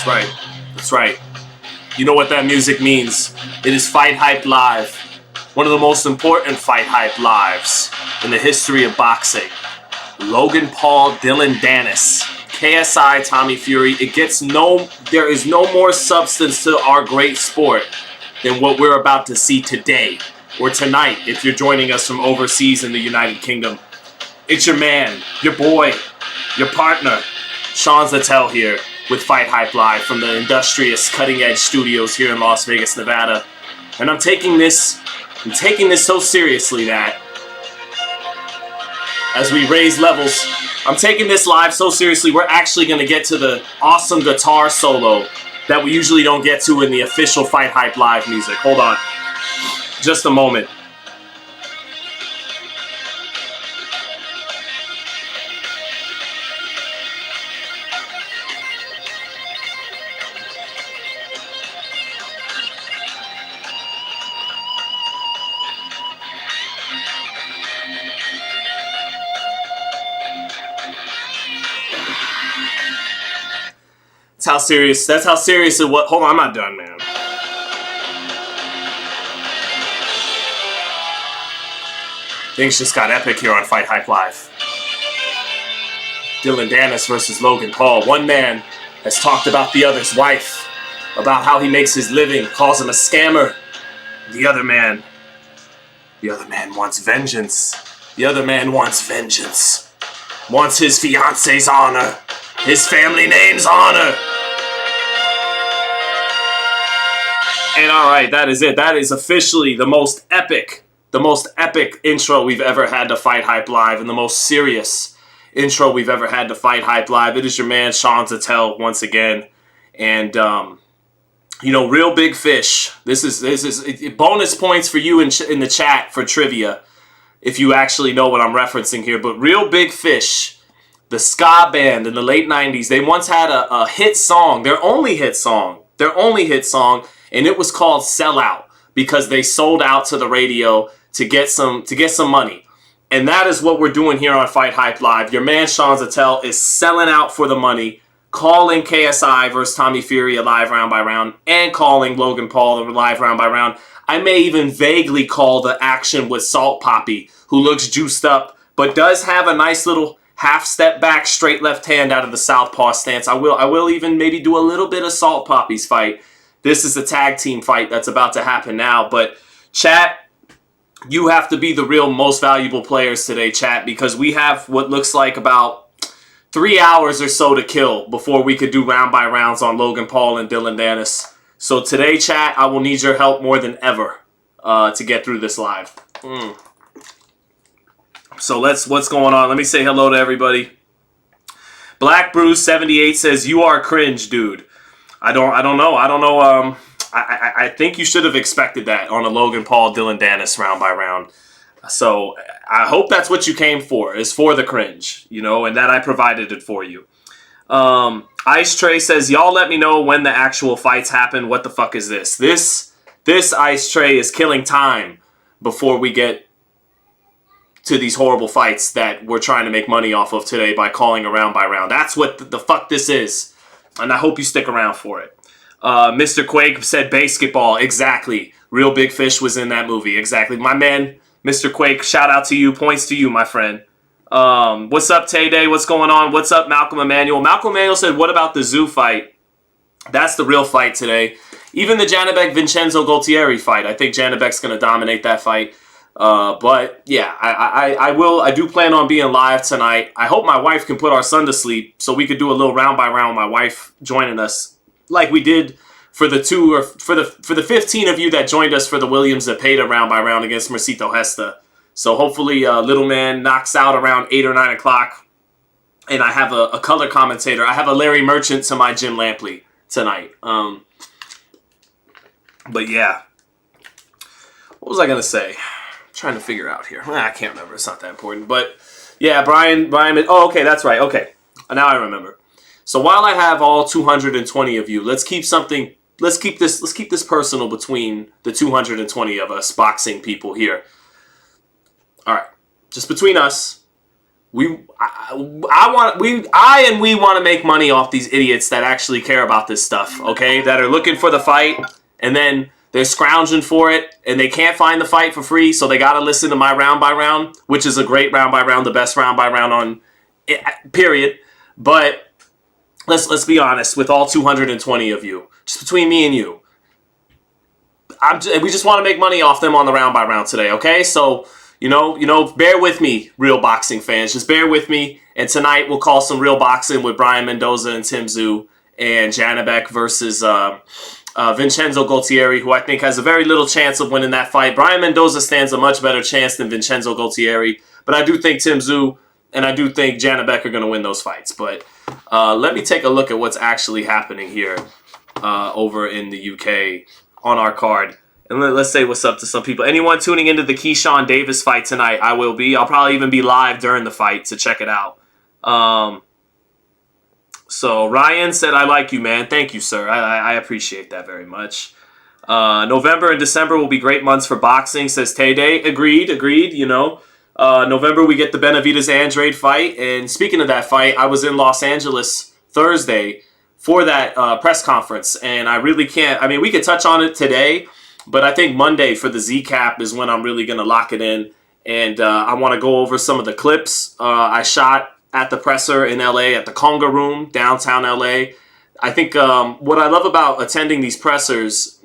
That's right. That's right. You know what that music means. It is Fight Hype Live. One of the most important Fight Hype lives in the history of boxing. Logan Paul, Dillon Danis, KSI, Tommy Fury. There is no more substance to our great sport than what we're about to see today or tonight if you're joining us from overseas in the United Kingdom. It's your man, your boy, your partner, Sean Zattel here with Fight Hype Live from the industrious Cutting Edge Studios here in Las Vegas, Nevada. And I'm taking this so seriously that as we raise levels, I'm taking this live so seriously we're actually going to get to the awesome guitar solo that we usually don't get to in the official Fight Hype Live music. Hold on. Just a moment. That's how serious it was. Hold on, I'm not done, man. Things just got epic here on Fight Hype Live. Dillon Danis versus Logan Paul. One man has talked about the other's wife, about how he makes his living, calls him a scammer. The other man wants vengeance. The other man wants vengeance. Wants his fiance's honor. His family name's honor. And alright, that is it. That is officially the most epic intro we've ever had to Fight Hype Live, and the most serious intro we've ever had to Fight Hype Live. It is your man, Sean Zattel, once again. And, real big fish. This is bonus points for you in the chat for trivia, if you actually know what I'm referencing here. But Real Big Fish, the ska band in the late 90s, they once had a hit song, their only hit song, and it was called Sell Out, because they sold out to the radio to get some money. And that is what we're doing here on Fight Hype Live. Your man Sean Zattel is selling out for the money, calling KSI versus Tommy Fury a live round by round, and calling Logan Paul a live round by round. I may even vaguely call the action with Salt Poppy, who looks juiced up, but does have a nice little half step back, straight left hand out of the southpaw stance. I will even maybe do a little bit of Salt Poppy's fight. This is a tag team fight that's about to happen now. But chat, you have to be the real most valuable players today, chat, because we have what looks like about 3 hours or so to kill before we could do round by rounds on Logan Paul and Dillon Danis. So today, chat, I will need your help more than ever to get through this live. So what's going on? Let me say hello to everybody. Black Bruce 78 says, "You are cringe, dude." I don't know. I think you should have expected that on a Logan Paul, Dillon Danis round by round. So I hope that's what you came for, is for the cringe, and that I provided it for you. Ice Tray says, "Y'all let me know when the actual fights happen. What the fuck is this? This Ice Tray is killing time before we get to these horrible fights that we're trying to make money off of today by calling a round by round. That's what the fuck this is. And I hope you stick around for it." Mr. Quake said basketball. Exactly. Real Big Fish was in that movie. Exactly. My man, Mr. Quake, shout out to you. Points to you, my friend. What's up, Tay Day? What's going on? What's up, Malcolm Emanuel? Malcolm Emanuel said, "What about the Zoo fight?" That's the real fight today. Even the Janibek-Vincenzo Gualtieri fight. I think Janibek's going to dominate that fight. But yeah, I do plan on being live tonight. I hope my wife can put our son to sleep so we could do a little round by round, my wife joining us like we did for the 15 of you that joined us for the Williams Zepeda round by round against Mercito Hesta. So hopefully little man knocks out around 8 or 9 o'clock, and I have a color commentator. I have a Larry Merchant to my Jim Lampley tonight. But yeah, what was I gonna say? Trying to figure out here. I can't remember. It's not that important. But yeah, Brian. Oh, okay, that's right. Okay, now I remember. So while I have all 220 of you, let's keep this personal between the 220 of us boxing people here. All right, just between us. we want to make money off these idiots that actually care about this stuff, okay? That are looking for the fight, and then they're scrounging for it, and they can't find the fight for free, so they got to listen to my round by round, which is a great round by round, the best round by round on period. But let's be honest, with all 220 of you, just between me and you, we just want to make money off them on the round by round today, okay? So, bear with me, real boxing fans. Just bear with me. And tonight we'll call some real boxing with Brian Mendoza and Tim Tszyu and Janibek versus Vincenzo Gualtieri, who I think has a very little chance of winning that fight. Brian Mendoza stands a much better chance than Vincenzo Gualtieri. But I do think Tim Tszyu and I do think Janibek are going to win those fights. But let me take a look at what's actually happening here over in the UK on our card. And let's say what's up to some people. Anyone tuning into the Keyshawn Davis fight tonight, I will be. I'll probably even be live during the fight to check it out. So Ryan said, I like you, man. Thank you, sir. I appreciate that very much. November and December will be great months for boxing, says Tay-Day. Agreed. November we get the Benavidez-Andrade fight. And speaking of that fight, I was in Los Angeles Thursday for that press conference. And I really can't, we could touch on it today, but I think Monday for the Z-Cap is when I'm really going to lock it in. And I want to go over some of the clips I shot at the presser in LA, at the Conga Room, downtown LA. I think what I love about attending these pressers,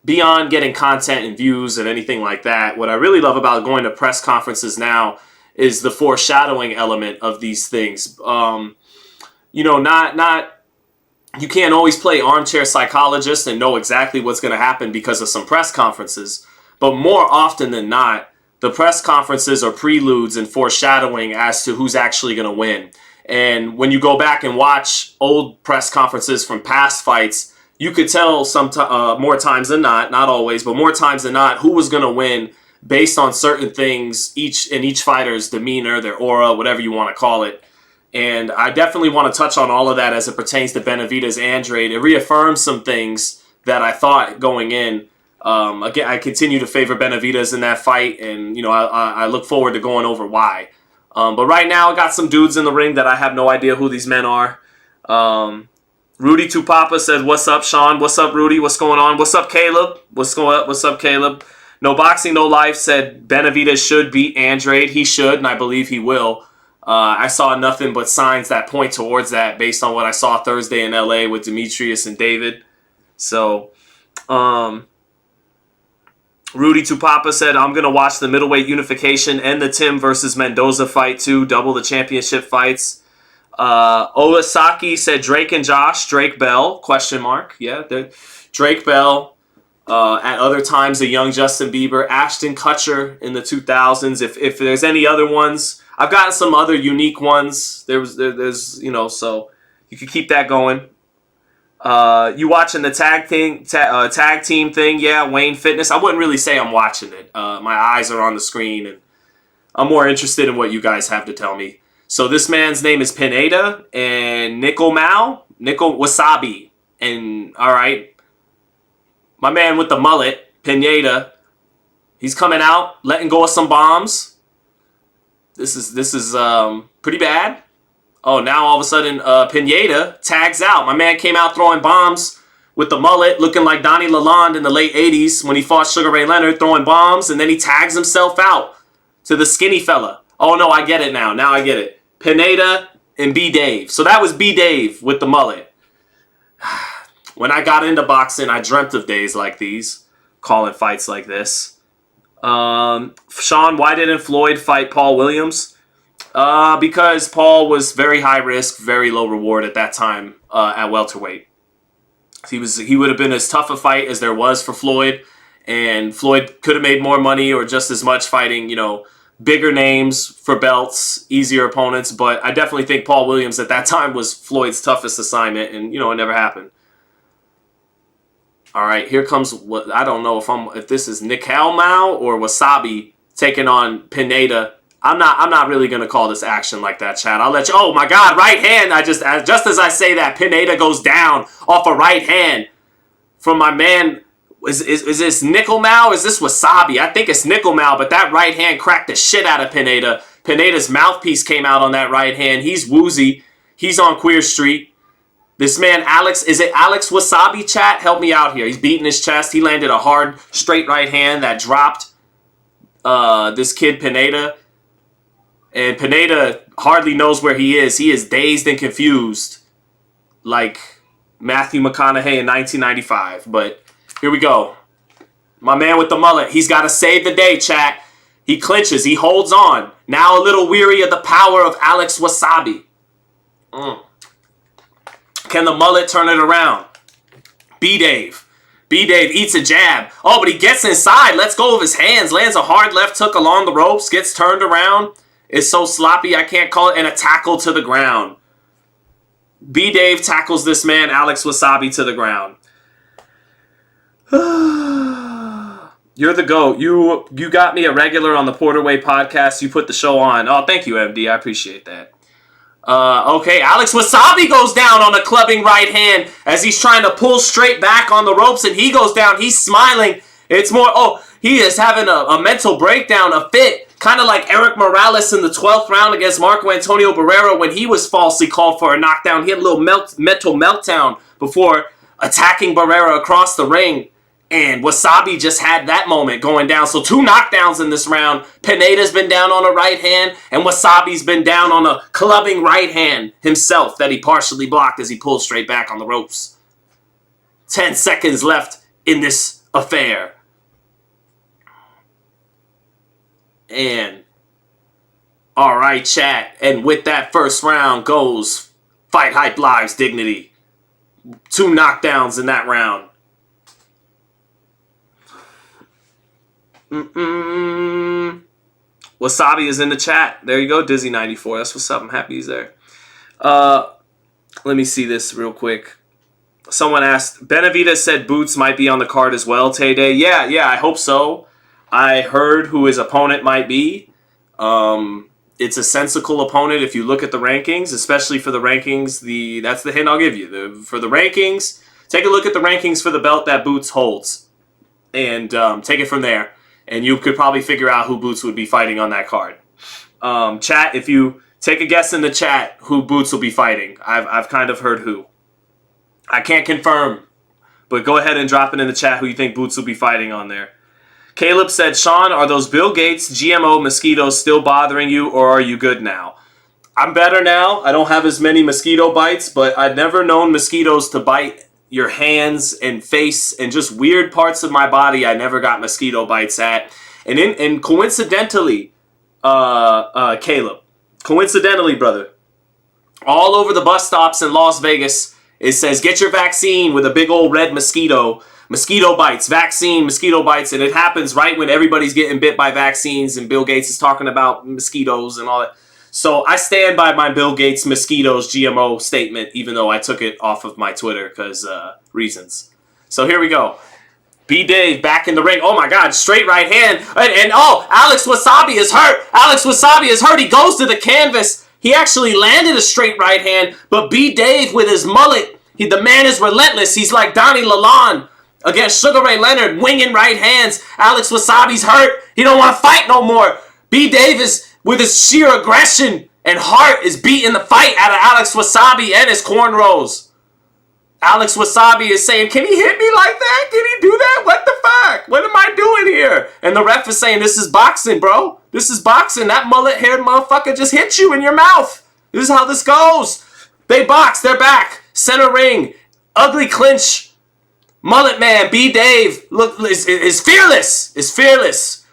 beyond getting content and views and anything like that, what I really love about going to press conferences now is the foreshadowing element of these things. You can't always play armchair psychologist and know exactly what's going to happen because of some press conferences. But more often than not, the press conferences are preludes and foreshadowing as to who's actually going to win. And when you go back and watch old press conferences from past fights, you could tell more times than not always, but more times than not, who was going to win based on certain things, each fighter's demeanor, their aura, whatever you want to call it. And I definitely want to touch on all of that as it pertains to Benavidez-Andrade. It reaffirms some things that I thought going in. Again, I continue to favor Benavidez in that fight, and I look forward to going over why. But right now, I got some dudes in the ring that I have no idea who these men are. Rudy Tupapa says, "What's up, Sean? What's up, Rudy? What's going on? What's up, Caleb? What's up, Caleb?" No Boxing, No Life said Benavidez should beat Andrade. He should, and I believe he will. I saw nothing but signs that point towards that based on what I saw Thursday in LA with Demetrius and David. So, Rudy Tupapa said, I'm going to watch the middleweight unification and the Tim versus Mendoza fight too. Double the championship fights. Owasaki said Drake and Josh. Drake Bell, ? Yeah, Drake Bell. At other times, a young Justin Bieber. Ashton Kutcher in the 2000s. If there's any other ones, I've gotten some other unique ones. There's so you can keep that going. You watching the tag team thing? Yeah, Wayne Fitness. I wouldn't really say I'm watching it. My eyes are on the screen, and I'm more interested in what you guys have to tell me. So this man's name is Pineda and Nickel Wasabi. And all right, my man with the mullet, Pineda, he's coming out, letting go of some bombs. This is pretty bad. Oh, now all of a sudden, Pineda tags out. My man came out throwing bombs with the mullet, looking like Donnie Lalonde in the late 80s when he fought Sugar Ray Leonard, throwing bombs, and then he tags himself out to the skinny fella. Oh, no, I get it now. Now I get it. Pineda and B. Dave. So that was B. Dave with the mullet. When I got into boxing, I dreamt of days like these, calling fights like this. Sean, why didn't Floyd fight Paul Williams? Because Paul was very high risk, very low reward at that time at welterweight. He would have been as tough a fight as there was for Floyd, and Floyd could have made more money or just as much fighting, bigger names for belts, easier opponents. But I definitely think Paul Williams at that time was Floyd's toughest assignment, and it never happened. All right, here comes what I don't know if this is Nickel Mao or Wasabi taking on Pineda. I'm not really gonna call this action like that, Chad. I'll let you. Oh my God, right hand! Just as I say that, Pineda goes down off a right hand from my man. Is this Nickel Mao? Is this Wasabi? I think it's Nickel Mao, but that right hand cracked the shit out of Pineda. Pineda's mouthpiece came out on that right hand. He's woozy. He's on Queer Street. This man, Alex, is it Alex Wasabi, chat? Help me out here. He's beating his chest. He landed a hard, straight right hand that dropped this kid, Pineda. And Pineda hardly knows where he is. He is dazed and confused like Matthew McConaughey in 1995. But here we go. My man with the mullet. He's got to save the day, chat. He clinches. He holds on. Now a little weary of the power of Alex Wasabi. Can the mullet turn it around? B-Dave. B-Dave eats a jab. Oh, but he gets inside. Lets go of his hands. Lands a hard left hook along the ropes. Gets turned around. It's so sloppy I can't call it. And a tackle to the ground. B-Dave tackles this man, Alex Wasabi, to the ground. You're the GOAT. You got me a regular on the Porterway podcast. You put the show on. Oh, thank you, MD. I appreciate that. Okay, Alex Wasabi goes down on a clubbing right hand as he's trying to pull straight back on the ropes, and he goes down. He's smiling. It's more, he is having a mental breakdown, a fit, kind of like Eric Morales in the 12th round against Marco Antonio Barrera when he was falsely called for a knockdown. He had a little mental meltdown before attacking Barrera across the ring. And Wasabi just had that moment going down. So 2 knockdowns in this round. Pineda's been down on a right hand, and Wasabi's been down on a clubbing right hand himself that he partially blocked as he pulled straight back on the ropes. 10 seconds left in this affair. And, alright, chat. And with that first round goes FightHype Live's dignity. 2 knockdowns in that round. Wasabi is in the chat. There you go, Dizzy94. That's what's up. I'm happy he's there. Let me see this real quick. Someone asked, Benavidez said Boots might be on the card as well, Tay-Day. Yeah, I hope so. I heard who his opponent might be. It's a sensical opponent if you look at the rankings, especially for the rankings. That's the hint I'll give you. For the rankings, take a look at the rankings for the belt that Boots holds. And take it from there. And you could probably figure out who Boots would be fighting on that card. Chat, if you take a guess in the chat who Boots will be fighting. I've kind of heard who. I can't confirm, but go ahead and drop it in the chat who you think Boots will be fighting on there. Caleb said, Sean, are those Bill Gates GMO mosquitoes still bothering you, or are you good now? I'm better now. I don't have as many mosquito bites, but I've never known mosquitoes to bite your hands and face and just weird parts of my body I never got mosquito bites at. And coincidentally, Caleb, coincidentally, brother, all over the bus stops in Las Vegas, it says, get your vaccine with a big old red mosquito bites, vaccine, mosquito bites, and it happens right when everybody's getting bit by vaccines and Bill Gates is talking about mosquitoes and all that. So I stand by my Bill Gates mosquitoes GMO statement, even though I took it off of my Twitter because reasons. So here we go. B-Dave back in the ring. Oh my God, straight right hand. And Alex Wasabi is hurt. Alex Wasabi is hurt. He goes to the canvas. He actually landed a straight right hand, but B-Dave with his mullet, the man is relentless. He's like Donnie Lalonde against Sugar Ray Leonard, winging right hands. Alex Wasabi's hurt. He don't want to fight no more. B-Dave is, with his sheer aggression and heart, is beating the fight out of Alex Wasabi and his cornrows. Alex Wasabi is saying, can he hit me like that? Can he do that? What the fuck? What am I doing here? And the ref is saying, this is boxing, bro. This is boxing. That mullet-haired motherfucker just hit you in your mouth. This is how this goes. They box. They're back. Center ring. Ugly clinch. Mullet man, B-Dave, look, is fearless. Is fearless.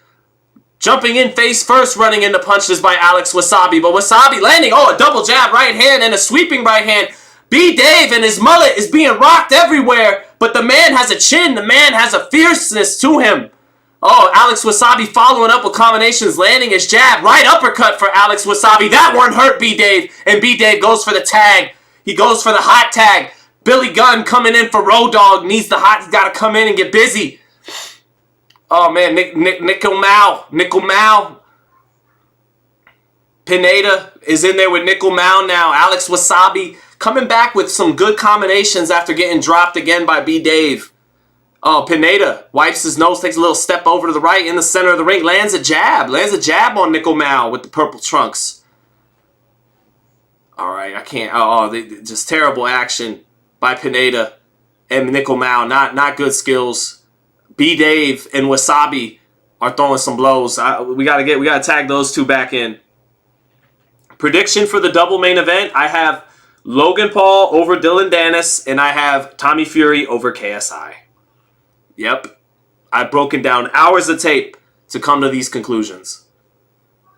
Jumping in face first, running into punches by Alex Wasabi. But Wasabi landing, a double jab right hand and a sweeping right hand. B-Dave and his mullet is being rocked everywhere. But the man has a chin. The man has a fierceness to him. Oh, Alex Wasabi following up with combinations, landing his jab. Right uppercut for Alex Wasabi. That one hurt B-Dave. And B-Dave goes for the tag. He goes for the hot tag. Billy Gunn coming in for Road Dogg. Needs the hot. He's got to come in and get busy. Oh, man, Nickel Mao. Pineda is in there with Nickel Mao now. Alex Wasabi coming back with some good combinations after getting dropped again by B-Dave. Oh, Pineda wipes his nose, takes a little step over to the right in the center of the ring, lands a jab on Nickel Mal with the purple trunks. All right, I can't. Just terrible action by Pineda and Nickel Mal. Not good skills. B Dave and Wasabi are throwing some blows. We gotta tag those two back in. Prediction for the double main event: I have Logan Paul over Dillon Danis, and I have Tommy Fury over KSI. Yep, I've broken down hours of tape to come to these conclusions.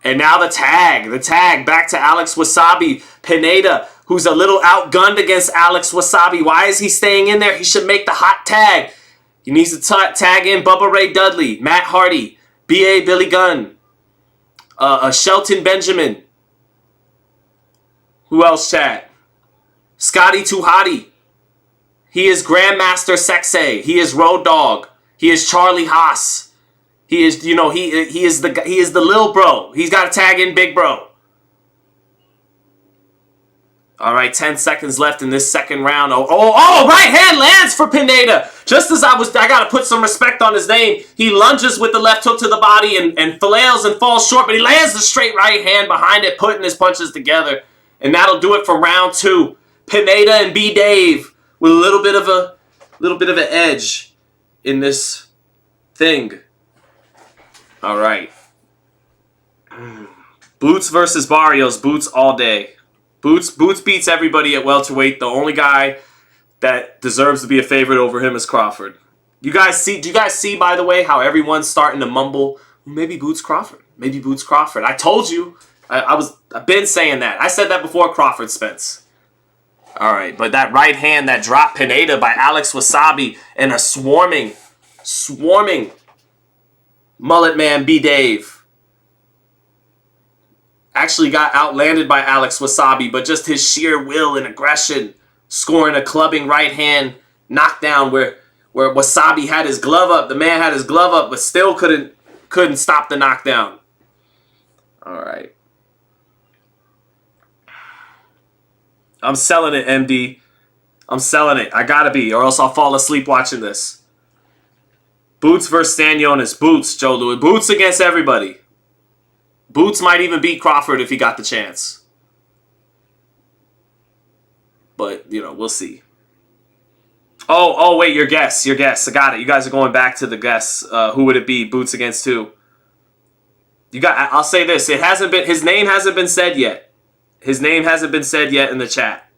And now the tag back to Alex Wasabi. Pineda, who's a little outgunned against Alex Wasabi. Why is he staying in there? He should make the hot tag. He needs to tag in Bubba Ray Dudley, Matt Hardy, B.A. Billy Gunn, Shelton Benjamin. Who else, chat? Scotty Too Hottie. He is Grandmaster Sexay. He is Road Dogg. He is Charlie Haas. He is, he is the little bro. He's got to tag in Big Bro. All right, 10 seconds left in this second round. Oh, right hand lands for Pineda. Just as I got to put some respect on his name. He lunges with the left hook to the body and flails and falls short, but he lands the straight right hand behind it, putting his punches together. And that'll do it for round 2. Pineda and B Dave with a little bit of an edge in this thing. All right. Boots versus Barrios. Boots all day. Boots beats everybody at welterweight. The only guy that deserves to be a favorite over him is Crawford. Do you guys see, by the way, how everyone's starting to mumble, maybe Boots Crawford. Maybe Boots Crawford. I told you. I've been saying that. I said that before Crawford Spence. All right, but that right hand that dropped Pineda by Alex Wasabi and a swarming Mullet Man B Dave actually got outlanded by Alex Wasabi, but just his sheer will and aggression scoring a clubbing right hand knockdown where Wasabi had his glove up. The man had his glove up, but still couldn't stop the knockdown. All right. I'm selling it, MD. I'm selling it. I gotta be, or else I'll fall asleep watching this. Boots versus Stan Jonas. Boots, Joe Louis. Boots against everybody. Boots might even beat Crawford if he got the chance. But, we'll see. Oh, wait, your guess. I got it. You guys are going back to the guess. Who would it be? Boots against who? I'll say this. His name hasn't been said yet. His name hasn't been said yet in the chat.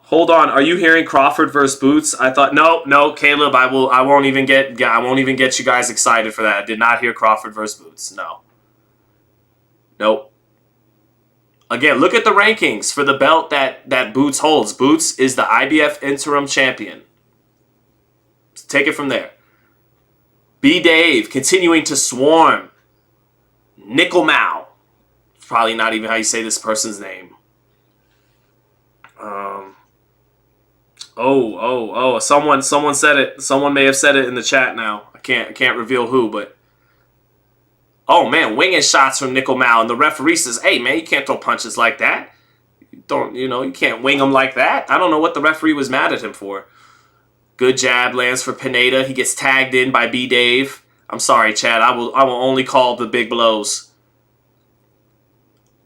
Hold on. Are you hearing Crawford versus Boots? I thought no, Caleb. I won't even get you guys excited for that. I did not hear Crawford versus Boots. No. Nope. Again, look at the rankings for the belt that Boots holds. Boots is the IBF interim champion. So take it from there. B Dave continuing to swarm. Nickel Mal. Probably not even how you say this person's name. Someone said it. Someone may have said it in the chat now. I can't reveal who, but oh man, winging shots from Nickel Mal, and the referee says, "Hey man, you can't throw punches like that. You can't wing them like that." I don't know what the referee was mad at him for. Good jab lands for Pineda. He gets tagged in by B Dave. I'm sorry, Chad. I will only call the big blows.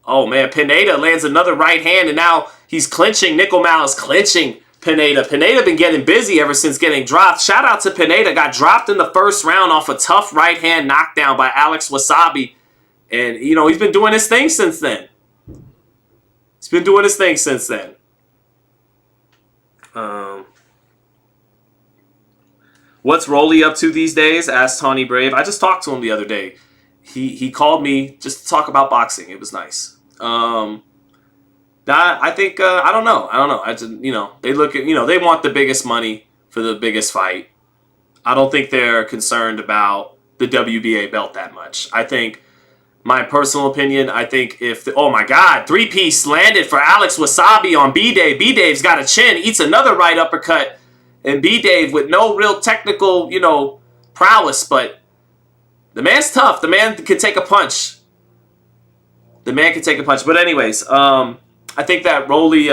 Oh man, Pineda lands another right hand, and now he's clinching. Nickel Mal is clinching Pineda. Pineda been getting busy ever since getting dropped. Shout out to Pineda. Got dropped in the first round off a tough right hand knockdown by Alex Wasabi. And, he's been doing his thing since then. What's Rolly up to these days? Asked Tawny Brave. I just talked to him the other day. He called me just to talk about boxing. It was nice. I think I don't know. I just, they look at, they want the biggest money for the biggest fight. I don't think they're concerned about the WBA belt that much. I think, my personal opinion, oh my God, 3-piece landed for Alex Wasabi on B Dave. B Dave's got a chin, eats another right uppercut. And B Dave with no real technical, prowess, but the man's tough. The man can take a punch. But anyways, I think that Rolly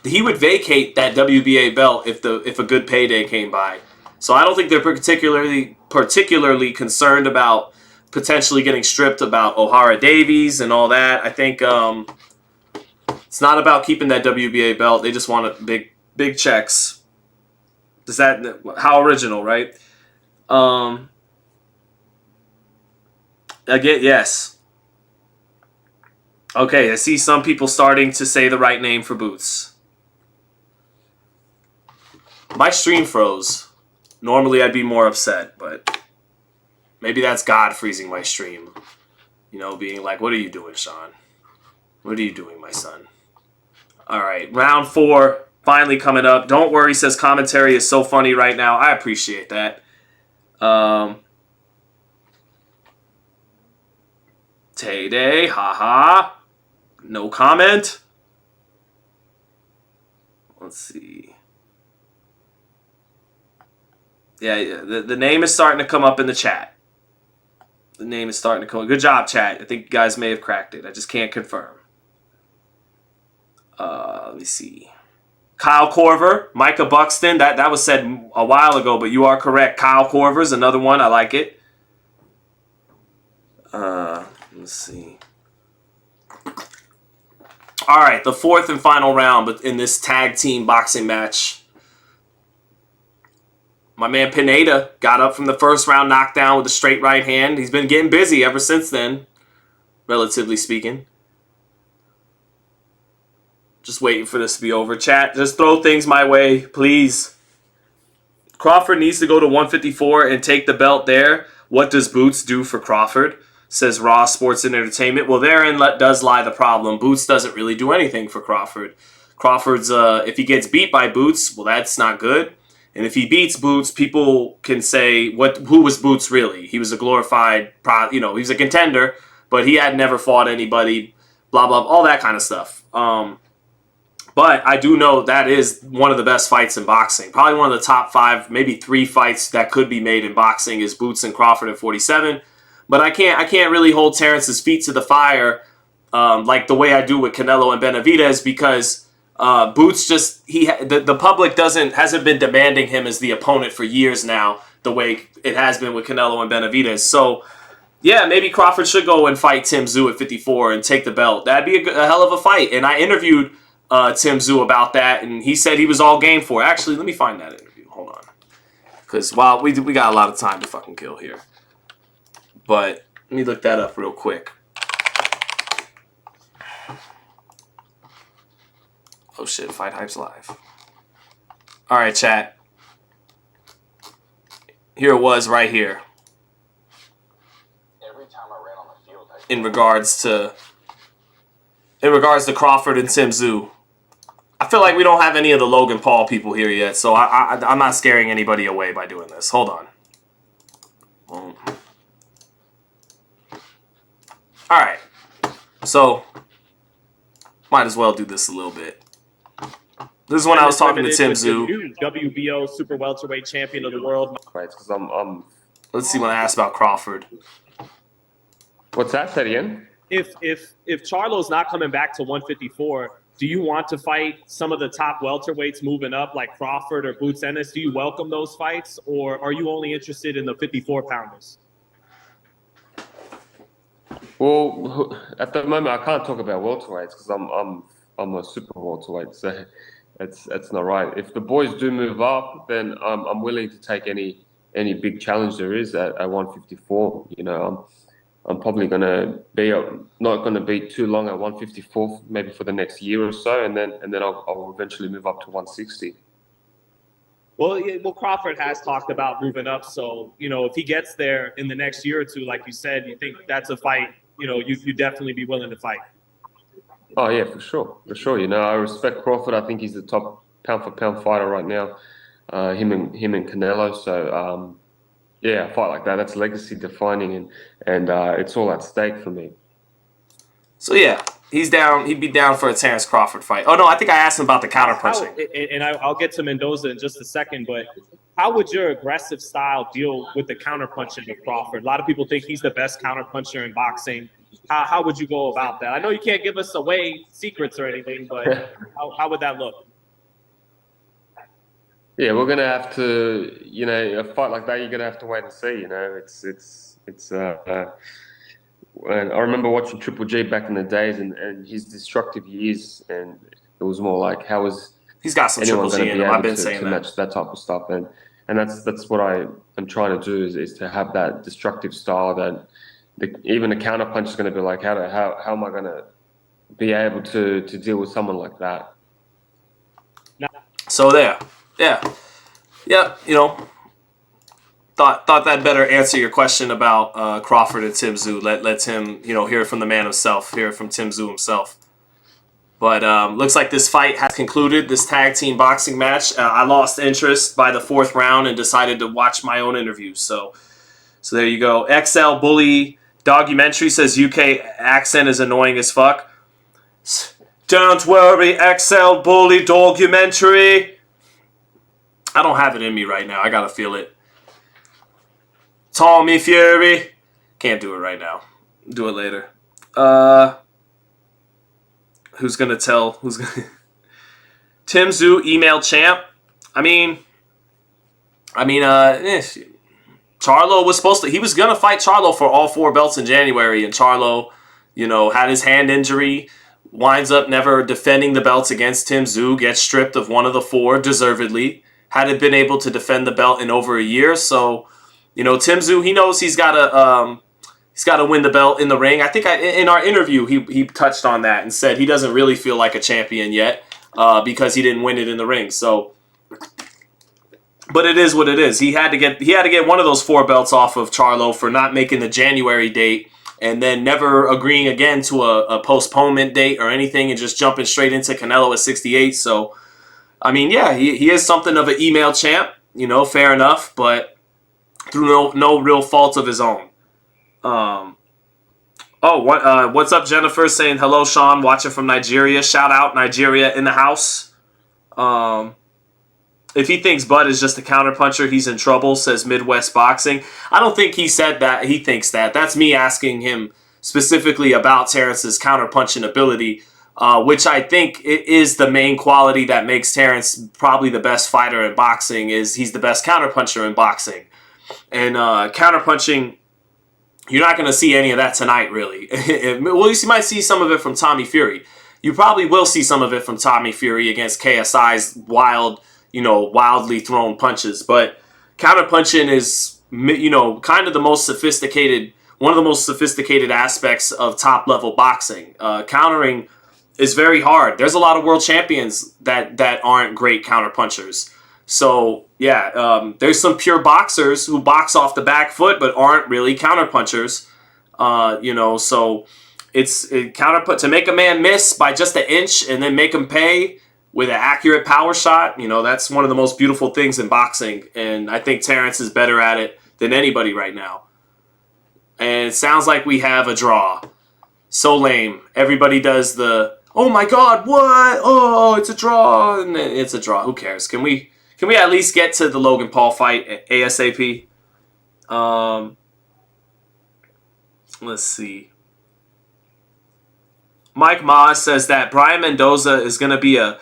he would vacate that WBA belt if a good payday came by. So I don't think they're particularly concerned about potentially getting stripped about O'Hara Davies and all that. I think it's not about keeping that WBA belt. They just want big checks. Does that how original, right? Again, yes. Okay, I see some people starting to say the right name for Boots. My stream froze. Normally I'd be more upset, but maybe that's God freezing my stream. You know, being like, what are you doing, Sean? What are you doing, my son? All right, round 4 finally coming up. Don't worry, says commentary is so funny right now. I appreciate that. Tay-Day, haha. No comment. Let's see. Yeah, the name is starting to come up in the chat. The name is starting to come up. Good job, chat. I think you guys may have cracked it. I just can't confirm. Let me see. Kyle Korver, Micah Buxton. That was said a while ago, but you are correct. Kyle Korver's another one. I like it. Let's see. All right, the 4th and final round, but in this tag team boxing match, my man Pineda got up from the first round knockdown with a straight right hand. He's been getting busy ever since then, relatively speaking. Just waiting for this to be over. Chat, just throw things my way, please. Crawford needs to go to 154 and take the belt there. What does Boots do for Crawford? Says Raw Sports and Entertainment. Well, therein does lie the problem. Boots doesn't really do anything for Crawford. Crawford's, if he gets beat by Boots, well, that's not good. And if he beats Boots, people can say, who was Boots really? He was a glorified, he was a contender, but he had never fought anybody, blah, blah, all that kind of stuff. But I do know that is one of the best fights in boxing. Probably one of the top 5, maybe 3 fights that could be made in boxing is Boots and Crawford at 47. But I can't really hold Terrence's feet to the fire like the way I do with Canelo and Benavidez, because Boots just the public hasn't been demanding him as the opponent for years now, the way it has been with Canelo and Benavidez. So yeah, maybe Crawford should go and fight Tim Tszyu at 54 and take the belt. That'd be a hell of a fight. And I interviewed Tim Tszyu about that, and he said he was all game for it. Actually, let me find that interview. Hold on, because we got a lot of time to fucking kill here. But let me look that up real quick. Oh shit, FightHype's live. All right, chat. Here it was right here. Every time I ran on the field, in regards to Crawford and Tim Tszyu. I feel like we don't have any of the Logan Paul people here yet, so I'm not scaring anybody away by doing this. Hold on. All right, so might as well do this a little bit. This is when I was talking to Tim Tszyu. WBO super welterweight champion of the world. Right, because I'm. Let's see when I asked about Crawford. What's that? Say it again. If Charlo's not coming back to 154, do you want to fight some of the top welterweights moving up, like Crawford or Boots Ennis? Do you welcome those fights, or are you only interested in the 54-pounders? Well, at the moment, I can't talk about welterweights because I'm a super welterweight, so it's not right. If the boys do move up, then I'm willing to take any big challenge there is at 154. You know, I'm probably going to be not going to be too long at 154, maybe for the next year or so, and then I'll eventually move up to 160. Well, Crawford has talked about moving up, so if he gets there in the next year or two, like you said, you think that's a fight. You definitely be willing to fight. Oh yeah, for sure. I respect Crawford. I think he's the top pound for pound fighter right now. Him and Canelo. So yeah, a fight like that's legacy defining, and it's all at stake for me. So yeah, he's down. He'd be down for a Terrence Crawford fight. Oh no, I think I asked him about the counterpunching. And I'll get to Mendoza in just a second, but how would your aggressive style deal with the counterpunching of Crawford? A lot of people think he's the best counterpuncher in boxing. How would you go about that? I know you can't give us away secrets or anything, but how would that look? Yeah, we're gonna have to, a fight like that, you're gonna have to wait and see. It's. And I remember watching Triple G back in the days, and his destructive years, and it was more like, how is He's got some anyone Triple going G to in be him. I've able been to saying that. match that type of stuff? And that's what I am trying to do is to have that destructive style that even the counter punch is going to be like, how am I going to be able to deal with someone like that? So there, yeah. Thought that better answer your question about Crawford and Tim Tszyu. Let Tim, hear it from the man himself, hear it from Tim Tszyu himself. But looks like this fight has concluded, this tag team boxing match. I lost interest by the 4th round and decided to watch my own interview. So there you go. XL Bully Documentary says UK accent is annoying as fuck. Don't worry, XL Bully Documentary. I don't have it in me right now. I gotta feel it. Tommy Fury. Can't do it right now. Do it later. Who's gonna tell? Tim Tszyu email champ. Charlo was supposed to. He was gonna fight Charlo for all 4 belts in January, and Charlo, had his hand injury. Winds up never defending the belts against Tim Tszyu. Gets stripped of one of the 4, deservedly. Hadn't been able to defend the belt in over a year, so Tim Tszyu, he knows he's got to win the belt in the ring. I think in our interview he touched on that and said he doesn't really feel like a champion yet because he didn't win it in the ring. So, but it is what it is. He had to get one of those 4 belts off of Charlo for not making the January date and then never agreeing again to a postponement date or anything and just jumping straight into Canelo at 68. So, he is something of an email champ. Fair enough, but through no real fault of his own. What's up, Jennifer? Saying hello, Sean. Watching from Nigeria. Shout out Nigeria in the house. If he thinks Bud is just a counterpuncher, he's in trouble. Says Midwest Boxing. I don't think he said that. He thinks that. That's me asking him specifically about Terrence's counterpunching ability, which I think is the main quality that makes Terrence probably the best fighter in boxing. Is he's the best counterpuncher in boxing. And counterpunching, you're not going to see any of that tonight, really. Well, you might see some of it from Tommy Fury. You probably will see some of it from Tommy Fury against KSI's wildly thrown punches. But counterpunching is, kind of one of the most sophisticated aspects of top-level boxing. Countering is very hard. There's a lot of world champions that aren't great counterpunchers. So, yeah, there's some pure boxers who box off the back foot but aren't really counterpunchers. So to make a man miss by just an inch and then make him pay with an accurate power shot, that's one of the most beautiful things in boxing. And I think Terrence is better at it than anybody right now. And it sounds like we have a draw. So lame. Everybody does the, oh my God, what? Oh, it's a draw. And then it's a draw. Who cares? Can we at least get to the Logan Paul fight ASAP? Let's see. Mike Maz says that Brian Mendoza is gonna be a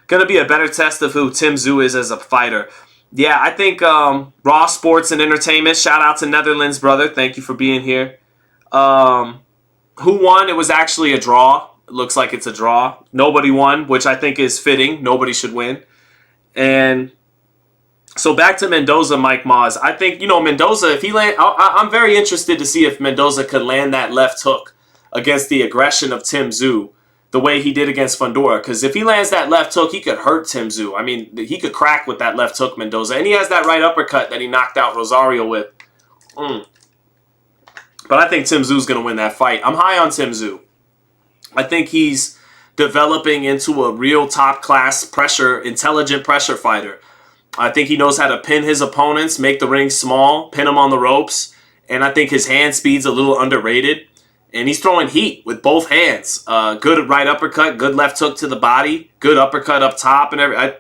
better test of who Tim Tszyu is as a fighter. Yeah, I think Raw Sports and Entertainment. Shout out to Netherlands, brother. Thank you for being here. Who won? It was actually a draw. It looks like it's a draw. Nobody won, which I think is fitting. Nobody should win. And so back to Mendoza, Mike Maz. I think, Mendoza, if he land, I'm very interested to see if Mendoza could land that left hook against the aggression of Tim Tszyu the way he did against Fundora. Because if he lands that left hook, he could hurt Tim Tszyu. He could crack with that left hook, Mendoza. And he has that right uppercut that he knocked out Rosario with. But I think Tim Tszyu's going to win that fight. I'm high on Tim Tszyu. I think he's developing into a real top-class intelligent pressure fighter. I think he knows how to pin his opponents, make the ring small, pin them on the ropes, and I think his hand speed's a little underrated. And he's throwing heat with both hands. Good right uppercut, good left hook to the body, good uppercut up top, and I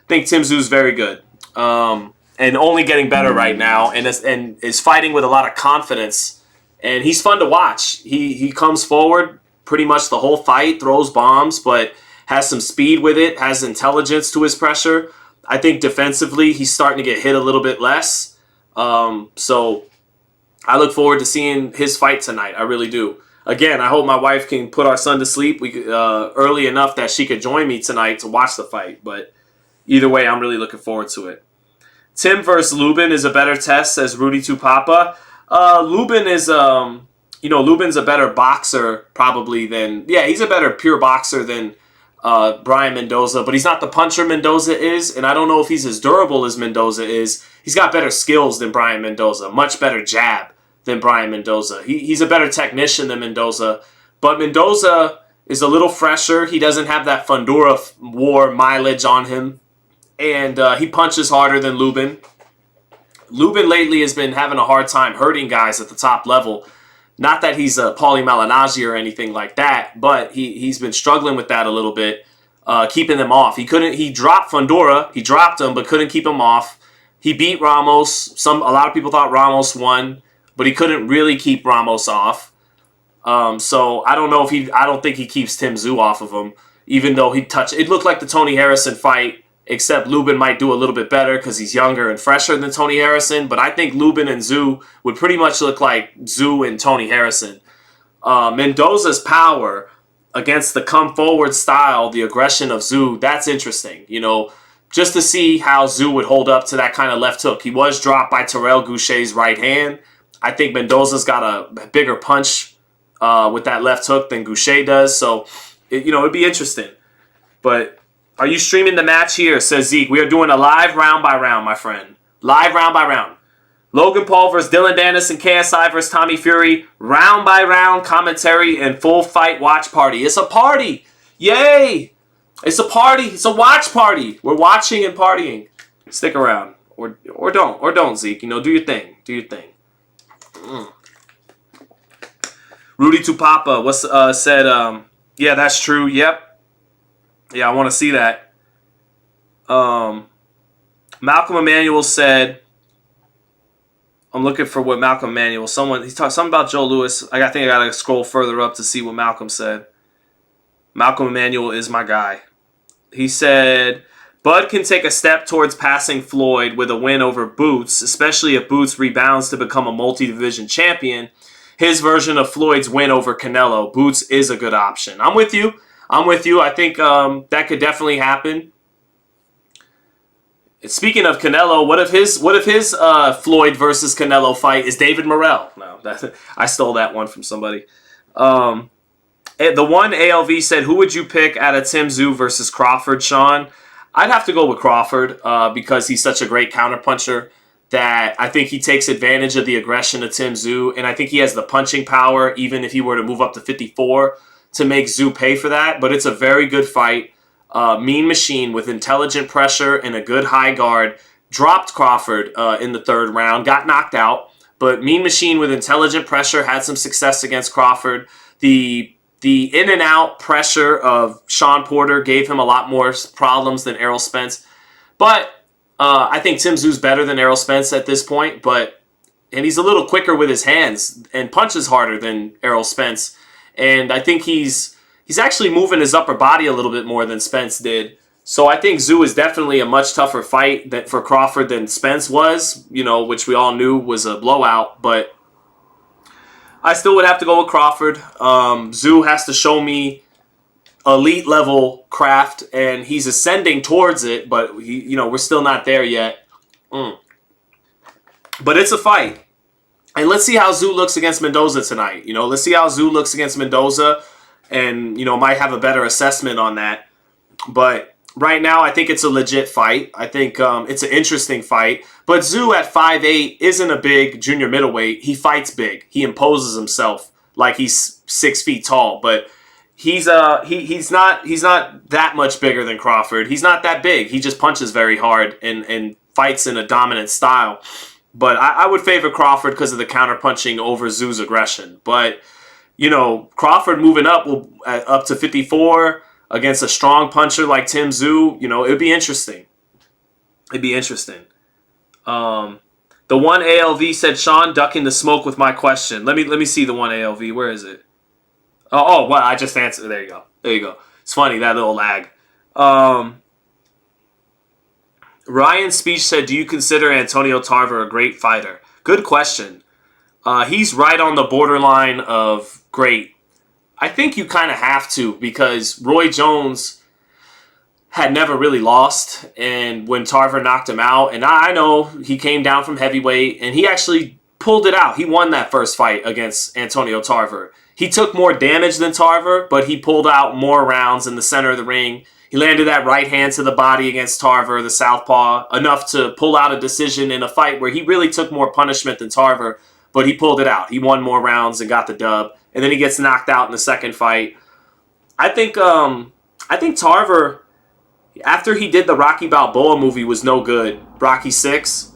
think Tim Tszyu's very good, and only getting better right now, and is fighting with a lot of confidence, and he's fun to watch. He comes forward pretty much the whole fight, throws bombs, but has some speed with it, has intelligence to his pressure. I think defensively he's starting to get hit a little bit less. So I look forward to seeing his fight tonight. I really do. Again, I hope my wife can put our son to sleep early enough that she could join me tonight to watch the fight. But either way, I'm really looking forward to it. Tim versus Lubin is a better test, says Rudy Tupapa. Lubin is, Lubin's a better boxer probably than, he's a better pure boxer than Brian Mendoza, but he's not the puncher Mendoza is, and I don't know if he's as durable as Mendoza is. He's got better skills than Brian Mendoza, much better jab than Brian Mendoza. He's a better technician than Mendoza, but Mendoza is a little fresher. He doesn't have that Fundora war mileage on him, and he punches harder than Lubin. Lubin lately has been having a hard time hurting guys at the top level. Not that he's a Paulie Malignaggi or anything like that, but he's been struggling with that a little bit, keeping them off. He dropped Fundora, he dropped him, but couldn't keep him off. He beat Ramos. A lot of people thought Ramos won, but he couldn't really keep Ramos off. So I don't think he keeps Tim Tszyu off of him, even though it looked like the Tony Harrison fight, except Lubin might do a little bit better because he's younger and fresher than Tony Harrison. But I think Lubin and Tszyu would pretty much look like Tszyu and Tony Harrison. Mendoza's power against the come forward style, the aggression of Tszyu, that's interesting. Just to see how Tszyu would hold up to that kind of left hook. He was dropped by Terrell Goucher's right hand. I think Mendoza's got a bigger punch with that left hook than Goucher does. So, it'd be interesting. But are you streaming the match here, says Zeke. We are doing a live round by round, my friend. Live round by round. Logan Paul versus Dillon Danis and KSI versus Tommy Fury. Round by round commentary and full fight watch party. It's a party. Yay. It's a party. It's a watch party. We're watching and partying. Stick around. Or don't. Or don't, Zeke. Do your thing. Do your thing. Rudy Tupapa said, yeah, that's true. Yep. Yeah, I want to see that. Malcolm Emanuel said, I'm looking for what Malcolm Emanuel, he's talking something about Joe Louis. I think I got to scroll further up to see what Malcolm said. Malcolm Emanuel is my guy. He said, Bud can take a step towards passing Floyd with a win over Boots, especially if Boots rebounds to become a multi-division champion. His version of Floyd's win over Canelo. Boots is a good option. I'm with you. I think that could definitely happen. Speaking of Canelo, what if his Floyd versus Canelo fight is David Morrell? No, I stole that one from somebody. The one ALV said, who would you pick out of Tim Tszyu versus Crawford, Sean? I'd have to go with Crawford because he's such a great counterpuncher that I think he takes advantage of the aggression of Tim Tszyu, and I think he has the punching power, even if he were to move up to 54, to make Tszyu pay for that. But it's a very good fight. Mean Machine with intelligent pressure and a good high guard dropped Crawford in the third round, got knocked out. But Mean Machine with intelligent pressure had some success against Crawford. The in and out pressure of Sean Porter gave him a lot more problems than Errol Spence. But I think Tim Tszyu's better than Errol Spence at this point. And he's a little quicker with his hands and punches harder than Errol Spence. And I think he's actually moving his upper body a little bit more than Spence did. So I think Tszyu is definitely a much tougher fight for Crawford than Spence was, which we all knew was a blowout. But I still would have to go with Crawford. Tszyu has to show me elite level craft, and he's ascending towards it, but we're still not there yet. But it's a fight. And let's see how Tszyu looks against Mendoza tonight. Let's see how Tszyu looks against Mendoza, and might have a better assessment on that. But right now, I think it's a legit fight. I think it's an interesting fight. But Tszyu at 5'8" isn't a big junior middleweight. He fights big. He imposes himself like he's 6 feet tall. But he's not that much bigger than Crawford. He's not that big. He just punches very hard and fights in a dominant style. But I would favor Crawford because of the counterpunching over Tszyu's aggression. But, Crawford moving up to 54 against a strong puncher like Tim Tszyu, it'd be interesting. It'd be interesting. The one ALV said, Sean ducking the smoke with my question. Let me see the one ALV. Where is it? Oh, well, I just answered. There you go. It's funny, that little lag. Ryan Speech said, do you consider Antonio Tarver a great fighter? Good question. He's right on the borderline of great. I think you kind of have to, because Roy Jones had never really lost, and when Tarver knocked him out, and I know he came down from heavyweight, and he actually pulled it out. He won that first fight against Antonio Tarver. He took more damage than Tarver, but he pulled out more rounds in the center of the ring. He landed that right hand to the body against Tarver, the southpaw, enough to pull out a decision in a fight where he really took more punishment than Tarver, but he pulled it out. He won more rounds and got the dub, and then he gets knocked out in the second fight. I think Tarver, after he did the Rocky Balboa movie, was no good. Rocky 6,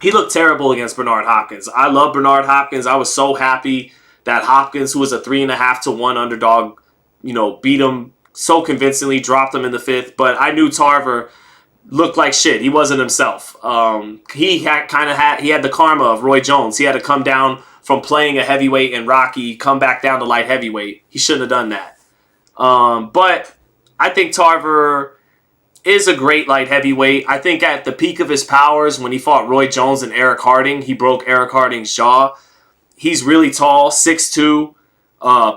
he looked terrible against Bernard Hopkins. I love Bernard Hopkins. I was so happy that Hopkins, who was a 3.5 to 1 underdog, beat him so convincingly, dropped him in the 5th. But I knew Tarver looked like shit. He wasn't himself. He had the karma of Roy Jones. He had to come down from playing a heavyweight in Rocky, come back down to light heavyweight. He shouldn't have done that. But I think Tarver is a great light heavyweight. I think at the peak of his powers, when he fought Roy Jones and Eric Harding, he broke Eric Harding's jaw. He's really tall, 6'2",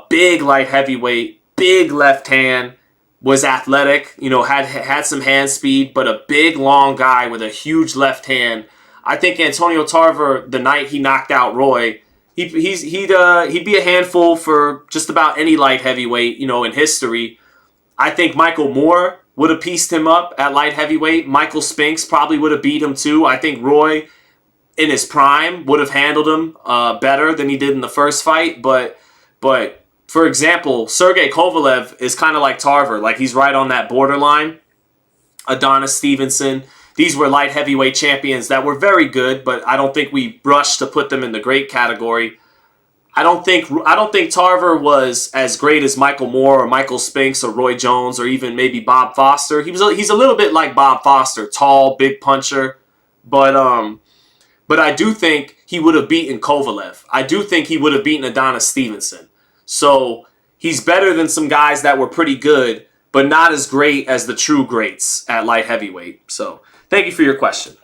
big light heavyweight, big left hand, was athletic, had some hand speed, but a big, long guy with a huge left hand. I think Antonio Tarver, the night he knocked out Roy, he'd be a handful for just about any light heavyweight, in history. I think Michael Moore would have pieced him up at light heavyweight. Michael Spinks probably would have beat him too. I think Roy, in his prime, would have handled him better than he did in the first fight. But for example, Sergey Kovalev is kind of like Tarver. Like, he's right on that borderline. Adonis Stevenson. These were light heavyweight champions that were very good, but I don't think we rushed to put them in the great category. I don't think Tarver was as great as Michael Moore or Michael Spinks or Roy Jones or even maybe Bob Foster. He's a little bit like Bob Foster, tall, big puncher, but I do think he would have beaten Kovalev. I do think he would have beaten Adonis Stevenson. So he's better than some guys that were pretty good, but not as great as the true greats at light heavyweight. So thank you for your question.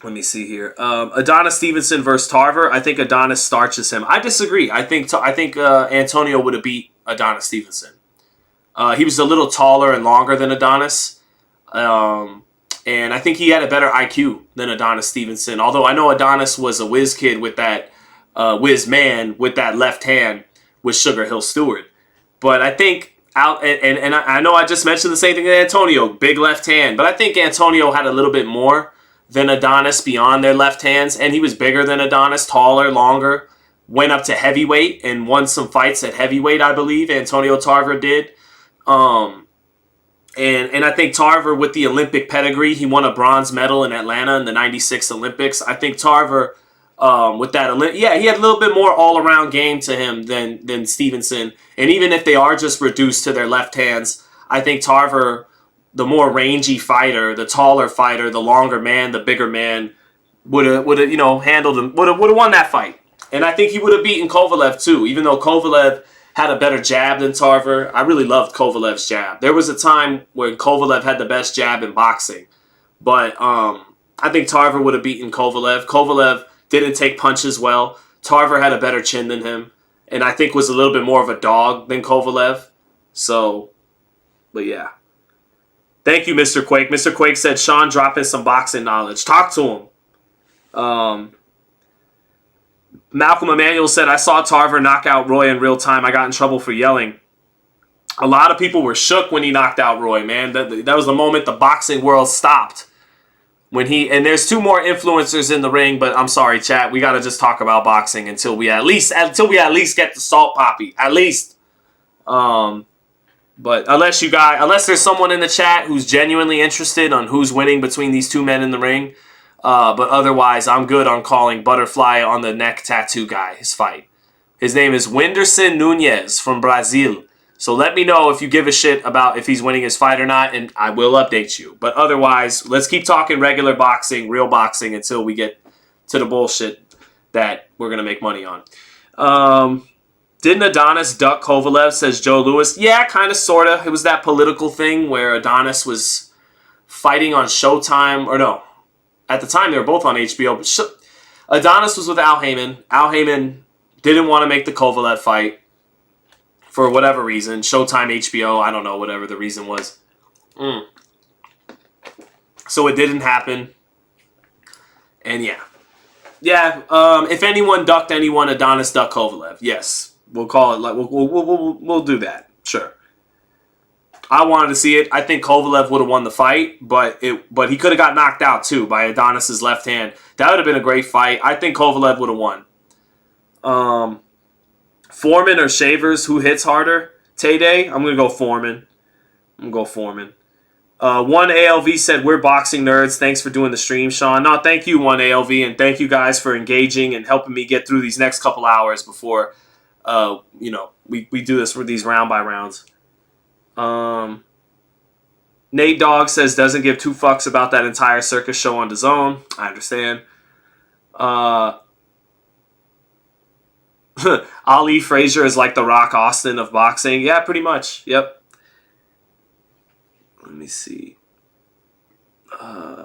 Let me see here. Adonis Stevenson versus Tarver. I think Adonis starches him. I disagree. I think Antonio would have beat Adonis Stevenson. He was a little taller and longer than Adonis. And I think he had a better IQ than Adonis Stevenson. Although I know Adonis was a whiz kid with that whiz man with that left hand with Sugar Hill Stewart. But I think I know I just mentioned the same thing as Antonio, big left hand. But I think Antonio had a little bit more than Adonis beyond their left hands, and he was bigger than Adonis, taller, longer. Went up to heavyweight and won some fights at heavyweight, I believe. Antonio Tarver did. And I think Tarver, with the Olympic pedigree, he won a bronze medal in Atlanta in the '96 Olympics. I think Tarver, with that, he had a little bit more all-around game to him than Stevenson. And even if they are just reduced to their left hands, I think Tarver, the more rangy fighter, the taller fighter, the longer man, the bigger man, would have handled him, would have won that fight. And I think he would have beaten Kovalev too, even though Kovalev had a better jab than Tarver. I really loved Kovalev's jab. There was a time when Kovalev had the best jab in boxing. But I think Tarver would have beaten Kovalev. Kovalev didn't take punches well. Tarver had a better chin than him. And I think was a little bit more of a dog than Kovalev. So, but yeah. Thank you, Mr. Quake. Mr. Quake said, Sean dropping some boxing knowledge. Talk to him. Malcolm Emanuel said, I saw Tarver knock out Roy in real time. I got in trouble for yelling. A lot of people were shook when he knocked out Roy, man. That was the moment the boxing world stopped. And there's two more influencers in the ring, but I'm sorry, chat. We got to just talk about boxing until we at least get the salt poppy. At least. But unless there's someone in the chat who's genuinely interested on who's winning between these two men in the ring, but otherwise, I'm good on calling Butterfly on the neck tattoo guy his fight. His name is Whindersson Nunes from Brazil. So let me know if you give a shit about if he's winning his fight or not, and I will update you. But otherwise, let's keep talking regular boxing, real boxing, until we get to the bullshit that we're going to make money on. Didn't Adonis duck Kovalev, says Joe Lewis? Yeah, kind of, sort of. It was that political thing where Adonis was fighting on Showtime. Or no, at the time they were both on HBO. But Adonis was with Al Heyman. Al Heyman didn't want to make the Kovalev fight for whatever reason. Showtime, HBO, I don't know, whatever the reason was. So it didn't happen. And yeah. Yeah, if anyone ducked anyone, Adonis ducked Kovalev. Yes. We'll call it like we'll do that. Sure. I wanted to see it. I think Kovalev would have won the fight, but he could have got knocked out too by Adonis's left hand. That would have been a great fight. I think Kovalev would have won. Foreman or Shavers, who hits harder? Tay-Day? I'm gonna go Foreman. One ALV said, we're boxing nerds. Thanks for doing the stream, Sean. No, thank you, One ALV, and thank you guys for engaging and helping me get through these next couple hours before we do this for these round by rounds. Nate Dogg says doesn't give two fucks about that entire circus show on DAZN. I understand. Ali Frazier is like the Rock Austin of boxing. Yeah, pretty much. Yep. Let me see.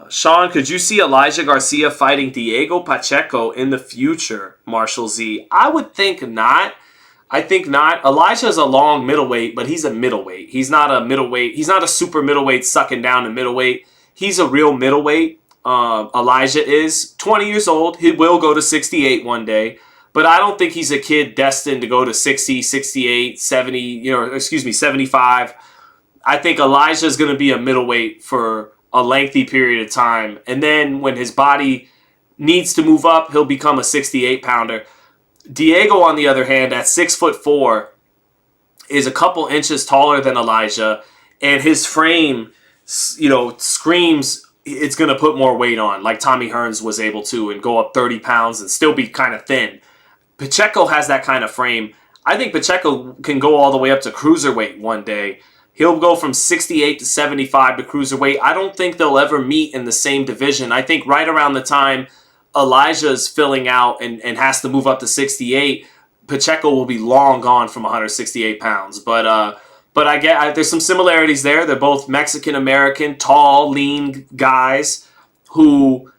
Sean, could you see Elijah Garcia fighting Diego Pacheco in the future? Marshall Z. I would think not. I think not. Elijah is a long middleweight, but he's a middleweight. He's not a middleweight. He's not a super middleweight sucking down to middleweight. He's a real middleweight. Elijah is 20 years old. He will go to 68 one day. But I don't think he's a kid destined to go to 60, 68, 70, 75. I think Elijah is going to be a middleweight for a lengthy period of time. And then when his body needs to move up, he'll become a 68-pounder. Diego, on the other hand, at 6'4", is a couple inches taller than Elijah, and his frame, screams it's going to put more weight on, like Tommy Hearns was able to, and go up 30 pounds and still be kind of thin. Pacheco has that kind of frame. I think Pacheco can go all the way up to cruiserweight one day. He'll go from 68 to 75 to cruiserweight. I don't think they'll ever meet in the same division. I think right around the time Elijah's filling out and has to move up to 68, Pacheco will be long gone from 168 pounds. But I get there's some similarities there. They're both Mexican-American, tall, lean guys who,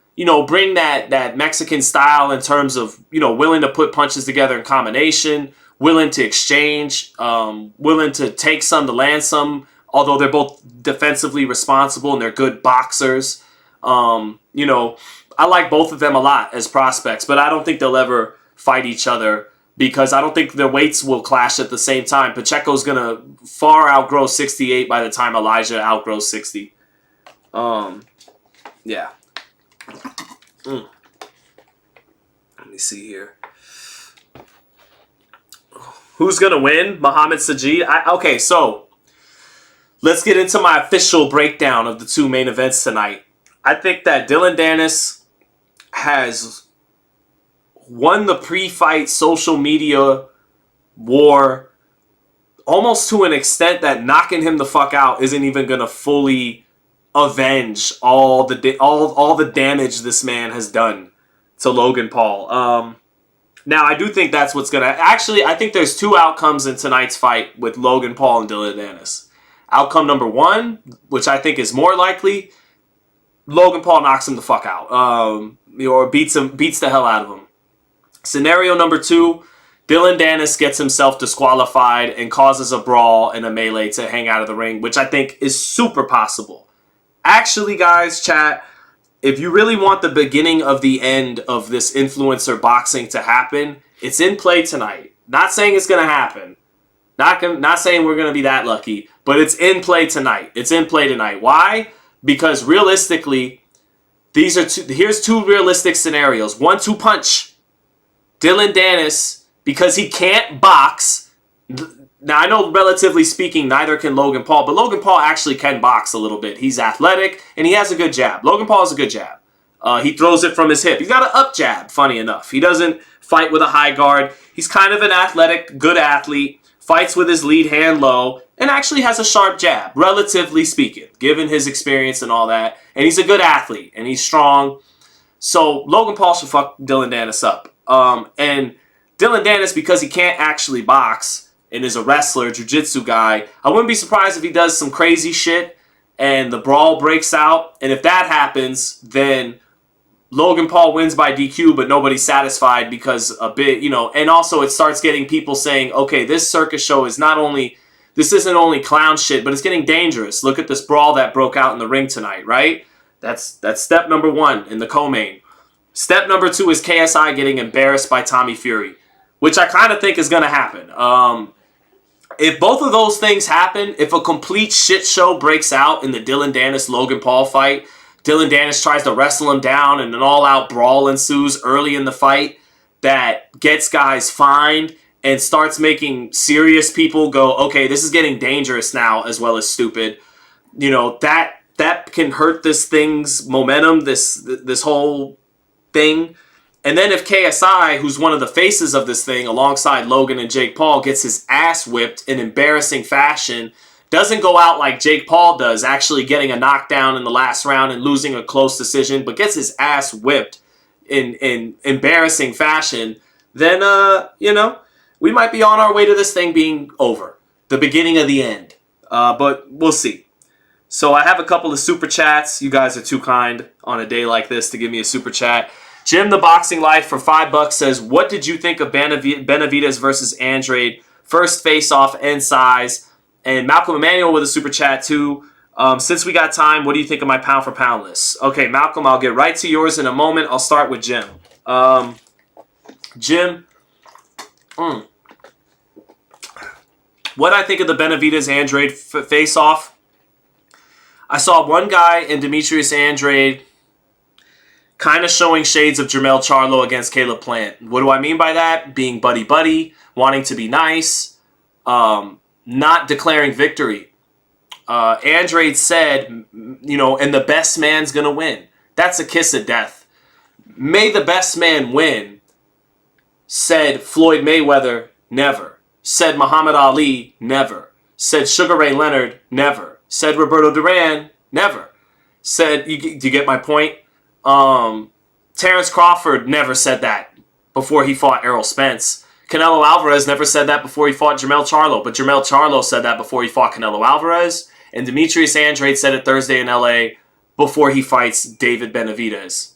bring that Mexican style in terms of, willing to put punches together in combination, willing to exchange, willing to take some to land some, although they're both defensively responsible and they're good boxers. I like both of them a lot as prospects, but I don't think they'll ever fight each other because I don't think their weights will clash at the same time. Pacheco's going to far outgrow 68 by the time Elijah outgrows 60. Yeah. Let me see here. Who's going to win? Muhammad Sajid? Okay, so let's get into my official breakdown of the two main events tonight. I think that Dillon Danis has won the pre-fight social media war almost to an extent that knocking him the fuck out isn't even going to fully avenge all the damage this man has done to Logan Paul. Now, I do think that's what's going to... Actually, I think there's two outcomes in tonight's fight with Logan Paul and Dillon Danis. Outcome number one, which I think is more likely, Logan Paul knocks him the fuck out. Or beats the hell out of him. Scenario number two, Dillon Danis gets himself disqualified and causes a brawl and a melee to hang out of the ring, which I think is super possible. Actually, guys, chat, if you really want the beginning of the end of this influencer boxing to happen, it's in play tonight. Not saying it's going to happen. Not saying we're going to be that lucky, but it's in play tonight. It's in play tonight. Why? Because realistically, here's two realistic scenarios. 1-2 punch. Dillon Danis, because he can't box. Now, I know relatively speaking, neither can Logan Paul, but Logan Paul actually can box a little bit. He's athletic, and he has a good jab. Logan Paul has a good jab. He throws it from his hip. He's got an up jab, funny enough. He doesn't fight with a high guard. He's kind of an athletic, good athlete, fights with his lead hand low, and actually has a sharp jab, relatively speaking, given his experience and all that. And he's a good athlete, and he's strong. So Logan Paul should fuck Dillon Danis up. And Dillon Danis, because he can't actually box and is a wrestler, jiu-jitsu guy, I wouldn't be surprised if he does some crazy shit and the brawl breaks out. And if that happens, then Logan Paul wins by DQ, but nobody's satisfied because a bit, and also it starts getting people saying, okay, this circus show is this isn't only clown shit, but it's getting dangerous. Look at this brawl that broke out in the ring tonight, right? That's step number 1 in the co-main. Step number 2 is KSI getting embarrassed by Tommy Fury, which I kind of think is going to happen. If both of those things happen, if a complete shit show breaks out in the Dillon Danis-Logan Paul fight, Dillon Danis tries to wrestle him down and an all-out brawl ensues early in the fight that gets guys fined and starts making serious people go, okay, this is getting dangerous now as well as stupid. That can hurt this thing's momentum, this whole thing. And then if KSI, who's one of the faces of this thing alongside Logan and Jake Paul, gets his ass whipped in embarrassing fashion, doesn't go out like Jake Paul does, actually getting a knockdown in the last round and losing a close decision, but gets his ass whipped in embarrassing fashion, then, we might be on our way to this thing being over. The beginning of the end. But we'll see. So I have a couple of super chats. You guys are too kind on a day like this to give me a super chat. Jim the Boxing Life for $5 says, what did you think of Benavidez versus Andrade? First face-off and size. And Malcolm Emanuel with a super chat too. Since we got time, what do you think of my pound for pound list? Okay, Malcolm, I'll get right to yours in a moment. I'll start with Jim. Jim, what I think of the Benavidez-Andrade face-off? I saw one guy in Demetrius Andrade kind of showing shades of Jermell Charlo against Caleb Plant. What do I mean by that? Being buddy-buddy, wanting to be nice, not declaring victory. Andrade said, and the best man's going to win. That's a kiss of death. May the best man win, said Floyd Mayweather, never. Said Muhammad Ali, never. Said Sugar Ray Leonard, never. Said Roberto Duran, never. Said, do you get my point? Terrence Crawford never said that before he fought Errol Spence. Canelo Alvarez never said that before he fought Jermell Charlo, but Jermell Charlo said that before he fought Canelo Alvarez, and Demetrius Andrade said it Thursday in LA before he fights David Benavidez.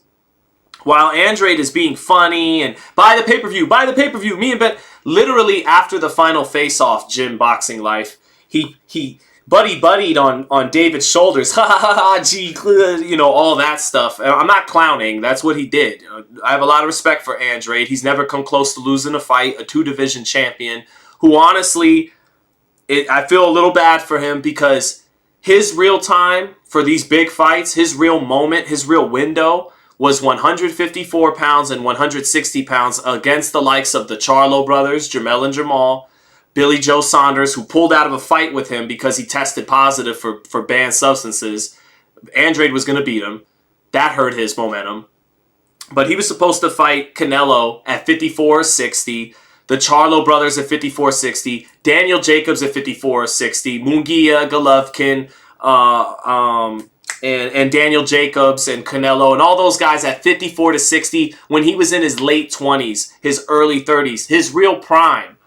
While Andrade is being funny and buy the pay-per-view, me and Ben, literally after the final face-off, Jim Boxing Life, he buddied on David's shoulders, ha ha ha ha, gee, all that stuff. I'm not clowning. That's what he did. I have a lot of respect for Andrade. He's never come close to losing a fight, a 2-division champion, who honestly, I feel a little bad for him because his real time for these big fights, his real moment, his real window was 154 pounds and 160 pounds against the likes of the Charlo brothers, Jermell and Jamal, Billy Joe Saunders, who pulled out of a fight with him because he tested positive for banned substances. Andrade was going to beat him. That hurt his momentum. But he was supposed to fight Canelo at 54-60, the Charlo brothers at 54-60, Daniel Jacobs at 54-60, Munguia, Golovkin, and Daniel Jacobs and Canelo and all those guys at 54-60 when he was in his late 20s, his early 30s, his real prime.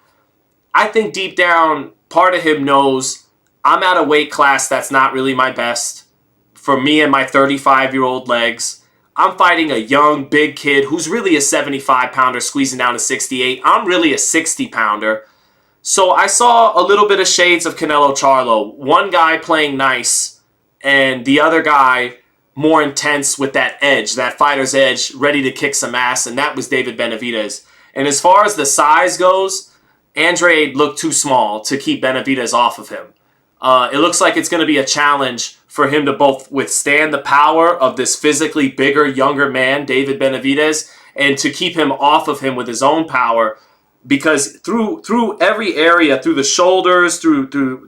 I think deep down, part of him knows I'm at a weight class that's not really my best. For me and my 35-year-old legs, I'm fighting a young, big kid who's really a 75-pounder squeezing down to 68. I'm really a 60-pounder. So I saw a little bit of shades of Canelo Charlo. One guy playing nice and the other guy more intense with that edge, that fighter's edge, ready to kick some ass, and that was David Benavidez. And as far as the size goes, Andrade looked too small to keep Benavidez off of him. It looks like it's going to be a challenge for him to both withstand the power of this physically bigger, younger man, David Benavidez, and to keep him off of him with his own power. Because through every area, through the shoulders, and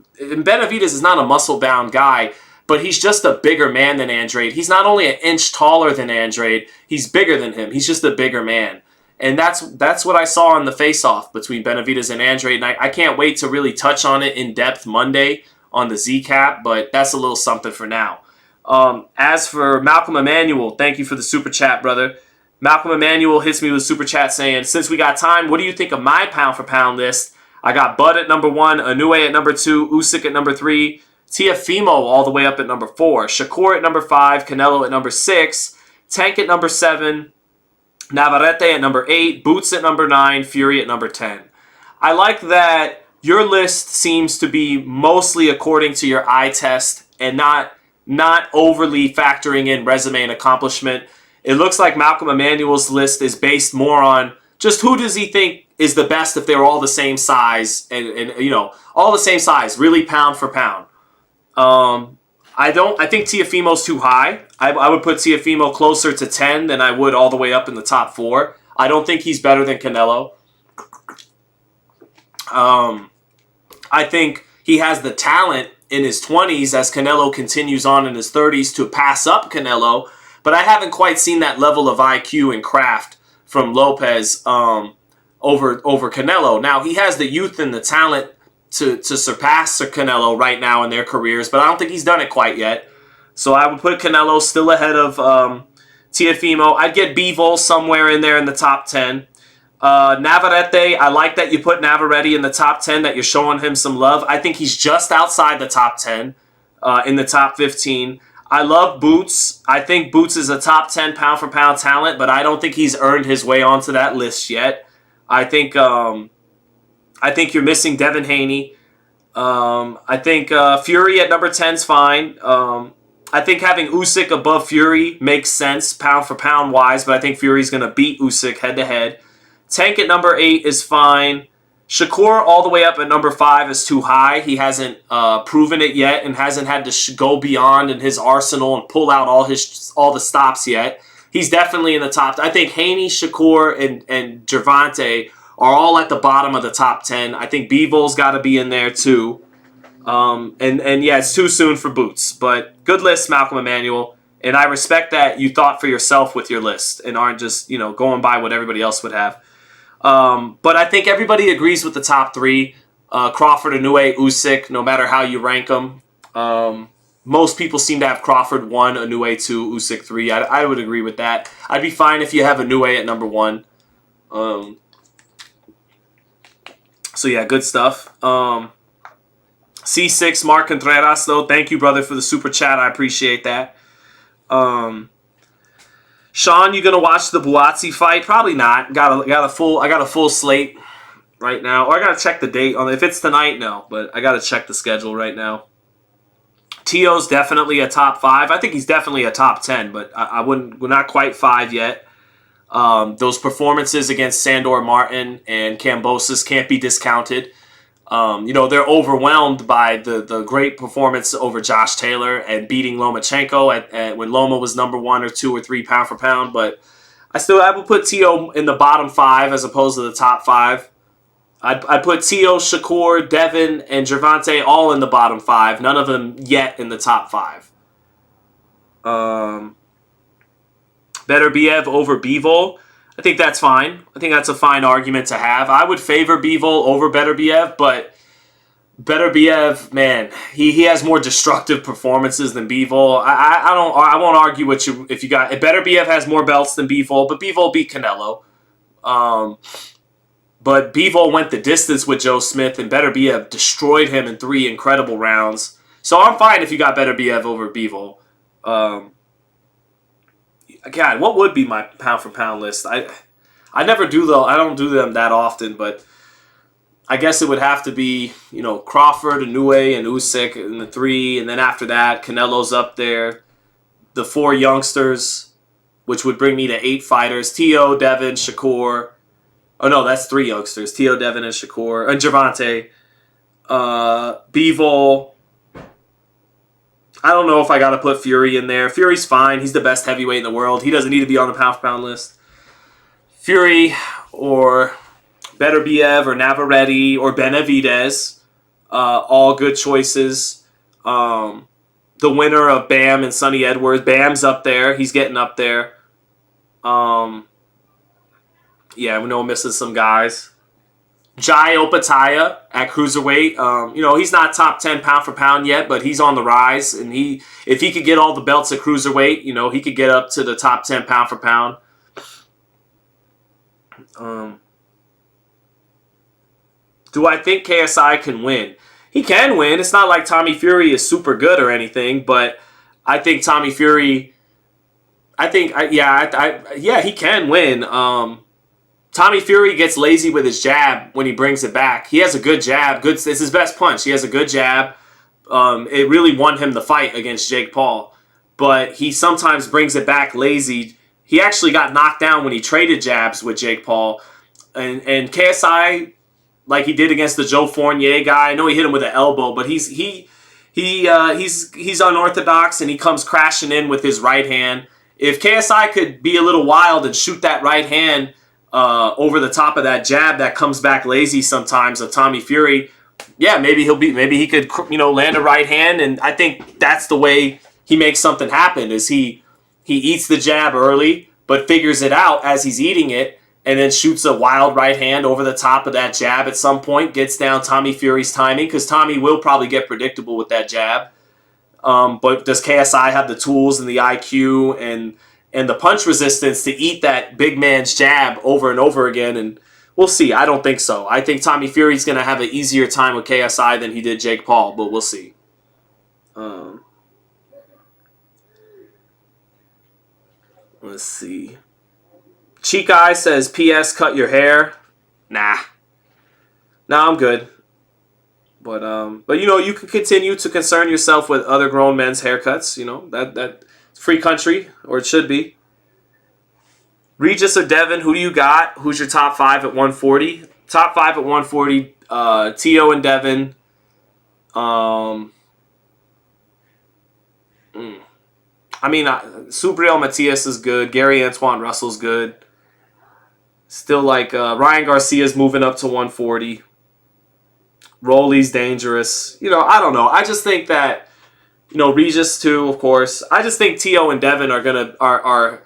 Benavidez is not a muscle-bound guy, but he's just a bigger man than Andrade. He's not only an inch taller than Andrade, he's bigger than him. He's just a bigger man. And that's what I saw in the face-off between Benavidez and Andrade. And I can't wait to really touch on it in depth Monday on the Z-Cap, but that's a little something for now. As for Malcolm Emanuel, thank you for the super chat, brother. Malcolm Emmanuel hits me with super chat saying, since we got time, what do you think of my pound for pound list? I got Bud at number 1, Inoue at number 2, Usyk at number 3, Tiafimo all the way up at number 4, Shakur at number 5, Canelo at number 6, Tank at number 7, Navarrete at number 8, Boots at number 9, Fury at number 10. I like that your list seems to be mostly according to your eye test and not overly factoring in resume and accomplishment. It looks like Malcolm Emmanuel's list is based more on just who does he think is the best if they're all the same size and you know, all the same size, really pound for pound. I think Tiafimo's too high. I would put Tiafimo closer to 10 than I would all the way up in the top 4. I don't think he's better than Canelo. I think he has the talent in his 20s as Canelo continues on in his 30s to pass up Canelo, but I haven't quite seen that level of IQ and craft from Lopez over Canelo. Now, he has the youth and the talent to surpass Canelo right now in their careers, but I don't think he's done it quite yet. So I would put Canelo still ahead of Tiafimo. I'd get Bivol somewhere in there in the top 10. Navarrete, I like that you put Navarrete in the top 10, that you're showing him some love. I think he's just outside the top 10, in the top 15. I love Boots. I think Boots is a top 10 pound for pound talent, but I don't think he's earned his way onto that list yet. I think you're missing Devin Haney. I think Fury at number 10 is fine. I think having Usyk above Fury makes sense pound for pound wise, but I think Fury's going to beat Usyk head to head. Tank at number 8 is fine. Shakur all the way up at number 5 is too high. He hasn't proven it yet and hasn't had to go beyond in his arsenal and pull out all the stops yet. He's definitely in the top. I think Haney, Shakur, and Gervonta are all at the bottom of the top 10. I think Bivol's got to be in there too. And yeah, it's too soon for Boots. But good list, Malcolm Emmanuel. And I respect that you thought for yourself with your list and aren't just, going by what everybody else would have. But I think everybody agrees with the top 3. Crawford, Inoue, Usyk, no matter how you rank them. Most people seem to have Crawford 1, Inoue 2, Usyk 3. I would agree with that. I'd be fine if you have Inoue at number 1. So yeah, good stuff. C6, Mark Contreras, though. Thank you, brother, for the super chat. I appreciate that. Sean, you gonna watch the Buatsi fight? Probably not. I got a full slate right now. Or I gotta check the date on it. If it's tonight, no. But I gotta check the schedule right now. Tio's definitely a top 5. I think he's definitely a top 10, but we're not quite 5 yet. Those performances against Sandor Martin and Kambosos can't be discounted. They're overwhelmed by the great performance over Josh Taylor and beating Lomachenko at when Loma was number 1 or 2 or 3 pound for pound. But I would put Tio in the bottom 5 as opposed to the top 5. I'd put Tio, Shakur, Devin, and Gervonta all in the bottom 5. None of them yet in the top 5. Beterbiev over Bivol. I think that's fine. I think that's a fine argument to have. I would favor Bivol over Beterbiev, but Beterbiev, man, he has more destructive performances than Bivol. I won't argue with you if you got Beterbiev has more belts than Bivol, but Bivol beat Canelo. But Bivol went the distance with Joe Smith, and Beterbiev destroyed him in 3 incredible rounds. So I'm fine if you got Beterbiev over Bivol. God, what would be my pound for pound list? I never do though. I don't do them that often, but I guess it would have to be, Crawford, Inoue, and Usyk in the 3, and then after that, Canelo's up there. The 4 youngsters, which would bring me to 8 fighters: Tio, Devin, Shakur. Oh no, that's 3 youngsters: Tio, Devin, and Shakur, and Gervonta. Bivol. I don't know if I got to put Fury in there. Fury's fine. He's the best heavyweight in the world. He doesn't need to be on the pound for pound list. Fury or Beterbiev or Navarrete or Benavidez, all good choices. The winner of Bam and Sonny Edwards. Bam's up there. He's getting up there. Yeah, we know we're missing some guys. Jai Opataya at cruiserweight. He's not top 10 pound for pound yet, but he's on the rise. And if he could get all the belts at cruiserweight, he could get up to the top 10 pound for pound. Do I think KSI can win? He can win. It's not like Tommy Fury is super good or anything, but I think Tommy Fury. Yeah, he can win. Tommy Fury gets lazy with his jab when he brings it back. He has a good jab. It's his best punch. He has a good jab. It really won him the fight against Jake Paul. But he sometimes brings it back lazy. He actually got knocked down when he traded jabs with Jake Paul. And KSI, like he did against the Joe Fournier guy, I know he hit him with an elbow, but he's unorthodox and he comes crashing in with his right hand. If KSI could be a little wild and shoot that right hand over the top of that jab that comes back lazy sometimes of Tommy Fury, yeah, maybe he could land a right hand, and I think that's the way he makes something happen. Is he eats the jab early, but figures it out as he's eating it, and then shoots a wild right hand over the top of that jab at some point, gets down Tommy Fury's timing, because Tommy will probably get predictable with that jab. But does KSI have the tools and the IQ and the punch resistance to eat that big man's jab over and over again? And we'll see. I don't think so. I think Tommy Fury's going to have an easier time with KSI than he did Jake Paul, but we'll see. Let's see. Cheek Eye says, P.S. cut your hair. Nah, I'm good. But you can continue to concern yourself with other grown men's haircuts. That free country, or it should be. Regis or Devin, who do you got? Who's your top 5 at 140? Top 5 at 140, Tio and Devin. Subriel Matias is good. Gary Antoine Russell's good. Still like Ryan Garcia's moving up to 140. Rolly's dangerous. I don't know. I just think that, Regis too, of course. I just think Tio and Devin are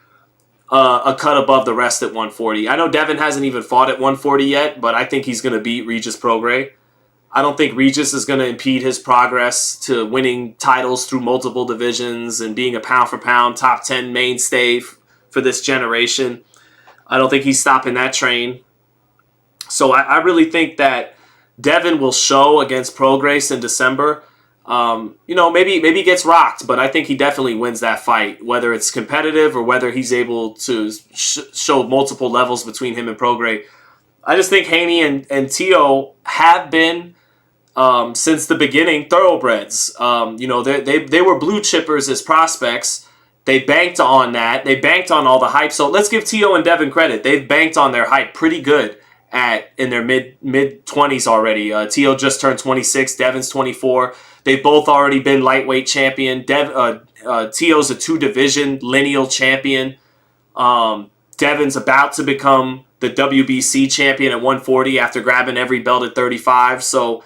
a cut above the rest at 140. I know Devin hasn't even fought at 140 yet, but I think he's going to beat Regis Prograis. I don't think Regis is going to impede his progress to winning titles through multiple divisions and being a pound-for-pound top 10 mainstay for this generation. I don't think he's stopping that train. So I really think that Devin will show against Prograis in December. Maybe he gets rocked, but I think he definitely wins that fight, whether it's competitive or whether he's able to show multiple levels between him and Prograis. I just think Haney and Tio have been, since the beginning, thoroughbreds. They were blue chippers as prospects. They banked on that. They banked on all the hype. So let's give Tio and Devin credit. They've banked on their hype pretty good in their mid 20s already. Tio just turned 26. Devin's 24. They've both already been lightweight champion. Tio's a 2-division lineal champion. Devin's about to become the WBC champion at 140 after grabbing every belt at 35. So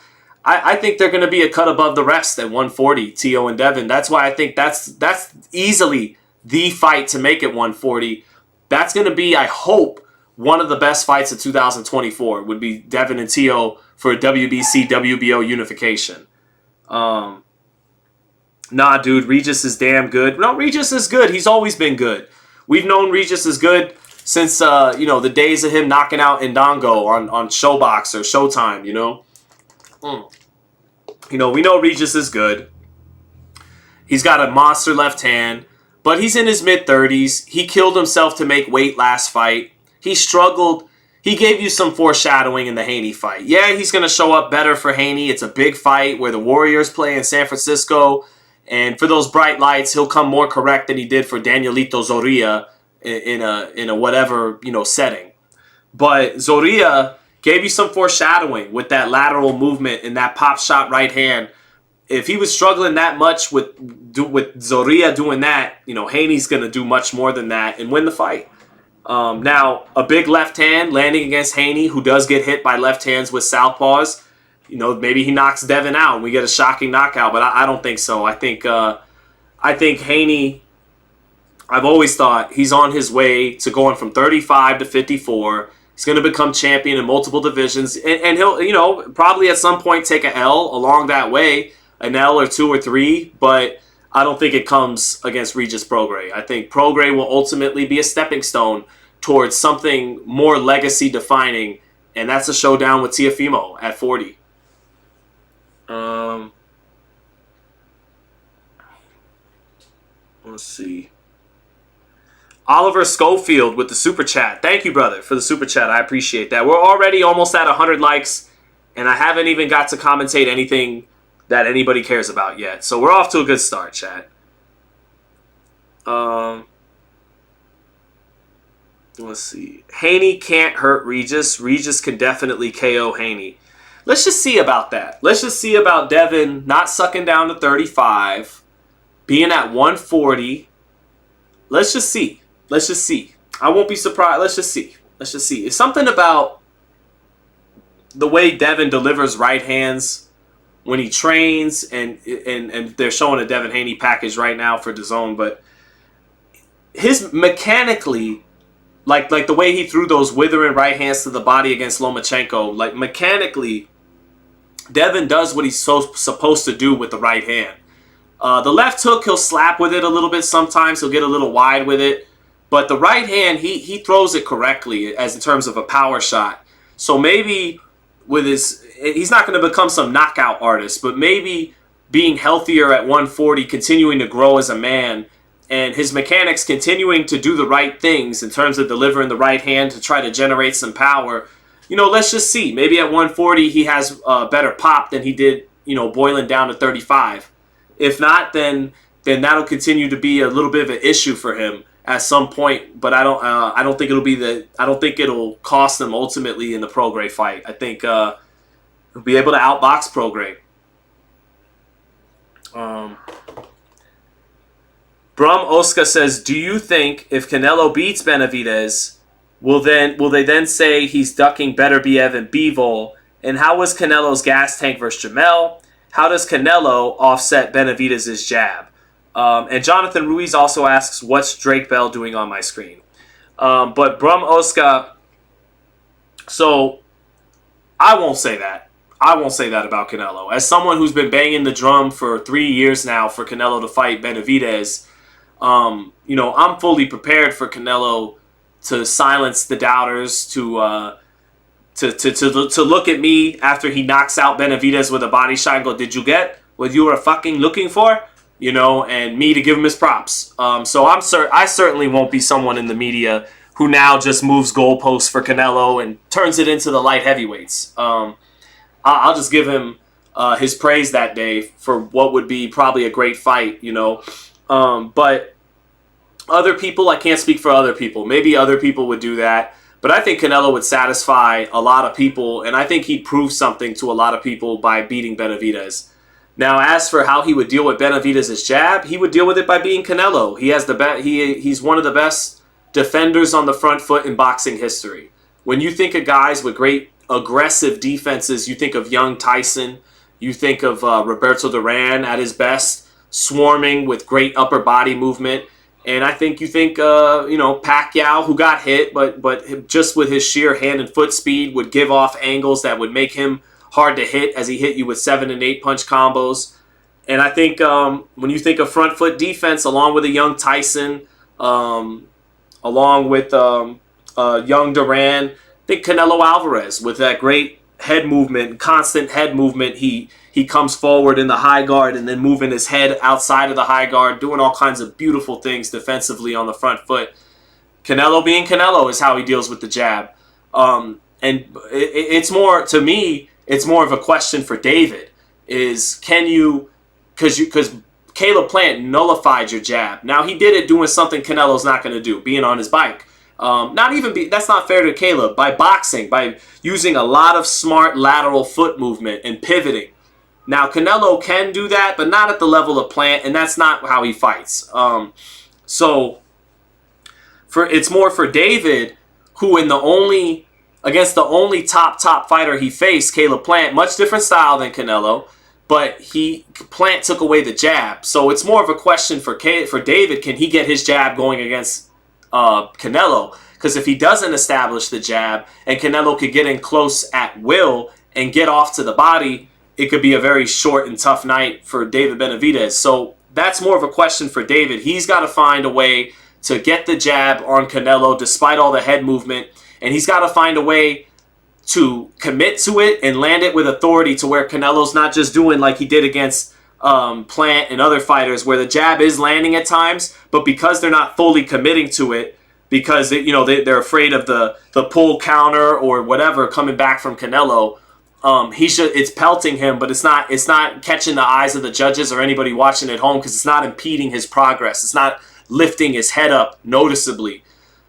I think they're going to be a cut above the rest at 140, Tio and Devin. That's why I think that's easily the fight to make at 140. That's going to be, I hope, one of the best fights of 2024 would be Devin and Tio for a WBC, WBO unification. Nah, dude, Regis is damn good. No, Regis is good. He's always been good. We've known Regis is good since, the days of him knocking out Ndongo on Showbox or Showtime, we know Regis is good. He's got a monster left hand, but he's in his mid-30s. He killed himself to make weight last fight. He struggled. He gave you some foreshadowing in the Haney fight. Yeah, he's going to show up better for Haney. It's a big fight where the Warriors play in San Francisco. And for those bright lights, he'll come more correct than he did for Danielito Zorrilla in a whatever, setting. But Zorrilla gave you some foreshadowing with that lateral movement and that pop shot right hand. If he was struggling that much with Zorrilla doing that, Haney's going to do much more than that and win the fight. Now, a big left hand landing against Haney, who does get hit by left hands with southpaws. Maybe he knocks Devin out and we get a shocking knockout, but I don't think so. I think Haney, I've always thought he's on his way to going from 35 to 54. He's going to become champion in multiple divisions, and he'll, probably at some point take an L along that way, an L or 2 or 3, but I don't think it comes against Regis Prograis. I think Prograis will ultimately be a stepping stone towards something more legacy defining, and that's a showdown with Tiafimo at 40. Let's see. Oliver Schofield with the super chat. Thank you, brother, for the super chat. I appreciate that. We're already almost at 100 likes, and I haven't even got to commentate anything that anybody cares about yet. So we're off to a good start, chat. Let's see. Haney can't hurt Regis. Regis can definitely KO Haney. Let's just see about that. Let's just see about Devin not sucking down to 35, being at 140. Let's just see. Let's just see. I won't be surprised. Let's just see. Let's just see. It's something about the way Devin delivers right hands when he trains, and they're showing a Devin Haney package right now for DAZN, but his mechanically, like the way he threw those withering right hands to the body against Lomachenko, like mechanically, Devin does what he's supposed to do with the right hand. The left hook, he'll slap with it a little bit sometimes. He'll get a little wide with it. But the right hand, he throws it correctly as in terms of a power shot. So maybe with he's not going to become some knockout artist, but maybe being healthier at 140, continuing to grow as a man, and his mechanics continuing to do the right things in terms of delivering the right hand to try to generate some power. Let's just see. Maybe at 140 he has a better pop than he did, boiling down to 35. If not, then that'll continue to be a little bit of an issue for him at some point. But I don't think it'll cost him ultimately in the Prograis fight. I think he'll be able to outbox Prograis. Brum Oscar says, do you think if Canelo beats Benavidez, will they then say he's ducking Better Biev and Bivol? And how was Canelo's gas tank versus Jamel? How does Canelo offset Benavidez's jab? And Jonathan Ruiz also asks, what's Drake Bell doing on my screen? But Brum Oscar, so I won't say that. I won't say that about Canelo. As someone who's been banging the drum for 3 years now for Canelo to fight Benavidez, I'm fully prepared for Canelo to silence the doubters, to look at me after he knocks out Benavidez with a body shot and go, did you get what you were fucking looking for? And me to give him his props. So I certainly won't be someone in the media who now just moves goalposts for Canelo and turns it into the light heavyweights. I'll just give him his praise that day for what would be probably a great fight, But other people, I can't speak for other people. Maybe other people would do that. But I think Canelo would satisfy a lot of people, and I think he'd prove something to a lot of people by beating Benavidez. Now, as for how he would deal with Benavidez's jab, he would deal with it by beating Canelo. He has he's one of the best defenders on the front foot in boxing history. When you think of guys with great aggressive defenses, you think of young Tyson, you think of Roberto Duran at his best, swarming with great upper body movement. And I think you think, Pacquiao, who got hit, but just with his sheer hand and foot speed would give off angles that would make him hard to hit as he hit you with 7 and 8 punch combos. And I think when you think of front foot defense, along with a young Tyson, along with young Duran, I think Canelo Alvarez with that great head movement, constant head movement, he comes forward in the high guard and then moving his head outside of the high guard, doing all kinds of beautiful things defensively on the front foot. Canelo being Canelo is how he deals with the jab. And it's more, to me, it's more of a question for David. Is can you, because Caleb Plant nullified your jab. Now he did it doing something Canelo's not going to do, being on his bike. That's not fair to Caleb. By boxing, by using a lot of smart lateral foot movement and pivoting. Now Canelo can do that, but not at the level of Plant, and that's not how he fights. So it's more for David, who against the only top fighter he faced, Caleb Plant, much different style than Canelo, but Plant took away the jab. So it's more of a question for David, can he get his jab going against Canelo? Because if he doesn't establish the jab and Canelo could get in close at will and get off to the body, it could be a very short and tough night for David Benavidez. So that's more of a question for David. He's got to find a way to get the jab on Canelo despite all the head movement. And he's got to find a way to commit to it and land it with authority to where Canelo's not just doing like he did against Plant and other fighters where the jab is landing at times, but because they're not fully committing to it, because they're afraid of the pull counter or whatever coming back from Canelo, it's pelting him, but it's not catching the eyes of the judges or anybody watching at home because it's not impeding his progress. It's not lifting his head up noticeably.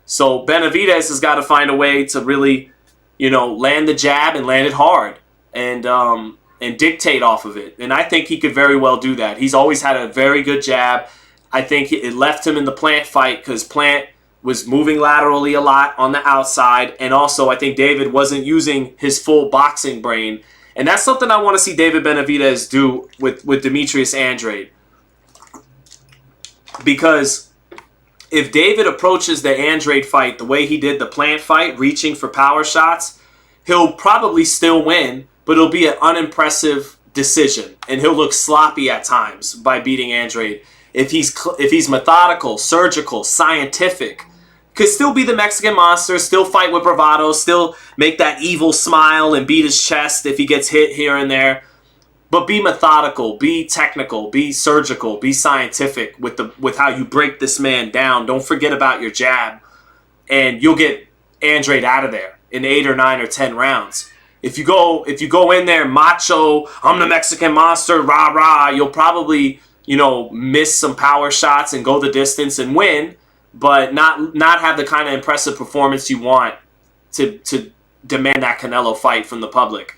So Benavidez has got to find a way to really, land the jab and land it hard and dictate off of it. And I think he could very well do that. He's always had a very good jab. I think it left him in the Plant fight because Plant was moving laterally a lot on the outside. And also I think David wasn't using his full boxing brain. And that's something I want to see David Benavidez do with Demetrius Andrade. Because if David approaches the Andrade fight the way he did the Plant fight, reaching for power shots, he'll probably still win, but it'll be an unimpressive decision. And he'll look sloppy at times by beating Andrade. If he's methodical, surgical, scientific, could still be the Mexican monster, still fight with bravado, still make that evil smile and beat his chest if he gets hit here and there. But be methodical, be technical, be surgical, be scientific with how you break this man down. Don't forget about your jab, and you'll get Andrade out of there in 8 or 9 or 10 rounds. If you go in there macho, I'm the Mexican monster, rah rah, you'll probably miss some power shots and go the distance and win, but not have the kind of impressive performance you want to demand that Canelo fight from the public.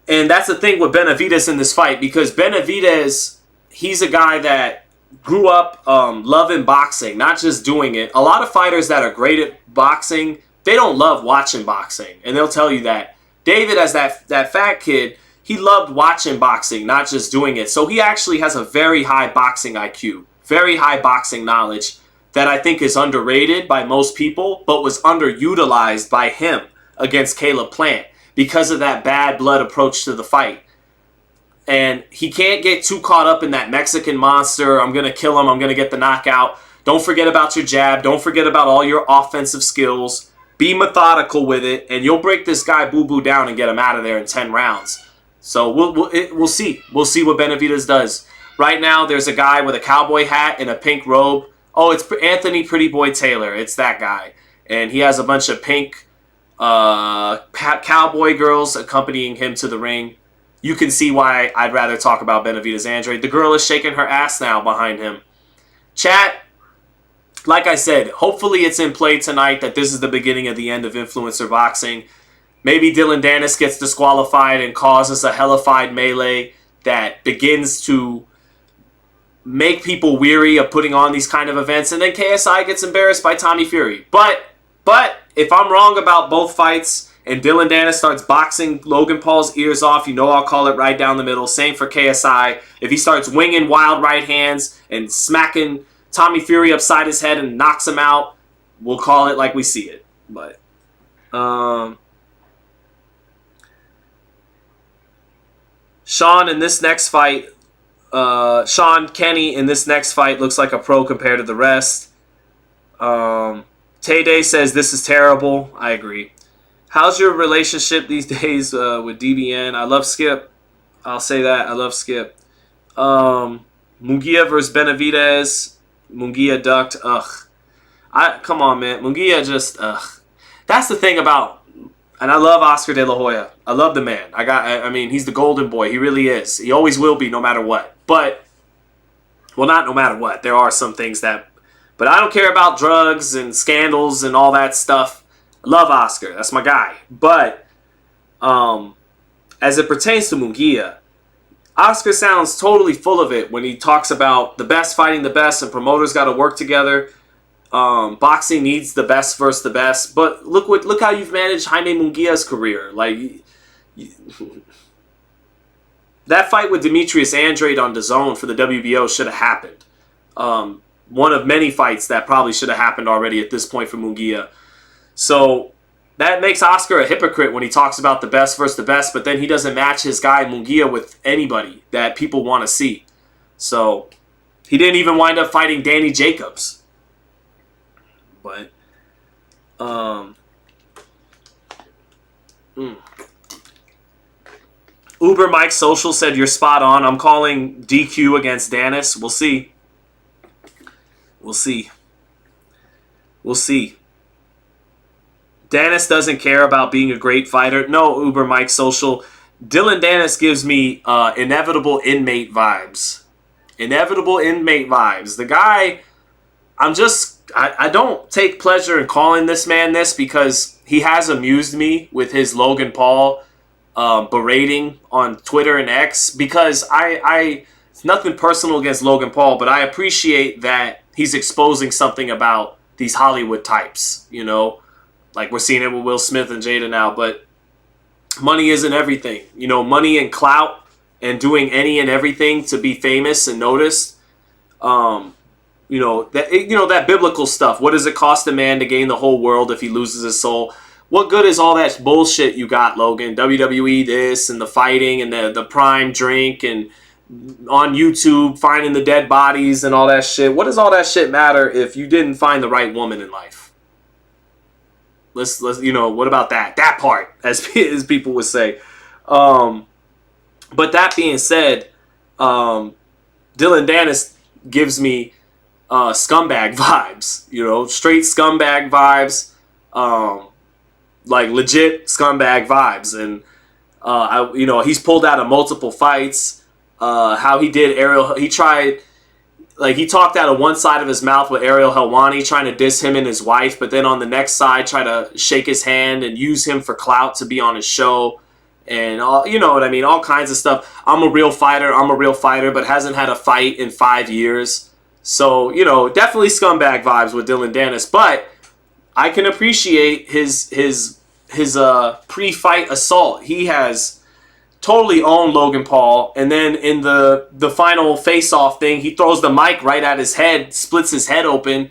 And that's the thing with Benavidez in this fight, because Benavidez, he's a guy that grew up loving boxing, not just doing it. A lot of fighters that are great at boxing, they don't love watching boxing, and they'll tell you that. David, as that fat kid, he loved watching boxing, not just doing it. So he actually has a very high boxing IQ, very high boxing knowledge that I think is underrated by most people, but was underutilized by him against Caleb Plant because of that bad blood approach to the fight. And he can't get too caught up in that Mexican monster, I'm going to kill him, I'm going to get the knockout. Don't forget about your jab. Don't forget about all your offensive skills. Be methodical with it, and you'll break this guy boo-boo down and get him out of there in 10 rounds. So we'll see. We'll see what Benavidez does. Right now, there's a guy with a cowboy hat and a pink robe. Oh, it's Anthony Pretty Boy Taylor. It's that guy. And he has a bunch of pink cowboy girls accompanying him to the ring. You can see why I'd rather talk about Benavidez Andrade. The girl is shaking her ass now behind him. Chat, like I said, hopefully it's in play tonight that this is the beginning of the end of influencer boxing. Maybe Dillon Danis gets disqualified and causes a hellified melee that begins to make people weary of putting on these kind of events. And then KSI gets embarrassed by Tommy Fury. But if I'm wrong about both fights and Dillon Danis starts boxing Logan Paul's ears off, I'll call it right down the middle. Same for KSI. If he starts winging wild right hands and smacking Tommy Fury upside his head and knocks him out, we'll call it like we see it. But Sean in this next fight, Sean Kenny in this next fight looks like a pro compared to the rest. Tay Day says this is terrible. I agree. How's your relationship these days with DBN? I love Skip. I'll say that. I love Skip. Munguia versus Benavidez. Munguia ducked. Ugh. Come on, man. Munguia just, ugh. That's the thing about, and I love Oscar De La Hoya. I love the man. I mean, he's the golden boy. He really is. He always will be, no matter what. But, well, not no matter what. There are some things that, but I don't care about drugs and scandals and all that stuff. I love Oscar. That's my guy. But, as it pertains to Munguia, Oscar sounds totally full of it when he talks about the best fighting the best and promoters got to work together. Boxing needs the best versus the best. But look how you've managed Jaime Munguia's career. Like, that fight with Demetrius Andrade on DAZN for the WBO should have happened. One of many fights that probably should have happened already at this point for Munguia. So that makes Oscar a hypocrite when he talks about the best versus the best, but then he doesn't match his guy Munguia with anybody that people want to see. So He didn't even wind up fighting Danny Jacobs. But, Uber Mike Social said you're spot on. I'm calling DQ against Danis. We'll see. We'll see. We'll see. Danis doesn't care about being a great fighter. No, Uber Mike Social. Dillon Danis gives me inevitable inmate vibes. Inevitable inmate vibes. The guy, I don't take pleasure in calling this man this because he has amused me with his Logan Paul berating on Twitter and X, because it's nothing personal against Logan Paul, but I appreciate that he's exposing something about these Hollywood types, you know, like we're seeing it with Will Smith and Jada now. But money isn't everything, you know. Money and clout and doing any and everything to be famous and noticed. That biblical stuff. What does it cost a man to gain the whole world if he loses his soul? What good is all that bullshit you got, Logan? WWE this and the fighting and the prime drink and on YouTube finding the dead bodies and all that shit. What does all that shit matter if you didn't find the right woman in life? Let's what about that? That part, as people would say. But that being said, Dillon Danis gives me scumbag vibes, you know, straight scumbag vibes, like legit scumbag vibes. And he's pulled out of multiple fights. How he did Ariel, he talked out of one side of his mouth with Ariel Helwani, trying to diss him and his wife, but then on the next side try to shake his hand and use him for clout to be on his show. And all, you know what I mean, all kinds of stuff. I'm a real fighter, but hasn't had a fight in 5 years. So, definitely scumbag vibes with Dillon Danis. But I can appreciate his pre-fight assault. He has totally owned Logan Paul, and then in the final face-off thing, he throws the mic right at his head, splits his head open.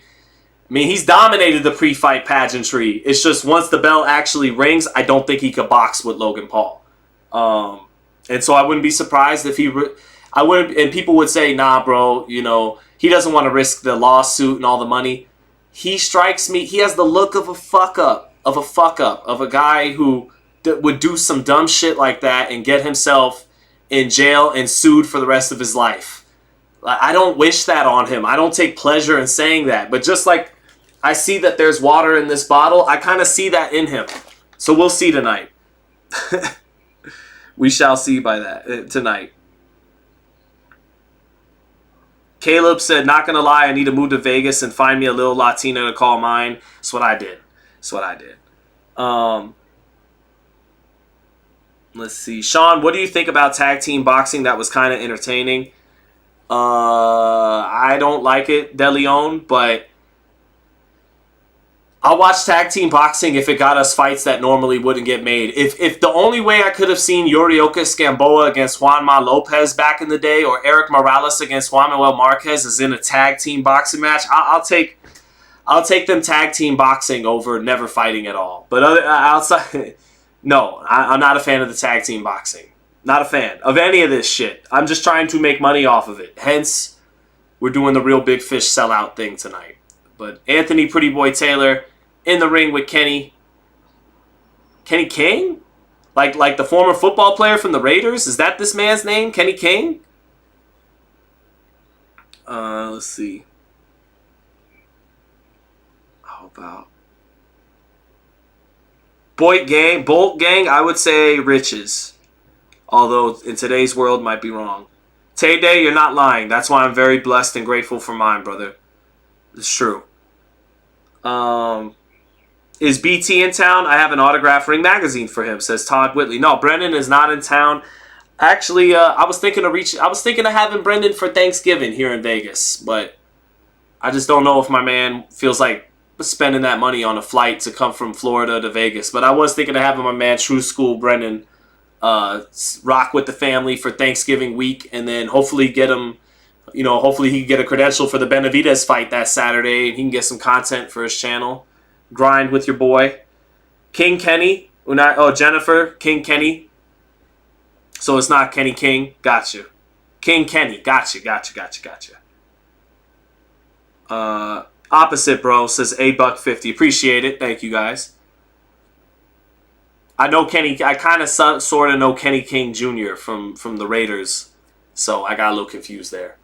I mean, he's dominated the pre-fight pageantry. It's just once the bell actually rings, I don't think he could box with Logan Paul. And so I wouldn't be surprised if and people would say, nah, bro, he doesn't want to risk the lawsuit and all the money. He strikes me, he has the look of a fuck-up, of a guy who would do some dumb shit like that and get himself in jail and sued for the rest of his life. I don't wish that on him. I don't take pleasure in saying that. But just like I see that there's water in this bottle, I kind of see that in him. So we'll see tonight. We shall see by that tonight. Caleb said, not going to lie, I need to move to Vegas and find me a little Latina to call mine. That's what I did. Let's see. Sean, what do you think about tag team boxing? That was kind of entertaining. I don't like it, De Leon, but I'll watch tag team boxing if it got us fights that normally wouldn't get made. If the only way I could have seen Yorioka Gamboa against Juanma Lopez back in the day, or Eric Morales against Juan Manuel Marquez is in a tag team boxing match, I'll take them tag team boxing over never fighting at all. But outside... No, I'm not a fan of the tag team boxing. Not a fan of any of this shit. I'm just trying to make money off of it. Hence, we're doing the real big fish sellout thing tonight. But Anthony Pretty Boy Taylor in the ring with Kenny King? Like the former football player from the Raiders? Is that this man's name? Kenny King? Let's see. How about... Bolt Gang, I would say Riches. Although in today's world might be wrong. Tay Day, you're not lying. That's why I'm very blessed and grateful for mine, brother. It's true. Is BT in town? I have an autograph Ring magazine for him, says Todd Whitley. No, Brendan is not in town. Actually, I was thinking of having Brendan for Thanksgiving here in Vegas, but I just don't know if my man feels like spending that money on a flight to come from Florida to Vegas. But I was thinking of having my man True School Brendan rock with the family for Thanksgiving week, and then hopefully get him, hopefully he can get a credential for the Benavidez fight that Saturday, and he can get some content for his channel. Grind with your boy. King Kenny. Jennifer. King Kenny. So it's not Kenny King. Gotcha. King Kenny. Gotcha. Opposite, bro, says $8.50. Appreciate it. Thank you, guys. I know Kenny. I kind of sort of know Kenny King Jr. from the Raiders, so I got a little confused there.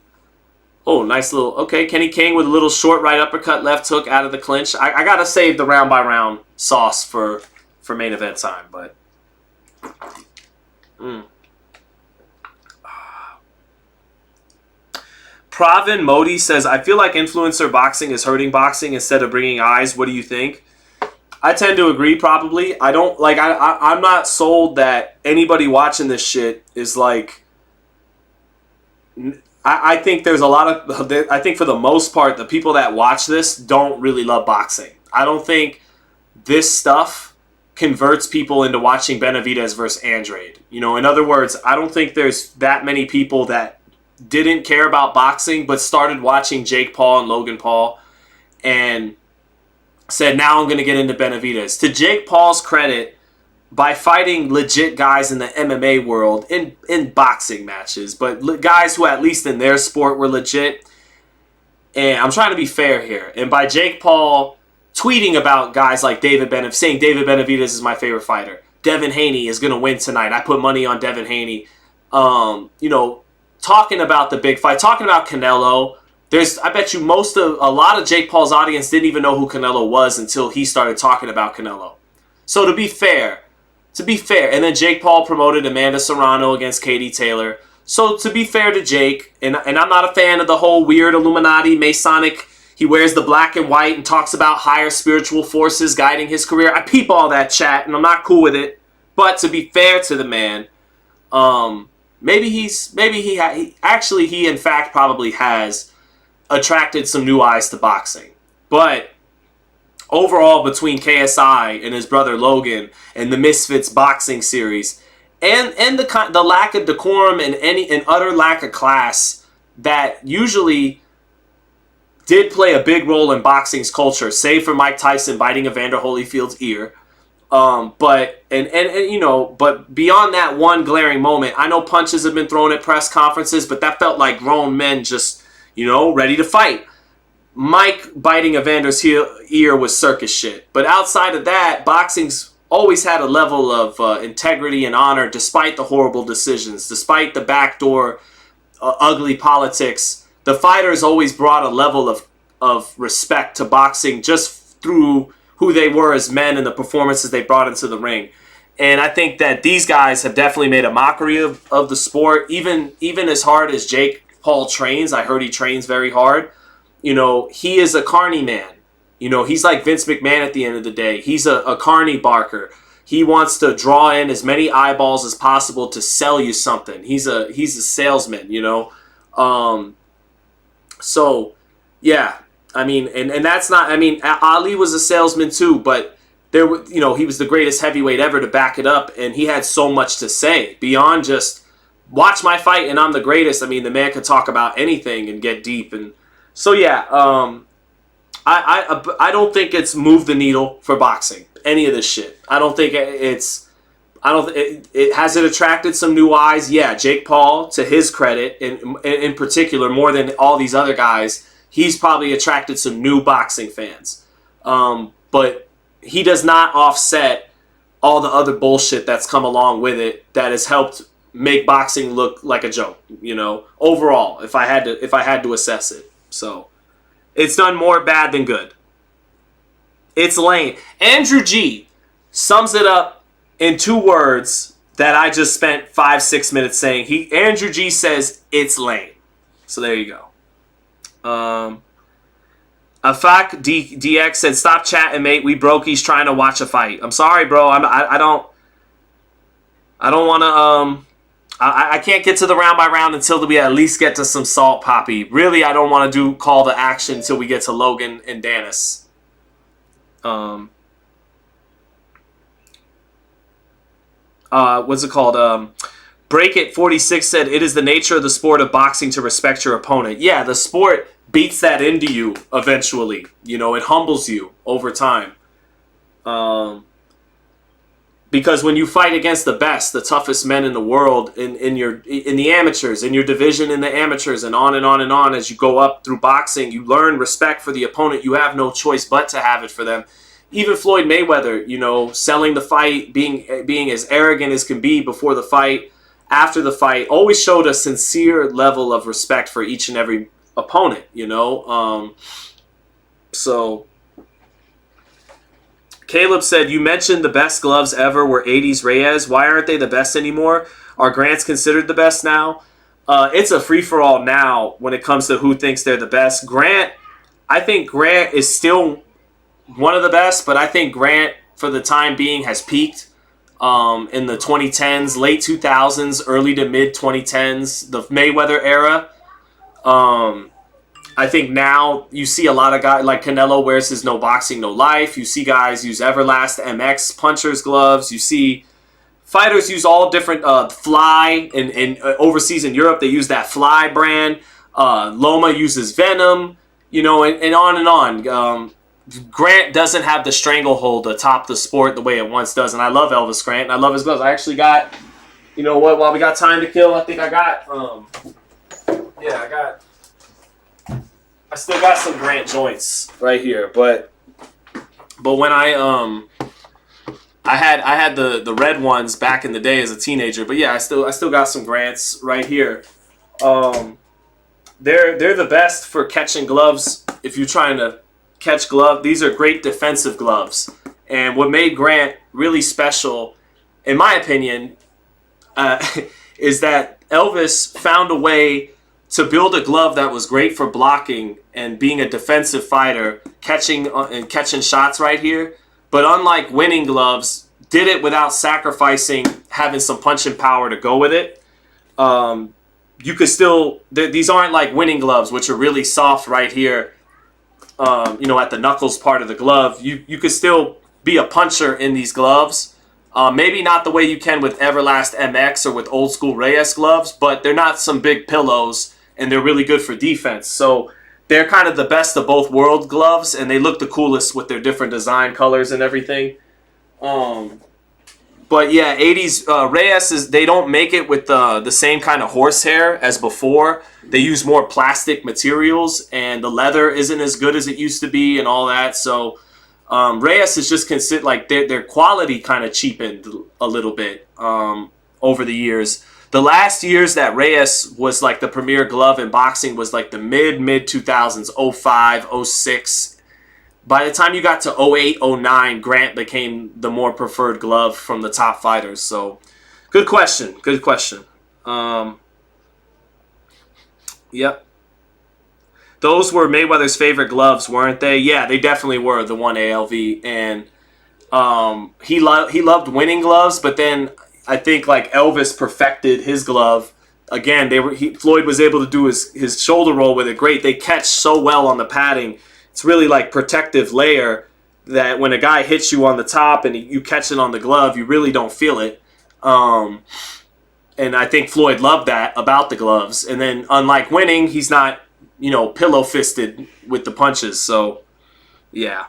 Oh, nice little. Okay, Kenny King with a little short right uppercut, left hook out of the clinch. I gotta save the round by round sauce for main event time, but. Pravin Modi says, I feel like influencer boxing is hurting boxing instead of bringing eyes. What do you think? I tend to agree, probably. I don't, like, I'm not sold that anybody watching this shit is, like, I think there's a lot of, I think for the most part, the people that watch this don't really love boxing. I don't think this stuff converts people into watching Benavidez versus Andrade. You know, in other words, I don't think there's that many people that didn't care about boxing but started watching Jake Paul and Logan Paul and said, now I'm going to get into Benavidez. To Jake Paul's credit, by fighting legit guys in the MMA world, in boxing matches, but guys who at least in their sport were legit, and I'm trying to be fair here, and by Jake Paul tweeting about guys like David Benavidez, saying David Benavidez is my favorite fighter, Devin Haney is going to win tonight, I put money on Devin Haney, you know, talking about the big fight, talking about Canelo. I bet you a lot of Jake Paul's audience didn't even know who Canelo was until he started talking about Canelo. So to be fair, and then Jake Paul promoted Amanda Serrano against Katie Taylor. So to be fair to Jake, and I'm not a fan of the whole weird Illuminati, Masonic, he wears the black and white and talks about higher spiritual forces guiding his career. I peep all that chat, and I'm not cool with it. But to be fair to the man, maybe he in fact probably has attracted some new eyes to boxing. But overall, between KSI and his brother Logan and the Misfits boxing series, and the lack of decorum and utter lack of class that usually did play a big role in boxing's culture, save for Mike Tyson biting Evander Holyfield's ear. But you know, but beyond that one glaring moment, I know punches have been thrown at press conferences, but that felt like grown men just, you know, ready to fight. Mike biting Evander's ear was circus shit. But outside of that, boxing's always had a level of integrity and honor, despite the horrible decisions, despite the backdoor ugly politics. The fighters always brought a level of respect to boxing just through who they were as men and the performances they brought into the ring. And I think that these guys have definitely made a mockery of the sport. Even as hard as Jake Paul trains, I heard he trains very hard. You know, he is a carny man. You know, he's like Vince McMahon at the end of the day. He's a carny barker. He wants to draw in as many eyeballs as possible to sell you something. He's a salesman, you know. So, yeah. I mean, and that's not, I mean, Ali was a salesman too, but there, you know, he was the greatest heavyweight ever to back it up, and he had so much to say beyond just watch my fight and I'm the greatest. I mean, the man could talk about anything and get deep. And so, yeah, I don't think it's moved the needle for boxing, any of this shit. I don't think it has it attracted some new eyes. Yeah, Jake Paul, to his credit, in particular, more than all these other guys, he's probably attracted some new boxing fans. But he does not offset all the other bullshit that's come along with it that has helped make boxing look like a joke, you know, overall, if I had to assess it. So it's done more bad than good. It's lame. Andrew G sums it up in 2 words that I just spent 5-6 minutes saying. Andrew G says it's lame. So there you go. Afak DX said, "Stop chatting, mate. We brokies trying to watch a fight." I'm sorry, bro. I don't want to. I can't get to the round by round until we at least get to some Salt Poppy. Really, I don't want to do call to action until we get to Logan and Danis. What's it called? Break It 46 said, "It is the nature of the sport of boxing to respect your opponent." Yeah, the sport beats that into you eventually. You know, it humbles you over time. Because when you fight against the best, the toughest men in the world, in the amateurs, in your division in the amateurs, and on and on and on, as you go up through boxing, you learn respect for the opponent. You have no choice but to have it for them. Even Floyd Mayweather, you know, selling the fight, being as arrogant as can be before the fight, after the fight, always showed a sincere level of respect for each and every opponent, you know. So Caleb said, you mentioned the best gloves ever were 80s Reyes. Why aren't they the best anymore? Are Grants considered the best now? It's a free-for-all now when it comes to who thinks they're the best. I think Grant is still one of the best, but I think Grant, for the time being, has peaked in the 2010s, late 2000s, early to mid-2010s, the Mayweather era. I think now you see a lot of guys like Canelo wears his No Boxing, No Life. You see guys use Everlast MX punchers gloves. You see fighters use all different Fly and overseas in Europe they use that Fly brand. Loma uses Venom, you know, and on and on. Grant doesn't have the stranglehold atop the sport the way it once does, and I love Elvis Grant and I love his gloves. I actually got, you know what? While we got time to kill, I think I got I still got some Grant joints right here, but when I had the red ones back in the day as a teenager, but yeah, I still got some Grants right here. They're the best for catching gloves. If you're trying to catch glove, these are great defensive gloves. And what made Grant really special, in my opinion, is that Elvis found a way to build a glove that was great for blocking and being a defensive fighter, catching shots right here. But unlike winning gloves, did it without sacrificing having some punching power to go with it. You could still, these aren't like winning gloves, which are really soft right here, you know, at the knuckles part of the glove. You could still be a puncher in these gloves. Maybe not the way you can with Everlast MX or with old school Reyes gloves, but they're not some big pillows, and they're really good for defense. So they're kind of the best of both world gloves, and they look the coolest with their different design colors and everything. But yeah, 80s Reyes, they don't make it with the same kind of horsehair as before. They use more plastic materials, and the leather isn't as good as it used to be and all that. So Reyes is just considered like their quality kind of cheapened a little bit over the years. The last years that Reyes was like the premier glove in boxing was like the mid 2000s, 05, 06. By the time you got to 08, 09, Grant became the more preferred glove from the top fighters. So good question. Yep. Those were Mayweather's favorite gloves, weren't they? Yeah, they definitely were, the 1ALV. And he loved winning gloves, but then I think like Elvis perfected his glove. Again, Floyd was able to do his shoulder roll with it great. They catch so well on the padding. It's really like protective layer that when a guy hits you on the top and you catch it on the glove, you really don't feel it. And I think Floyd loved that about the gloves. And then unlike winning, he's not, you know, pillow-fisted with the punches. So, yeah.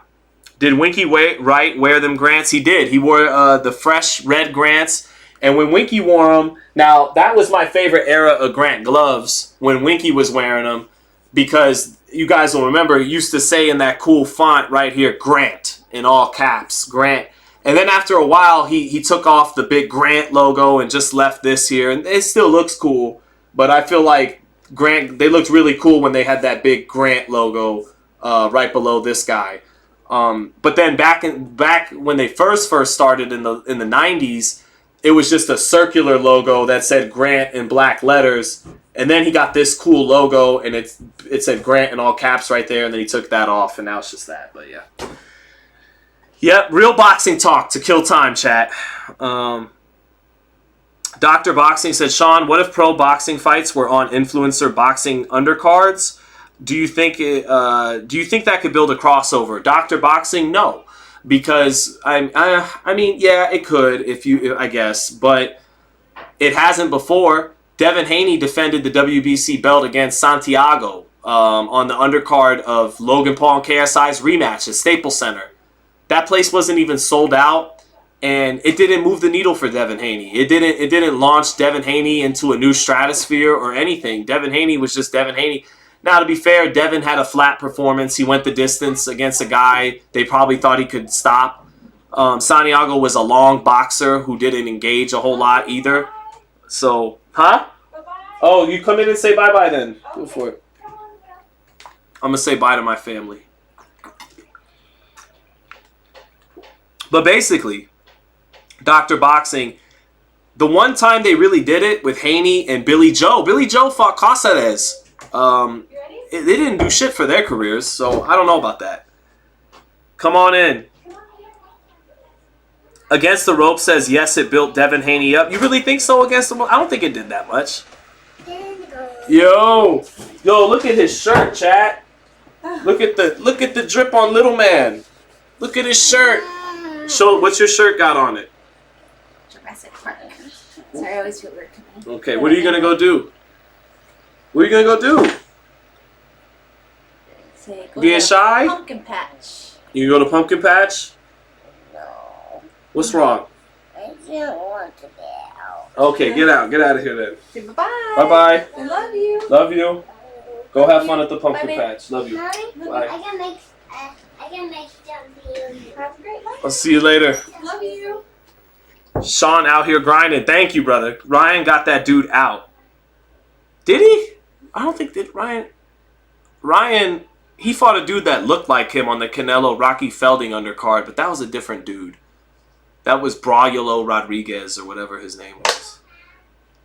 Did Winky Wright wear them Grants? He did. He wore the fresh red Grants. And when Winky wore them, now that was my favorite era of Grant gloves, when Winky was wearing them, because you guys will remember, he used to say in that cool font right here, Grant, in all caps, Grant. And then after a while, he took off the big Grant logo and just left this here. And it still looks cool, but I feel like Grant, they looked really cool when they had that big Grant logo right below this guy. But then back when they first started in the 90s, it was just a circular logo that said Grant in black letters, and then he got this cool logo, and it said Grant in all caps right there, and then he took that off, and now it's just that. But yeah, yep, real boxing talk to kill time, chat. Dr. Boxing said, Sean, what if pro boxing fights were on influencer boxing undercards? Do you think that could build a crossover? Dr. Boxing, no. Because I mean, yeah, it could I guess, but it hasn't before. Devin Haney defended the WBC belt against Santiago on the undercard of Logan Paul and KSI's rematch at Staples Center. That place wasn't even sold out. and it didn't move the needle for Devin Haney. It didn't launch Devin Haney into a new stratosphere or anything. Devin Haney was just Devin Haney. Now, to be fair, Devin had a flat performance. He went the distance against a guy they probably thought he could stop. Santiago was a long boxer who didn't engage a whole lot either. So, huh? Oh, you come in and say bye-bye then. Go for it. I'm going to say bye to my family. But basically, Dr. Boxing, the one time they really did it with Haney and Billy Joe fought Cáceres. They didn't do shit for their careers, so I don't know about that. Come on in. Against the Rope says, yes, it built Devin Haney up. You really think so against the Rope? I don't think it did that much. Yo, look at his shirt, chat. Look at the drip on little man. Look at his shirt. Show what's your shirt got on it? Jurassic Park. Sorry, I always feel weird coming. Okay, what are you gonna go do? What are you gonna go do? Say, go Being to shy? Pumpkin patch. You go to Pumpkin Patch? No. What's wrong? I don't want to be out. Okay, get out. Get out of here then. Say bye-bye. Bye-bye. I love you. Love you. Go have fun at the Pumpkin Bye, babe. Patch. Love you. Mommy, Bye. I can make something. Have a great life. I'll see you later. Love you. Sean out here grinding. Thank you, brother. Ryan got that dude out. Did he? I don't think did Ryan, he fought a dude that looked like him on the Canelo Rocky Felding undercard, but that was a different dude. That was Braulo Rodriguez or whatever his name was.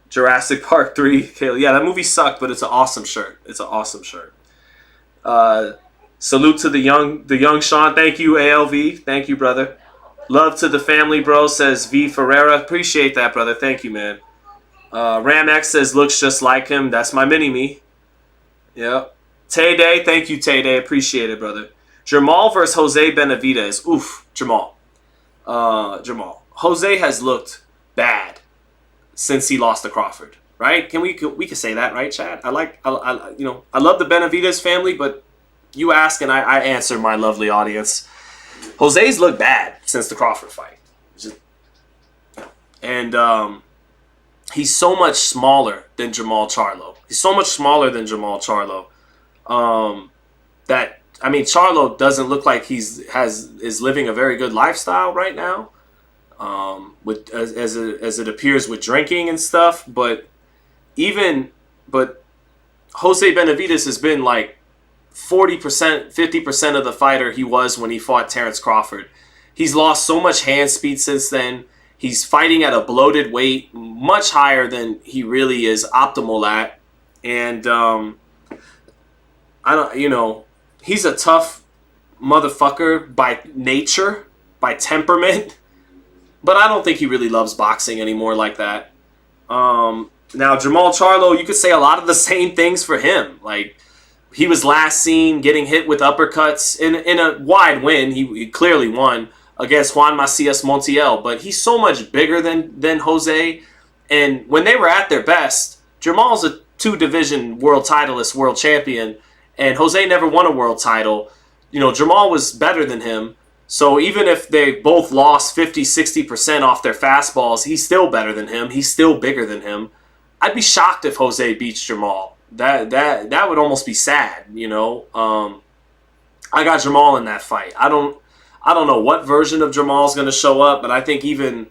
Jurassic Park 3. Yeah, that movie sucked, but it's an awesome shirt. It's an awesome shirt. Salute to the young Sean. Thank you, ALV. Thank you, brother. Love to the family, bro, says V Ferreira. Appreciate that, brother. Thank you, man. Ram X says, looks just like him. That's my mini-me. Yep. Tay Day. Thank you, Tay Day. Appreciate it, brother. Jamal versus Jose Benavidez. Oof, Jamal. Jose has looked bad since he lost to Crawford, right? We can say that, right, Chad? I love the Benavidez family, but you ask and I answer, my lovely audience. Jose's looked bad since the Crawford fight. And he's so much smaller than Jamal Charlo. That Charlo doesn't look like is living a very good lifestyle right now. As it appears with drinking and stuff, but Jose Benavidez has been like 40%, 50% of the fighter he was when he fought Terrence Crawford. He's lost so much hand speed since then. He's fighting at a bloated weight, much higher than he really is optimal at. And he's a tough motherfucker by nature, by temperament. But I don't think he really loves boxing anymore like that. Now, Jamal Charlo, you could say a lot of the same things for him. Like, he was last seen getting hit with uppercuts in a wide win. He clearly won against Juan Macias Montiel. But he's so much bigger than Jose. And when they were at their best, Jamal's a 2-division world titleist, world champion. And Jose never won a world title. Jamal was better than him. So even if they both lost 50, 60% off their fastballs, he's still better than him. He's still bigger than him. I'd be shocked if Jose beats Jamal. That would almost be sad, I got Jamal in that fight. I don't know what version of Jamal's going to show up, but I think even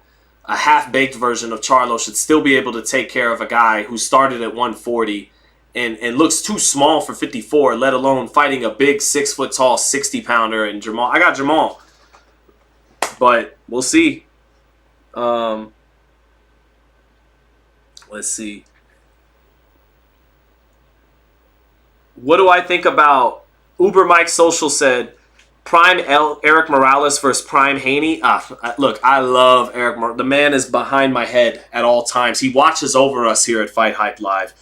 a half-baked version of Charlo should still be able to take care of a guy who started at 140 and looks too small for 54, let alone fighting a big 6-foot-tall 60-pounder. And Jamal, I got Jamal. But we'll see. Let's see. What do I think about Uber Mike Social said Prime Eric Morales versus Prime Haney? Look, I love Eric Morales. The man is behind my head at all times. He watches over us here at FightHype Live.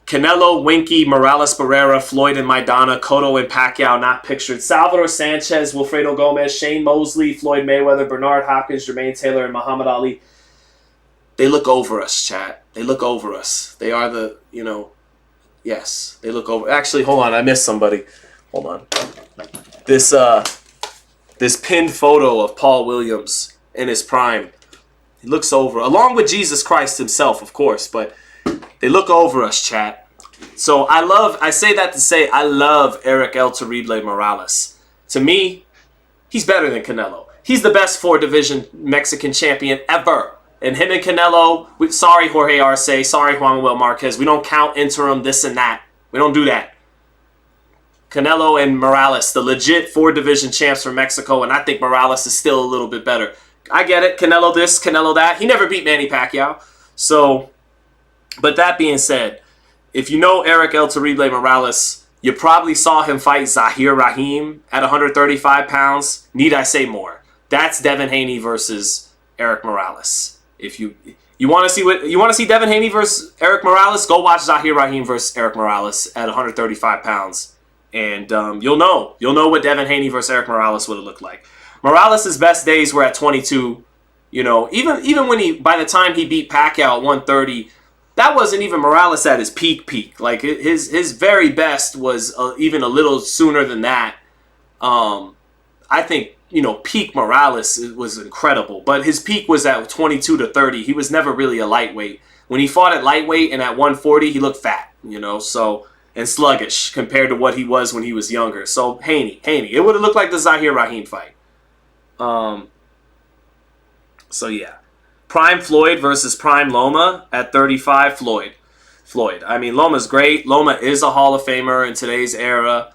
Canelo, Winky, Morales Barrera, Floyd and Maidana, Cotto and Pacquiao not pictured. Salvador Sanchez, Wilfredo Gomez, Shane Mosley, Floyd Mayweather, Bernard Hopkins, Jermaine Taylor, and Muhammad Ali. They look over us, chat. They look over us. They are the, yes, they look over. Actually, hold on. I missed somebody. Hold on. This pinned photo of Paul Williams in his prime. He looks over, along with Jesus Christ himself, of course, but they look over us, chat. So I say that to say I love Eric El Terrible Morales. To me, he's better than Canelo. He's the best 4-division Mexican champion ever. And him and Canelo, sorry Jorge Arce, sorry Juan Manuel Marquez, we don't count interim this and that. We don't do that. Canelo and Morales, the legit 4-division champs from Mexico, and I think Morales is still a little bit better. I get it, Canelo this, Canelo that. He never beat Manny Pacquiao. So, but that being said, if you know Eric El Terrible Morales, you probably saw him fight Zahir Rahim at 135 pounds. Need I say more? That's Devin Haney versus Eric Morales. If you want to see Devin Haney versus Eric Morales, go watch Zahir Rahim versus Eric Morales at 135 pounds. And you'll know what Devin Haney versus Eric Morales would have looked like. Morales' best days were at 22. You know, even when by the time he beat Pacquiao at 130, that wasn't even Morales at his peak. Like his very best was even a little sooner than that. I think, you know, peak Morales was incredible, but his peak was at 22 to 30. He was never really a lightweight. When he fought at lightweight and at 140, he looked fat, you know, so, and sluggish compared to what he was when he was younger. So Haney, it would have looked like the Zahir Rahim fight. So yeah, Prime Floyd versus Prime Loma at 35. Floyd. I mean, Loma's great. Loma is a Hall of Famer in today's era.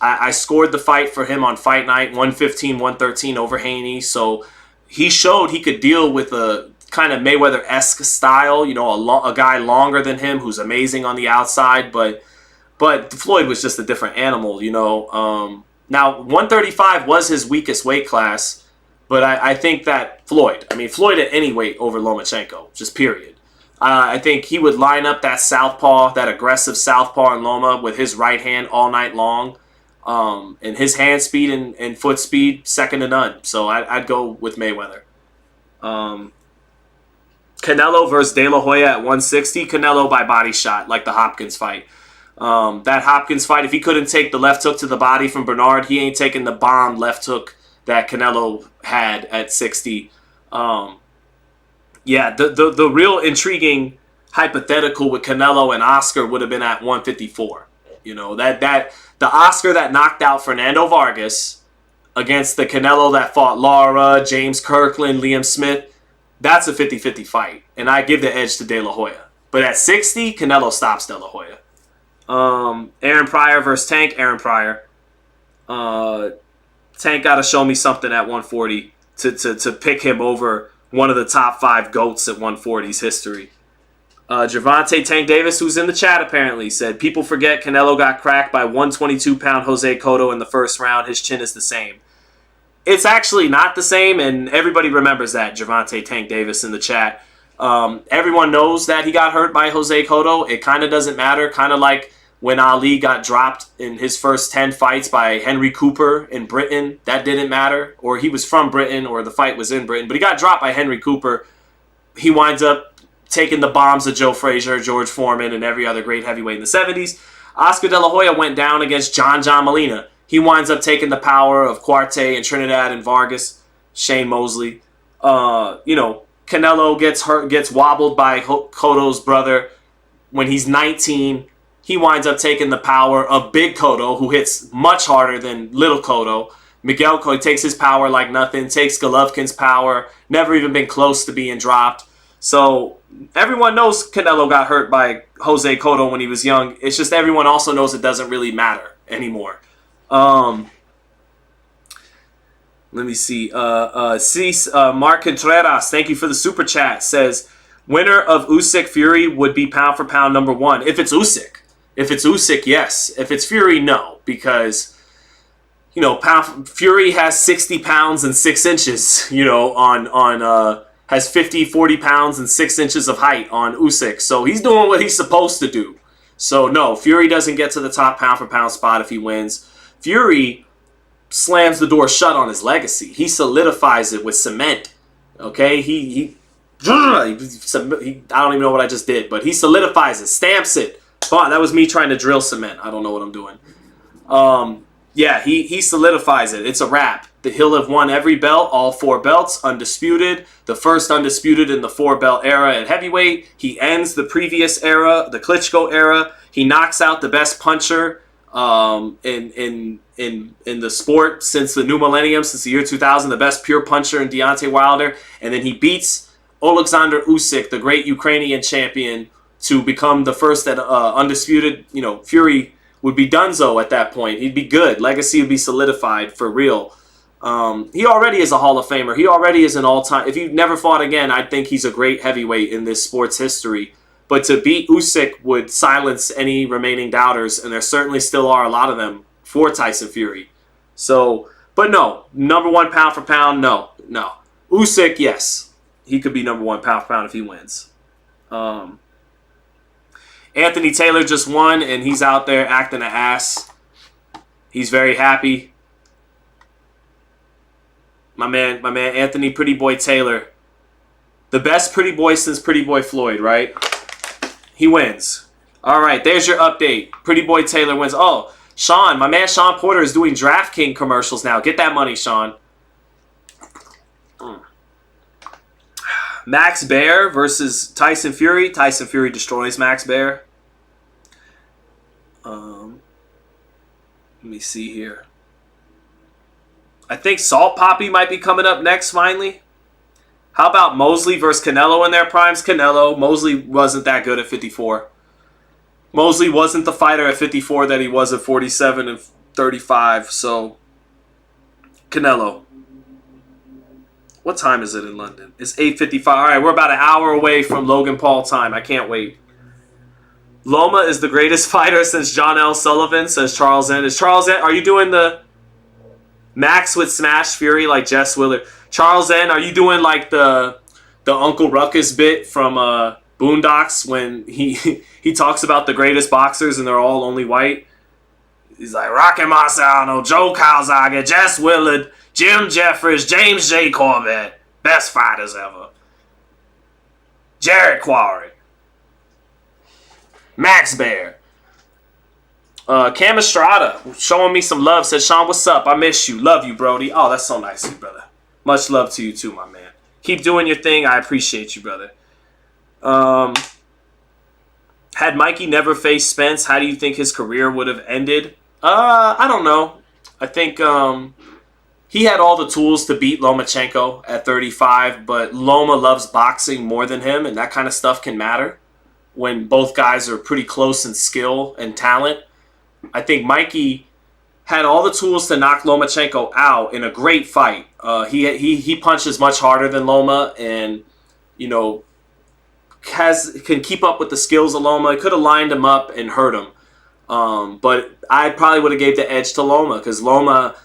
I scored the fight for him on Fight Night, 115-113 over Haney. So he showed he could deal with a kind of Mayweather-esque style. You know, a guy longer than him who's amazing on the outside, but Floyd was just a different animal. You know. Now 135 was his weakest weight class, but I think that Floyd at any weight over Lomachenko, just period. I think he would line up that southpaw, that aggressive southpaw in Loma with his right hand all night long. And his hand speed and foot speed, second to none. So I'd go with Mayweather. Canelo versus De La Hoya at 160. Canelo by body shot, like the Hopkins fight. That Hopkins fight, if he couldn't take the left hook to the body from Bernard, he ain't taking the bomb left hook that Canelo had at 60. Yeah, the real intriguing hypothetical with Canelo and Oscar would have been at 154. You know, that the Oscar that knocked out Fernando Vargas against the Canelo that fought Lara, James Kirkland, Liam Smith, that's a 50-50 fight. And I give the edge to De La Hoya. But at 60, Canelo stops De La Hoya. Aaron Pryor versus Tank. Aaron Pryor. Tank got to show me something at 140 to pick him over one of the top 5 GOATs at 140's history. Gervonta Tank Davis, who's in the chat apparently, said, people forget Canelo got cracked by 122-pound Jose Cotto in the first round. His chin is the same. It's actually not the same, and everybody remembers that, Gervonta Tank Davis in the chat. Everyone knows that he got hurt by Jose Cotto. It kind of doesn't matter, kind of like when Ali got dropped in his first 10 fights by Henry Cooper in Britain. That didn't matter, or he was from Britain, or the fight was in Britain, but he got dropped by Henry Cooper. He winds up taking the bombs of Joe Frazier, George Foreman, and every other great heavyweight in the 70s. Oscar De La Hoya went down against John Molina. He winds up taking the power of Cuarte and Trinidad and Vargas, Shane Mosley. You know, Canelo gets wobbled by Cotto's brother. When he's 19, he winds up taking the power of Big Cotto, who hits much harder than Little Cotto. Miguel Cotto takes his power like nothing, takes Golovkin's power, never even been close to being dropped. So everyone knows Canelo got hurt by Jose Cotto when he was young. It's just everyone also knows it doesn't really matter anymore. Let me see. Mark Contreras, thank you for the super chat, says, winner of Usyk Fury would be pound for pound number 1. If it's Usyk. If it's Usyk, yes. If it's Fury, no. Because, you know, Fury has 60 pounds and 6 inches, you know, has 50, 40 pounds and 6 inches of height on Usyk. So he's doing what he's supposed to do. So no, Fury doesn't get to the top pound for pound spot if he wins. Fury slams the door shut on his legacy. He solidifies it with cement. Okay? I don't even know what I just did, but he solidifies it, stamps it. That was me trying to drill cement. I don't know what I'm doing. Yeah, he solidifies it. It's a wrap. He'll have won every belt, all 4 belts, undisputed. The first undisputed in the 4-belt era at heavyweight. He ends the previous era, the Klitschko era. He knocks out the best puncher in the sport since the new millennium, since the year 2000, the best pure puncher in Deontay Wilder. And then he beats Alexander Usyk, the great Ukrainian champion, to become the first that undisputed, Fury would be donezo at that point. He'd be good. Legacy would be solidified for real. He already is a Hall of Famer. He already is an all-time. If he never fought again, I think he's a great heavyweight in this sport's history. But to beat Usyk would silence any remaining doubters, and there certainly still are a lot of them for Tyson Fury. So, but no, number 1 pound for pound, no. Usyk, yes, he could be number 1 pound for pound if he wins. Anthony Taylor just won, and he's out there acting an ass. He's very happy. My man Anthony Pretty Boy Taylor. The best pretty boy since Pretty Boy Floyd, right? He wins. All right, there's your update. Pretty Boy Taylor wins. Oh, Sean, my man Sean Porter is doing DraftKings commercials now. Get that money, Sean. Max Baer versus Tyson Fury. Tyson Fury destroys Max Baer. Let me see here. I think Salt Poppy might be coming up next finally. How about Mosley versus Canelo in their primes? Canelo. Mosley wasn't that good at 54. Mosley wasn't the fighter at 54 that he was at 47 and 35. So, Canelo. What time is it in London? It's 8:55. All right, we're about an hour away from Logan Paul time. I can't wait. Loma is the greatest fighter since John L. Sullivan, says Charles N. Are you doing the Max with Smash Fury like Jess Willard? Charles N., are you doing like the Uncle Ruckus bit from Boondocks when he talks about the greatest boxers and they're all only white? He's like, Rocky Marciano, Joe Calzaghe, Jess Willard, Jim Jeffries, James J. Corbett, best fighters ever. Jared Quarry. Max Baer. Cam Estrada showing me some love. Says, Sean, what's up? I miss you. Love you, Brody. Oh, that's so nice of you, brother. Much love to you too, my man. Keep doing your thing. I appreciate you, brother. Had Mikey never faced Spence, how do you think his career would have ended? I don't know. I think he had all the tools to beat Lomachenko at 35, but Loma loves boxing more than him, and that kind of stuff can matter when both guys are pretty close in skill and talent. I think Mikey had all the tools to knock Lomachenko out in a great fight. He punches much harder than Loma, and can keep up with the skills of Loma. He could have lined him up and hurt him, but I probably would have gave the edge to Loma because Loma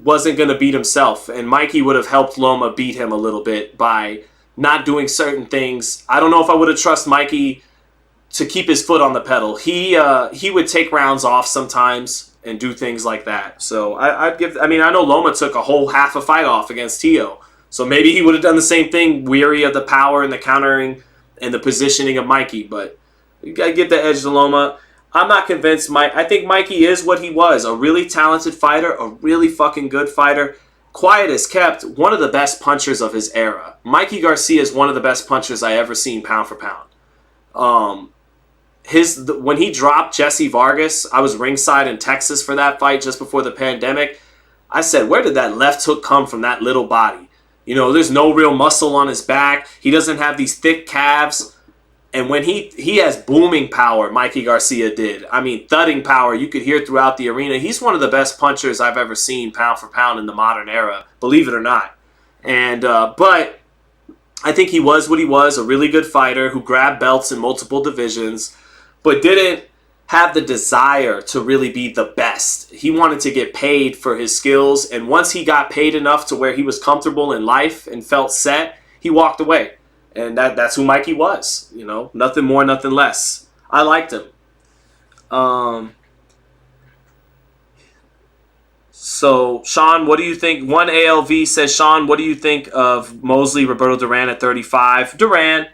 wasn't going to beat himself, and Mikey would have helped Loma beat him a little bit by not doing certain things. I don't know if I would have trusted Mikey to keep his foot on the pedal. He would take rounds off sometimes and do things like that. So I know Loma took a whole half a fight off against Tio. So maybe he would have done the same thing, weary of the power and the countering and the positioning of Mikey. But you got to give the edge to Loma. I'm not convinced. I think Mikey is what he was, a really talented fighter, a really fucking good fighter. Quiet as kept, one of the best punchers of his era. Mikey Garcia is one of the best punchers I ever seen pound for pound. When he dropped Jesse Vargas, I was ringside in Texas for that fight just before the pandemic. I said, where did that left hook come from that little body? There's no real muscle on his back. He doesn't have these thick calves. And when he has booming power, Mikey Garcia did. I mean, thudding power you could hear throughout the arena. He's one of the best punchers I've ever seen pound for pound in the modern era, believe it or not. And but I think he was what he was, a really good fighter who grabbed belts in multiple divisions, but didn't have the desire to really be the best. He wanted to get paid for his skills, and once he got paid enough to where he was comfortable in life and felt set, he walked away. And that's who Mikey was, nothing more, nothing less. I liked him. So, Sean, what do you think? One ALV says, Sean, what do you think of Mosley, Roberto Duran at 35? Duran,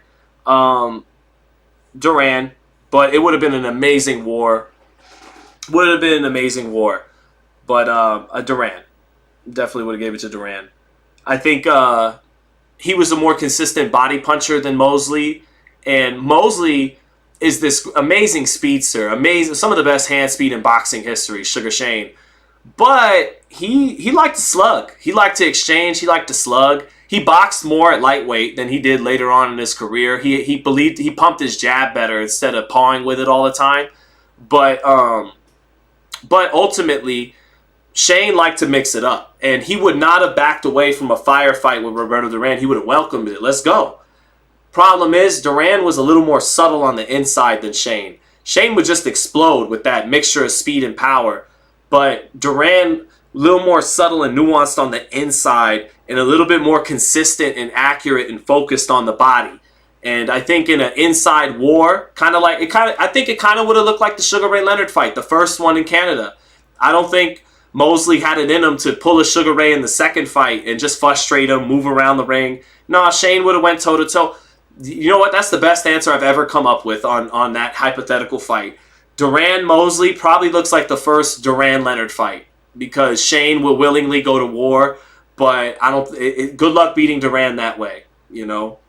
but it would have been an amazing war. But a Duran. Definitely would have gave it to Duran. I think he was a more consistent body puncher than Mosley. And Mosley is this amazing speedster. Amazing, some of the best hand speed in boxing history, Sugar Shane. But he liked to slug. He liked to exchange. He liked to slug. He boxed more at lightweight than he did later on in his career. He believed he pumped his jab better instead of pawing with it all the time. But ultimately, Shane liked to mix it up, and he would not have backed away from a firefight with Roberto Duran. He would have welcomed it. Let's go. Problem is, Duran was a little more subtle on the inside than Shane. Shane would just explode with that mixture of speed and power, but Duran, a little more subtle and nuanced on the inside, and a little bit more consistent and accurate and focused on the body. And I think in an inside war, I think it kind of would have looked like the Sugar Ray Leonard fight, the first one in Canada. I don't think Mosley had it in him to pull a Sugar Ray in the second fight and just frustrate him, move around the ring. Nah, Shane would have went toe-to-toe. You know what? That's the best answer I've ever come up with on that hypothetical fight. Duran-Mosley probably looks like the first Duran-Leonard fight because Shane will willingly go to war, but I don't. Good luck beating Duran that way, you know.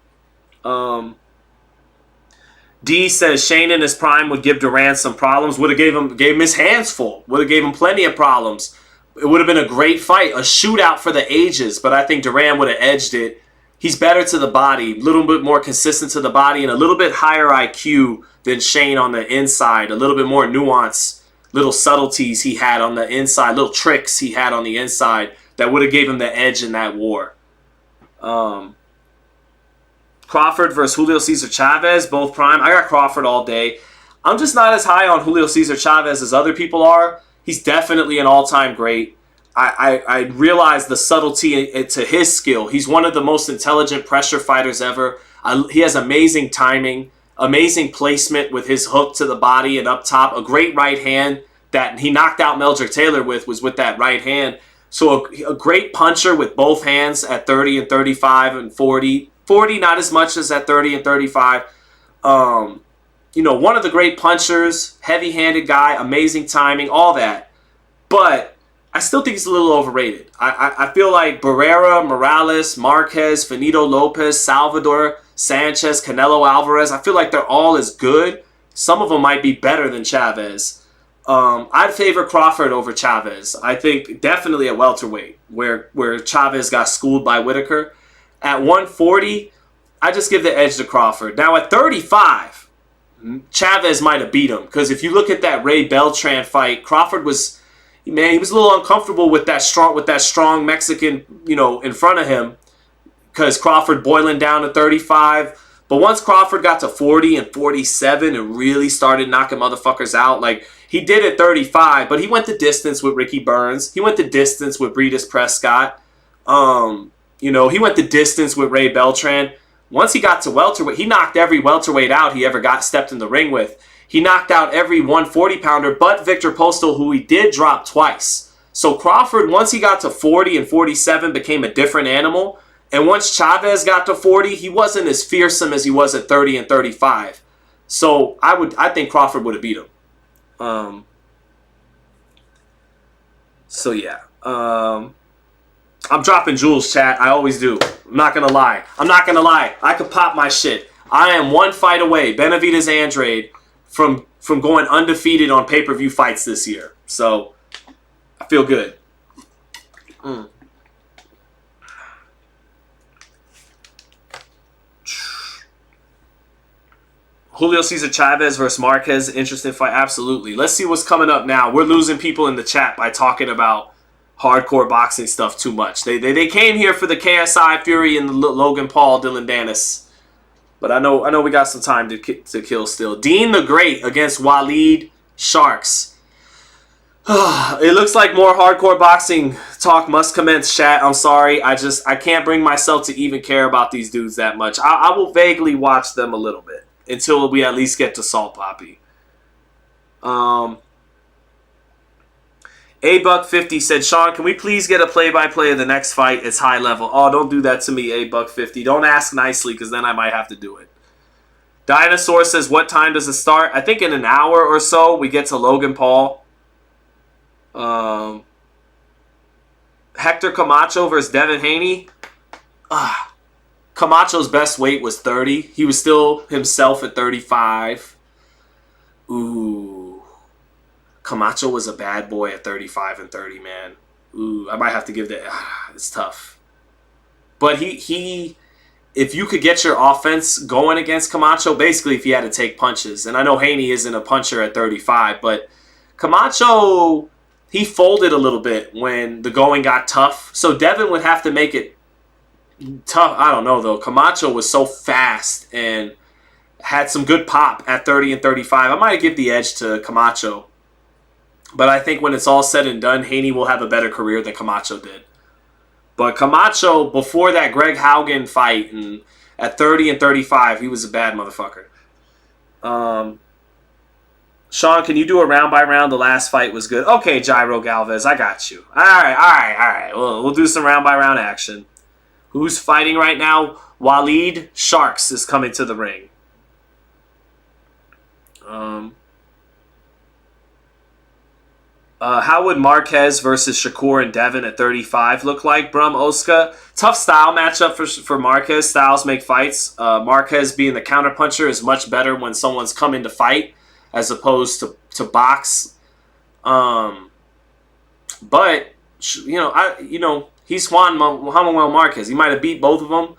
D says Shane in his prime would give Duran some problems. Would have gave him his hands full. Would have gave him plenty of problems. It would have been a great fight, a shootout for the ages. But I think Duran would have edged it. He's better to the body, a little bit more consistent to the body, and a little bit higher IQ than Shane on the inside. A little bit more nuance, little subtleties he had on the inside, little tricks he had on the inside that would have gave him the edge in that war. Crawford versus Julio Cesar Chavez, both prime. I got Crawford all day. I'm just not as high on Julio Cesar Chavez as other people are. He's definitely an all-time great. I realize the subtlety to his skill. He's one of the most intelligent pressure fighters ever. He has amazing timing, amazing placement with his hook to the body and up top. A great right hand that he knocked out Meldrick Taylor was with that right hand. So a great puncher with both hands at 30 and 35 and 40. 40, not as much as at 30 and 35. One of the great punchers, heavy-handed guy, amazing timing, all that. But I still think he's a little overrated. I feel like Barrera, Morales, Marquez, Finito Lopez, Salvador, Sanchez, Canelo Alvarez, I feel like they're all as good. Some of them might be better than Chavez. I'd favor Crawford over Chavez. I think definitely at welterweight, where Chavez got schooled by Whitaker. At 140, I just give the edge to Crawford. Now at 35, Chavez might have beat him. Because if you look at that Ray Beltran fight, Crawford was, he was a little uncomfortable with that strong Mexican, in front of him. Because Crawford boiling down to 35. But once Crawford got to 40 and 47 and really started knocking motherfuckers out, like he did at 35, but he went the distance with Ricky Burns. He went the distance with Breedis Prescott. He went the distance with Ray Beltran. Once he got to welterweight, he knocked every welterweight out he ever stepped in the ring with. He knocked out every 140-pounder but Victor Postal, who he did drop twice. So Crawford, once he got to 40 and 47, became a different animal. And once Chavez got to 40, he wasn't as fearsome as he was at 30 and 35. So I think Crawford would have beat him. I'm dropping jewels, chat. I always do. I'm not going to lie. I could pop my shit. I am one fight away, Benavidez Andrade, from going undefeated on pay-per-view fights this year. So, I feel good. Julio Cesar Chavez versus Marquez, interesting fight. Absolutely. Let's see what's coming up now. We're losing people in the chat by talking about hardcore boxing stuff too much. They came here for the KSI Fury and the Logan Paul, Dillon Danis. But I know we got some time to kill still. Dean the Great against Waleed Sharks. It looks like more hardcore boxing talk must commence, chat. I'm sorry. I can't bring myself to even care about these dudes that much. I will vaguely watch them a little bit until we at least get to Salt Poppy. A-Buck50 said, Sean, can we please get a play-by-play of the next fight? It's high level. Oh, don't do that to me, A-Buck50. Don't ask nicely, because then I might have to do it. Dinosaur says, what time does it start? I think in an hour or so we get to Logan Paul. Hector Camacho versus Devin Haney. Camacho's best weight was 30. He was still himself at 35. Ooh. Camacho was a bad boy at 35 and 30, man. Ooh, I might have to give that. It's tough. But he if you could get your offense going against Camacho, basically if he had to take punches. And I know Haney isn't a puncher at 35, but Camacho, he folded a little bit when the going got tough. So Devin would have to make it tough. I don't know, though. Camacho was so fast and had some good pop at 30 and 35. I might give the edge to Camacho. But I think when it's all said and done, Haney will have a better career than Camacho did. But Camacho, before that Greg Haugen fight, and at 30 and 35, he was a bad motherfucker. Sean, can you do a round by round? The last fight was good. Okay, Jairo Galvez, I got you. All right. We'll do some round by round action. Who's fighting right now? Waleed Sharks is coming to the ring. How would Marquez versus Shakur and Devin at 35 look like, Brum Oska? Tough style matchup for Marquez. Styles make fights. Marquez being the counterpuncher is much better when someone's coming to fight as opposed to box. But he's Juan Manuel Marquez. He might have beat both of them.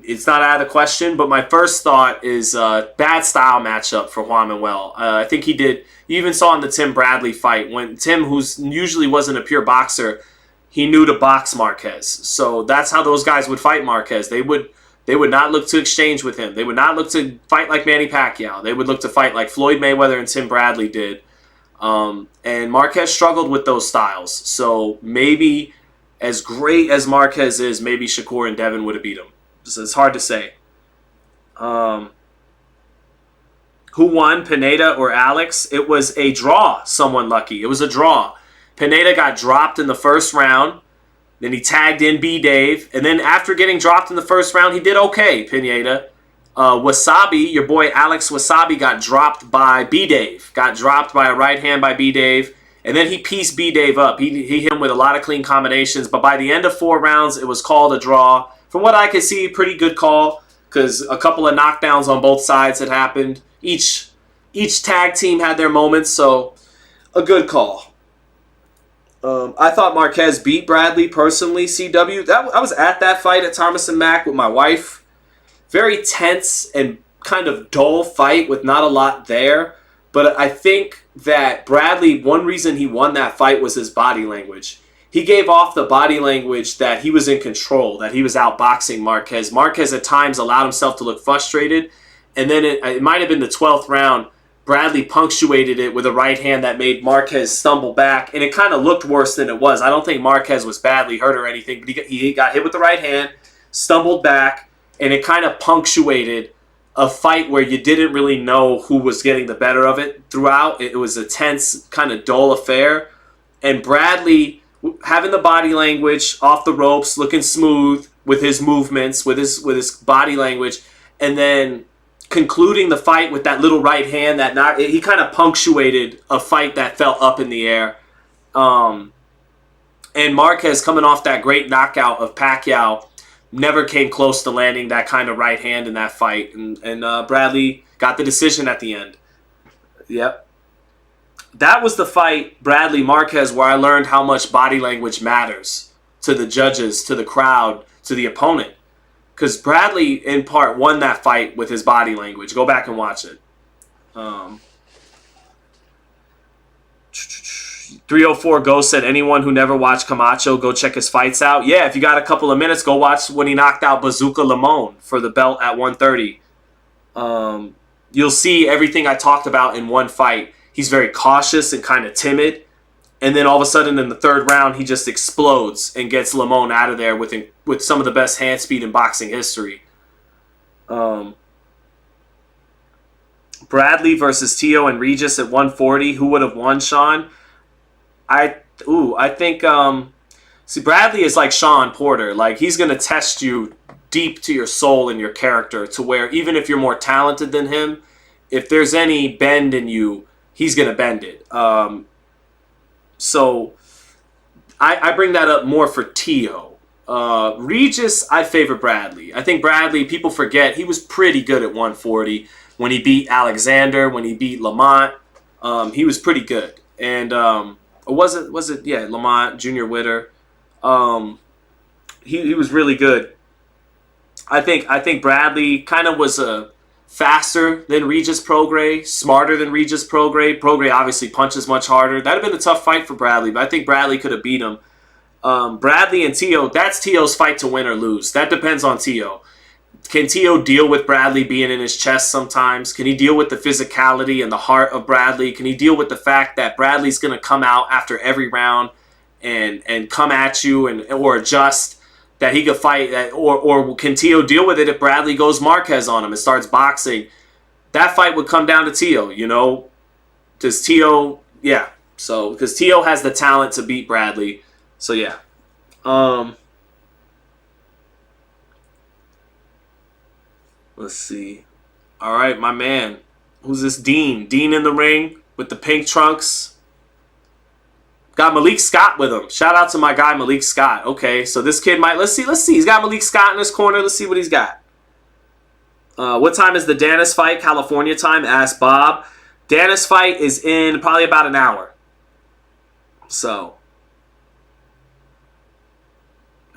It's not out of the question, but my first thought is bad style matchup for Juan Manuel. I think he did. You even saw in the Tim Bradley fight when Tim, who's usually wasn't a pure boxer, he knew to box Marquez. So that's how those guys would fight Marquez. They would not look to exchange with him. They would not look to fight like Manny Pacquiao. They would look to fight like Floyd Mayweather and Tim Bradley did. And Marquez struggled with those styles. So maybe as great as Marquez is, maybe Shakur and Devin would have beat him. So it's hard to say. Who won, Pineda or Alex? It was a draw, someone lucky. It was a draw. Pineda got dropped in the first round. Then he tagged in B-Dave. And then after getting dropped in the first round, he did okay, Pineda. Wasabi, your boy Alex Wasabi, got dropped by B-Dave. Got dropped by a right hand by B-Dave. And then he pieced B-Dave up. He hit him with a lot of clean combinations. But by the end of 4 rounds, it was called a draw. From what I could see, pretty good call. Because a couple of knockdowns on both sides had happened. Each tag team had their moments, so a good call. I thought Marquez beat Bradley personally, CW. I was at that fight at Thomas and Mack with my wife. Very tense and kind of dull fight with not a lot there. But I think that Bradley, one reason he won that fight was his body language. He gave off the body language that he was in control, that he was outboxing Marquez. Marquez at times allowed himself to look frustrated. And then it might have been the 12th round. Bradley punctuated it with a right hand that made Marquez stumble back. And it kind of looked worse than it was. I don't think Marquez was badly hurt or anything. But he got hit with the right hand, stumbled back, and it kind of punctuated a fight where you didn't really know who was getting the better of it throughout. It was a tense, kind of dull affair. And Bradley, having the body language off the ropes, looking smooth with his movements, with his body language, and then concluding the fight with that little right hand he kind of punctuated a fight that felt up in the air. And Marquez, coming off that great knockout of Pacquiao, never came close to landing that kind of right hand in that fight. And Bradley got the decision at the end. Yep. That was the fight, Bradley-Marquez, where I learned how much body language matters to the judges, to the crowd, to the opponent. Because Bradley, in part, won that fight with his body language. Go back and watch it. 304 Ghost said, anyone who never watched Camacho, go check his fights out. Yeah, if you got a couple of minutes, go watch when he knocked out Bazooka Limon for the belt at 130. You'll see everything I talked about in one fight. He's very cautious and kind of timid. And then all of a sudden in the 3rd round, he just explodes and gets Limon out of there with some of the best hand speed in boxing history. Bradley versus Tio and Regis at 140. Who would have won, Sean? I think Bradley is like Sean Porter. Like, he's going to test you deep to your soul and your character, to where even if you're more talented than him, if there's any bend in you, he's going to bend it. So I bring that up more for Tio. Regis, I favor Bradley. I think Bradley, people forget, he was pretty good at 140 when he beat Alexander, when he beat Lamont. He was pretty good. And was it yeah, Lamont, Junior Witter. He was really good. I think Bradley kind of was faster than Regis Prograis, smarter than Regis Prograis. Prograis obviously punches much harder. That'd have been a tough fight for Bradley, but I think Bradley could have beat him. Bradley and Tio, that's Tio's fight to win or lose. That depends on Tio. Can Tio deal with Bradley being in his chest sometimes? Can he deal with the physicality and the heart of Bradley? Can he deal with the fact that Bradley's going to come out after every round and come at you or adjust, that he could fight? Or can Tio deal with it if Bradley goes Marquez on him and starts boxing? That fight would come down to Tio, you know? Does Tio... Yeah. So, because Tio has the talent to beat Bradley. So, yeah. Let's see. All right, my man. Who's this? Dean. Dean in the ring with the pink trunks. Got Malik Scott with him. Shout out to my guy Malik Scott. Okay, so this kid might... Let's see. He's got Malik Scott in his corner. Let's see what he's got. What time is the Danis fight? California time? Ask Bob. Danis fight is in probably about an hour. So...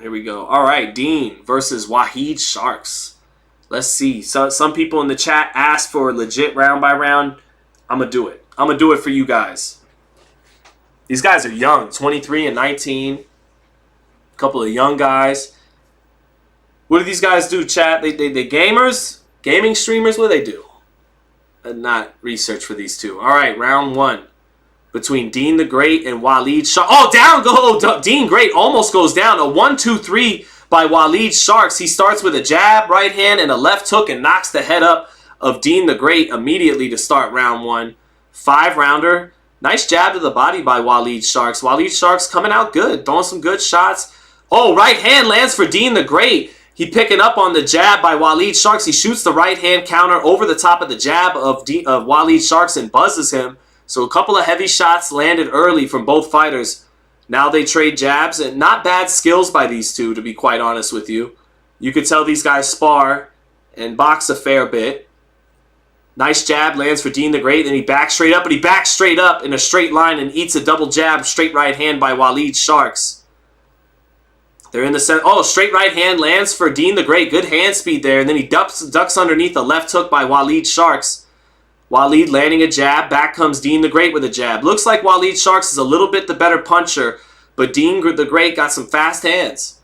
Here we go. All right, Dean versus Wahid Sharks. Let's see. So some people in the chat asked for legit round by round. I'm going to do it. I'm going to do it for you guys. These guys are young, 23 and 19. A couple of young guys. What do these guys do, chat? They gamers? Gaming streamers? What do they do? Not research for these two. All right, round one. Between Dean the Great and Waleed Sharks. Oh, down go. Dean Great almost goes down. A 1-2-3 by Waleed Sharks. He starts with a jab, right hand, and a left hook and knocks the head up of Dean the Great immediately to start round one. 5-rounder. Nice jab to the body by Waleed Sharks. Waleed Sharks coming out good, throwing some good shots. Oh, right hand lands for Dean the Great. He picking up on the jab by Waleed Sharks. He shoots the right hand counter over the top of the jab of Waleed Sharks and buzzes him. So a couple of heavy shots landed early from both fighters. Now they trade jabs, and not bad skills by these two, to be quite honest with you. You could tell these guys spar and box a fair bit. Nice jab lands for Dean the Great, then he backs straight up, but he backs straight up in a straight line and eats a double jab, straight right hand by Waleed Sharks. They're in the center. Oh, straight right hand lands for Dean the Great. Good hand speed there, and then he ducks underneath a left hook by Waleed Sharks. Waleed landing a jab. Back comes Dean the Great with a jab. Looks like Waleed Sharks is a little bit the better puncher, but Dean the Great got some fast hands.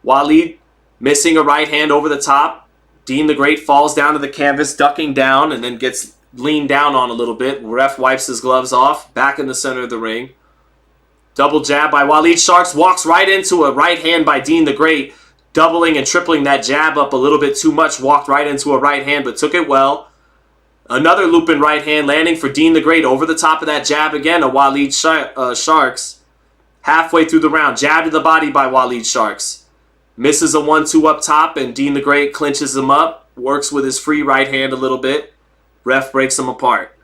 Waleed missing a right hand over the top. Dean the Great falls down to the canvas, ducking down, and then gets leaned down on a little bit. Ref wipes his gloves off. Back in the center of the ring. Double jab by Waleed Sharks. Walks right into a right hand by Dean the Great. Doubling and tripling that jab up a little bit too much. Walked right into a right hand, but took it well. Another looping right hand landing for Dean the Great over the top of that jab again of Waleed Sharks. Halfway through the round, jab to the body by Waleed Sharks. Misses a 1-2 up top, and Dean the Great clinches him up. Works with his free right hand a little bit. Ref breaks him apart.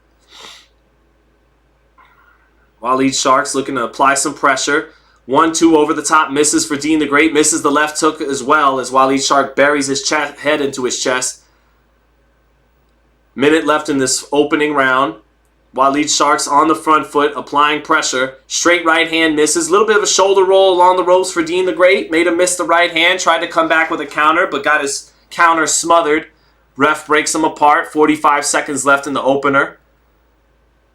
Waleed Sharks looking to apply some pressure. 1-2 over the top, misses for Dean the Great. Misses the left hook as well as Waleed Shark buries his head into his chest. Minute left in this opening round. Waleed Sharks on the front foot, applying pressure. Straight right hand misses. A little bit of a shoulder roll along the ropes for Dean the Great. Made him miss the right hand. Tried to come back with a counter, but got his counter smothered. Ref breaks him apart. 45 seconds left in the opener.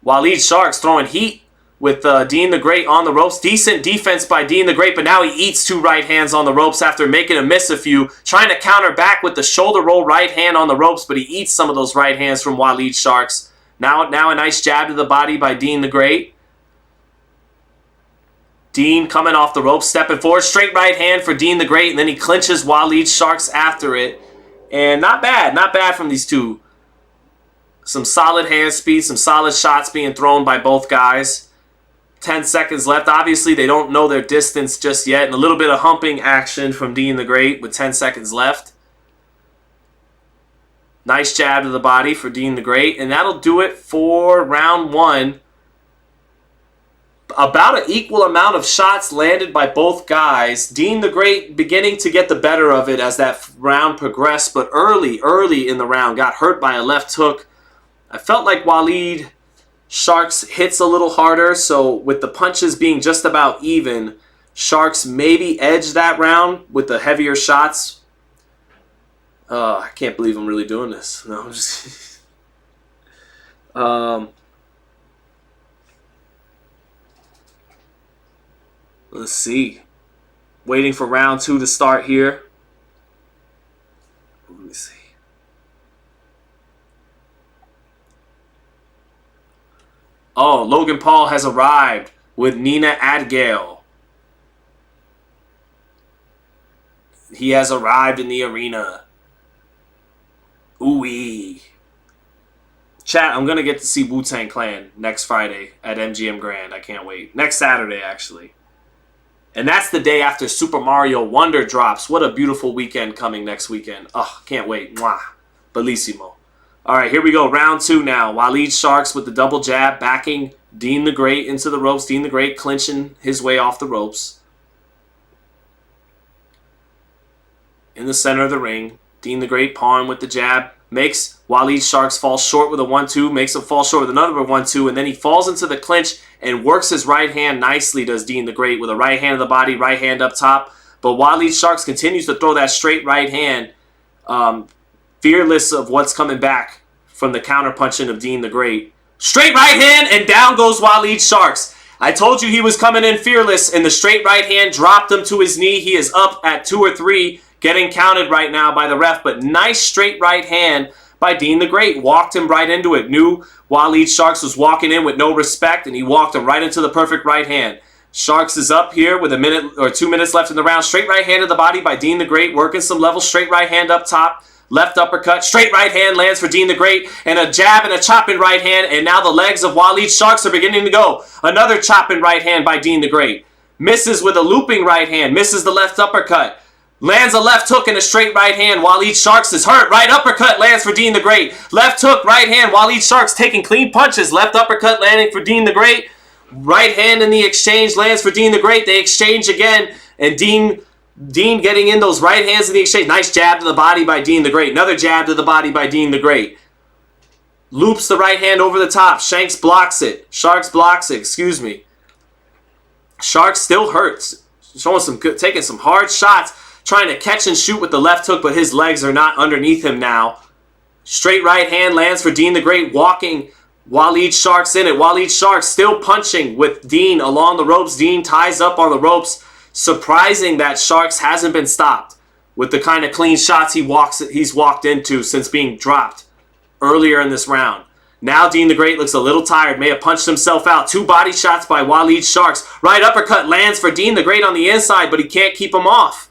Waleed Sharks throwing heat with Dean the Great on the ropes. Decent defense by Dean the Great, but now he eats 2 right hands on the ropes after making him miss a few. Trying to counter back with the shoulder roll right hand on the ropes, but he eats some of those right hands from Waleed Sharks. Now a nice jab to the body by Dean the Great. Dean coming off the ropes, stepping forward. Straight right hand for Dean the Great, and then he clinches Waleed Sharks after it. And not bad from these two. Some solid hand speed, some solid shots being thrown by both guys. 10 seconds left. Obviously, they don't know their distance just yet. And a little bit of humping action from Dean the Great with 10 seconds left. Nice jab to the body for Dean the Great. And that'll do it for round one. about an equal amount of shots landed by both guys. Dean the Great beginning to get the better of it as that round progressed, but early in the round got hurt by a left hook. I felt like Waleed Sharks hits a little harder, so with the punches being just about even, Sharks maybe edged that round with the heavier shots. I can't believe I'm really doing this. No, I'm just... Let's see. Waiting for round 2 to start here. Let me see. Oh, Logan Paul has arrived with Nina Adgale. He has arrived in the arena. Ooh-wee. Chat, I'm going to get to see Wu-Tang Clan next Friday at MGM Grand. I can't wait. Next Saturday, actually. And that's the day after Super Mario Wonder drops. What a beautiful weekend coming next weekend. Oh, can't wait. Mwah. Bellissimo. All right, here we go. Round 2 now. Waleed Sharks with the double jab, backing Dean the Great into the ropes. Dean the Great clinching his way off the ropes. In the center of the ring, Dean the Great pawing with the jab. Makes Waleed Sharks fall short with a 1-2. Makes him fall short with another 1-2. And then he falls into the clinch and works his right hand nicely, does Dean the Great, with a right hand of the body, right hand up top. But Waleed Sharks continues to throw that straight right hand, fearless of what's coming back from the counterpunching of Dean the Great. Straight right hand, and down goes Waleed Sharks. I told you he was coming in fearless, and the straight right hand dropped him to his knee. He is up at 2 or 3. Getting counted right now by the ref, but nice straight right hand by Dean the Great. Walked him right into it. Knew Waleed Sharks was walking in with no respect, and he walked him right into the perfect right hand. Sharks is up here with a minute or 2 minutes left in the round. Straight right hand to the body by Dean the Great, working some levels. Straight right hand up top. Left uppercut. Straight right hand lands for Dean the Great, and a jab and a chopping right hand, and now the legs of Waleed Sharks are beginning to go. Another chopping right hand by Dean the Great. Misses with a looping right hand. Misses the left uppercut. Lands a left hook and a straight right hand. Waleed Sharks is hurt. Right uppercut lands for Dean the Great. Left hook, right hand. Waleed Sharks taking clean punches. Left uppercut landing for Dean the Great. Right hand in the exchange lands for Dean the Great. They exchange again. And Dean getting in those right hands in the exchange. Nice jab to the body by Dean the Great. Another jab to the body by Dean the Great. Loops the right hand over the top. Shanks blocks it. Sharks blocks it. Excuse me. Sharks still hurts. Showing some good, taking some hard shots. Trying to catch and shoot with the left hook, but his legs are not underneath him now. Straight right hand lands for Dean the Great, walking Waleed Sharks in it. Waleed Sharks still punching with Dean along the ropes. Dean ties up on the ropes. Surprising that Sharks hasn't been stopped with the kind of clean shots he's walked into since being dropped earlier in this round. Now Dean the Great looks a little tired. May have punched himself out. 2 body shots by Waleed Sharks. Right uppercut lands for Dean the Great on the inside, but he can't keep him off.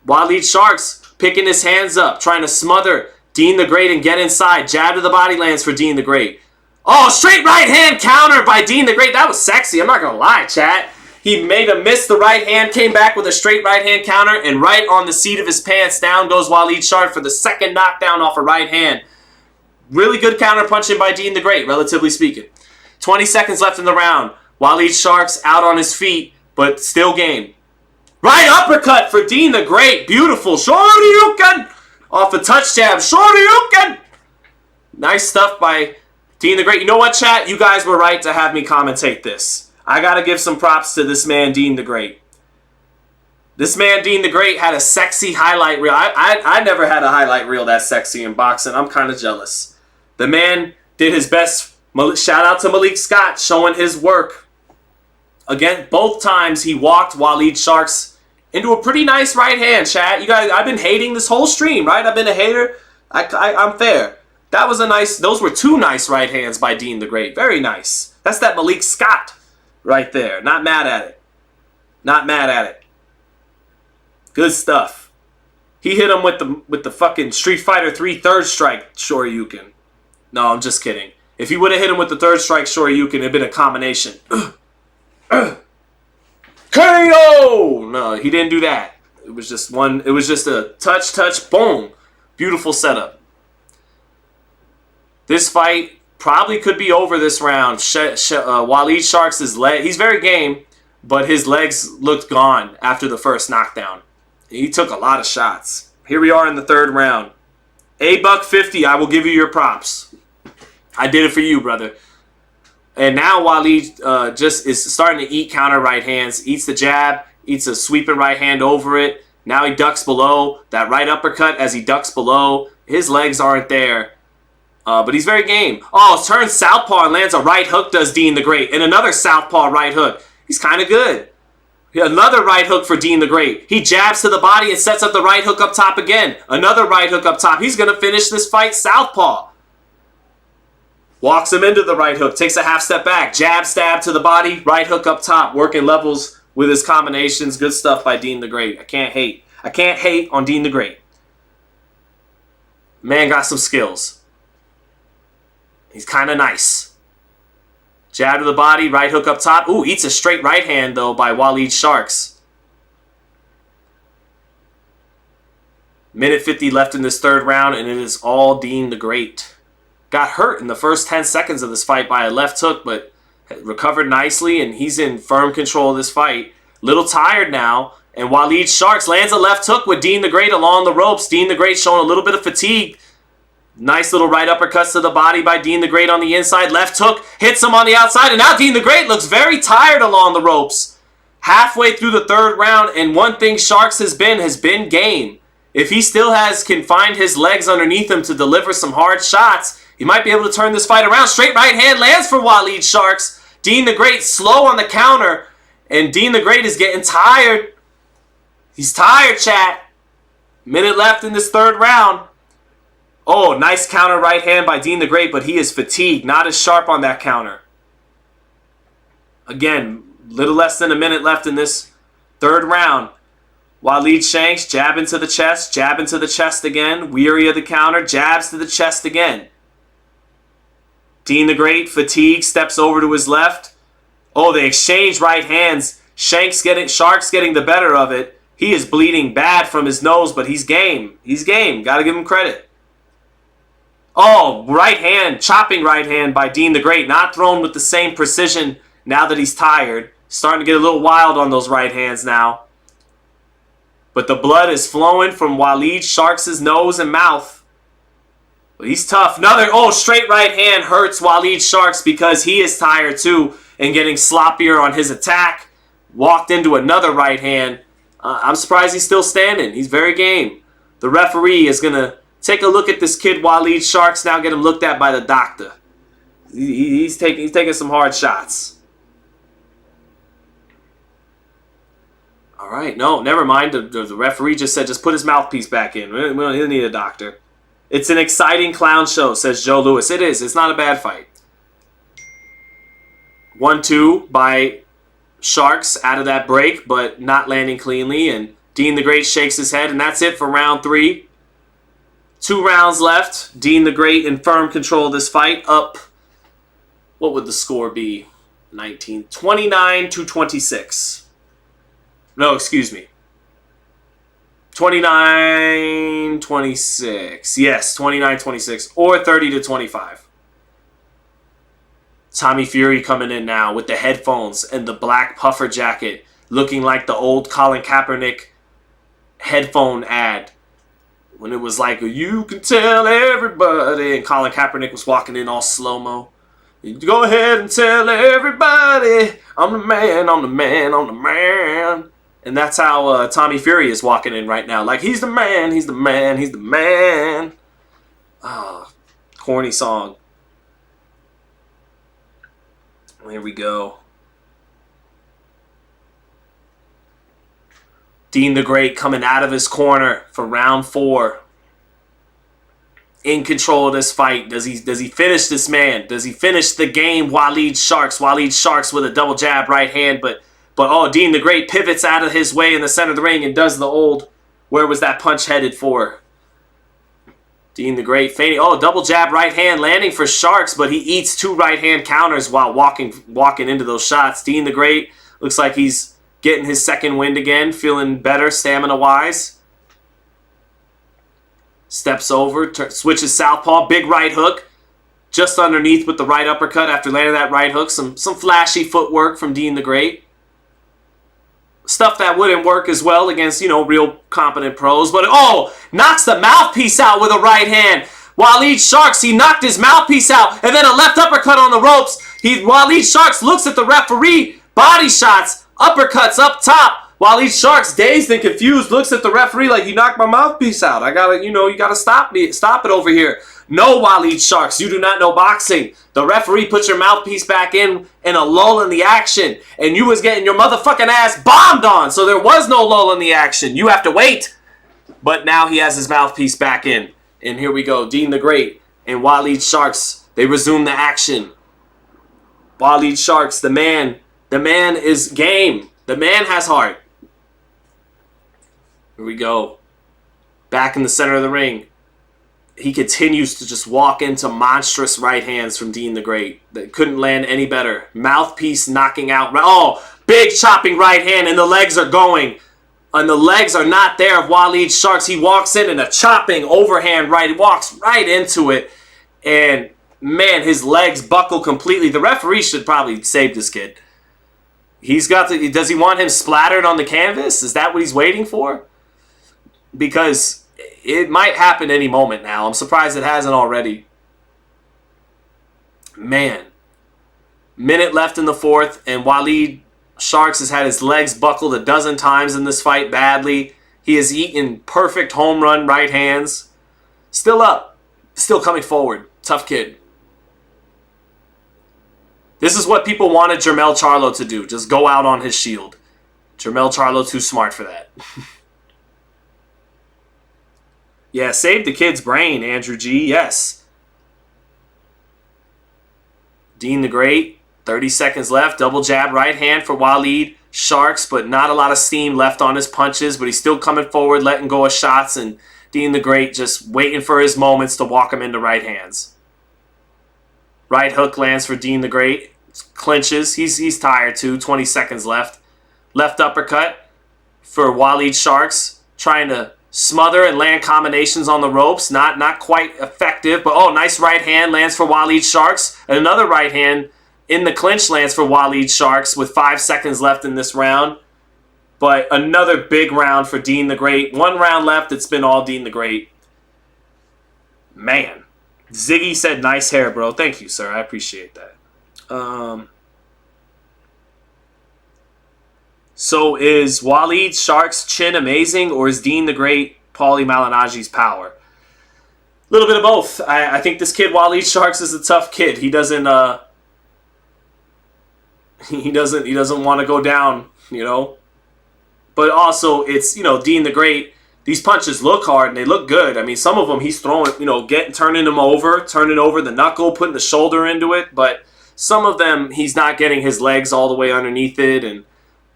Waleed Sharks picking his hands up, trying to smother Dean the Great and get inside. Jab to the body lands for Dean the Great. Oh, straight right hand counter by Dean the Great. That was sexy. I'm not going to lie, chat. He made a miss the right hand, came back with a straight right hand counter, and right on the seat of his pants, down goes Waleed Sharks for the second knockdown off a right hand. Really good counter punching by Dean the Great, relatively speaking. 20 seconds left in the round. Waleed Sharks out on his feet, but still game. Right uppercut for Dean the Great. Beautiful. Shoryuken. Off the touch jab. Shoryuken. Nice stuff by Dean the Great. You know what, chat? You guys were right to have me commentate this. I got to give some props to this man, Dean the Great. This man, Dean the Great, had a sexy highlight reel. I never had a highlight reel that sexy in boxing. I'm kind of jealous. The man did his best. Shout out to Malik Scott showing his work. Again, both times he walked Waleed Sharks into a pretty nice right hand, chat. You guys, I've been hating this whole stream, right? I've been a hater. I'm fair. That was a nice, those were 2 nice right hands by Dean the Great. Very nice. That's that Malik Scott right there. Not mad at it. Not mad at it. Good stuff. He hit him with the fucking Street Fighter 3 third strike Shoryuken. No, I'm just kidding. If he would have hit him with the third strike Shoryuken, it'd been a combination. KO! No, he didn't do that. It was just a touch, boom. Beautiful setup. This fight probably could be over this round. Waleed Sharks' leg, he's very game, but his legs looked gone after the first knockdown. He took a lot of shots. Here we are in the third round. $1.50, I will give you your props. I did it for you, brother. And now Waleed just is starting to eat counter right hands. Eats the jab, eats a sweeping right hand over it. Now he ducks below. That right uppercut as he ducks below. His legs aren't there. But he's very game. Oh, turns southpaw and lands a right hook, does Dean the Great. And another southpaw right hook. He's kind of good. Another right hook for Dean the Great. He jabs to the body and sets up the right hook up top again. Another right hook up top. He's going to finish this fight southpaw. Walks him into the right hook. Takes a half step back. Jab, stab to the body. Right hook up top. Working levels with his combinations. Good stuff by Dean the Great. I can't hate. I can't hate on Dean the Great. Man got some skills. He's kind of nice. Jab to the body, right hook up top. Ooh, eats a straight right hand, though, by Waleed Sharks. Minute 50 left in this third round, and it is all Dean the Great. Got hurt in the first 10 seconds of this fight by a left hook, but recovered nicely, and he's in firm control of this fight. Little tired now, and Waleed Sharks lands a left hook with Dean the Great along the ropes. Dean the Great showing a little bit of fatigue. Nice little right uppercuts to the body by Dean the Great on the inside. Left hook hits him on the outside. And now Dean the Great looks very tired along the ropes. Halfway through the third round. And one thing Sharks has been game. If he still can find his legs underneath him to deliver some hard shots, he might be able to turn this fight around. Straight right hand lands for Waleed Sharks. Dean the Great slow on the counter. And Dean the Great is getting tired. He's tired, chat. Minute left in this third round. Oh, nice counter right hand by Dean the Great, but he is fatigued. Not as sharp on that counter. Again, little less than a minute left in this third round. Waleed Shanks, jab into the chest again. Weary of the counter, jabs to the chest again. Dean the Great, fatigued, steps over to his left. Oh, they exchange right hands. Sharks getting the better of it. He is bleeding bad from his nose, but he's game. He's game. Got to give him credit. Oh, right hand, chopping right hand by Dean the Great. Not thrown with the same precision now that he's tired. Starting to get a little wild on those right hands now. But the blood is flowing from Waleed Sharks' nose and mouth. But he's tough. Another, straight right hand hurts Waleed Sharks because he is tired too and getting sloppier on his attack. Walked into another right hand. I'm surprised he's still standing. He's very game. The referee is going to take a look at this kid, Waleed Sharks, now get him looked at by the doctor. He's taking some hard shots. All right, no, never mind. The referee just said just put his mouthpiece back in. We don't need a doctor. It's an exciting clown show, says Joe Lewis. It is. It's not a bad fight. 1-2 by Sharks out of that break, but not landing cleanly. And Dean the Great shakes his head, and that's it for round 3. 2 rounds left. Dean the Great in firm control of this fight. Up, what would the score be? 29-26. No, excuse me. 29-26. Yes, 29-26. Or 30-25. Tommy Fury coming in now with the headphones and the black puffer jacket. Looking like the old Colin Kaepernick headphone ad. When it was like, you can tell everybody. And Colin Kaepernick was walking in all slow-mo. Go ahead and tell everybody. I'm the man, I'm the man, I'm the man. And that's how Tommy Fury is walking in right now. Like, he's the man, he's the man, he's the man. Oh, corny song. Here we go. Dean the Great coming out of his corner for round 4. In control of this fight. Does he finish this man? Does he finish the game? Waleed Sharks with a double jab right hand, but Dean the Great pivots out of his way in the center of the ring and does the old, where was that punch headed for? Dean the Great feigning. Oh, double jab right hand landing for Sharks, but he eats 2 right hand counters while walking into those shots. Dean the Great looks like he's getting his second wind again, feeling better stamina-wise. Steps over, switches southpaw, big right hook. just underneath with the right uppercut after landing that right hook. Some flashy footwork from Dean the Great. Stuff that wouldn't work as well against, real competent pros. But, knocks the mouthpiece out with a right hand. Waleed Sharks, he knocked his mouthpiece out. And then a left uppercut on the ropes. Waleed Sharks looks at the referee. Body shots, uppercuts up top. Waleed Sharks, dazed and confused, looks at the referee like, you knocked my mouthpiece out. I gotta, you gotta stop it over here. No, Waleed Sharks, you do not know boxing. The referee put your mouthpiece back in a lull in the action, and you was getting your motherfucking ass bombed on, so there was no lull in the action. You have to wait. But now he has his mouthpiece back in. And here we go, Dean the Great and Waleed Sharks, they resume the action. Waleed Sharks, the man is game. The man has heart. Here we go. Back in the center of the ring. He continues to just walk into monstrous right hands from Dean the Great. That couldn't land any better. Mouthpiece knocking out. Oh, big chopping right hand, and the legs are going. And the legs are not there of Waleed Sharks. He walks in and a chopping overhand right. He walks right into it. And, man, his legs buckle completely. The referee should probably save this kid. Does he want him splattered on the canvas? Is that what he's waiting for? Because it might happen any moment now. I'm surprised it hasn't already. Man. Minute left in the fourth, and Waleed Sharks has had his legs buckled a dozen times in this fight badly. He has eaten perfect home run right hands. Still up. Still coming forward. Tough kid. This is what people wanted Jermell Charlo to do. Just go out on his shield. Jermell Charlo too smart for that. Yeah, save the kid's brain, Andrew G. Yes. Dean the Great, 30 seconds left. Double jab right hand for Waleed Sharks, but not a lot of steam left on his punches, but he's still coming forward, letting go of shots, and Dean the Great just waiting for his moments to walk him into right hands. Right hook lands for Dean the Great. Clinches. He's tired too. 20 seconds left. Left uppercut for Waleed Sharks, trying to smother and land combinations on the ropes. Not quite effective, but nice right hand lands for Waleed Sharks. And another right hand in the clinch lands for Waleed Sharks with 5 seconds left in this round. But another big round for Dean the Great. 1 round left. It's been all Dean the Great. Man. Ziggy said nice hair, bro. Thank you, sir. I appreciate that. So is Waleed Sharks' chin amazing, or is Dean the Great Paulie Malignaggi's power? A little bit of both. I think this kid Waleed Sharks is a tough kid. He doesn't want to go down, But also it's, Dean the Great. These punches look hard and they look good. I mean, some of them he's throwing, turning over the knuckle, putting the shoulder into it, but some of them he's not getting his legs all the way underneath it, and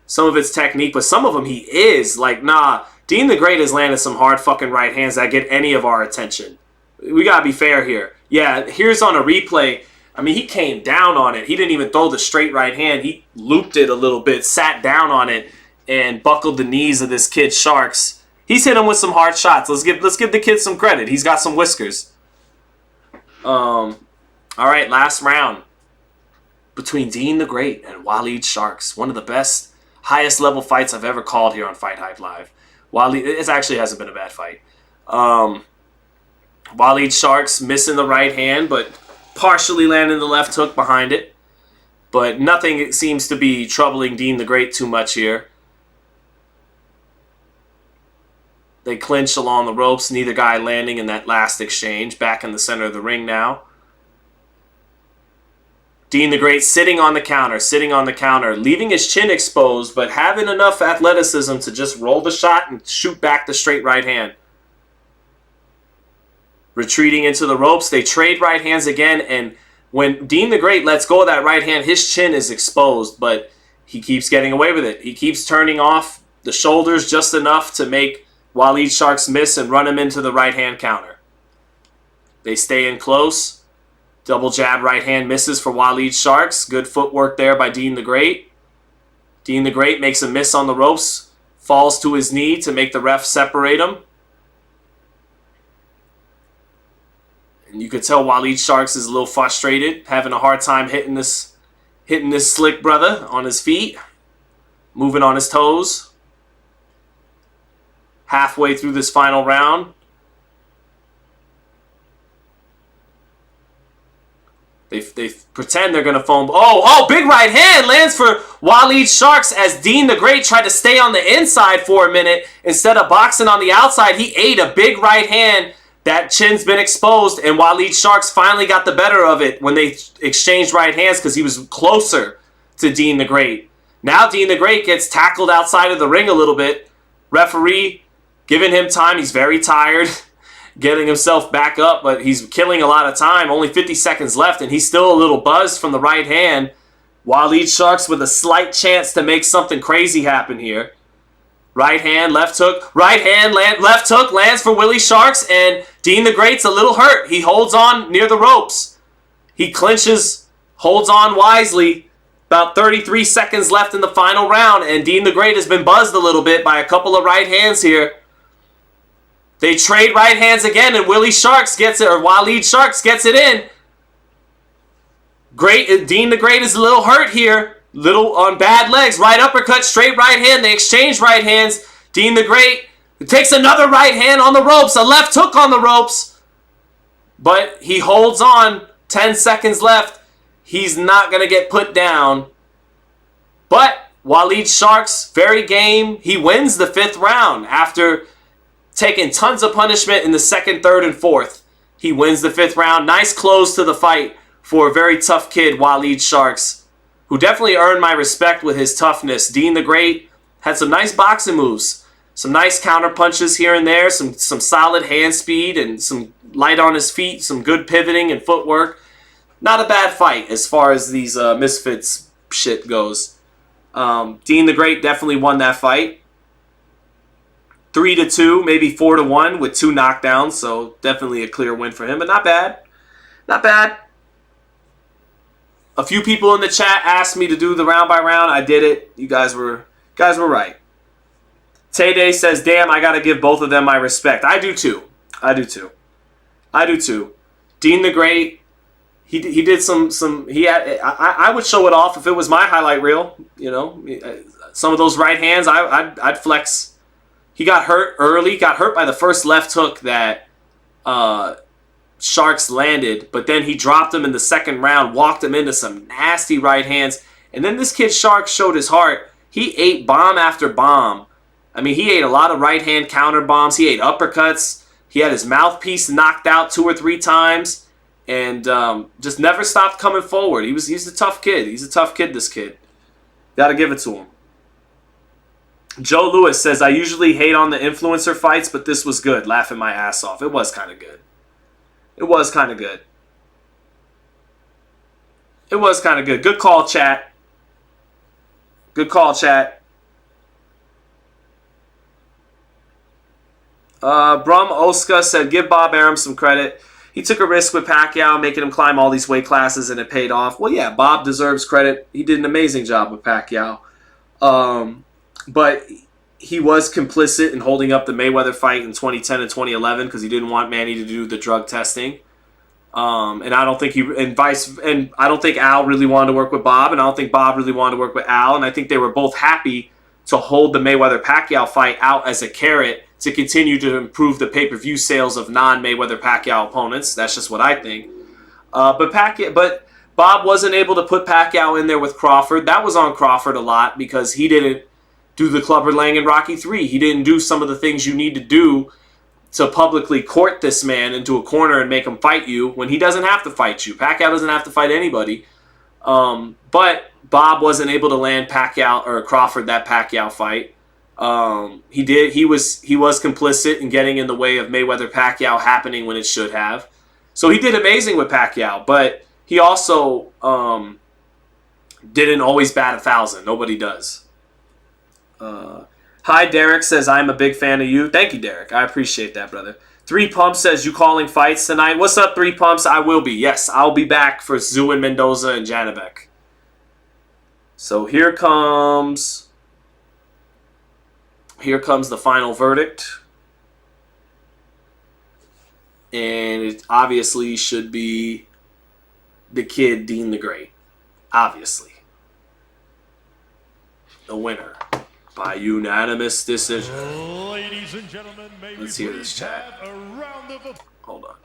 some of it's technique, but some of them he is. Dean the Great has landed some hard fucking right hands that get any of our attention. We gotta be fair here. Yeah, here's on a replay. I mean, he came down on it. He didn't even throw the straight right hand. He looped it a little bit, sat down on it, and buckled the knees of this kid Sharks. He's hit him with some hard shots. Let's give the kid some credit. He's got some whiskers. All right, last round between Dean the Great and Waleed Sharks. One of the best, highest level fights I've ever called here on FightHype Live. It actually hasn't been a bad fight. Waleed Sharks missing the right hand, but partially landing the left hook behind it. But nothing seems to be troubling Dean the Great too much here. They clinch along the ropes, neither guy landing in that last exchange. Back in the center of the ring now. Dean the Great sitting on the counter, leaving his chin exposed, but having enough athleticism to just roll the shot and shoot back the straight right hand. Retreating into the ropes, they trade right hands again, and when Dean the Great lets go of that right hand, his chin is exposed, but he keeps getting away with it. He keeps turning off the shoulders just enough to make Waleed Sharks miss and run him into the right hand counter. They stay in close. Double jab right hand misses for Waleed Sharks. Good footwork there by Dean the Great. Dean the Great makes a miss on the ropes. Falls to his knee to make the ref separate him. And you could tell Waleed Sharks is a little frustrated, having a hard time hitting this slick brother on his feet, moving on his toes. Halfway through this final round. They pretend they're going to foam. Oh, big right hand lands for Waleed Sharks as Dean the Great tried to stay on the inside for a minute. Instead of boxing on the outside, he ate a big right hand. That chin's been exposed, and Waleed Sharks finally got the better of it when they exchanged right hands because he was closer to Dean the Great. Now Dean the Great gets tackled outside of the ring a little bit. Referee giving him time. He's very tired, getting himself back up, but he's killing a lot of time. Only 50 seconds left, and he's still a little buzzed from the right hand. Waleed Sharks with a slight chance to make something crazy happen here. Right hand, left hook, left hook lands for Willie Sharks, and Dean the Great's a little hurt. He holds on near the ropes. He clinches, holds on wisely. About 33 seconds left in the final round, and Dean the Great has been buzzed a little bit by a couple of right hands here. They trade right hands again, and Waleed Sharks gets it in. Dean the Great is a little hurt here. Little on bad legs. Right uppercut, straight right hand. They exchange right hands. Dean the Great takes another right hand on the ropes. A left hook on the ropes. But he holds on. 10 seconds left. He's not going to get put down. But Waleed Sharks, very game. He wins the 5th round after taking tons of punishment in the 2nd, 3rd, and 4th. He wins the 5th round. Nice close to the fight for a very tough kid, Waleed Sharks, who definitely earned my respect with his toughness. Dean the Great had some nice boxing moves. Some nice counter punches here and there. Some solid hand speed and some light on his feet. Some good pivoting and footwork. Not a bad fight as far as these Misfits shit goes. Dean the Great definitely won that fight. 3-2, maybe 4-1 with 2 knockdowns. So definitely a clear win for him. But not bad. Not bad. A few people in the chat asked me to do the round by round. I did it. You guys were right. Tay Day says, "Damn, I gotta give both of them my respect." I do too. Dean the Great, he did some. I would show it off if it was my highlight reel. You know, some of those right hands, I'd flex. He got hurt early. Got hurt by the first left hook that Sharks landed, but then he dropped him in the 2nd round, walked him into some nasty right hands, and then this kid Sharks showed his heart. He ate bomb after bomb. I mean, he ate a lot of right hand counter bombs. He ate uppercuts. He had his mouthpiece knocked out 2 or 3 times, and just never stopped coming forward. He's a tough kid. He's a tough kid, this kid. Got to give it to him. Joe Lewis says, "I usually hate on the influencer fights, but this was good. Laughing my ass off." It was kind of good. It was kind of good. Good call, chat. Brum Oska said, "Give Bob Arum some credit. He took a risk with Pacquiao, making him climb all these weight classes, and it paid off." Well, yeah, Bob deserves credit. He did an amazing job with Pacquiao. But he was complicit in holding up the Mayweather fight in 2010 and 2011 because he didn't want Manny to do the drug testing. And I don't think I don't think Al really wanted to work with Bob, and I don't think Bob really wanted to work with Al, and I think they were both happy to hold the Mayweather-Pacquiao fight out as a carrot to continue to improve the pay-per-view sales of non-Mayweather-Pacquiao opponents. That's just what I think. But Bob wasn't able to put Pacquiao in there with Crawford. That was on Crawford a lot because he didn't do the Clubber Lang in Rocky 3. He didn't do some of the things you need to do to publicly court this man into a corner and make him fight you when he doesn't have to fight you. Pacquiao doesn't have to fight anybody. But Bob wasn't able to land Pacquiao or Crawford that Pacquiao fight. He did. He was complicit in getting in the way of Mayweather-Pacquiao happening when it should have. So he did amazing with Pacquiao, but he also didn't always bat 1,000. Nobody does. Hi, Derek says, "I'm a big fan of you." Thank you, Derek. I appreciate that, brother. 3 Pumps says, "You calling fights tonight?" What's up, 3 Pumps? I will be. Yes, I'll be back for Zoo and Mendoza and Janabek. So here comes the final verdict. And it obviously should be the kid, Dean the Great. Obviously. The winner by unanimous decision. Ladies and gentlemen, let's hear this chat. Hold on.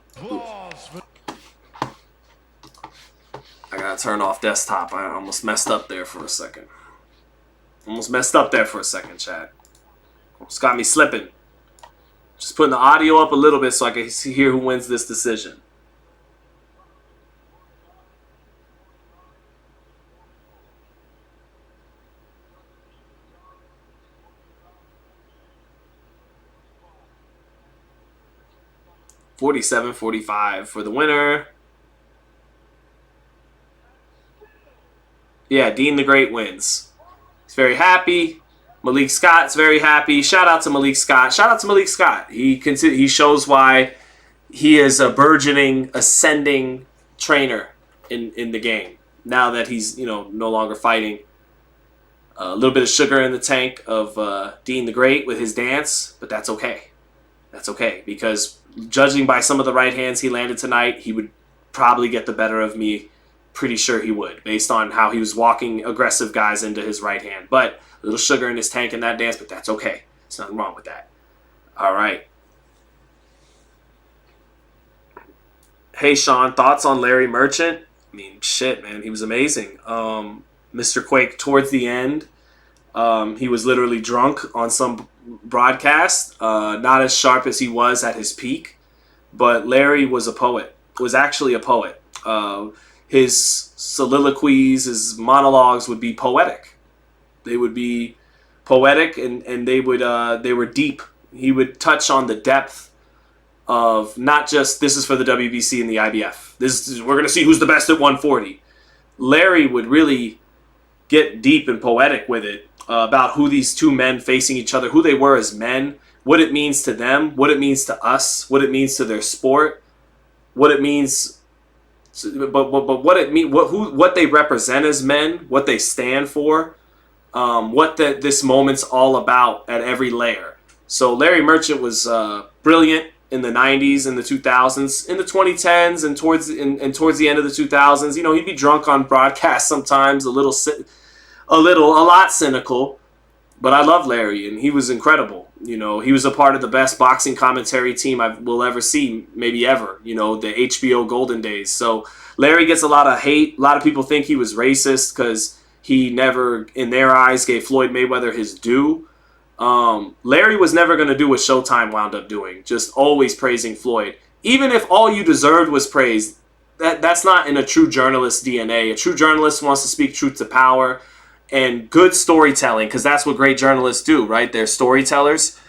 I gotta turn off desktop. I almost messed up there for a second. Chat. Almost got me slipping. Just putting the audio up a little bit so I can hear who wins this decision. $47.45 for the winner. Yeah, Dean the Great wins. He's very happy. Malik Scott's very happy. Shout out to Malik Scott. He shows why he is a burgeoning, ascending trainer in the game. Now that he's no longer fighting. A little bit of sugar in the tank of Dean the Great with his dance, but that's okay. That's okay, because judging by some of the right hands he landed tonight, he would probably get the better of me. Pretty sure he would, based on how he was walking aggressive guys into his right hand. But a little sugar in his tank in that dance, but that's okay. There's nothing wrong with that. All right. Hey, Sean, thoughts on Larry Merchant? I mean, shit, man. He was amazing. Mr. Quake, towards the end, he was literally drunk on some broadcast. Not as sharp as he was at his peak. But Larry was a poet. Was actually a poet. His soliloquies, his monologues would be poetic. They would be poetic, and they were deep. He would touch on the depth of not just this is for the WBC and the IBF. We're going to see who's the best at 140. Larry would really get deep and poetic with it about who these two men facing each other, who they were as men, what it means to them, what it means to us, what it means to their sport, what it means. But what they represent as men, what they stand for, what this moment's all about at every layer. So Larry Merchant was brilliant in the 90s, in the 2000s, in the 2010s, and towards the end of the 2000s. He'd be drunk on broadcast sometimes, a lot cynical. But I love Larry, and he was incredible. He was a part of the best boxing commentary team I will ever see, maybe ever. The HBO Golden Days. So Larry gets a lot of hate. A lot of people think he was racist because he never, in their eyes, gave Floyd Mayweather his due. Larry was never going to do what Showtime wound up doing, just always praising Floyd. Even if all you deserved was praise, that's not in a true journalist's DNA. A true journalist wants to speak truth to power. And good storytelling, because that's what great journalists do, right? They're storytellers.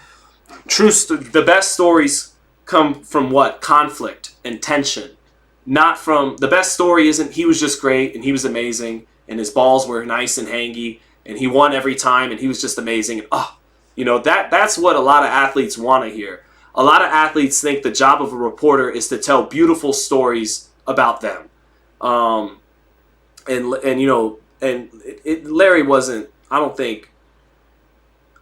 The best stories come from what? Conflict and tension. Not from... The best story isn't he was just great and he was amazing and his balls were nice and hangy and he won every time and he was just amazing. And, that's what a lot of athletes want to hear. A lot of athletes think the job of a reporter is to tell beautiful stories about them. Larry wasn't, I don't think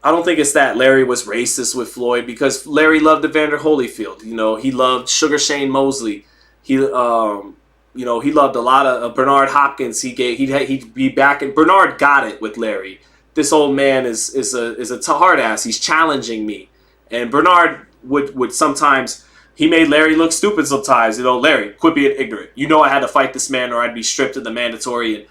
it's that Larry was racist with Floyd, because Larry loved Evander Holyfield. He loved Sugar Shane Mosley. He loved a lot of Bernard Hopkins. He'd be back, and Bernard got it with Larry. This old man is a hard ass. He's challenging me. And Bernard would sometimes, he made Larry look stupid sometimes. Larry, quit being ignorant. I had to fight this man or I'd be stripped of the mandatory. And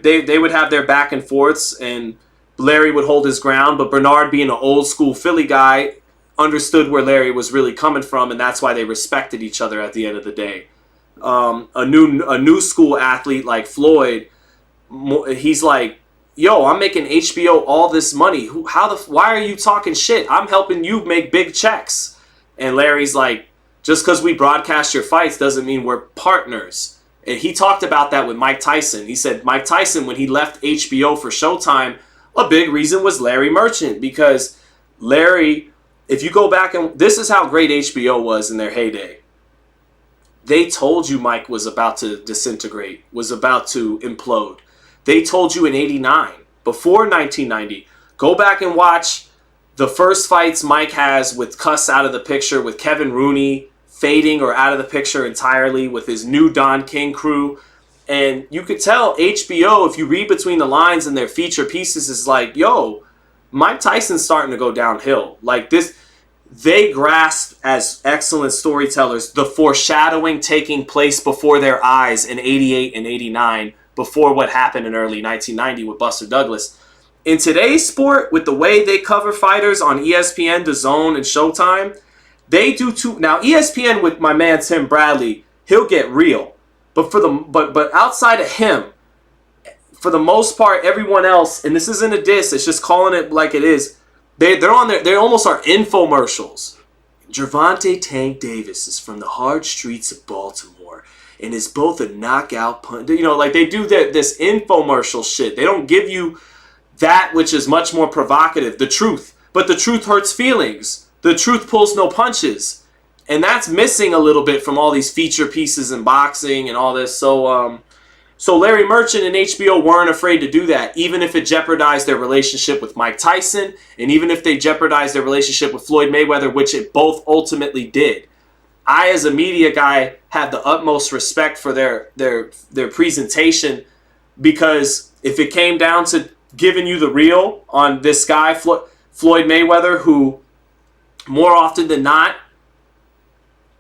they would have their back and forths, and Larry would hold his ground. But Bernard, being an old school Philly guy, understood where Larry was really coming from, and that's why they respected each other at the end of the day. A new school athlete like Floyd, he's like, yo, I'm making HBO all this money. Why are you talking shit? I'm helping you make big checks. And Larry's like, just because we broadcast your fights doesn't mean we're partners. And he talked about that with Mike Tyson. He said Mike Tyson, when he left HBO for Showtime, a big reason was Larry Merchant. Because Larry, if you go back, and this is how great HBO was in their heyday. They told you Mike was about to disintegrate, was about to implode. They told you in 89, before 1990. Go back and watch the first fights Mike has with Cuss out of the picture, with Kevin Rooney, fading or out of the picture entirely with his new Don King crew. And you could tell HBO, if you read between the lines in their feature pieces, is like, yo, Mike Tyson's starting to go downhill. Like this, they grasp as excellent storytellers the foreshadowing taking place before their eyes in 88 and 89, before what happened in early 1990 with Buster Douglas. In today's sport, with the way they cover fighters on ESPN, DAZN, and Showtime, they do too. Now, ESPN with my man Tim Bradley, he'll get real. But outside of him, for the most part, everyone else, and this isn't a diss, it's just calling it like it is. They're on there. They almost are infomercials. Gervonta Tank Davis is from the hard streets of Baltimore and is both a knockout puncher. You know, like they do this infomercial shit. They don't give you that which is much more provocative, the truth. But the truth hurts feelings. The truth pulls no punches. And that's missing a little bit from all these feature pieces in boxing and all this. So Larry Merchant and HBO weren't afraid to do that, even if it jeopardized their relationship with Mike Tyson, and even if they jeopardized their relationship with Floyd Mayweather, which it both ultimately did. I, as a media guy, have the utmost respect for their presentation, because if it came down to giving you the real on this guy, Floyd Mayweather, who more often than not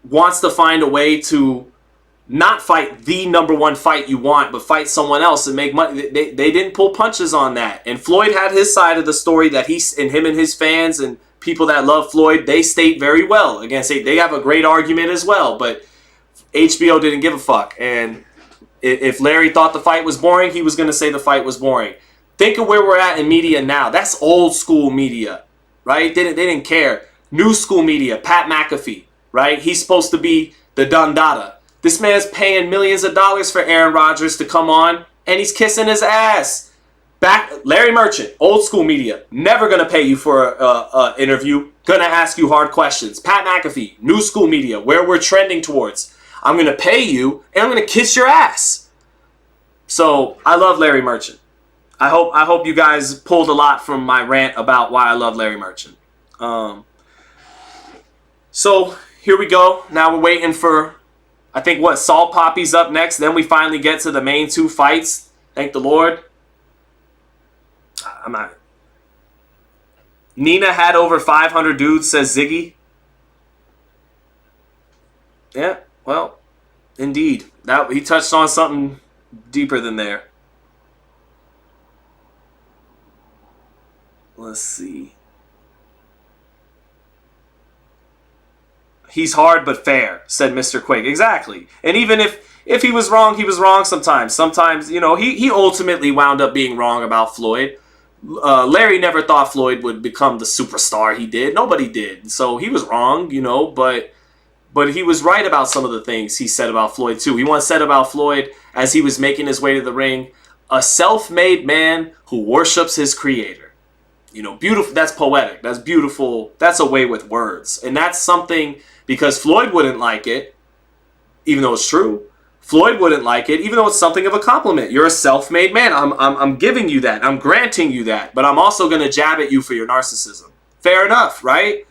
wants to find a way to not fight the number one fight you want, but fight someone else and make money. They didn't pull punches on that. And Floyd had his side of the story that him and his fans and people that love Floyd, they state very well. Again, they have a great argument as well, but HBO didn't give a fuck. And if Larry thought the fight was boring, he was going to say the fight was boring. Think of where we're at in media now. That's old school media, right? They didn't care. New school media, Pat McAfee, right? He's supposed to be the Dundada. This man's paying millions of dollars for Aaron Rodgers to come on, and he's kissing his ass. Larry Merchant, old school media, never going to pay you for an interview, going to ask you hard questions. Pat McAfee, new school media, where we're trending towards. I'm going to pay you, and I'm going to kiss your ass. So I love Larry Merchant. I hope you guys pulled a lot from my rant about why I love Larry Merchant. So here we go. Now we're waiting for, I think, Salt Poppy's up next. Then we finally get to the main two fights. Thank the Lord. I'm not. Nina had over 500 dudes, says Ziggy. Yeah, well, indeed. He touched on something deeper than there. Let's see. He's hard but fair, said Mr. Quake. Exactly. And even if he was wrong, he was wrong sometimes. Sometimes, he ultimately wound up being wrong about Floyd. Larry never thought Floyd would become the superstar he did. Nobody did. So he was wrong, but he was right about some of the things he said about Floyd too. He once said about Floyd, as he was making his way to the ring, a self-made man who worships his creator. Beautiful. That's poetic. That's beautiful. That's a way with words. And that's something, because Floyd wouldn't like it, even though it's true. Floyd wouldn't like it, even though it's something of a compliment. You're a self-made man. I'm giving you that. I'm granting you that. But I'm also going to jab at you for your narcissism. Fair enough, right?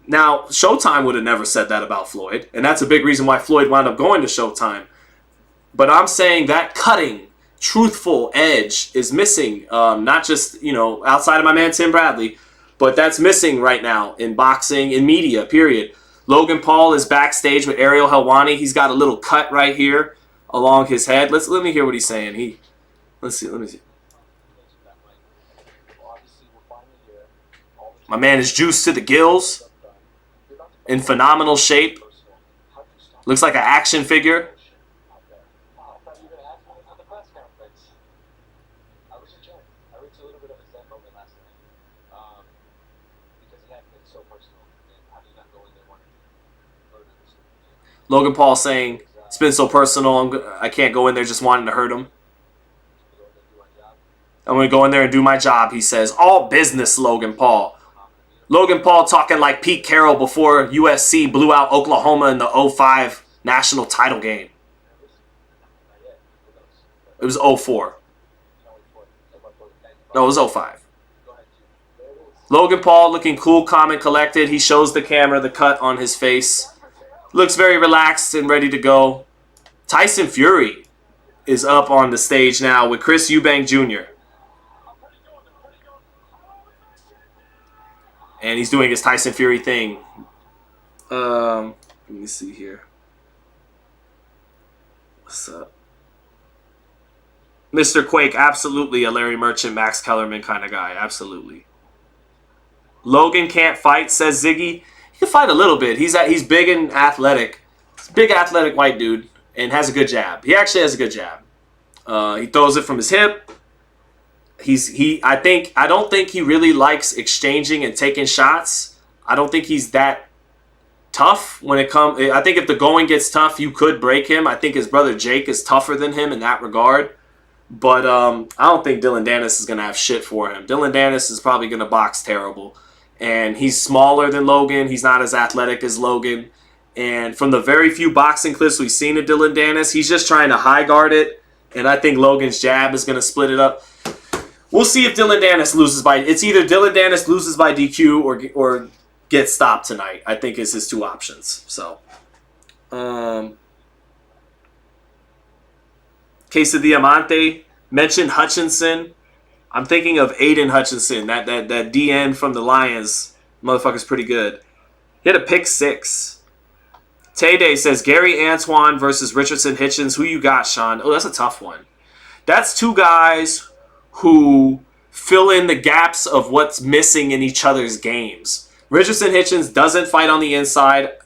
Now, Showtime would have never said that about Floyd. And that's a big reason why Floyd wound up going to Showtime. But I'm saying that cutting, truthful edge is missing. Not just, outside of my man Tim Bradley, but that's missing right now in boxing, in media, period. Logan Paul is backstage with Ariel Helwani. He's got a little cut right here along his head. Let me hear what he's saying. Let me see. My man is juiced to the gills, in phenomenal shape. Looks like an action figure. Logan Paul saying, it's been so personal, I can't go in there just wanting to hurt him. I'm going to go in there and do my job, he says. All business, Logan Paul. Logan Paul talking like Pete Carroll before USC blew out Oklahoma in the 05 national title game. It was 04. No, it was 05. Logan Paul looking cool, calm, and collected. He shows the camera the cut on his face. looks very relaxed and ready to go. Tyson Fury is up on the stage now with Chris Eubank Jr. And he's doing his Tyson Fury thing. Let me see here. What's up? Mr. Quake, absolutely a Larry Merchant, Max Kellerman kind of guy. Absolutely. Logan can't fight, says Ziggy. He can fight a little bit. He's big and athletic. He's a big athletic white dude and has a good jab. He actually has a good jab. He throws it from his hip. I don't think he really likes exchanging and taking shots. I don't think he's that tough when it comes. I think if the going gets tough, you could break him. I think his brother Jake is tougher than him in that regard. But I don't think Dillon Danis is going to have shit for him. Dillon Danis is probably going to box terrible. And he's smaller than Logan. He's not as athletic as Logan. And from the very few boxing clips we've seen of Dillon Danis, he's just trying to high guard it. And I think Logan's jab is going to split it up. We'll see if Dillon Danis loses by... It's either Dillon Danis loses by DQ or gets stopped tonight. I think is his two options. So, Case of Diamante mentioned Hutchinson. I'm thinking of Aiden Hutchinson, that DN from the Lions. Motherfucker's pretty good. He had a pick 6. Tay-Day says Gary Antoine versus Richardson Hitchens. Who you got, Sean? Oh, that's a tough one. That's two guys who fill in the gaps of what's missing in each other's games. Richardson Hitchens doesn't fight on the inside.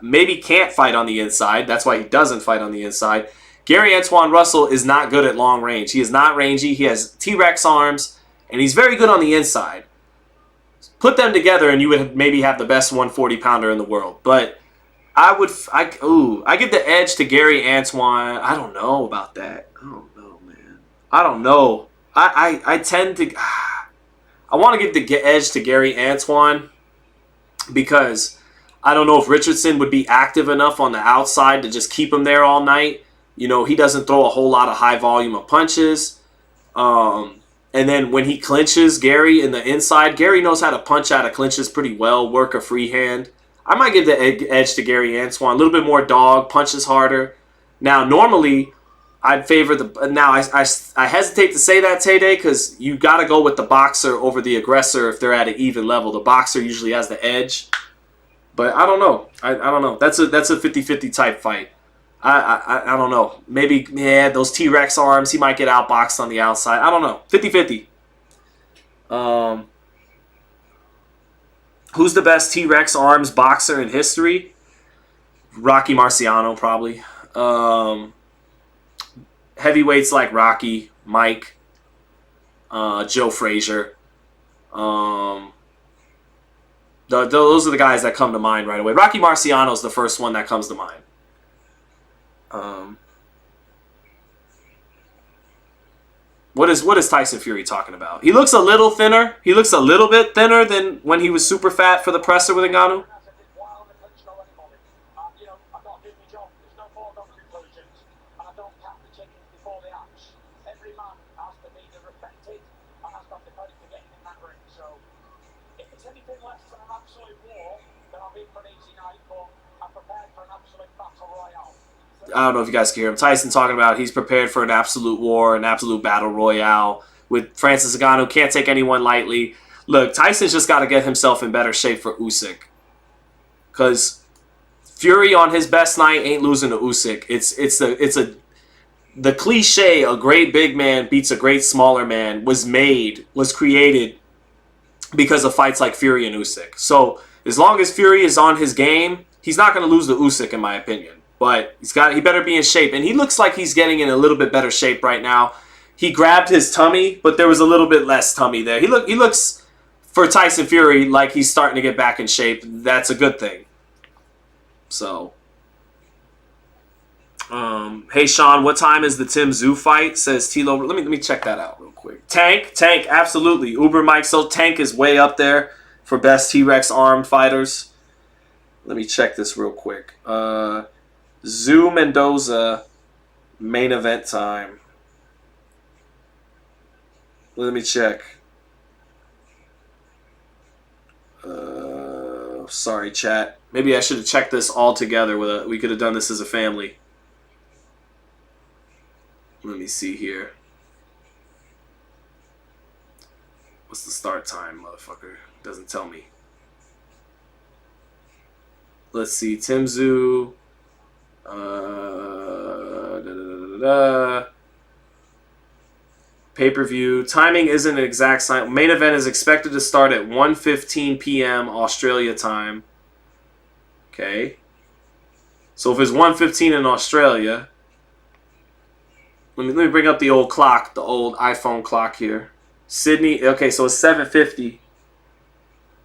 Maybe can't fight on the inside. That's why he doesn't fight on the inside. Gary Antoine Russell is not good at long range. He is not rangy. He has T-Rex arms, and he's very good on the inside. Put them together, and you would maybe have the best 140-pounder in the world. But I give the edge to Gary Antoine. I don't know about that. I don't know, man. I don't know. I tend to... I want to give the edge to Gary Antoine because I don't know if Richardson would be active enough on the outside to just keep him there all night. You know, he doesn't throw a whole lot of high volume of punches. And then when he clinches Gary in the inside, Gary knows how to punch out of clinches pretty well, work a free hand. I might give the edge to Gary Antoine. A little bit more dog, punches harder. Now, normally, I'd favor the... Now, I hesitate to say that, Tay-Day, because you got to go with the boxer over the aggressor if they're at an even level. The boxer usually has the edge. But I don't know. I don't know. That's a 50-50 type fight. I don't know. Maybe, yeah, those T-Rex arms, he might get outboxed on the outside. I don't know. 50-50. Who's the best T-Rex arms boxer in history? Rocky Marciano, probably. Heavyweights like Rocky, Mike, Joe Frazier. Those are the guys that come to mind right away. Rocky Marciano is the first one that comes to mind. What is Tyson Fury talking about? He looks a little thinner. He looks a little bit thinner than when he was super fat for the presser with Ngannou. I don't know if you guys can hear him. Tyson talking about he's prepared for an absolute war, an absolute battle royale with Francis Ngannou. Can't take anyone lightly. Look, Tyson's just got to get himself in better shape for Usyk. Because Fury on his best night ain't losing to Usyk. The cliche, a great big man beats a great smaller man, was created because of fights like Fury and Usyk. So as long as Fury is on his game, he's not going to lose to Usyk, in my opinion. But he better be in shape. And he looks like he's getting in a little bit better shape right now. He grabbed his tummy, but there was a little bit less tummy there. He looks, for Tyson Fury, like he's starting to get back in shape. That's a good thing. So, hey Sean, what time is the Tim Tszyu fight? Says Tilo. Let me check that out real quick. Tank, absolutely. Uber Mike. So Tank is way up there for best T-Rex arm fighters. Let me check this real quick. Tszyu Mendoza, main event time. Let me check. sorry, chat. Maybe I should have checked this all together. We could have done this as a family. Let me see here. What's the start time, motherfucker? Doesn't tell me. Let's see. Timzu. Pay-per-view. Timing isn't an exact sign. Main event is expected to start at 1:15 p.m. Australia time. Okay. So if it's 1:15 in Australia, let me bring up the old clock, the old iPhone clock here. Sydney, okay, so it's 7:50.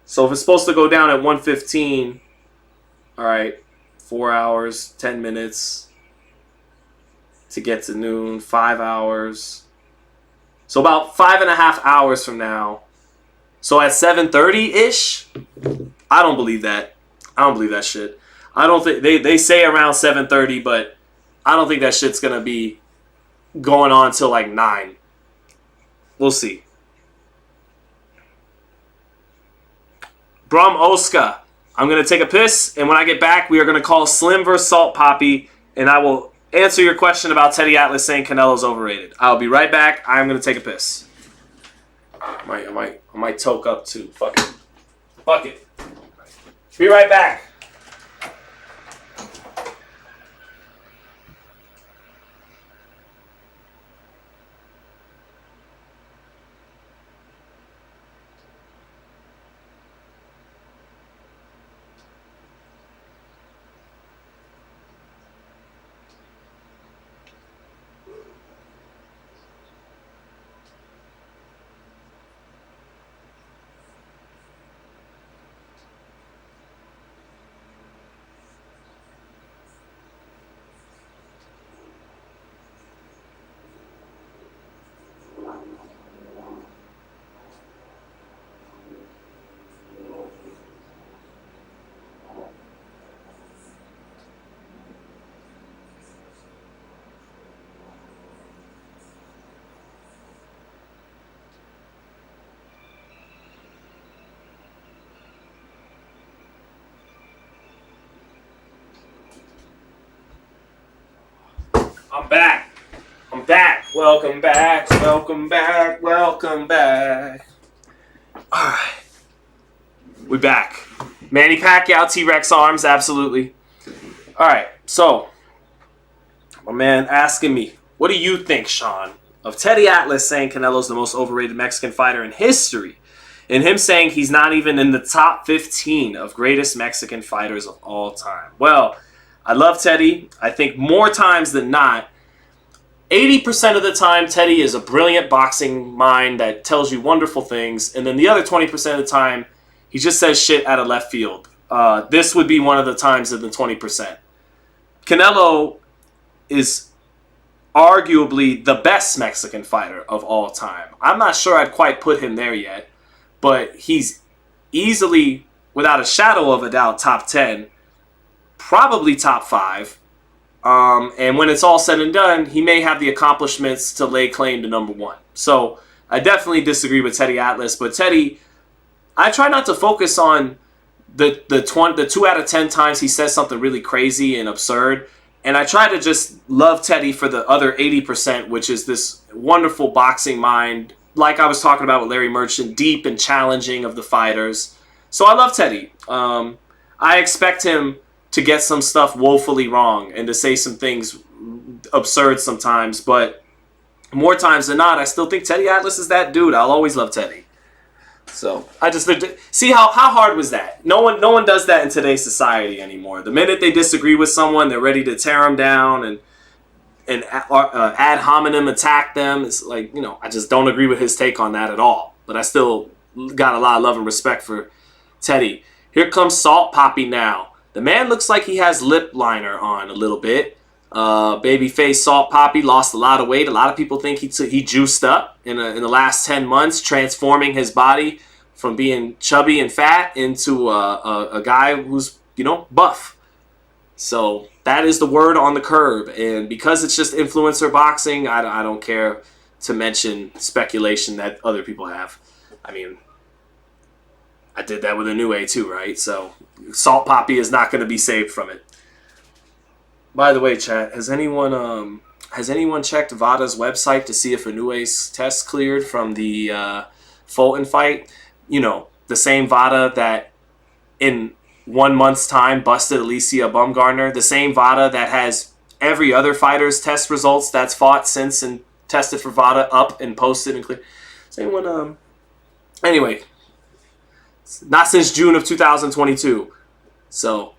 So if it's supposed to go down at 1:15, all right, 4 hours, 10 minutes to get to noon, 5 hours. So about 5.5 hours from now. So at 7:30-ish, I don't believe that. I don't believe that shit. I don't think they say around 7:30, but I don't think that shit's gonna be going on till like 9. We'll see. Brum Oska, I'm going to take a piss, and when I get back, we are going to call Slim vs. Salt Poppy, and I will answer your question about Teddy Atlas saying Canelo's overrated. I'll be right back. I'm going to take a piss. I might toke up too. Fuck it. Fuck it. Be right back. I'm back. I'm back. Welcome back. Welcome back. Welcome back. All right. We back. Manny Pacquiao, T-Rex arms, absolutely. All right. So, my man asking me, what do you think, Sean, of Teddy Atlas saying Canelo's the most overrated Mexican fighter in history, and him saying he's not even in the top 15 of greatest Mexican fighters of all time? Well, I love Teddy. I think more times than not, 80% of the time, Teddy is a brilliant boxing mind that tells you wonderful things. And then the other 20% of the time, he just says shit out of left field. This would be one of the times in the 20%. Canelo is arguably the best Mexican fighter of all time. I'm not sure I'd quite put him there yet, but he's easily, without a shadow of a doubt, top 10. Probably top 5. And when it's all said and done, he may have the accomplishments to lay claim to number 1. So I definitely disagree with Teddy Atlas. But Teddy, I try not to focus on the 2 out of 10 times he says something really crazy and absurd. And I try to just love Teddy for the other 80%, which is this wonderful boxing mind, like I was talking about with Larry Merchant, deep and challenging of the fighters. So I love Teddy. I expect him to get some stuff woefully wrong and to say some things absurd sometimes, but more times than not, I still think Teddy Atlas is that dude. I'll always love Teddy. So I just see how hard was that? No one does that in today's society anymore. The minute they disagree with someone, they're ready to tear them down and ad hominem attack them. It's like, I just don't agree with his take on that at all. But I still got a lot of love and respect for Teddy. Here comes Salt Poppy now. The man looks like he has lip liner on a little bit. Babyface Salt Poppy lost a lot of weight. A lot of people think he juiced up in the last 10 months, transforming his body from being chubby and fat into a guy who's, buff. So that is the word on the curb. And because it's just influencer boxing, I don't care to mention speculation that other people have. I mean, I did that with a new A too, right? So Salt Poppy is not going to be saved from it. By the way, chat, has anyone checked VADA's website to see if Inoue's test cleared from the Fulton fight? You know, the same VADA that in 1 month's time busted Alicia Baumgartner, the same VADA that has every other fighter's test results that's fought since and tested for VADA up and posted and clear. Does anyone anyway, not since June of 2022. So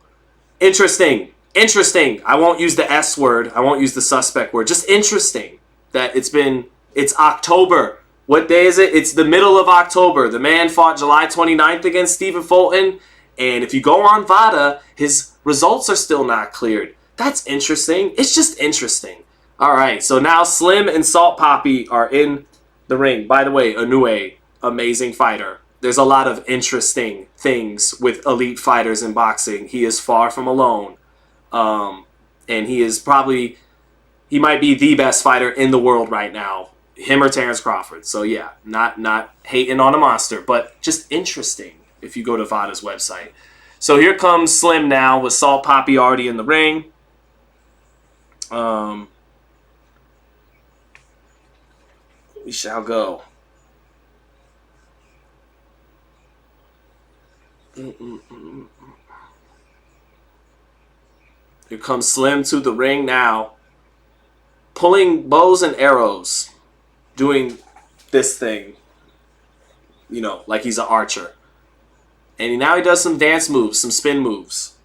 interesting. I won't use the S word. I won't use the suspect word. Just interesting that it's October. What day is it? It's the middle of October. The man fought July 29th against Stephen Fulton. And if you go on VADA, his results are still not cleared. That's interesting. It's just interesting. All right, so now Slim and Salt Poppy are in the ring. By the way, Inoue, amazing fighter. There's a lot of interesting things with elite fighters in boxing. He is far from alone. And he might be the best fighter in the world right now. Him or Terrence Crawford. So yeah, not hating on a monster, but just interesting if you go to VADA's website. So here comes Slim now with Salt Poppy already in the ring. We shall go. Here comes Slim to the ring now. Pulling bows and arrows. Doing this thing. You know, like he's an archer. And now he does some dance moves, some spin moves.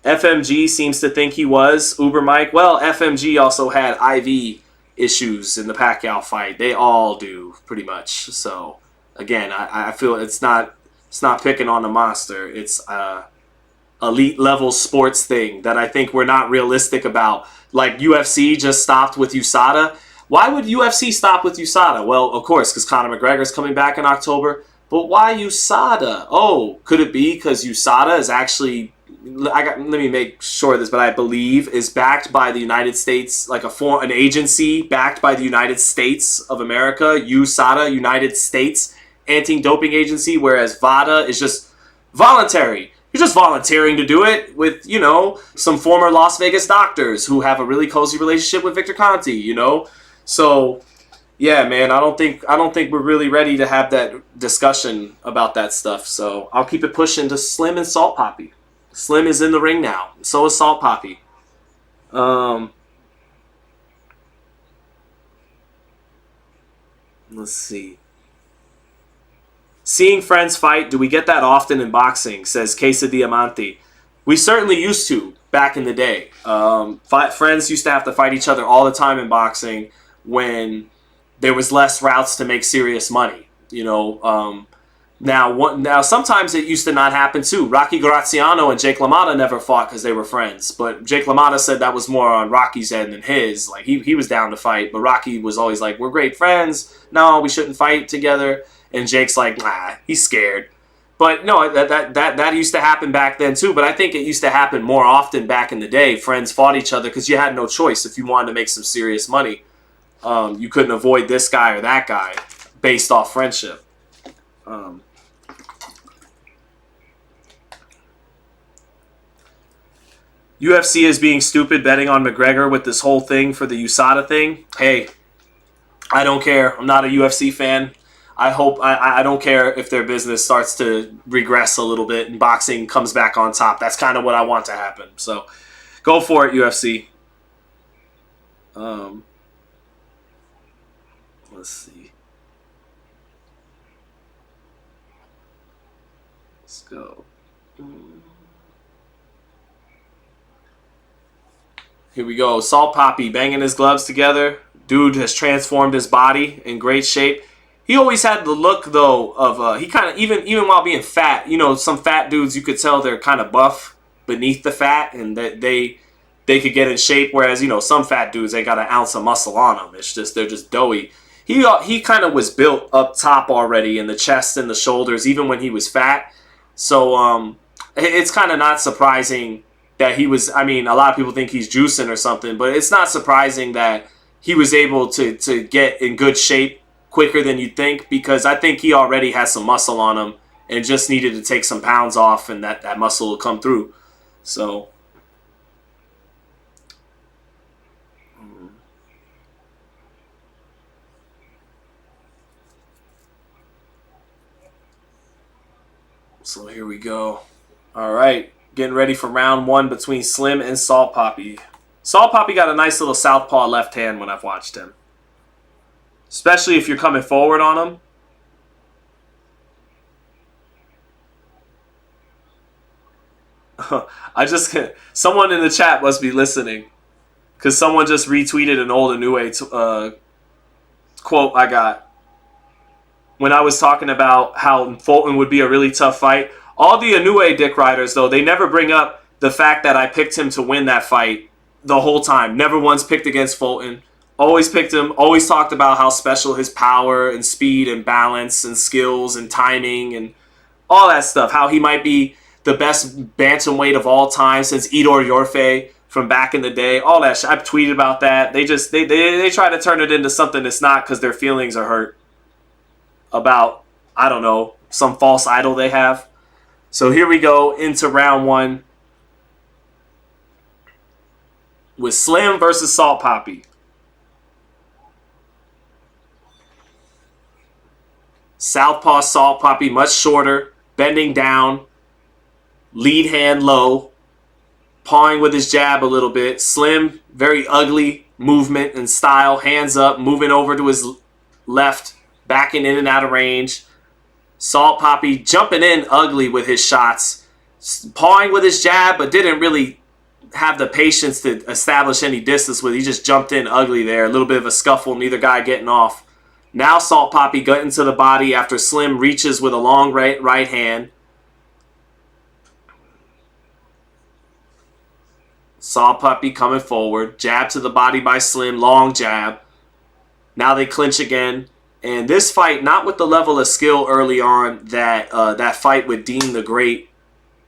FMG seems to think he was Uber Mike. Well, FMG also had IV issues in the Pacquiao fight. They all do, pretty much. So, again, I feel it's not picking on the monster. It's elite level sports thing that I think we're not realistic about. Like UFC just stopped with USADA. Why would UFC stop with USADA? Well, of course, because Conor McGregor's coming back in October. But why USADA? Oh, could it be because USADA is actually... let me make sure of this, but I believe is backed by the United States, like an agency backed by the United States of America, USADA, United States Anti-Doping Agency, whereas VADA is just voluntary. You're just volunteering to do it with, you know, some former Las Vegas doctors who have a really cozy relationship with Victor Conte, you know? So, yeah, man, I don't think we're really ready to have that discussion about that stuff. So I'll keep it pushing to Slim and Salt Poppy. Slim is in the ring now. So is Salt Poppy. Let's see. Seeing friends fight, do we get that often in boxing? Says Queso Diamante. We certainly used to back in the day. Friends used to have to fight each other all the time in boxing when there was less routes to make serious money. You know, now sometimes it used to not happen too. Rocky Graziano and Jake LaMotta never fought because they were friends. But Jake LaMotta said that was more on Rocky's end than his. Like he was down to fight, but Rocky was always like, "We're great friends. No, we shouldn't fight together." And Jake's like, "Nah, he's scared." But no, that used to happen back then too. But I think it used to happen more often back in the day. Friends fought each other because you had no choice if you wanted to make some serious money. You couldn't avoid this guy or that guy based off friendship. UFC is being stupid betting on McGregor with this whole thing for the USADA thing. Hey, I don't care. I'm not a UFC fan. I don't care if their business starts to regress a little bit and boxing comes back on top. That's kind of what I want to happen. So go for it, UFC. Let's see. Let's go. Here we go. Salt Poppy banging his gloves together. Dude has transformed his body in great shape. He always had the look, though, of he kind of, even while being fat, you know, some fat dudes, you could tell they're kind of buff beneath the fat and that they could get in shape, whereas, you know, some fat dudes ain't got an ounce of muscle on them. It's just, they're just doughy. He kind of was built up top already in the chest and the shoulders, even when he was fat. So it's kind of not surprising that he was, I mean, a lot of people think he's juicing or something, but it's not surprising that he was able to get in good shape quicker than you'd think, because I think he already has some muscle on him and just needed to take some pounds off, and that muscle will come through. So here we go. All right, getting ready for round one between Slim and Salt Poppy. Salt Poppy got a nice little southpaw left hand when I've watched him, especially if you're coming forward on him. Someone in the chat must be listening, because someone just retweeted an old Inoue quote I got when I was talking about how Fulton would be a really tough fight. All the Inoue dick riders, though, they never bring up the fact that I picked him to win that fight the whole time. Never once picked against Fulton. Always picked him. Always talked about how special his power and speed and balance and skills and timing and all that stuff. How he might be the best bantamweight of all time since Idor Yorfe from back in the day. All that shit. I've tweeted about that. They try to turn it into something it's not because their feelings are hurt about, I don't know, some false idol they have. So here we go into round one with Slim versus Salt Poppy. Southpaw Salt Poppy, much shorter, bending down, lead hand low, pawing with his jab a little bit. Slim, very ugly movement and style, hands up, moving over to his left, backing in and out of range. Salt Poppy jumping in ugly with his shots, pawing with his jab, but didn't really have the patience to establish any distance with it. He just jumped in ugly there. A little bit of a scuffle, neither guy getting off. Now Salt Poppy got into the body after Slim reaches with a long right hand. Salt Poppy coming forward. Jab to the body by Slim. Long jab. Now they clinch again. And this fight, not with the level of skill early on that that fight with Dean the Great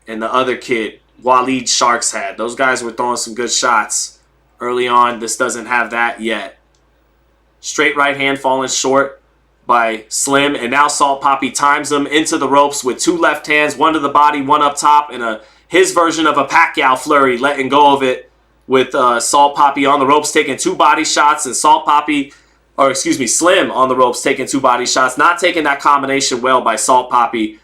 and the other kid, Waleed Sharks, had. Those guys were throwing some good shots early on. This doesn't have that yet. Straight right hand falling short by Slim. And now Salt Poppy times him into the ropes with two left hands, one to the body, one up top, and his version of a Pacquiao flurry, letting go of it with Salt Poppy on the ropes, taking two body shots, and Slim on the ropes taking two body shots. Not taking that combination well by Salt Poppy,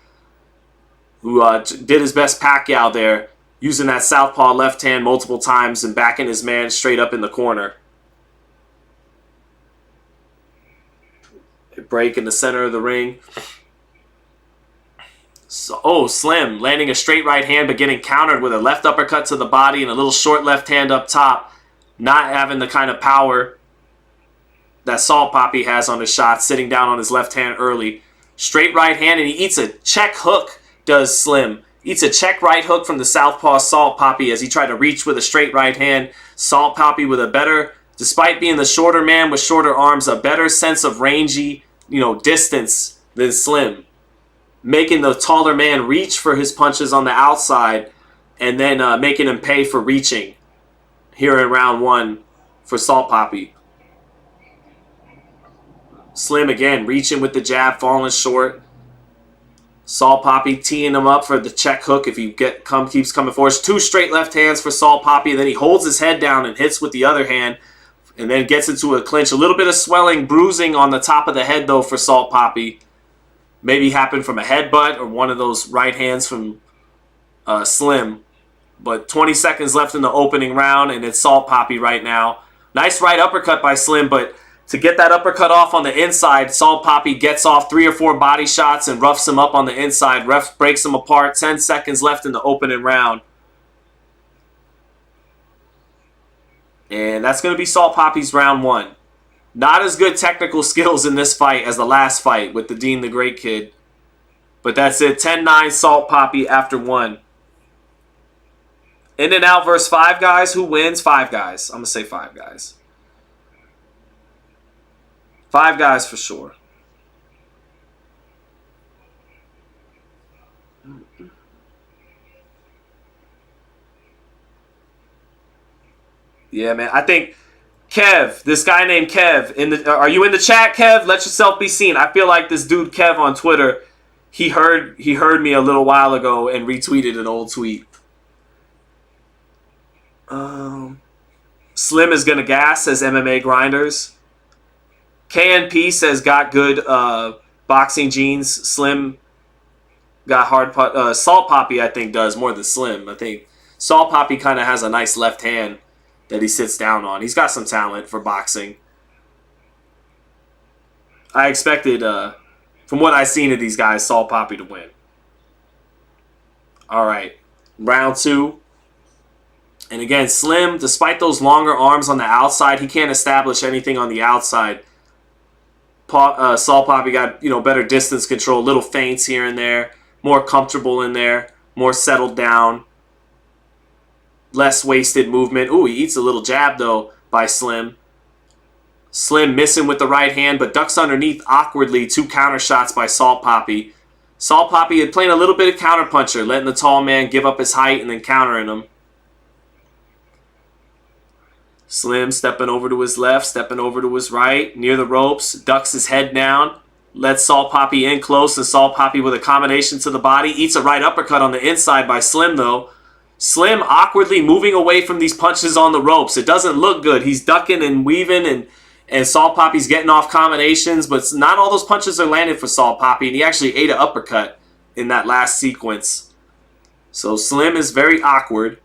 who did his best Pacquiao there, using that southpaw left hand multiple times and backing his man straight up in the corner. A break in the center of the ring. So, Slim landing a straight right hand but getting countered with a left uppercut to the body and a little short left hand up top. Not having the kind of power that Salt Poppy has on his shot, sitting down on his left hand early. Straight right hand, and he eats a check hook, does Slim. Eats a check right hook from the southpaw Salt Poppy as he tried to reach with a straight right hand. Salt Poppy with a better, despite being the shorter man with shorter arms, a better sense of rangy, distance than Slim. Making the taller man reach for his punches on the outside and then making him pay for reaching here in round one for Salt Poppy. Slim again, reaching with the jab, falling short. Salt Poppy teeing him up for the check hook if he keeps coming forward. Two straight left hands for Salt Poppy, and then he holds his head down and hits with the other hand, and then gets into a clinch. A little bit of swelling, bruising on the top of the head, though, for Salt Poppy. Maybe happened from a headbutt or one of those right hands from Slim. But 20 seconds left in the opening round, and it's Salt Poppy right now. Nice right uppercut by Slim, but to get that uppercut off on the inside, Salt Poppy gets off 3 or 4 body shots and roughs him up on the inside. Ref breaks him apart. 10 seconds left in the opening round. And that's going to be Salt Poppy's round one. Not as good technical skills in this fight as the last fight with the Dean the Great kid. But that's it. 10-9 Salt Poppy after one. In and out versus 5 guys. Who wins? 5 guys. I'm going to say 5 guys. 5 guys for sure. Yeah, man. I think Kev, this guy named Kev. Are you in the chat, Kev? Let yourself be seen. I feel like this dude Kev on Twitter, he heard me a little while ago and retweeted an old tweet. Slim is gonna gas, says MMA Grinders. KNP says got good boxing genes. Slim got hard Salt Poppy, I think, does more than Slim. I think Salt Poppy kind of has a nice left hand that he sits down on. He's got some talent for boxing. I expected, from what I've seen of these guys, Salt Poppy to win. All right, round 2. And again, Slim, despite those longer arms on the outside, he can't establish anything on the outside. Salt Poppy got, better distance control, little feints here and there, more comfortable in there, more settled down. Less wasted movement. Ooh, he eats a little jab, though, by Slim. Slim missing with the right hand, but ducks underneath awkwardly. 2 counter shots by Salt Poppy. Salt Poppy had playing a little bit of counter puncher, letting the tall man give up his height and then countering him. Slim stepping over to his left, stepping over to his right, near the ropes, ducks his head down, lets Salt Poppy in close, and Salt Poppy with a combination to the body. Eats a right uppercut on the inside by Slim, though. Slim awkwardly moving away from these punches on the ropes. It doesn't look good. He's ducking and weaving, and Salt Poppy's getting off combinations, but not all those punches are landed for Salt Poppy, and he actually ate an uppercut in that last sequence. So Slim is very awkward.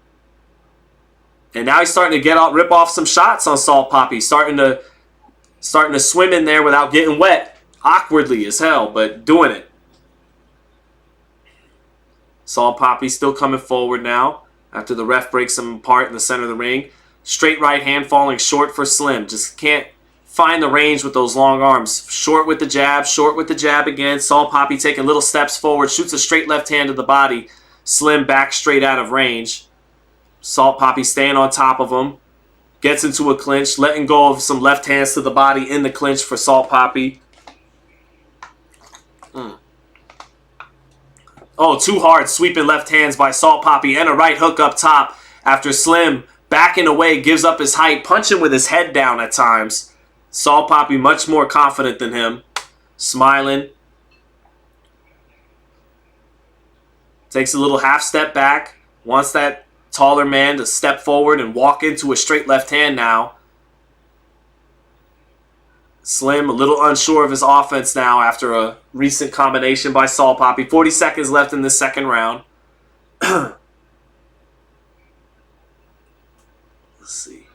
And now he's starting to rip off some shots on Salt Poppy, starting to swim in there without getting wet. Awkwardly as hell, but doing it. Salt Poppy still coming forward now after the ref breaks him apart in the center of the ring. Straight right hand falling short for Slim. Just can't find the range with those long arms. Short with the jab again. Salt Poppy taking little steps forward, shoots a straight left hand to the body. Slim back straight out of range. Salt Poppy staying on top of him. Gets into a clinch, letting go of some left hands to the body in the clinch for Salt Poppy. Oh, too hard. Sweeping left hands by Salt Poppy and a right hook up top after Slim backing away, gives up his height, punching with his head down at times. Salt Poppy much more confident than him. Smiling. Takes a little half step back. Wants that taller man to step forward and walk into a straight left hand now. Slim a little unsure of his offense now after a recent combination by Salt Poppy. 40 seconds left in the second round. Let's see.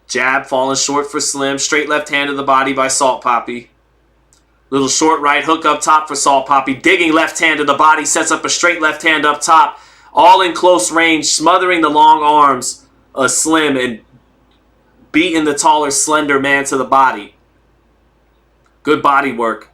Jab falling short for Slim. Straight left hand to the body by Salt Poppy. Little short right hook up top for Salt Poppy. Digging left hand to the body. Sets up a straight left hand up top. All in close range. Smothering the long arms of Slim and beating the taller, slender man to the body. Good body work.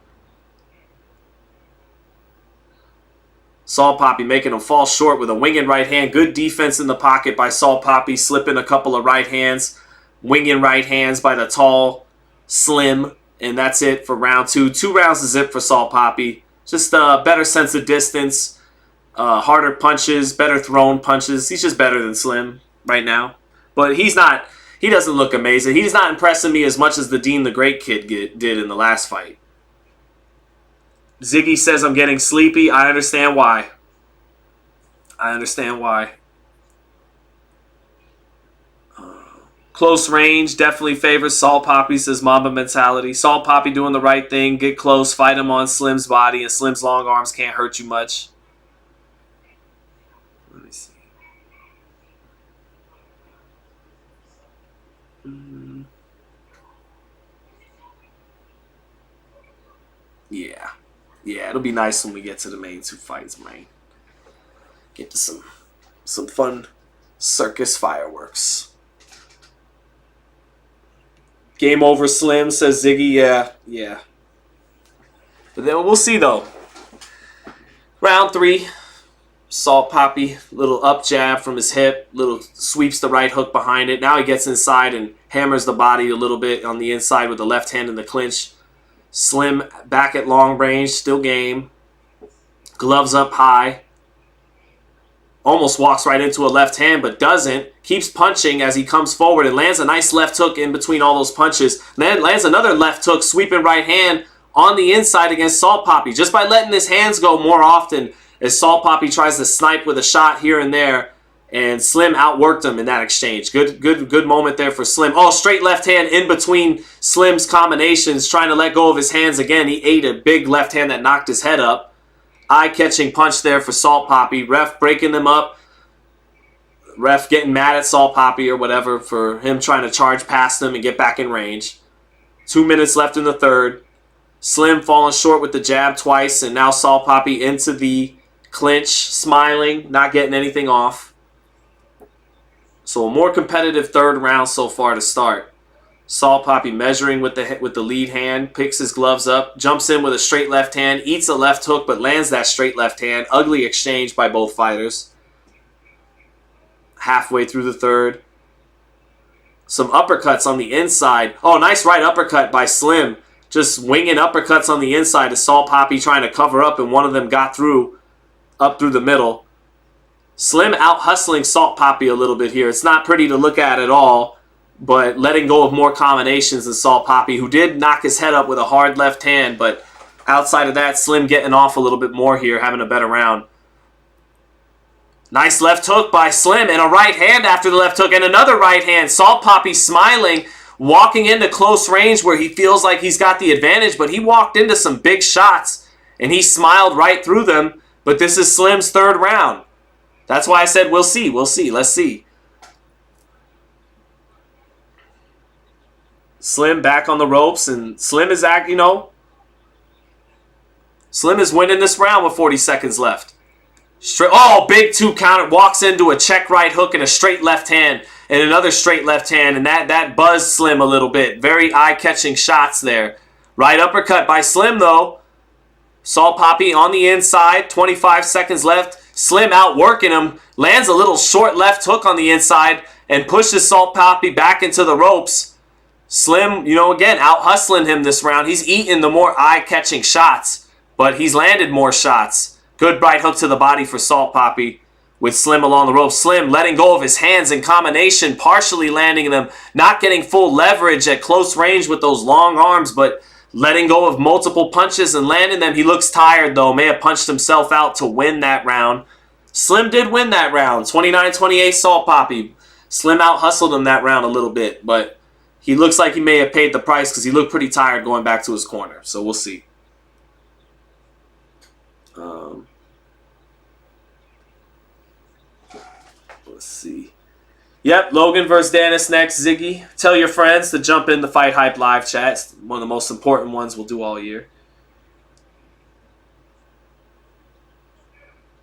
Salt Poppy making him fall short with a winging right hand. Good defense in the pocket by Salt Poppy. Slipping a couple of right hands. Winging right hands by the tall Slim. And that's it for round 2. 2 rounds to zip for Salt Poppy. Just a better sense of distance. Harder punches. Better thrown punches. He's just better than Slim right now. But he doesn't look amazing. He's not impressing me as much as the Dean the Great kid did in the last fight. Ziggy says I'm getting sleepy. I understand why. Close range definitely favors Salt Poppy, says Mamba Mentality. Salt Poppy doing the right thing. Get close. Fight him on Slim's body. And Slim's long arms can't hurt you much. Let me see. Yeah, it'll be nice when we get to the main 2 fights, man. Get to some fun circus fireworks. Game over, Slim, says Ziggy. Yeah. But then we'll see, though. Round 3. Salt Poppy, little up jab from his hip, little sweeps the right hook behind it. Now he gets inside and hammers the body a little bit on the inside with the left hand in the clinch. Slim back at long range, still game. Gloves up high. Almost walks right into a left hand, but doesn't. Keeps punching as he comes forward and lands a nice left hook in between all those punches. Then lands another left hook, sweeping right hand on the inside against Salt Papi. Just by letting his hands go more often as Salt Papi tries to snipe with a shot here and there. And Slim outworked him in that exchange. Good moment there for Slim. Oh, straight left hand in between Slim's combinations, trying to let go of his hands again. He ate a big left hand that knocked his head up. Eye-catching punch there for Salt Papi. Ref breaking them up. Ref getting mad at Salt Papi or whatever for him trying to charge past him and get back in range. 2 minutes left in the third. Slim falling short with the jab twice, and now Salt Papi into the clinch, smiling, not getting anything off. So a more competitive third round so far to start. Salt Papi measuring with the lead hand, picks his gloves up, jumps in with a straight left hand, eats a left hook, but lands that straight left hand. Ugly exchange by both fighters. Halfway through the third. Some uppercuts on the inside. Oh, nice right uppercut by Slim. Just winging uppercuts on the inside to Salt Papi trying to cover up, and one of them got through, up through the middle. Slim out hustling Salt Papi a little bit here. It's not pretty to look at all, but letting go of more combinations than Salt Papi, who did knock his head up with a hard left hand, but outside of that, Slim getting off a little bit more here, having a better round. Nice left hook by Slim, and a right hand after the left hook, and another right hand. Salt Papi smiling, walking into close range where he feels like he's got the advantage, but he walked into some big shots, and he smiled right through them, but this is Slim's third round. That's why I said we'll see, let's see. Slim back on the ropes, and Slim is Slim is winning this round with 40 seconds left. Big two counter, walks into a check right hook and a straight left hand, and another straight left hand, and that buzzed Slim a little bit. Very eye-catching shots there. Right uppercut by Slim, though. Salt Papi on the inside, 25 seconds left. Slim outworking him, lands a little short left hook on the inside, and pushes Salt Papi back into the ropes. Slim, again, out-hustling him this round. He's eating the more eye-catching shots, but he's landed more shots. Good right hook to the body for Salt Papi with Slim along the ropes. Slim letting go of his hands in combination, partially landing them, not getting full leverage at close range with those long arms, but letting go of multiple punches and landing them. He looks tired, though. May have punched himself out to win that round. Slim did win that round. 29-28 Salt Papi. Slim out-hustled him that round a little bit, but he looks like he may have paid the price because he looked pretty tired going back to his corner. So we'll see. Let's see. Yep, Logan versus Danis next. Ziggy, tell your friends to jump in the FightHype live chat. It's one of the most important ones we'll do all year.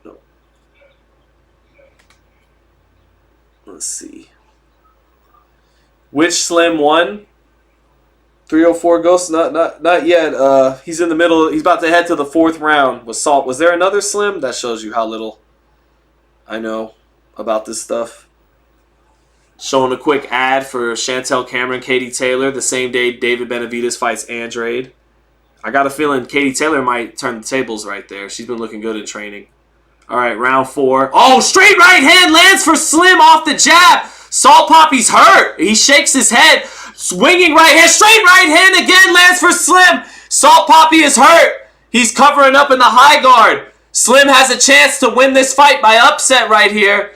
No. Let's see. Which Slim won? 304 Ghost? Not yet. He's in the middle. He's about to head to the fourth round with Salt. Was there another Slim? That shows you how little I know about this stuff. Showing a quick ad for Chantel Cameron, Katie Taylor, the same day David Benavidez fights Andrade. I got a feeling Katie Taylor might turn the tables right there. She's been looking good in training. All right, round 4. Oh, straight right hand lands for Slim off the jab. Salt Papi's hurt. He shakes his head. Swinging right hand. Straight right hand again lands for Slim. Salt Papi is hurt. He's covering up in the high guard. Slim has a chance to win this fight by upset right here.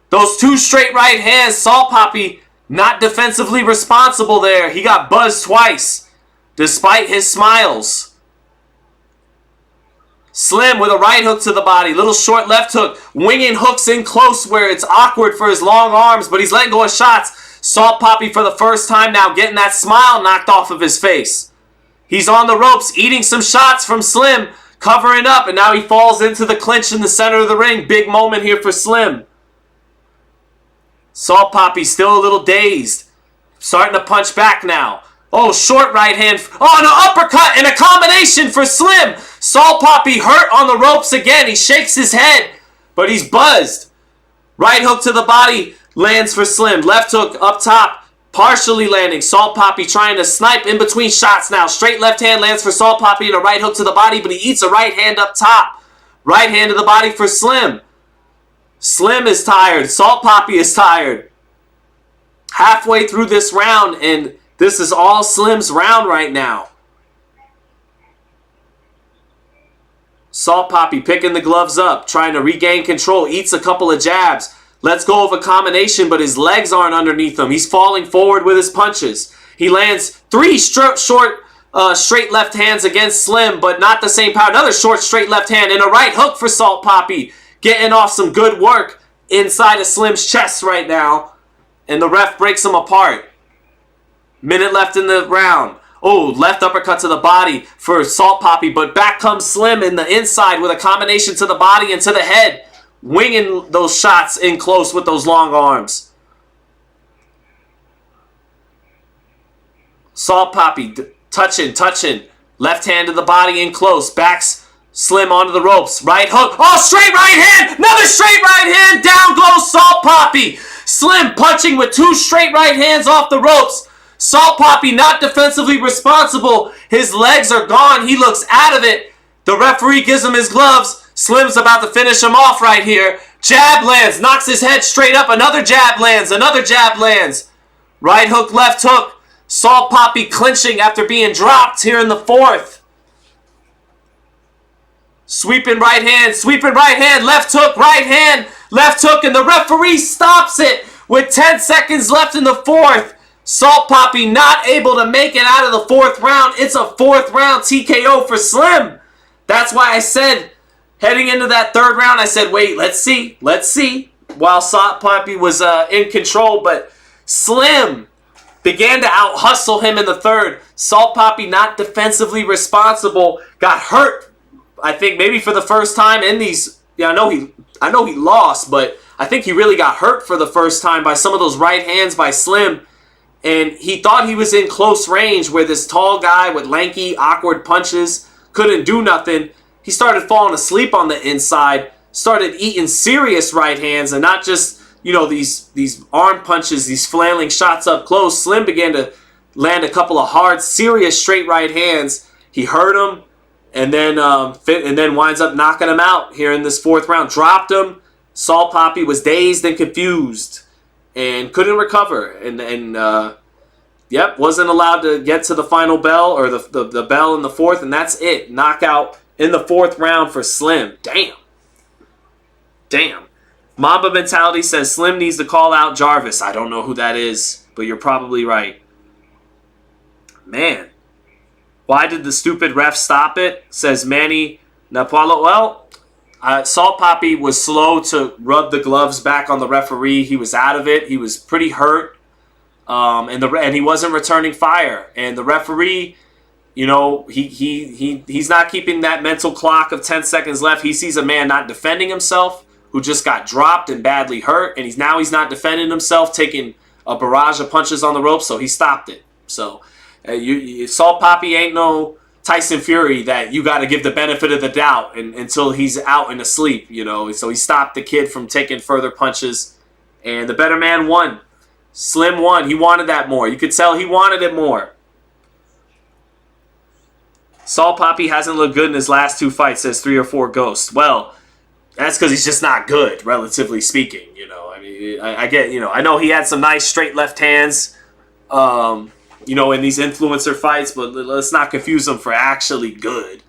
Those two straight right hands, Salt Papi not defensively responsible there. He got buzzed twice, despite his smiles. Slim with a right hook to the body, little short left hook, winging hooks in close where it's awkward for his long arms, but he's letting go of shots. Salt Papi for the first time now getting that smile knocked off of his face. He's on the ropes, eating some shots from Slim, covering up, and now he falls into the clinch in the center of the ring. Big moment here for Slim. Salt Papi still a little dazed. Starting to punch back now. Oh, short right hand. Oh, and an uppercut and a combination for Slim. Salt Papi hurt on the ropes again. He shakes his head, but he's buzzed. Right hook to the body lands for Slim. Left hook up top, partially landing. Salt Papi trying to snipe in between shots now. Straight left hand lands for Salt Papi and a right hook to the body, but he eats a right hand up top. Right hand to the body for Slim. Slim is tired. Salt Poppy is tired. Halfway through this round, and this is all Slim's round right now. Salt Poppy picking the gloves up, trying to regain control, eats a couple of jabs, lets go of a combination, but his legs aren't underneath him. He's falling forward with his punches. He lands 3 straight left hands against Slim, but not the same power. Another short straight left hand and a right hook for Salt Poppy, getting off some good work inside of Slim's chest right now. And the ref breaks him apart. Minute left in the round. Oh, left uppercut to the body for Salt Poppy, but back comes Slim in the inside with a combination to the body and to the head, winging those shots in close with those long arms. Salt Poppy touching. Left hand to the body in close, backs Slim onto the ropes. Right hook. Oh, straight right hand. Another straight right hand. Down goes Salt Poppy. Slim punching with 2 straight right hands off the ropes. Salt Poppy not defensively responsible. His legs are gone. He looks out of it. The referee gives him his gloves. Slim's about to finish him off right here. Jab lands. Knocks his head straight up. Another jab lands. Another jab lands. Right hook, left hook. Salt Poppy clinching after being dropped here in the 4th. Sweeping right hand, left hook, right hand, left hook, and the referee stops it with 10 seconds left in the 4th. Salt Poppy not able to make it out of the 4th round. It's a 4th round TKO for Slim. That's why I said, heading into that 3rd round, I said, wait, let's see. While Salt Poppy was in control, but Slim began to out-hustle him in the 3rd. Salt Poppy not defensively responsible, got hurt. I think maybe for the first time in these, I know he lost, but I think he really got hurt for the first time by some of those right hands by Slim. And he thought he was in close range where this tall guy with lanky, awkward punches couldn't do nothing. He started falling asleep on the inside, started eating serious right hands and not just, these arm punches, these flailing shots up close. Slim began to land a couple of hard, serious straight right hands. He hurt him. And then winds up knocking him out here in this 4th round. Dropped him. Salt Poppy was dazed and confused and couldn't recover. And wasn't allowed to get to the final bell or the bell in the 4th. And that's it. Knockout in the 4th round for Slim. Damn. Mamba Mentality says Slim needs to call out Jarvis. I don't know who that is, but you're probably right. Man. Why did the stupid ref stop it? Says Manny Napolo. Well, Salt Poppy was slow to rub the gloves back on the referee. He was out of it. He was pretty hurt. And he wasn't returning fire. And the referee, he's not keeping that mental clock of 10 seconds left. He sees a man not defending himself who just got dropped and badly hurt. And he's not defending himself, taking a barrage of punches on the ropes. So he stopped it. So Salt Poppy ain't no Tyson Fury that you got to give the benefit of the doubt until he's out and asleep, So he stopped the kid from taking further punches, and the better man won. Slim won. He wanted that more. You could tell he wanted it more. Salt Poppy hasn't looked good in his last 2 fights, says 3 or 4 Ghosts. Well, that's because he's just not good, relatively speaking. I get, I know he had some nice straight left hands. In these influencer fights, but let's not confuse them for actually good.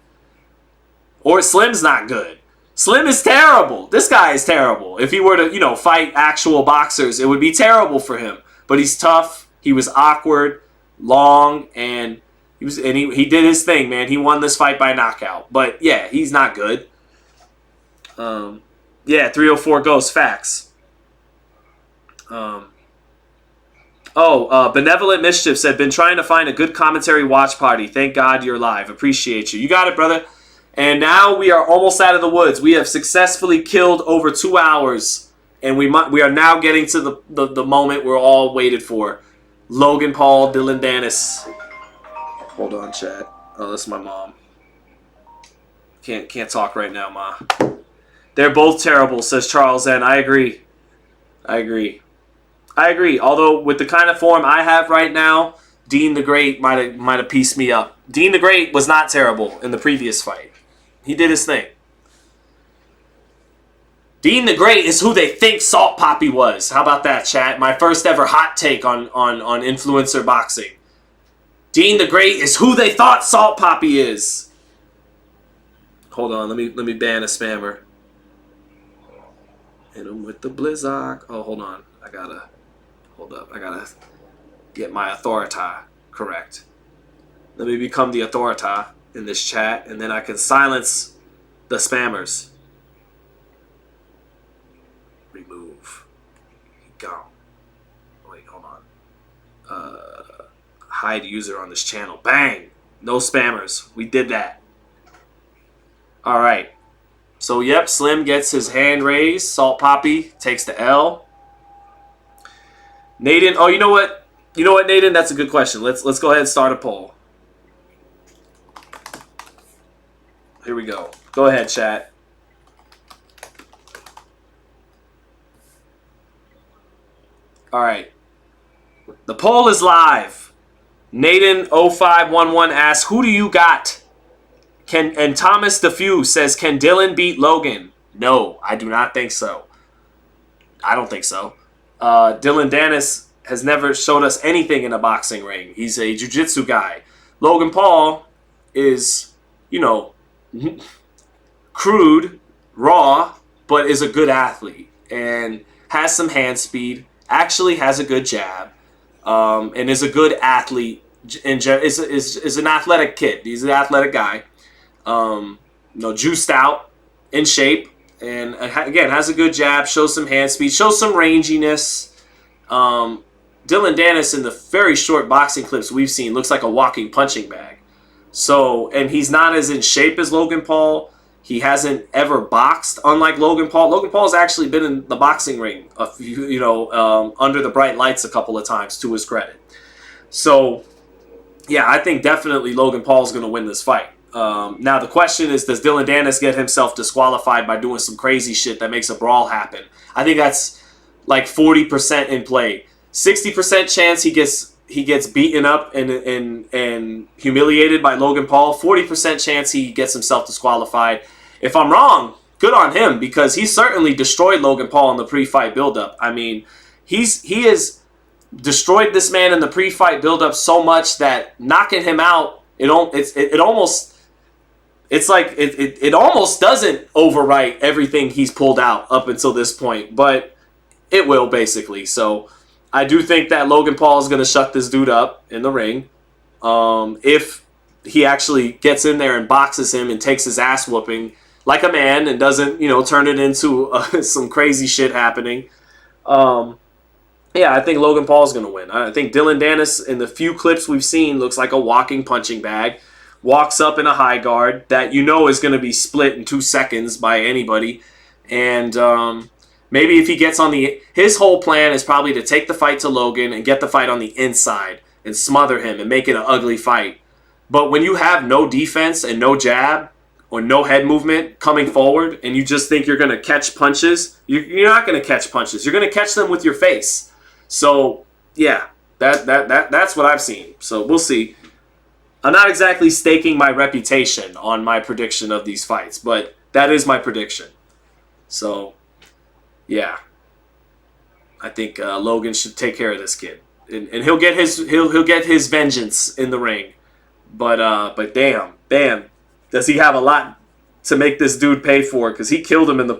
Or Slim's not good. Slim is terrible. This guy is terrible. If he were to, fight actual boxers, it would be terrible for him. But he's tough. He was awkward, long, and he did his thing, man. He won this fight by knockout. But yeah, he's not good. 304 Ghost facts. Benevolent Mischief said, been trying to find a good commentary watch party. Thank God you're live. Appreciate you. You got it, brother. And now we are almost out of the woods. We have successfully killed over 2 hours. And we are now getting to the moment we're all waited for. Logan Paul, Dillon Danis. Hold on, chat. Oh, that's my mom. Can't talk right now, Ma. They're both terrible, says Charles N. I agree. Although with the kind of form I have right now, Dean the Great might have pieced me up. Dean the Great was not terrible in the previous fight. He did his thing. Dean the Great is who they think Salt Poppy was. How about that, chat? My first ever hot take on influencer boxing. Dean the Great is who they thought Salt Poppy is. Hold on, let me ban a spammer. Hit him with the Blizzard. Oh, hold on. Hold up. I gotta get my authority correct. Let me become the authority in this chat, and then I can silence the spammers. Remove. Gone. Wait, hold on. Hide user on this channel. Bang! No spammers. We did that. All right. So, yep, Slim gets his hand raised. Salt Poppy takes the L. Naden, oh, you know what? You know what, Naden? That's a good question. Let's go ahead and start a poll. Here we go. Go ahead, chat. All right. The poll is live. Naden0511 asks, who do you got? And Thomas DeFew says, can Dillon beat Logan? No, I do not think so. I don't think so. Dillon Danis has never showed us anything in a boxing ring. He's a jiu-jitsu guy. Logan Paul is, you know, crude, raw, but is a good athlete and has some hand speed, actually has a good jab, and is a good athlete. Is an athletic kid. He's an athletic guy. Juiced out, in shape, and again has a good jab, shows some hand speed, shows some ranginess. Dillon Danis in the very short boxing clips we've seen looks like a walking punching bag. So, and he's not as in shape as Logan Paul. He hasn't ever boxed, unlike Logan Paul. Logan Paul's actually been in the boxing ring, under the bright lights a couple of times, to his credit. So, yeah, I think definitely Logan Paul's going to win this fight. Now, the question is, does Dillon Danis get himself disqualified by doing some crazy shit that makes a brawl happen? I think that's like 40% in play. 60% chance he gets beaten up and humiliated by Logan Paul. 40% chance he gets himself disqualified. If I'm wrong, good on him, because he certainly destroyed Logan Paul in the pre-fight buildup. I mean, he has destroyed this man in the pre-fight buildup so much that knocking him out, it almost doesn't overwrite everything he's pulled out up until this point, but it will, basically. So I do think that Logan Paul is going to shut this dude up in the ring. If he actually gets in there and boxes him and takes his ass whooping like a man and doesn't, turn it into some crazy shit happening. I think Logan Paul is going to win. I think Dillon Danis, in the few clips we've seen, looks like a walking punching bag. Walks up in a high guard that is going to be split in 2 seconds by anybody. And maybe if he gets on his whole plan is probably to take the fight to Logan and get the fight on the inside and smother him and make it an ugly fight. But when you have no defense and no jab or no head movement coming forward and you just think you're going to catch punches, you're not going to catch punches. You're going to catch them with your face. So, yeah, that's what I've seen. So we'll see. I'm not exactly staking my reputation on my prediction of these fights, but that is my prediction. So, yeah, I think Logan should take care of this kid, and he'll get his vengeance in the ring. But damn, does he have a lot to make this dude pay for? Because he killed him in the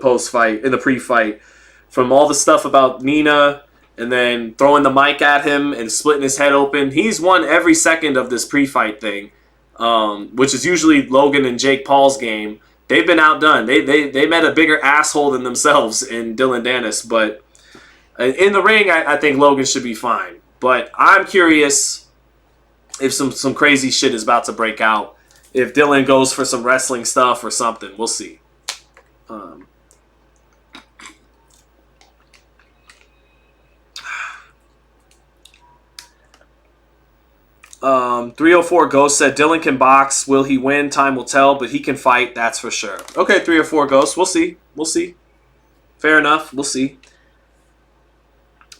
pre-fight, from all the stuff about Nina. And then throwing the mic at him and splitting his head open. He's won every second of this pre-fight thing, which is usually Logan and Jake Paul's game. They've been outdone. They met a bigger asshole than themselves in Dillon Danis. But in the ring, I think Logan should be fine. But I'm curious if some crazy shit is about to break out. If Dillon goes for some wrestling stuff or something. We'll see. 304 Ghost said Dillon can box. Will he win? Time will tell, but he can fight. That's for sure. Okay, 304 Ghost. We'll see. Fair enough. We'll see.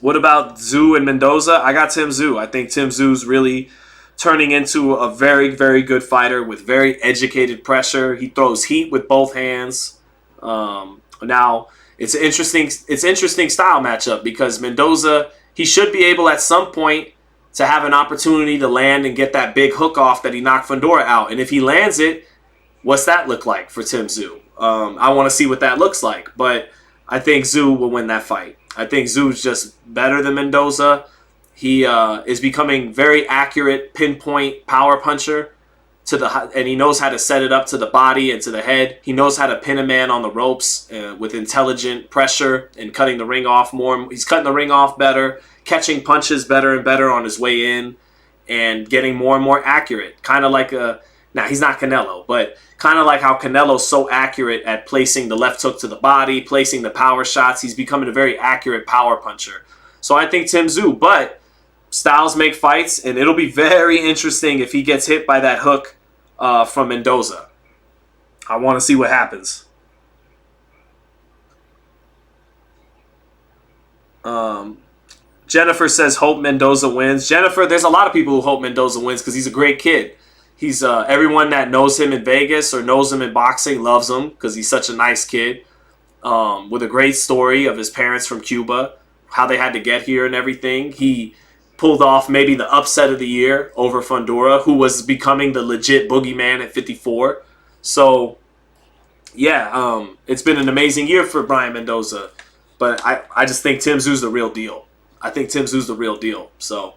What about Zhu and Mendoza? I got Tim Zhu. I think Tim Zhu's really turning into a very, very good fighter with very educated pressure. He throws heat with both hands. Now, it's an interesting style matchup because Mendoza, he should be able at some point to have an opportunity to land and get that big hook off that he knocked Fundora out. And if he lands it, what's that look like for Tim Tszyu? I want to see what that looks like. But I think Tszyu will win that fight. I think Tszyu's just better than Mendoza. He is becoming very accurate, pinpoint power puncher and he knows how to set it up to the body and to the head. He knows how to pin a man on the ropes with intelligent pressure and cutting the ring off more. He's cutting the ring off better, catching punches better and better on his way in, and getting more and more accurate. Kind of like now he's not Canelo, but kind of like how Canelo's so accurate at placing the left hook to the body, placing the power shots. He's becoming a very accurate power puncher. So I think Tim Tszyu, but styles make fights, and it'll be very interesting if he gets hit by that hook from Mendoza. I want to see what happens. Jennifer says, hope Mendoza wins. Jennifer, there's a lot of people who hope Mendoza wins because he's a great kid. He's everyone that knows him in Vegas or knows him in boxing loves him because he's such a nice kid with a great story of his parents from Cuba, how they had to get here and everything. He pulled off maybe the upset of the year over Fundora, who was becoming the legit boogeyman at 54. So, yeah, it's been an amazing year for Brian Mendoza. But I just think Tim Tszyu's the real deal. I think Tim Tszyu's the real deal. So,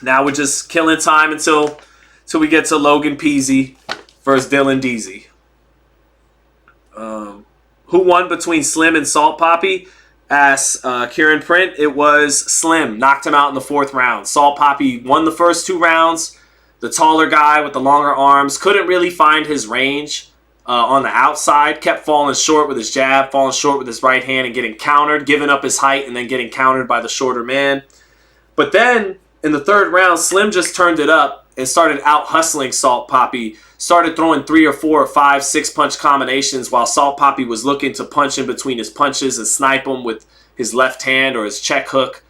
now we're just killing time until we get to Logan Peasy versus Dillon Danis. Who won between Slim and Salt Poppy? Asks Kieran Print. It was Slim. Knocked him out in the 4th round. Salt Poppy won the first 2 rounds. The taller guy with the longer arms couldn't really find his range on the outside. Kept falling short with his jab, falling short with his right hand and getting countered, giving up his height and then getting countered by the shorter man. But then in the 3rd round, Slim just turned it up and started out-hustling Salt Poppy. Started throwing 3 or 4 or 5, 6-punch combinations while Salt Poppy was looking to punch in between his punches and snipe him with his left hand or his check hook.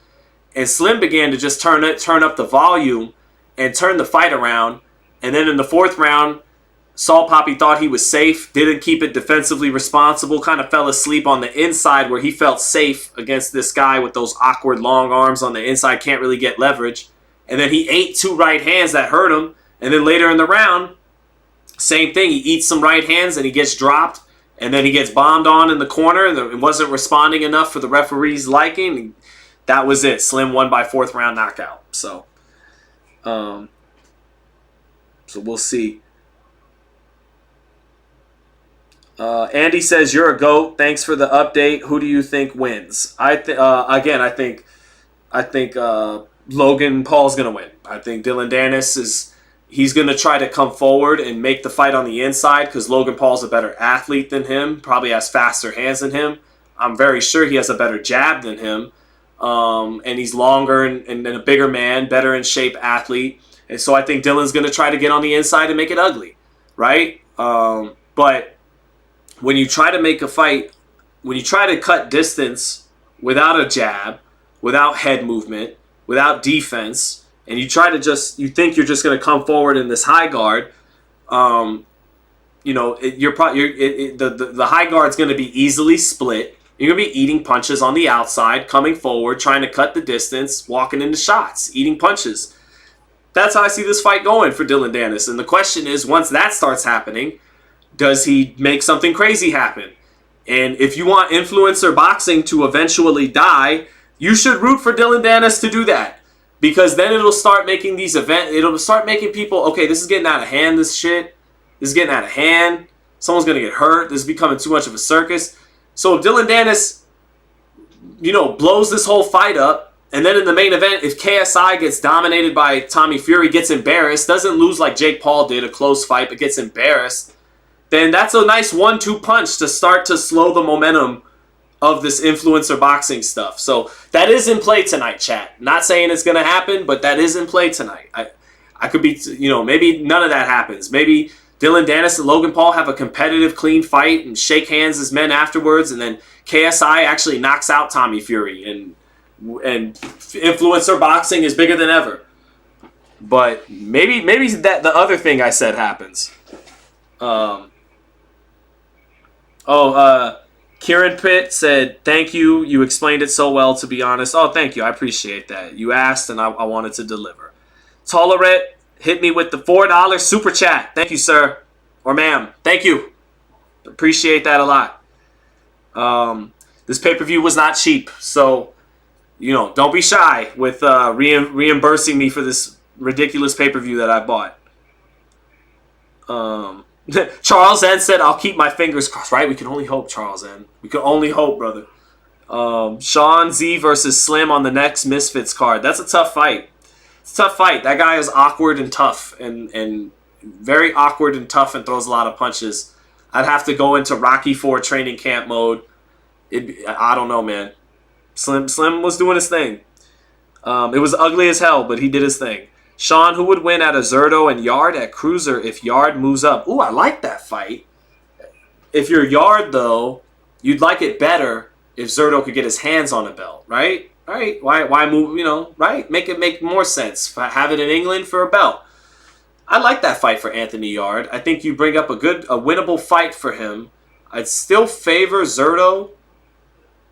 And Slim began to just turn up the volume and turn the fight around. And then in the 4th round, Salt Poppy thought he was safe, didn't keep it defensively responsible, kind of fell asleep on the inside where he felt safe against this guy with those awkward long arms on the inside, can't really get leverage. And then he ate 2 right hands that hurt him. And then later in the round, same thing. He eats some right hands and he gets dropped. And then he gets bombed on in the corner. And it wasn't responding enough for the referee's liking. That was it. Slim won by 4th round knockout. So we'll see. Andy says, you're a GOAT. Thanks for the update. Who do you think wins? I think Logan Paul's going to win. I think Dillon Danis he's going to try to come forward and make the fight on the inside because Logan Paul's a better athlete than him, probably has faster hands than him. I'm very sure he has a better jab than him. And he's longer and a bigger man, better in shape athlete. And so I think Dillon's going to try to get on the inside and make it ugly, right? But when you try to make a fight, when you try to cut distance without a jab, without head movement, without defense, and you think you're just going to come forward in this high guard, the high guard's going to be easily split. You're going to be eating punches on the outside, coming forward, trying to cut the distance, walking into shots, eating punches. That's how I see this fight going for Dillon Danis. And the question is, once that starts happening, does he make something crazy happen? And if you want influencer boxing to eventually die, you should root for Dillon Danis to do that. Because then it'll start making it'll start making people, okay, this is getting out of hand, this shit. This is getting out of hand. Someone's going to get hurt. This is becoming too much of a circus. So if Dillon Danis, blows this whole fight up, and then in the main event, if KSI gets dominated by Tommy Fury, gets embarrassed, doesn't lose like Jake Paul did, a close fight, but gets embarrassed, then that's a nice 1-2 punch to start to slow the momentum of this influencer boxing stuff. So that is in play tonight, chat. Not saying it's going to happen, but that is in play tonight. I could be, maybe none of that happens. Maybe Dillon Danis and Logan Paul have a competitive, clean fight and shake hands as men afterwards, and then KSI actually knocks out Tommy Fury, and influencer boxing is bigger than ever. But maybe that the other thing I said happens. Kieran Pitt said, thank you. You explained it so well, to be honest. Oh, thank you. I appreciate that. You asked, and I wanted to deliver. Tolerate hit me with the $4 super chat. Thank you, sir. Or ma'am. Thank you. Appreciate that a lot. This pay-per-view was not cheap, so, don't be shy with reimbursing me for this ridiculous pay-per-view that I bought. Charles N said, I'll keep my fingers crossed, right? We can only hope, Charles N. We can only hope, brother. Sean Z versus Slim on the next Misfits card. That's a tough fight. It's a tough fight. That guy is awkward and tough, and very awkward and tough, and throws a lot of punches. I'd have to go into Rocky IV training camp mode. I don't know, man. Slim was doing his thing. It was ugly as hell, but he did his thing. Sean, who would win at a Zerto and Yard at Cruiser if Yard moves up? Ooh, I like that fight. If you're Yard, though, you'd like it better if Zerto could get his hands on a belt, right? Right? Why move, right? Make it make more sense. Have it in England for a belt. I like that fight for Anthony Yard. I think you bring up a winnable fight for him. I'd still favor Zerto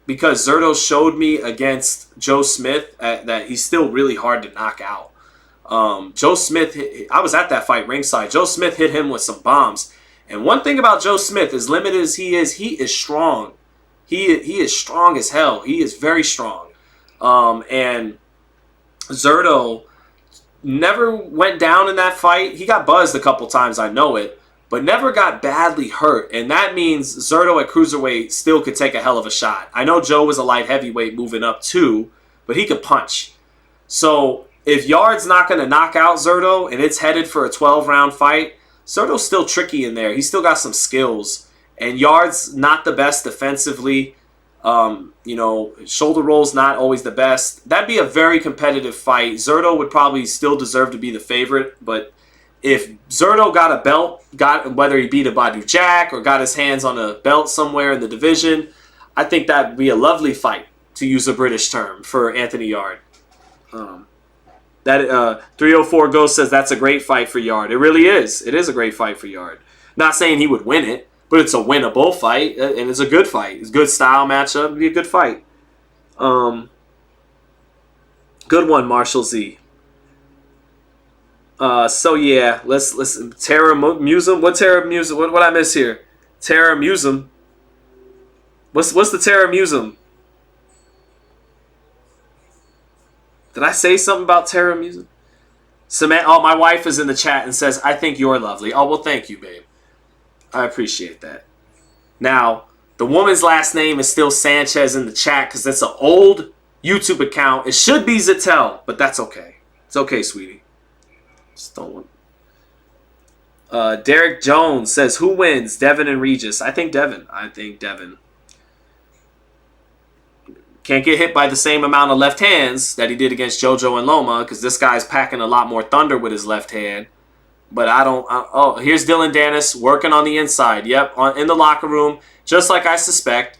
because Zerto showed me against Joe Smith that he's still really hard to knock out. Joe Smith, I was at that fight ringside. Joe Smith hit him with some bombs. And one thing about Joe Smith, as limited as he is strong. He is strong as hell. He is very strong. And Zerto never went down in that fight. He got buzzed a couple times, I know it, but never got badly hurt. And that means Zerto at cruiserweight still could take a hell of a shot. I know Joe was a light heavyweight moving up too, but he could punch. So if Yard's not going to knock out Zerto and it's headed for a 12-round fight, Zerto's still tricky in there. He's still got some skills. And Yard's not the best defensively. Shoulder roll's not always the best. That'd be a very competitive fight. Zerto would probably still deserve to be the favorite. But if Zerto got a belt, whether he beat a Badu Jack or got his hands on a belt somewhere in the division, I think that'd be a lovely fight, to use a British term, for Anthony Yard. 304 Ghost says that's a great fight for Yard. It really is. It is a great fight for Yard. Not saying he would win it, but it's a winnable fight, and it's a good fight. It's a good style matchup. It'd be a good fight. Good one, Marshall Z. So yeah, let's listen. Terra Musum. What Terra Musum? What I miss here? Terra Musum. What's the Terra Musum? Did I say something about Terra Musum? Samantha, my wife is in the chat and says, I think you're lovely. Oh, well, thank you, babe. I appreciate that. Now, the woman's last name is still Sanchez in the chat because that's an old YouTube account. It should be Zattel, but that's okay. It's okay, sweetie. Just don't want... Derek Jones says, who wins, Devin and Regis? I think Devin. Can't get hit by the same amount of left hands that he did against JoJo and Loma because this guy's packing a lot more thunder with his left hand. But here's Dillon Danis working on the inside. Yep, in the locker room, just like I suspect.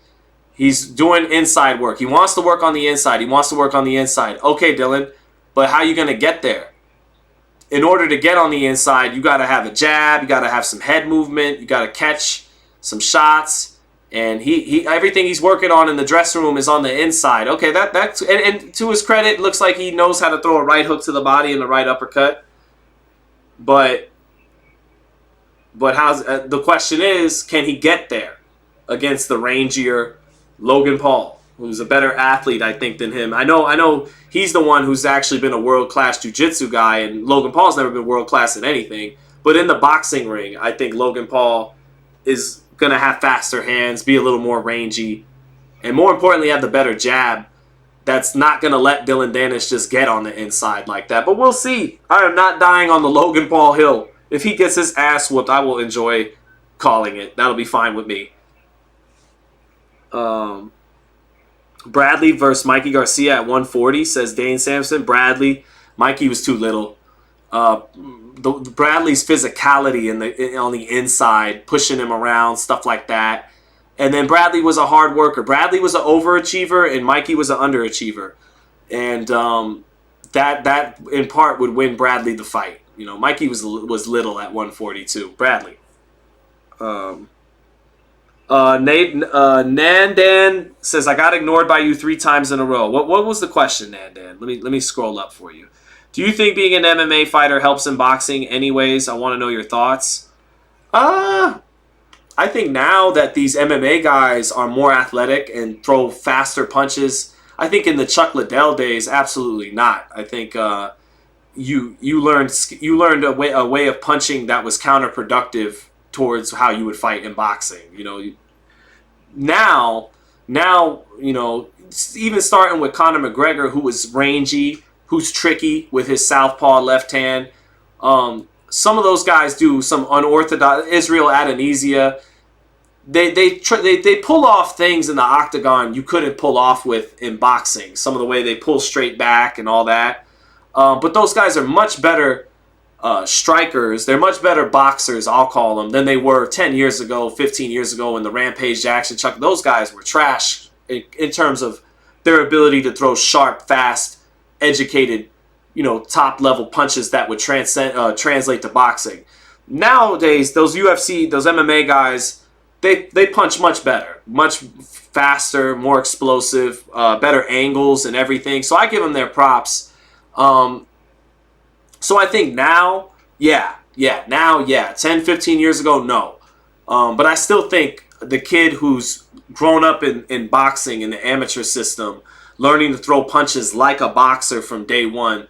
He's doing inside work. He wants to work on the inside. Okay, Dillon, but how are you going to get there? In order to get on the inside, you got to have a jab. You got to have some head movement. You got to catch some shots. And he everything he's working on in the dressing room is on the inside. Okay, that's and to his credit, it looks like he knows how to throw a right hook to the body and a right uppercut. But how's the question is, can he get there against the rangier Logan Paul, who's a better athlete, I think, than him? I know he's the one who's actually been a world-class jiu-jitsu guy, and Logan Paul's never been world-class in anything. But in the boxing ring, I think Logan Paul is going to have faster hands, be a little more rangy, and more importantly, have the better jab that's not going to let Dillon Danis just get on the inside like that. But we'll see. I am not dying on the Logan Paul hill. If he gets his ass whooped, I will enjoy calling it. That'll be fine with me. Bradley versus Mikey Garcia at 140, says Dane Sampson. Bradley. Mikey was too little. Bradley's physicality on the inside, pushing him around, stuff like that. And then Bradley was a hard worker. Bradley was an overachiever, and Mikey was an underachiever. And that in part would win Bradley the fight. Mikey was little at 142. Bradley. Nandan says, I got ignored by you 3 times in a row. What was the question, Nandan? Let me scroll up for you. Do you think being an MMA fighter helps in boxing anyways? I want to know your thoughts. I think now that these MMA guys are more athletic and throw faster punches, I think in the Chuck Liddell days, absolutely not. I think you learned a way of punching that was counterproductive towards how you would fight in boxing. You know, now you know, even starting with Conor McGregor, who was rangy, who's tricky with his southpaw left hand. Some of those guys do some unorthodox. Israel Adesanya, they pull off things in the octagon you couldn't pull off with in boxing. Some of the way they pull straight back and all that. But those guys are much better strikers. They're much better boxers, I'll call them, than they were 10 years ago, 15 years ago when the Rampage Jackson, Chuck. Those guys were trash in terms of their ability to throw sharp, fast, educated, you know, top level punches that would translate to boxing. Nowadays, those MMA guys, they punch much better, much faster, more explosive, better angles and everything. So I give them their props. So I think now, yeah. 10, 15 years ago, no. But I still think the kid who's grown up in boxing in the amateur system, learning to throw punches like a boxer from day one,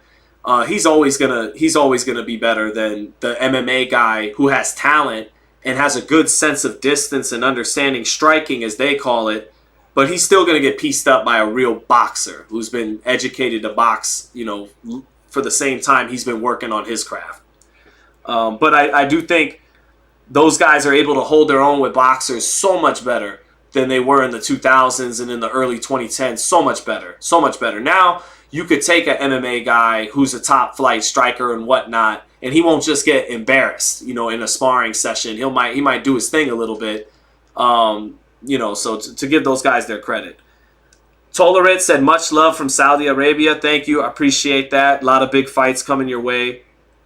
he's always gonna be better than the MMA guy who has talent and has a good sense of distance and understanding striking, as they call it, but he's still gonna get pieced up by a real boxer who's been educated to box, you know, for the same time he's been working on his craft. But I do think those guys are able to hold their own with boxers so much better than they were in the 2000s and in the early 2010s. So much better. Now, you could take an MMA guy who's a top flight striker and whatnot, and he won't just get embarrassed, you know, in a sparring session. He might do his thing a little bit, you know, so to give those guys their credit. Tolerant said, much love from Saudi Arabia. Thank you. I appreciate that. A lot of big fights coming your way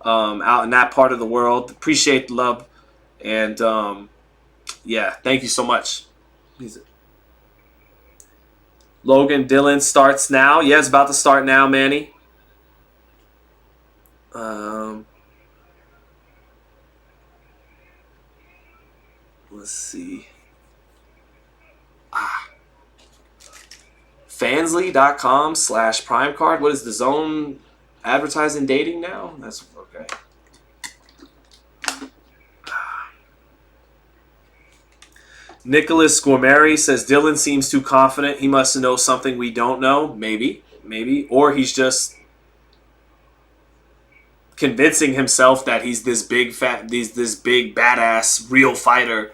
out in that part of the world. Appreciate the love. And, yeah, thank you so much. Logan, Dillon starts now. Yeah, it's about to start now, Manny. Let's see. Fansly.com/primecard. What is the zone advertising dating now? That's okay. Nicholas Guameri says, Dillon seems too confident. He must know something we don't know. Maybe. Or he's just convincing himself that he's this big, badass, real fighter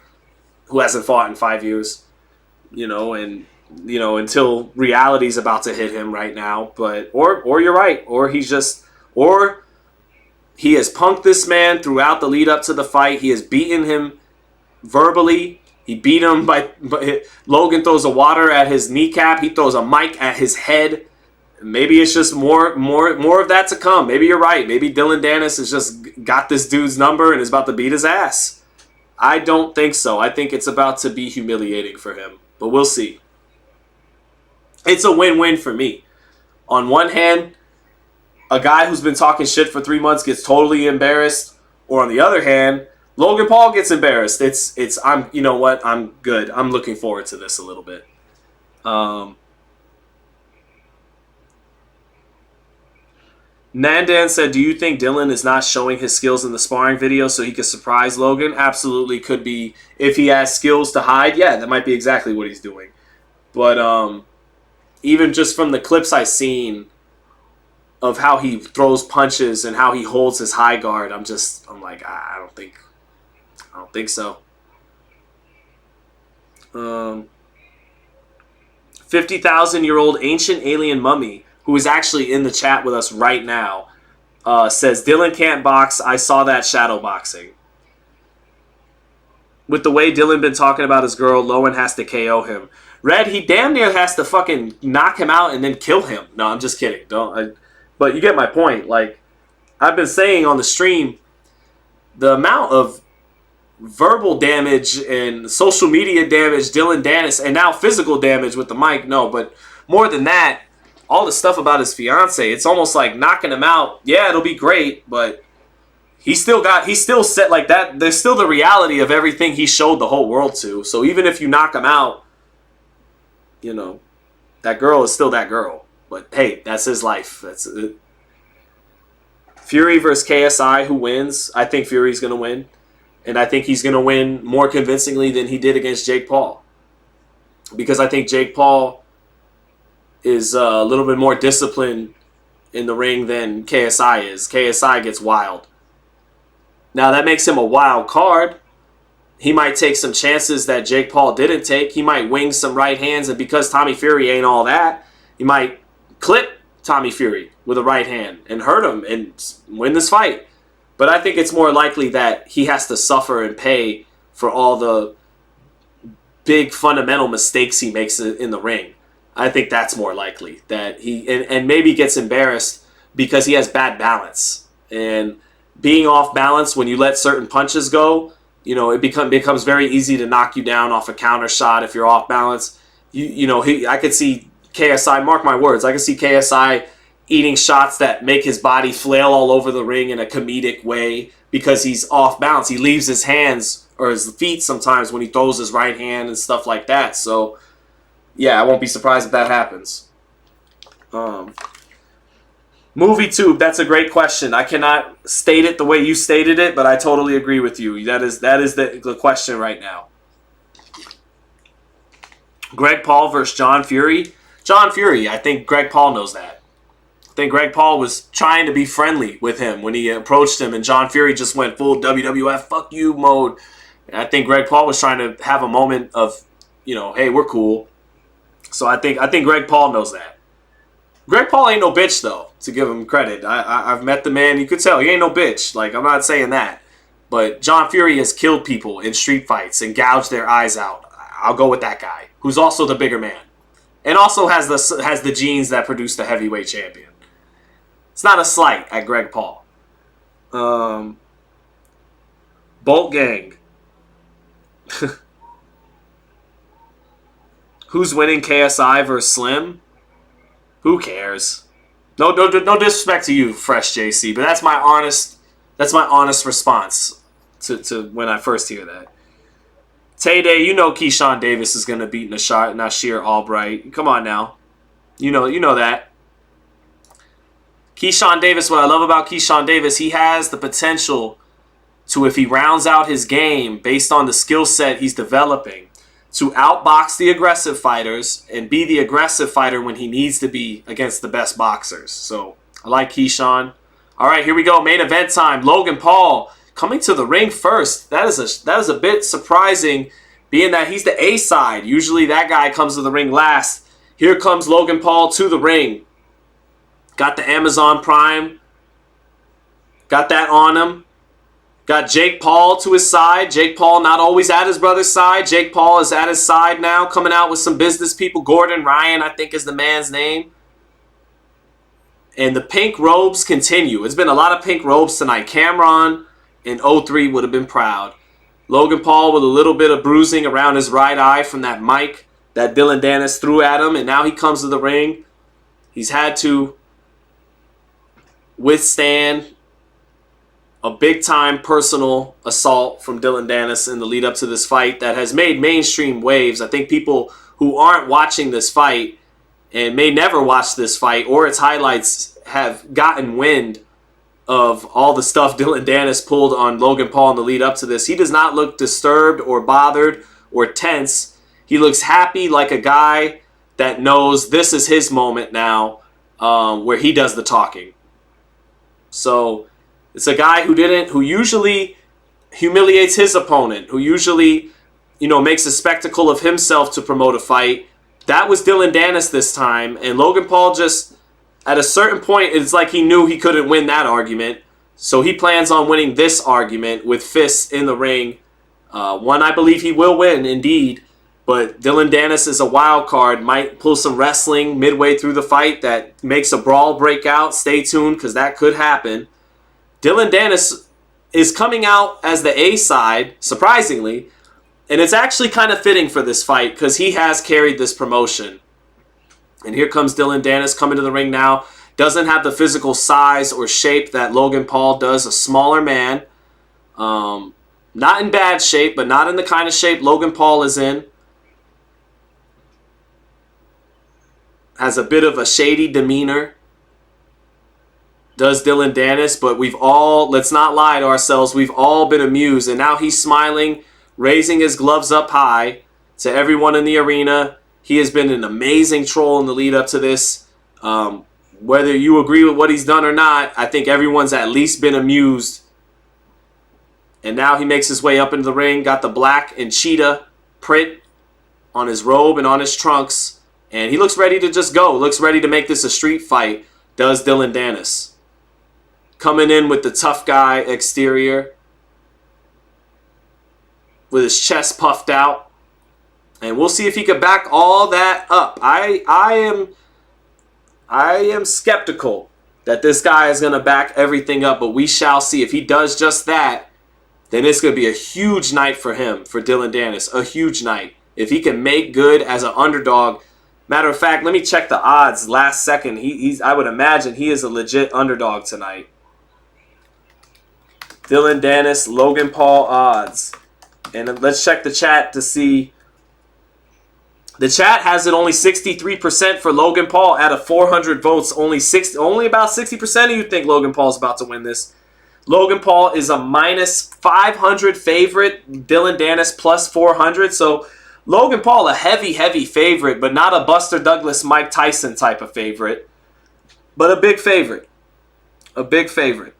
who hasn't fought in 5 years. You know, and, you know, until reality's about to hit him right now. But, or you're right. Or he has punked this man throughout the lead up to the fight. He has beaten him verbally. He beat him by Logan throws a water at his kneecap. He throws a mic at his head. Maybe it's just more of that to come. Maybe you're right. Maybe Dillon Danis has just got this dude's number and is about to beat his ass. I don't think so. I think it's about to be humiliating for him. But we'll see. It's a win-win for me. On one hand, a guy who's been talking shit for 3 months gets totally embarrassed. Or on the other hand, Logan Paul gets embarrassed. You know what? I'm good. I'm looking forward to this a little bit. Nandan said, do you think Dillon is not showing his skills in the sparring video so he could surprise Logan? Absolutely could be. If he has skills to hide, yeah, that might be exactly what he's doing. But even just from the clips I've seen of how he throws punches and how he holds his high guard, I'm like, I don't think so. 50,000-year-old ancient alien mummy, who is actually in the chat with us right now, says, Dillon can't box. I saw that shadow boxing. With the way Dillon been talking about his girl, Lowen has to KO him. Red, he damn near has to fucking knock him out and then kill him. No, I'm just kidding. But you get my point. Like, I've been saying on the stream, the amount of verbal damage and social media damage, Dillon Danis, and now physical damage with the mic. No, but more than that, all the stuff about his fiance, it's almost like knocking him out. Yeah, it'll be great, but he's still set like that. There's still the reality of everything he showed the whole world to. So even if you knock him out, you know, that girl is still that girl. But hey, that's his life. That's it. Fury versus KSI, who wins? I think Fury's going to win. And I think he's going to win more convincingly than he did against Jake Paul. Because I think Jake Paul is a little bit more disciplined in the ring than KSI is. KSI gets wild. Now, that makes him a wild card. He might take some chances that Jake Paul didn't take. He might wing some right hands. And because Tommy Fury ain't all that, he might clip Tommy Fury with a right hand and hurt him and win this fight. But I think it's more likely that he has to suffer and pay for all the big fundamental mistakes he makes in the ring. I think that's more likely. That he and maybe gets embarrassed because he has bad balance. And being off balance when you let certain punches go, you know, it becomes very easy to knock you down off a counter shot if you're off balance. I could see KSI, mark my words, I could see KSI eating shots that make his body flail all over the ring in a comedic way because he's off balance. He leaves his hands or his feet sometimes when he throws his right hand and stuff like that. So, yeah, I won't be surprised if that happens. Movie tube, that's a great question. I cannot state it the way you stated it, but I totally agree with you. That is the question right now. Greg Paul versus John Fury. John Fury, I think Greg Paul knows that. I think Greg Paul was trying to be friendly with him when he approached him, and John Fury just went full WWF, fuck you mode. And I think Greg Paul was trying to have a moment of, you know, hey, we're cool. So I think Greg Paul knows that. Greg Paul ain't no bitch, though, to give him credit. I've met the man. You could tell he ain't no bitch. Like, I'm not saying that. But John Fury has killed people in street fights and gouged their eyes out. I'll go with that guy, who's also the bigger man. And also has the genes that produce the heavyweight champion. It's not a slight at Greg Paul. Bolt Gang. Who's winning, KSI versus Slim? Who cares? No disrespect to you, Fresh JC, but that's my honest response to when I first hear that. Tay-Day, you know Keyshawn Davis is gonna beat Nasir Albright. Come on now, you know that. Keyshawn Davis, what I love about Keyshawn Davis, he has the potential to, if he rounds out his game based on the skill set he's developing, to outbox the aggressive fighters and be the aggressive fighter when he needs to be against the best boxers. So I like Keyshawn. All right, here we go. Main event time. Logan Paul coming to the ring first. That is a bit surprising, being that he's the A side. Usually that guy comes to the ring last. Here comes Logan Paul to the ring. Got the Amazon Prime. Got that on him. Got Jake Paul to his side. Jake Paul not always at his brother's side. Jake Paul is at his side now, coming out with some business people. Gordon Ryan, I think, is the man's name. And the pink robes continue. It's been a lot of pink robes tonight. Cameron in 03 would have been proud. Logan Paul with a little bit of bruising around his right eye from that mic that Dillon Danis threw at him. And now he comes to the ring. He's had to withstand a big-time personal assault from Dillon Danis in the lead-up to this fight that has made mainstream waves. I think people who aren't watching this fight and may never watch this fight or its highlights have gotten wind of all the stuff Dillon Danis pulled on Logan Paul in the lead-up to this. He does not look disturbed or bothered or tense. He looks happy, like a guy that knows this is his moment now, where he does the talking. So it's a guy who usually humiliates his opponent, who usually, makes a spectacle of himself to promote a fight. That was Dillon Danis this time, and Logan Paul just, at a certain point, it's like he knew he couldn't win that argument, so he plans on winning this argument with fists in the ring. One I believe he will win, indeed, but Dillon Danis is a wild card, might pull some wrestling midway through the fight that makes a brawl break out. Stay tuned, because that could happen. Dillon Danis is coming out as the A side, surprisingly. And it's actually kind of fitting for this fight because he has carried this promotion. And here comes Dillon Danis coming to the ring now. Doesn't have the physical size or shape that Logan Paul does. A smaller man. Not in bad shape, but not in the kind of shape Logan Paul is in. Has a bit of a shady demeanor. Does Dillon Danis, but we've all, let's not lie to ourselves, we've all been amused. And now he's smiling, raising his gloves up high to everyone in the arena. He has been an amazing troll in the lead up to this. Whether you agree with what he's done or not, I think everyone's at least been amused. And now he makes his way up into the ring, got the black and cheetah print on his robe and on his trunks. And he looks ready to just go, looks ready to make this a street fight, does Dillon Danis. Coming in with the tough guy exterior. With his chest puffed out. And we'll see if he can back all that up. I am skeptical that this guy is going to back everything up. But we shall see. If he does just that, then it's going to be a huge night for him, for Dillon Danis. A huge night. If he can make good as an underdog. Matter of fact, let me check the odds last second. I would imagine he is a legit underdog tonight. Dillon Danis, Logan Paul odds. And let's check the chat to see. The chat has it only 63% for Logan Paul out of 400 votes. Only about 60% of you think Logan Paul is about to win this. Logan Paul is a minus 500 favorite. Dillon Danis plus 400. So Logan Paul a heavy favorite, but not a Buster Douglas, Mike Tyson type of favorite. But a big favorite. A big favorite.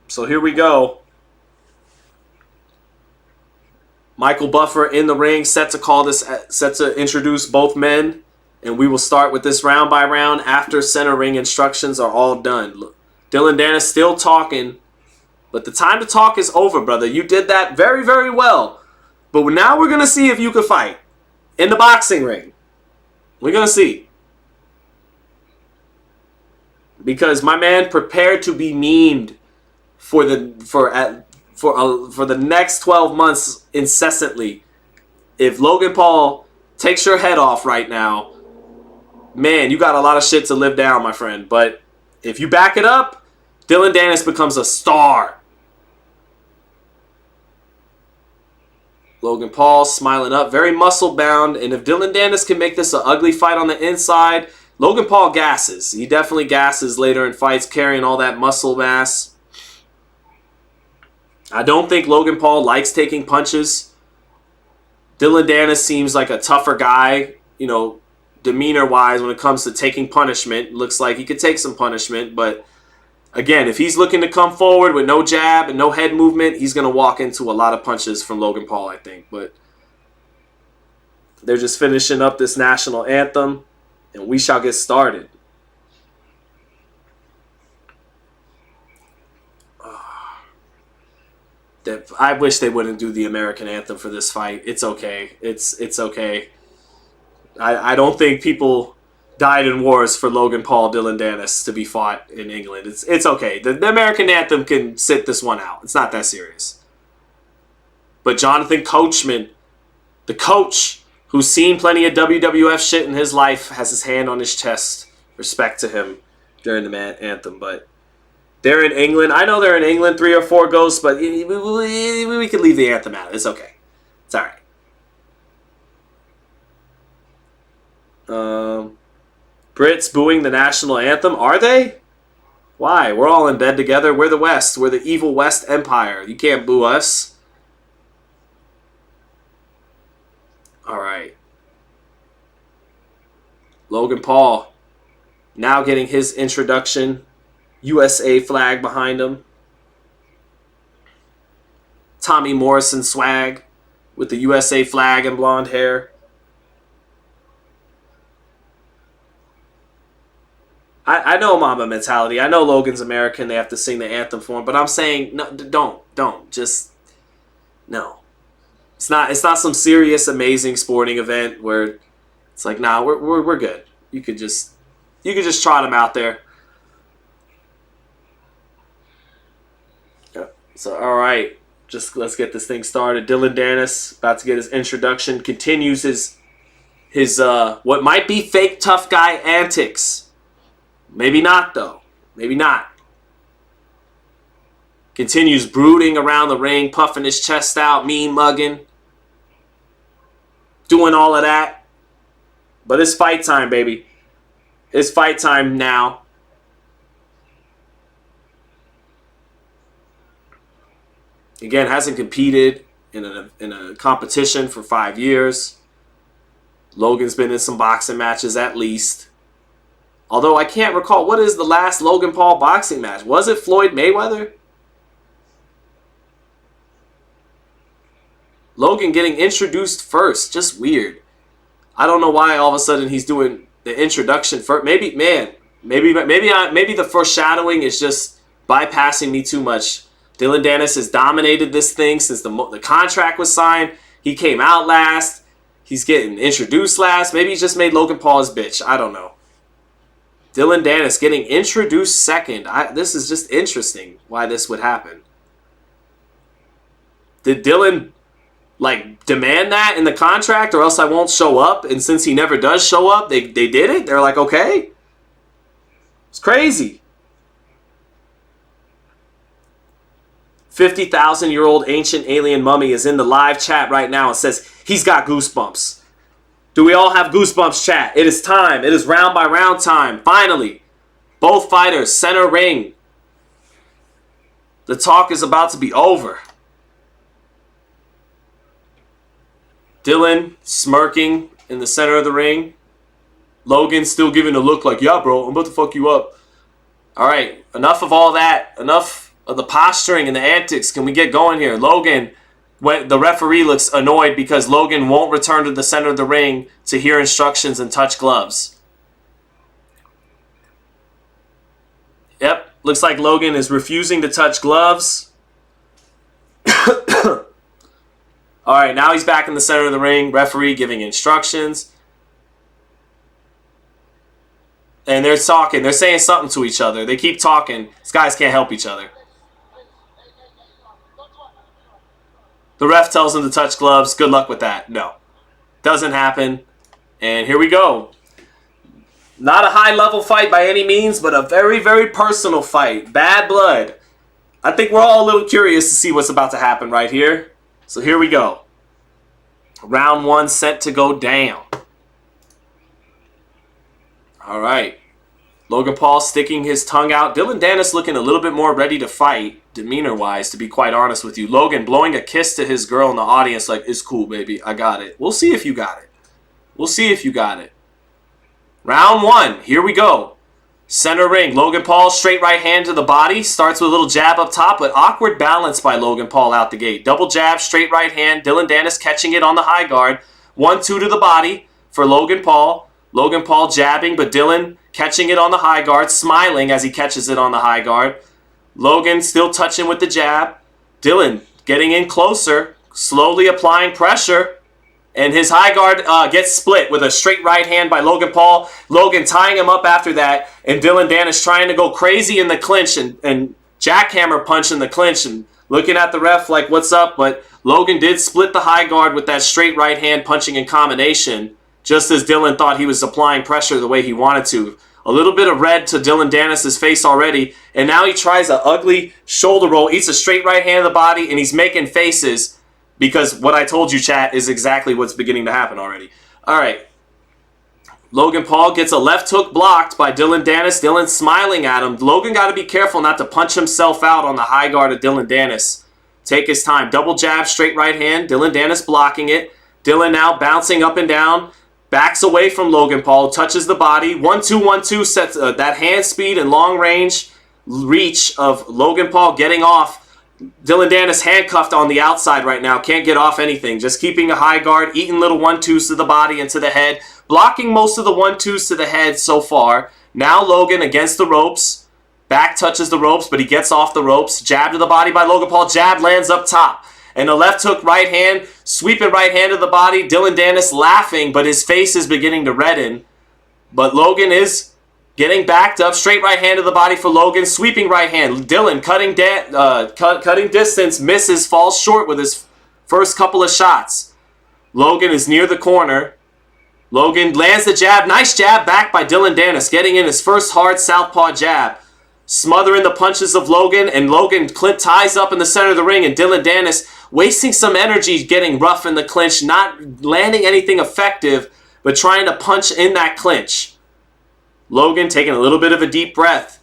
So here we go. Michael Buffer in the ring, set to introduce both men. And we will start with this round by round after center ring instructions are all done. Dillon Danis still talking. But the time to talk is over, brother. You did that very, very well. But now we're going to see if you can fight. In the boxing ring. We're going to see. Because my man prepared to be memed for the next 12 months incessantly. If Logan Paul takes your head off right now, man, you got a lot of shit to live down, my friend. But if you back it up, Dillon Danis becomes a star. Logan Paul smiling up, very muscle bound. And if Dillon Danis can make this an ugly fight on the inside, Logan Paul gasses. He definitely gasses later in fights, carrying all that muscle mass. I don't think Logan Paul likes taking punches. Dillon Danis seems like a tougher guy, demeanor-wise when it comes to taking punishment. Looks like he could take some punishment, but again, if he's looking to come forward with no jab and no head movement, he's going to walk into a lot of punches from Logan Paul, I think. But they're just finishing up this national anthem, and we shall get started. I wish they wouldn't do the American anthem for this fight. It's okay. It's okay. I don't think people died in wars for Logan Paul, Dillon Danis to be fought in England. It's okay. The American anthem can sit this one out. It's not that serious. But Jonathan Coachman, the coach who's seen plenty of WWF shit in his life, has his hand on his chest. Respect to him during the anthem, but they're in England. I know they're in England, 3 or 4 ghosts, but we can leave the anthem out. It's okay. It's all right. Brits booing the national anthem. Are they? Why? We're all in bed together. We're the West. We're the evil West Empire. You can't boo us. All right. Logan Paul now getting his introduction. USA flag behind him. Tommy Morrison swag with the USA flag and blonde hair. I know Mamba mentality. I know Logan's American. They have to sing the anthem for him. But I'm saying, no, don't. Just, no. It's not some serious, amazing sporting event where it's like, nah, we're good. You could just trot him out there. So, all right. Just let's get this thing started. Dillon Danis about to get his introduction. Continues his what might be fake tough guy antics. Maybe not, though. Maybe not. Continues brooding around the ring, puffing his chest out, mean mugging. Doing all of that. But it's fight time, baby. It's fight time now. Again, hasn't competed in a competition for 5 years. Logan's been in some boxing matches at least. Although I can't recall, what is the last Logan Paul boxing match? Was it Floyd Mayweather? Logan getting introduced first. Just weird. I don't know why all of a sudden he's doing the introduction first. Maybe the foreshadowing is just bypassing me too much. Dillon Danis has dominated this thing since the contract was signed. He came out last. He's getting introduced last. Maybe he just made Logan Paul his bitch. I don't know. Dillon Danis getting introduced second. This is just interesting why this would happen. Did Dillon demand that in the contract, or else I won't show up? And since he never does show up, they did it. They're like, okay. It's crazy. 50,000-year-old ancient alien mummy is in the live chat right now and says he's got goosebumps. Do we all have goosebumps, chat? It is time. It is round by round time. Finally, both fighters center ring. The talk is about to be over. Dillon smirking in the center of the ring. Logan still giving a look like, yeah, bro, I'm about to fuck you up. All right, enough of all that. Enough of the posturing and the antics. Can we get going here? Logan, the referee looks annoyed because Logan won't return to the center of the ring to hear instructions and touch gloves. Yep, looks like Logan is refusing to touch gloves. All right, now he's back in the center of the ring. Referee giving instructions. And they're talking. They're saying something to each other. They keep talking. These guys can't help each other. The ref tells him to touch gloves. Good luck with that. No. Doesn't happen. And here we go. Not a high-level fight by any means, but a very, very personal fight. Bad blood. I think we're all a little curious to see what's about to happen right here. So here we go. Round one set to go down. All right. Logan Paul sticking his tongue out. Dillon Danis looking a little bit more ready to fight, demeanor-wise, to be quite honest with you. Logan blowing a kiss to his girl in the audience like, it's cool, baby. I got it. We'll see if you got it. We'll see if you got it. Round one. Here we go. Center ring. Logan Paul, straight right hand to the body. Starts with a little jab up top, but awkward balance by Logan Paul out the gate. Double jab, straight right hand. Dillon Danis catching it on the high guard. 1-2 to the body for Logan Paul. Logan Paul jabbing, but Dillon catching it on the high guard, smiling as he catches it on the high guard. Logan still touching with the jab. Dillon getting in closer, slowly applying pressure. And his high guard gets split with a straight right hand by Logan Paul. Logan tying him up after that. And Dillon Danis trying to go crazy in the clinch and jackhammer punch in the clinch. And looking at the ref like, what's up? But Logan did split the high guard with that straight right hand punching in combination. Just as Dillon thought he was applying pressure the way he wanted to. A little bit of red to Dillon Danis' face already. And now he tries an ugly shoulder roll. Eats a straight right hand to the body. And he's making faces. Because what I told you, chat, is exactly what's beginning to happen already. All right. Logan Paul gets a left hook blocked by Dillon Danis. Dillon smiling at him. Logan got to be careful not to punch himself out on the high guard of Dillon Danis. Take his time. Double jab, straight right hand. Dillon Danis blocking it. Dillon now bouncing up and down. Backs away from Logan Paul. Touches the body. 1-2, 1-2 sets that hand speed and long range reach of Logan Paul getting off. Dillon Danis handcuffed on the outside right now. Can't get off anything. Just keeping a high guard. Eating little 1-2s to the body and to the head. Blocking most of the 1-2s to the head so far. Now Logan against the ropes. Back touches the ropes, but he gets off the ropes. Jab to the body by Logan Paul. Jab lands up top. And a left hook right hand. Sweeping right hand to the body. Dillon Danis laughing, but his face is beginning to redden. But Logan is Getting backed up, straight right hand to the body for Logan, sweeping right hand. Dillon cutting distance, misses, falls short with his first couple of shots. Logan is near the corner. Logan lands the jab, nice jab back by Dillon Danis, getting in his first hard southpaw jab. Smothering the punches of Logan, and Logan ties up in the center of the ring, and Dillon Danis wasting some energy getting rough in the clinch, not landing anything effective, but trying to punch in that clinch. Logan taking a little bit of a deep breath.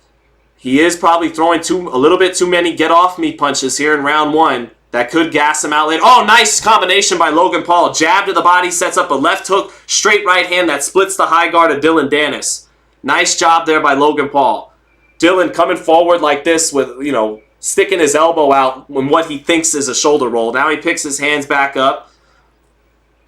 He is probably throwing a little bit too many get-off-me punches here in round one. That could gas him out later. Oh, nice combination by Logan Paul. Jab to the body, sets up a left hook, straight right hand that splits the high guard of Dillon Danis. Nice job there by Logan Paul. Dillon coming forward like this with, sticking his elbow out when what he thinks is a shoulder roll. Now he picks his hands back up.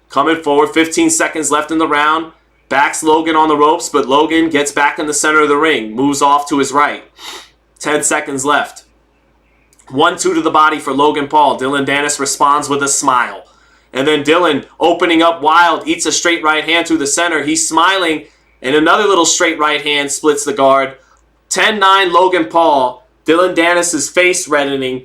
Coming forward, 15 seconds left in the round. Backs Logan on the ropes, but Logan gets back in the center of the ring. Moves off to his right. 10 seconds left. 1-2 to the body for Logan Paul. Dillon Danis responds with a smile. And then Dillon opening up wild, eats a straight right hand through the center. He's smiling, and another little straight right hand splits the guard. 10-9 Logan Paul. Dillon Danis' face reddening.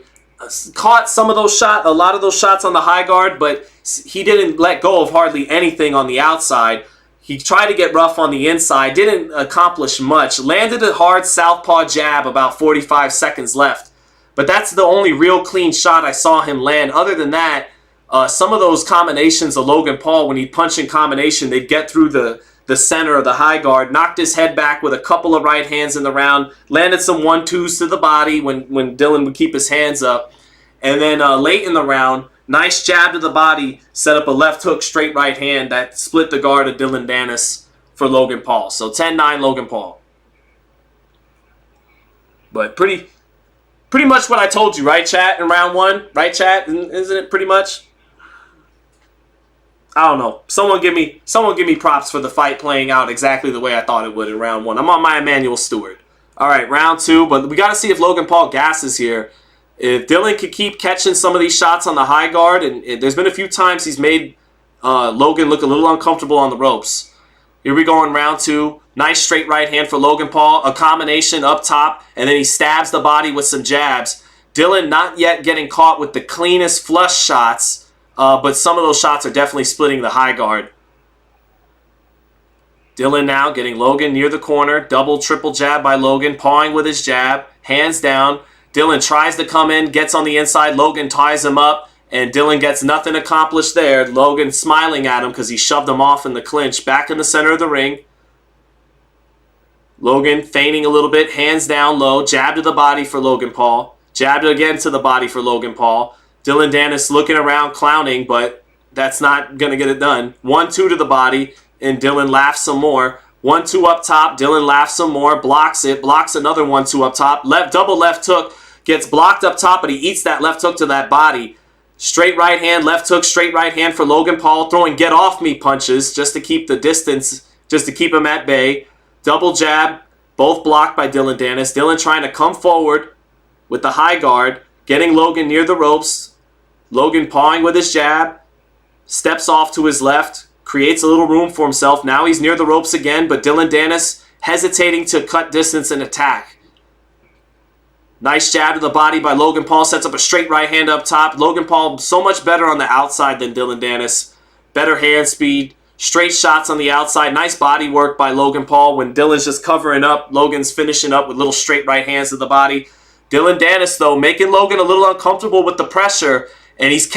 Caught a lot of those shots on the high guard, but he didn't let go of hardly anything on the outside. He tried to get rough on the inside, didn't accomplish much. Landed a hard southpaw jab about 45 seconds left. But that's the only real clean shot I saw him land. Other than that, some of those combinations of Logan Paul, when he'd punch in combination, they'd get through the center of the high guard, knocked his head back with a couple of right hands in the round, landed some 1-2s to the body when Dillon would keep his hands up. And then late in the round, nice jab to the body, set up a left hook, straight right hand that split the guard of Dillon Danis for Logan Paul. So 10-9 Logan Paul. But pretty much what I told you, right, chat, in round one? Right, chat? Isn't it pretty much? I don't know. Someone give me props for the fight playing out exactly the way I thought it would in round one. I'm on my Emmanuel Stewart. All right, round two, but we got to see if Logan Paul gasses here. If Dillon could keep catching some of these shots on the high guard, and there's been a few times he's made Logan look a little uncomfortable on the ropes. Here we go in round two. Nice straight right hand for Logan Paul. A combination up top, and then he stabs the body with some jabs. Dillon not yet getting caught with the cleanest flush shots, but some of those shots are definitely splitting the high guard. Dillon now getting Logan near the corner. Double, triple jab by Logan, pawing with his jab. Hands down. Dillon tries to come in, gets on the inside. Logan ties him up, and Dillon gets nothing accomplished there. Logan smiling at him because he shoved him off in the clinch. Back in the center of the ring. Logan feigning a little bit, hands down low, jab to the body for Logan Paul. Jab again to the body for Logan Paul. Dillon Danis looking around, clowning, but that's not going to get it done. 1-2 to the body, and Dillon laughs some more. 1-2 up top, Dillon laughs some more, blocks it, blocks another 1-2 up top. Double left hook, gets blocked up top, but he eats that left hook to that body. Straight right hand, left hook, straight right hand for Logan Paul, throwing get-off-me punches just to keep the distance, just to keep him at bay. Double jab, both blocked by Dillon Danis. Dillon trying to come forward with the high guard, getting Logan near the ropes. Logan pawing with his jab, steps off to his left, creates a little room for himself. Now he's near the ropes again, but Dillon Danis hesitating to cut distance and attack. Nice jab to the body by Logan Paul, sets up a straight right hand up top. Logan Paul so much better on the outside than Dillon Danis. Better hand speed. Straight shots on the outside. Nice body work by Logan Paul. When Dillon's just covering up, Logan's finishing up with little straight right hands to the body. Dillon Danis, though, making Logan a little uncomfortable with the pressure. And he's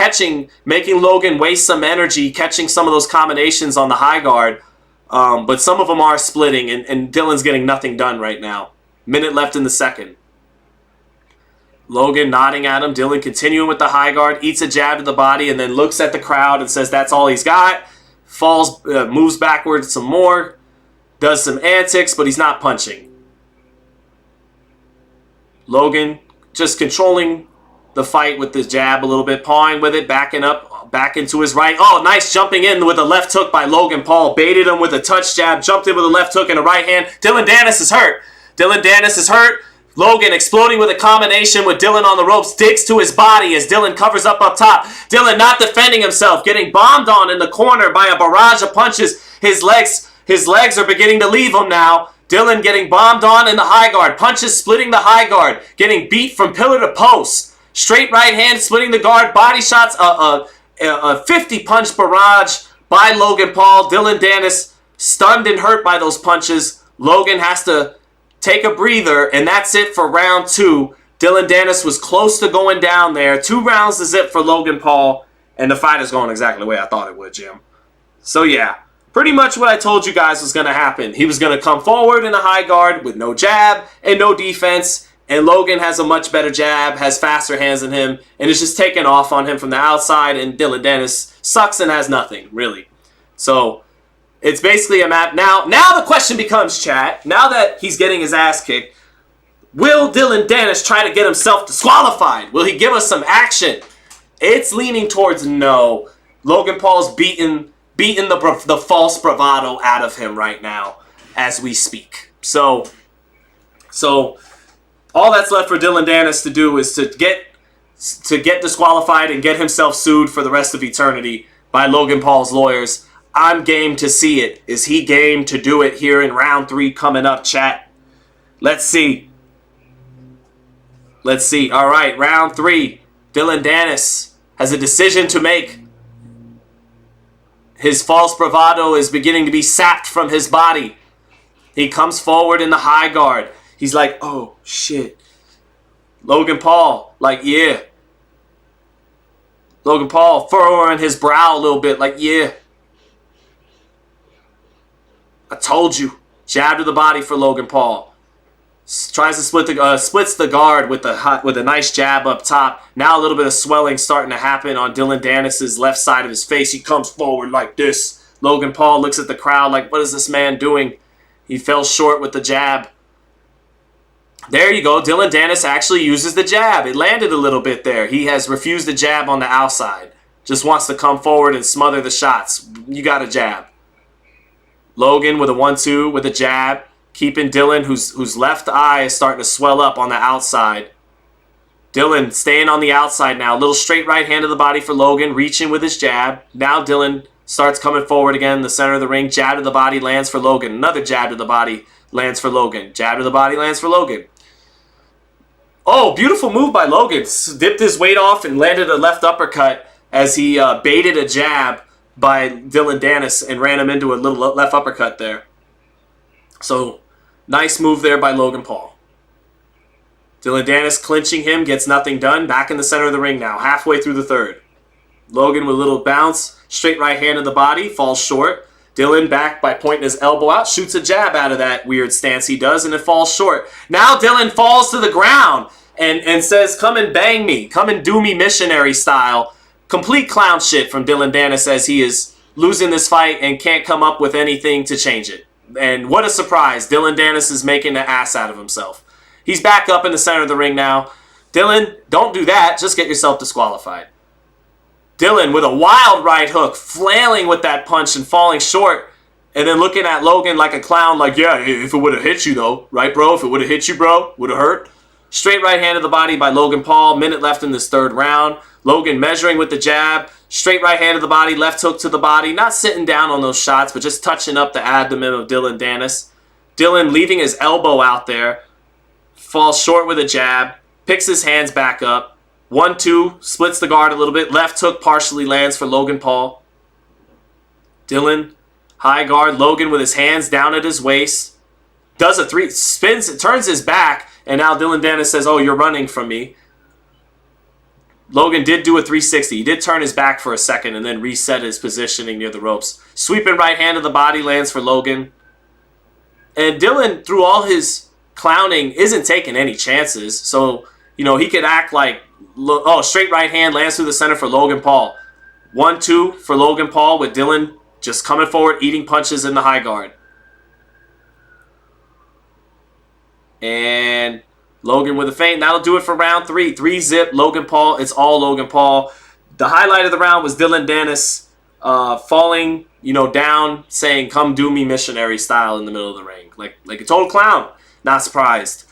making Logan waste some energy, catching some of those combinations on the high guard. But some of them are splitting, and Dillon's getting nothing done right now. Minute left in the second. Logan nodding at him. Dillon continuing with the high guard. Eats a jab to the body, and then looks at the crowd and says that's all he's got. Falls, moves backwards some more, does some antics, but he's not punching. Logan just controlling the fight with the jab a little bit, pawing with it, backing up, back into his right. Oh, nice jumping in with a left hook by Logan Paul. Baited him with a touch jab, jumped in with a left hook and a right hand. Dillon Danis is hurt. Dillon Danis is hurt. Logan exploding with a combination with Dillon on the ropes, digs to his body as Dillon covers up top. Dillon not defending himself, getting bombed on in the corner by a barrage of punches. His legs are beginning to leave him now. Dillon getting bombed on in the high guard. Punches splitting the high guard. Getting beat from pillar to post. Straight right hand splitting the guard. Body shots. A 50 punch barrage by Logan Paul. Dillon Danis stunned and hurt by those punches. Logan has to take a breather, and that's it for round 2. Dillon Danis was close to going down there. 2 rounds to zip for Logan Paul, and the fight is going exactly the way I thought it would, Jim. So yeah, pretty much what I told you guys was going to happen. He was going to come forward in a high guard with no jab and no defense, and Logan has a much better jab, has faster hands than him, and is just taking off on him from the outside, and Dillon Danis sucks and has nothing, really. So it's basically a map. Now the question becomes, chat, now that he's getting his ass kicked, will Dillon Danis try to get himself disqualified? Will he give us some action? It's leaning towards no. Logan Paul's beating the false bravado out of him right now as we speak. So all that's left for Dillon Danis to do is to get disqualified and get himself sued for the rest of eternity by Logan Paul's lawyers. I'm game to see it. Is he game to do it here in round 3 coming up, chat? Let's see. All right, round 3. Dillon Danis has a decision to make. His false bravado is beginning to be sapped from his body. He comes forward in the high guard. He's like, oh, shit. Logan Paul, like, yeah. Logan Paul furrowing his brow a little bit, like, yeah. I told you. Jab to the body for Logan Paul. Tries to splits the guard with a nice jab up top. Now a little bit of swelling starting to happen on Dillon Danis' left side of his face. He comes forward like this. Logan Paul looks at the crowd like, what is this man doing? He fell short with the jab. There you go. Dillon Danis actually uses the jab. It landed a little bit there. He has refused the jab on the outside. Just wants to come forward and smother the shots. You got a jab. Logan with a 1-2 with a jab. Keeping Dillon, whose left eye is starting to swell up on the outside. Dillon staying on the outside now. A little straight right hand to the body for Logan. Reaching with his jab. Now Dillon starts coming forward again in the center of the ring. Jab to the body lands for Logan. Another jab to the body lands for Logan. Jab to the body lands for Logan. Oh, beautiful move by Logan. Dipped his weight off and landed a left uppercut as he baited a jab by Dillon Danis and ran him into a little left uppercut there. So, nice move there by Logan Paul. Dillon Danis clinching him, gets nothing done. Back in the center of the ring now, halfway through the third. Logan with a little bounce, straight right hand to the body, falls short. Dillon back by pointing his elbow out, shoots a jab out of that weird stance he does, and it falls short. Now Dillon falls to the ground and says, come and bang me, come and do me missionary style. Complete clown shit from Dillon Danis as he is losing this fight and can't come up with anything to change it. And what a surprise. Dillon Danis is making an ass out of himself. He's back up in the center of the ring now. Dillon, don't do that. Just get yourself disqualified. Dillon with a wild right hook, flailing with that punch and falling short. And then looking at Logan like a clown, like, yeah, if it would have hit you though. Right, bro? If it would have hit you, bro, would have hurt. Straight right hand to the body by Logan Paul. Minute left in this third round. Logan measuring with the jab. Straight right hand to the body. Left hook to the body. Not sitting down on those shots, but just touching up the abdomen of Dillon Danis. Dillon leaving his elbow out there. Falls short with a jab. Picks his hands back up. 1-2. Splits the guard a little bit. Left hook partially lands for Logan Paul. Dillon. High guard. Logan with his hands down at his waist. Does a 3. Spins. Turns his back. And now Dillon Danis says, oh, you're running from me. Logan did do a 360. He did turn his back for a second and then reset his positioning near the ropes. Sweeping right hand to the body lands for Logan. And Dillon, through all his clowning, isn't taking any chances. So, you know, he could act like, oh, straight right hand lands through the center for Logan Paul. 1-2 for Logan Paul with Dillon just coming forward, eating punches in the high guard. And Logan with a feint. That'll do it for round 3. 3-zip, Logan Paul. It's all Logan Paul. The highlight of the round was Dillon Danis falling, you know, down, saying, come do me missionary style in the middle of the ring. Like a total clown. Not surprised.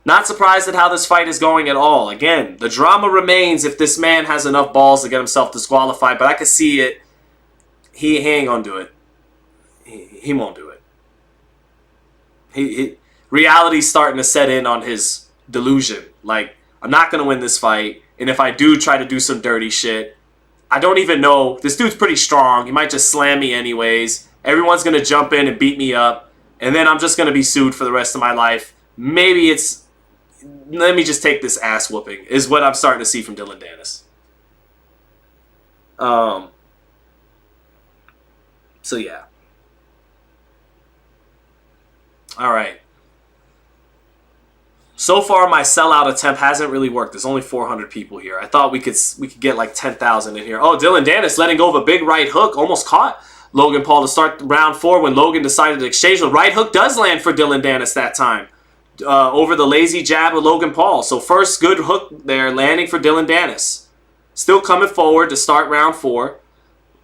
Not surprised at how this fight is going at all. Again, the drama remains if this man has enough balls to get himself disqualified, but I can see it. He ain't gonna do it. He won't do it. reality's starting to set in on his delusion. Like, I'm not going to win this fight. And if I do try to do some dirty shit, I don't even know. This dude's pretty strong. He might just slam me anyways. Everyone's going to jump in and beat me up. And then I'm just going to be sued for the rest of my life. Maybe it's, let me just take this ass whooping, is what I'm starting to see from Dillon Danis. So, yeah. All right. So far, my sellout attempt hasn't really worked. There's only 400 people here. I thought we could get like 10,000 in here. Oh, Dillon Danis letting go of a big right hook. Almost caught Logan Paul to start round 4 when Logan decided to exchange. The right hook does land for Dillon Danis that time. Over the lazy jab of Logan Paul. So first good hook there landing for Dillon Danis. Still coming forward to start round 4.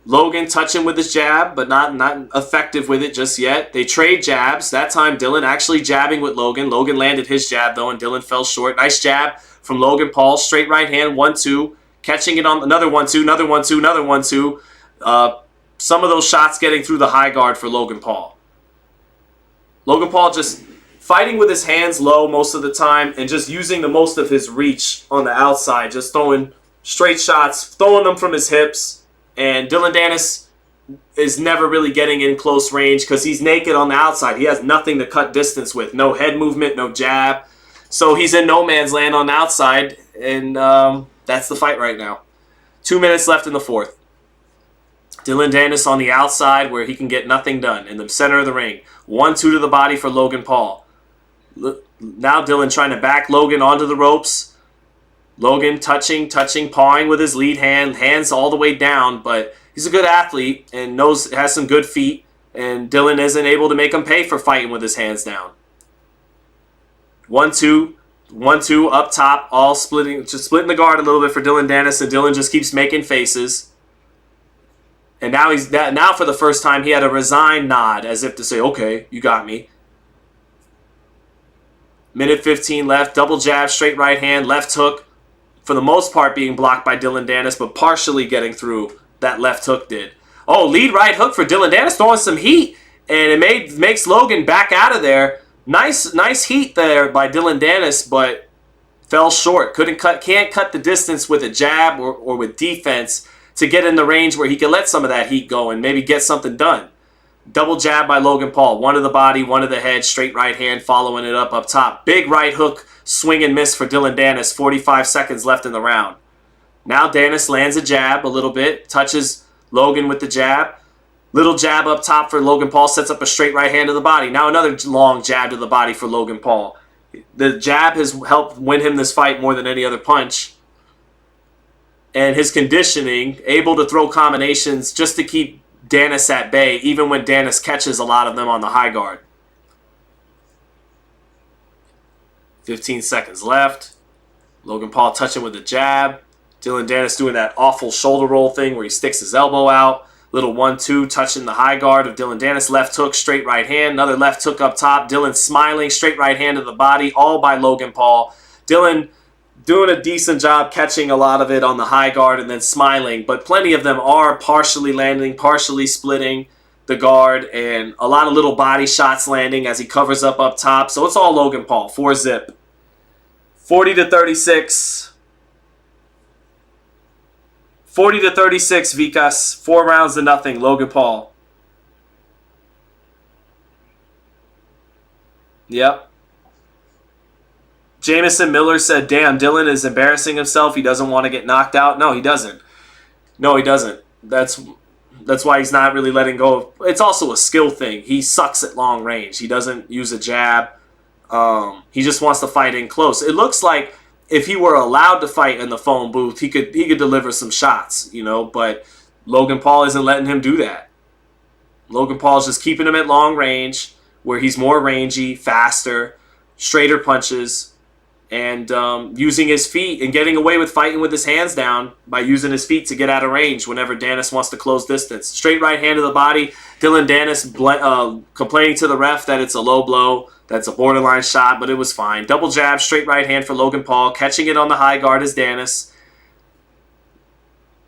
Logan touching with his jab, but not effective with it just yet. They trade jabs. That time, Dillon actually jabbing with Logan. Logan landed his jab, though, and Dillon fell short. Nice jab from Logan Paul. Straight right hand, 1-2. Catching it on another 1-2, another 1-2, another 1-2. Some of those shots getting through the high guard for Logan Paul. Logan Paul just fighting with his hands low most of the time and just using the most of his reach on the outside. Just throwing straight shots, throwing them from his hips. And Dillon Danis is never really getting in close range because he's naked on the outside. He has nothing to cut distance with. No head movement, no jab. So he's in no man's land on the outside. And that's the fight right now. 2 minutes left in the 4th. Dillon Danis on the outside where he can get nothing done. In the center of the ring. 1-2 to the body for Logan Paul. Now Dillon trying to back Logan onto the ropes. Logan touching, pawing with his lead hand, hands all the way down, but he's a good athlete and has some good feet, and Dillon isn't able to make him pay for fighting with his hands down. 1-2 up top, all splitting the guard a little bit for Dillon Danis, and Dillon just keeps making faces. And now for the first time he had a resigned nod as if to say, okay, you got me. Minute 15 left, double jab, straight right hand, left hook. For the most part being blocked by Dillon Danis, but partially getting through that left hook did. Oh, lead right hook for Dillon Danis, throwing some heat, and it makes Logan back out of there. Nice heat there by Dillon Danis, but fell short. Can't cut the distance with a jab or with defense to get in the range where he can let some of that heat go and maybe get something done. Double jab by Logan Paul. One to the body, one to the head, straight right hand, following it up top. Big right hook, swing and miss for Dillon Danis. 45 seconds left in the round. Now Danis lands a jab a little bit, touches Logan with the jab. Little jab up top for Logan Paul, sets up a straight right hand to the body. Now another long jab to the body for Logan Paul. The jab has helped win him this fight more than any other punch. And his conditioning, able to throw combinations just to keep Danis at bay, even when Danis catches a lot of them on the high guard. 15 seconds left. Logan Paul touching with the jab. Dillon Danis doing that awful shoulder roll thing where he sticks his elbow out. Little 1-2 touching the high guard of Dillon Danis. Left hook, straight right hand. Another left hook up top. Dillon smiling, straight right hand to the body, all by Logan Paul. Dillon doing a decent job catching a lot of it on the high guard and then smiling, but plenty of them are partially landing, partially splitting the guard, and a lot of little body shots landing as he covers up top. So it's all Logan Paul, 4-zip. 40-36. 40-36, Vikas. 4 rounds to nothing, Logan Paul. Yep. Jamison Miller said, damn, Dillon is embarrassing himself. He doesn't want to get knocked out. No, he doesn't. That's why he's not really letting go. It's also a skill thing. He sucks at long range. He doesn't use a jab. He just wants to fight in close. It looks like if he were allowed to fight in the phone booth, he could deliver some shots, but Logan Paul isn't letting him do that. Logan Paul's just keeping him at long range where he's more rangy, faster, straighter punches, and using his feet and getting away with fighting with his hands down by using his feet to get out of range whenever Danis wants to close distance. Straight right hand to the body. Dillon Danis complaining to the ref that it's a low blow. That's a borderline shot, but it was fine. Double jab, straight right hand for Logan Paul. Catching it on the high guard is Danis.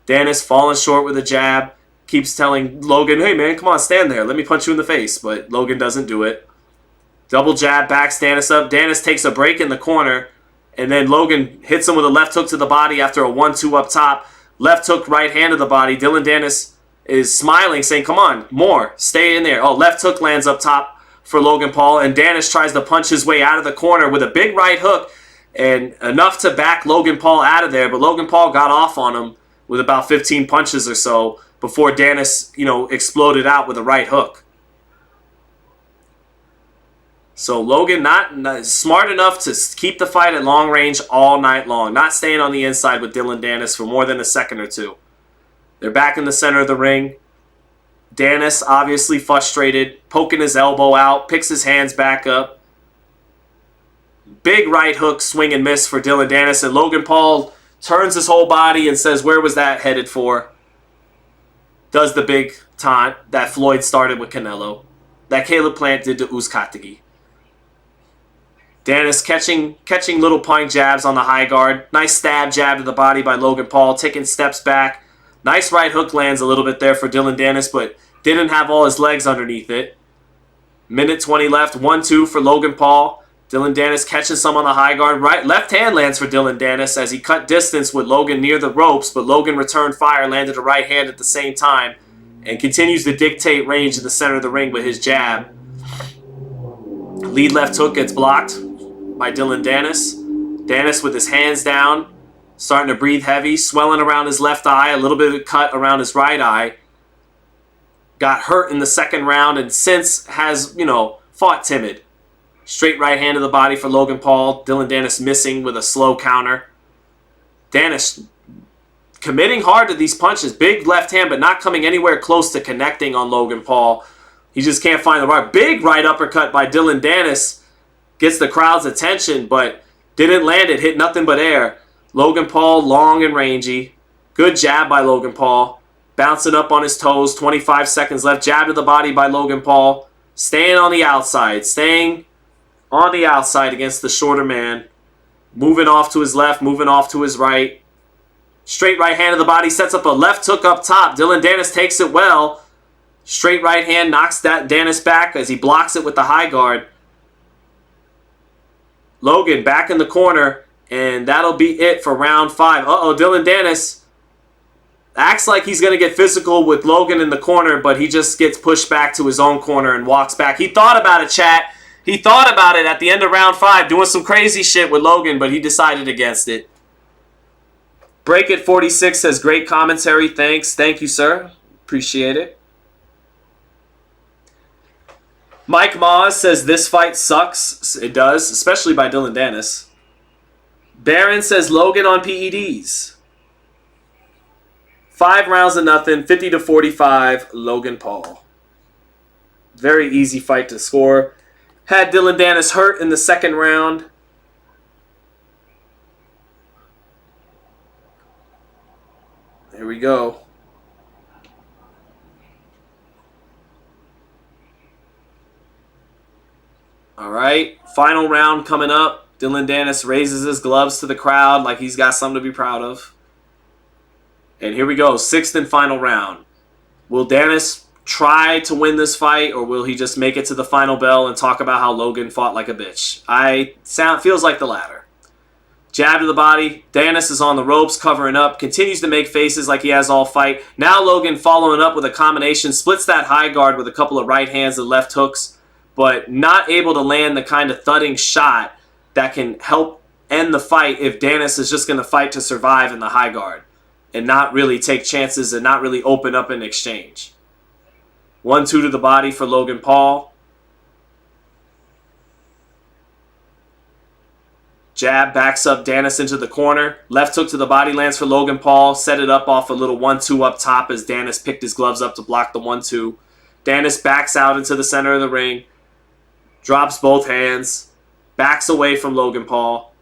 Danis falling short with a jab. Keeps telling Logan, hey man, come on, stand there. Let me punch you in the face. But Logan doesn't do it. Double jab, backs Danis up. Danis takes a break in the corner, and then Logan hits him with a left hook to the body after a 1-2 up top. Left hook, right hand to the body. Dillon Danis is smiling, saying, come on, more. Stay in there. Oh, left hook lands up top for Logan Paul, and Danis tries to punch his way out of the corner with a big right hook, and enough to back Logan Paul out of there, but Logan Paul got off on him with about 15 punches or so before Danis, exploded out with a right hook. So Logan not smart enough to keep the fight at long range all night long, not staying on the inside with Dillon Danis for more than a second or two. They're back in the center of the ring. Danis, obviously frustrated, poking his elbow out, picks his hands back up. Big right hook, swing and miss for Dillon Danis, and Logan Paul turns his whole body and says, where was that headed for? Does the big taunt that Floyd started with Canelo, that Caleb Plant did to Uzcategui. Danis catching little point jabs on the high guard. Nice stab jab to the body by Logan Paul, taking steps back. Nice right hook lands a little bit there for Dillon Danis, but didn't have all his legs underneath it. Minute 20 left, 1-2 for Logan Paul. Dillon Danis catching some on the high guard. Right left hand lands for Dillon Danis as he cut distance with Logan near the ropes, but Logan returned fire, landed a right hand at the same time, and continues to dictate range in the center of the ring with his jab. Lead left hook gets blocked by Dillon Danis. Danis with his hands down, starting to breathe heavy, swelling around his left eye, a little bit of cut around his right eye. Got hurt in the second round and since has, fought timid. Straight right hand to the body for Logan Paul. Dillon Danis missing with a slow counter. Danis committing hard to these punches. Big left hand, but not coming anywhere close to connecting on Logan Paul. He just can't find the right. Big right uppercut by Dillon Danis. Gets the crowd's attention, but didn't land it. Hit nothing but air. Logan Paul, long and rangy. Good jab by Logan Paul. Bouncing up on his toes. 25 seconds left. Jab to the body by Logan Paul. Staying on the outside. Staying on the outside against the shorter man. Moving off to his left. Moving off to his right. Straight right hand to the body. Sets up a left hook up top. Dillon Danis takes it well. Straight right hand knocks that Danis back as he blocks it with the high guard. Logan back in the corner. And that'll be it for round 5. Uh-oh, Dillon Danis acts like he's going to get physical with Logan in the corner, but he just gets pushed back to his own corner and walks back. He thought about it, chat. He thought about it at the end of round 5, doing some crazy shit with Logan, but he decided against it. Break It 46 says, great commentary. Thanks. Thank you, sir. Appreciate it. Mike Moss says, this fight sucks. It does, especially by Dillon Danis. Barron says, Logan on PEDs. 5 rounds to nothing, 50-45, Logan Paul. Very easy fight to score. Had Dillon Danis hurt in the second round. Here we go. All right, final round coming up. Dillon Danis raises his gloves to the crowd like he's got something to be proud of. And here we go, 6th and final round. Will Danis try to win this fight, or will he just make it to the final bell and talk about how Logan fought like a bitch? Feels like the latter. Jab to the body. Danis is on the ropes, covering up. Continues to make faces like he has all fight. Now Logan following up with a combination. Splits that high guard with a couple of right hands and left hooks, but not able to land the kind of thudding shot that can help end the fight if Danis is just going to fight to survive in the high guard and not really take chances and not really open up an exchange. 1-2 to the body for Logan Paul. Jab backs up Danis into the corner. Left hook to the body lands for Logan Paul. Set it up off a little 1-2 up top as Danis picked his gloves up to block the 1-2. Danis backs out into the center of the ring. Drops both hands. Backs away from Logan Paul.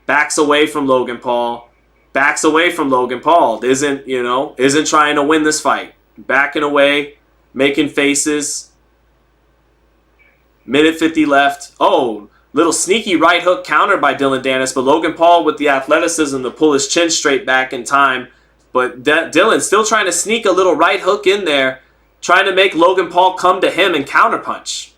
Backs away from Logan Paul. Backs away from Logan Paul. Isn't trying to win this fight. Backing away. Making faces. Minute 50 left. Oh, little sneaky right hook counter by Dillon Danis, but Logan Paul with the athleticism to pull his chin straight back in time. But Dillon still trying to sneak a little right hook in there, trying to make Logan Paul come to him and counterpunch.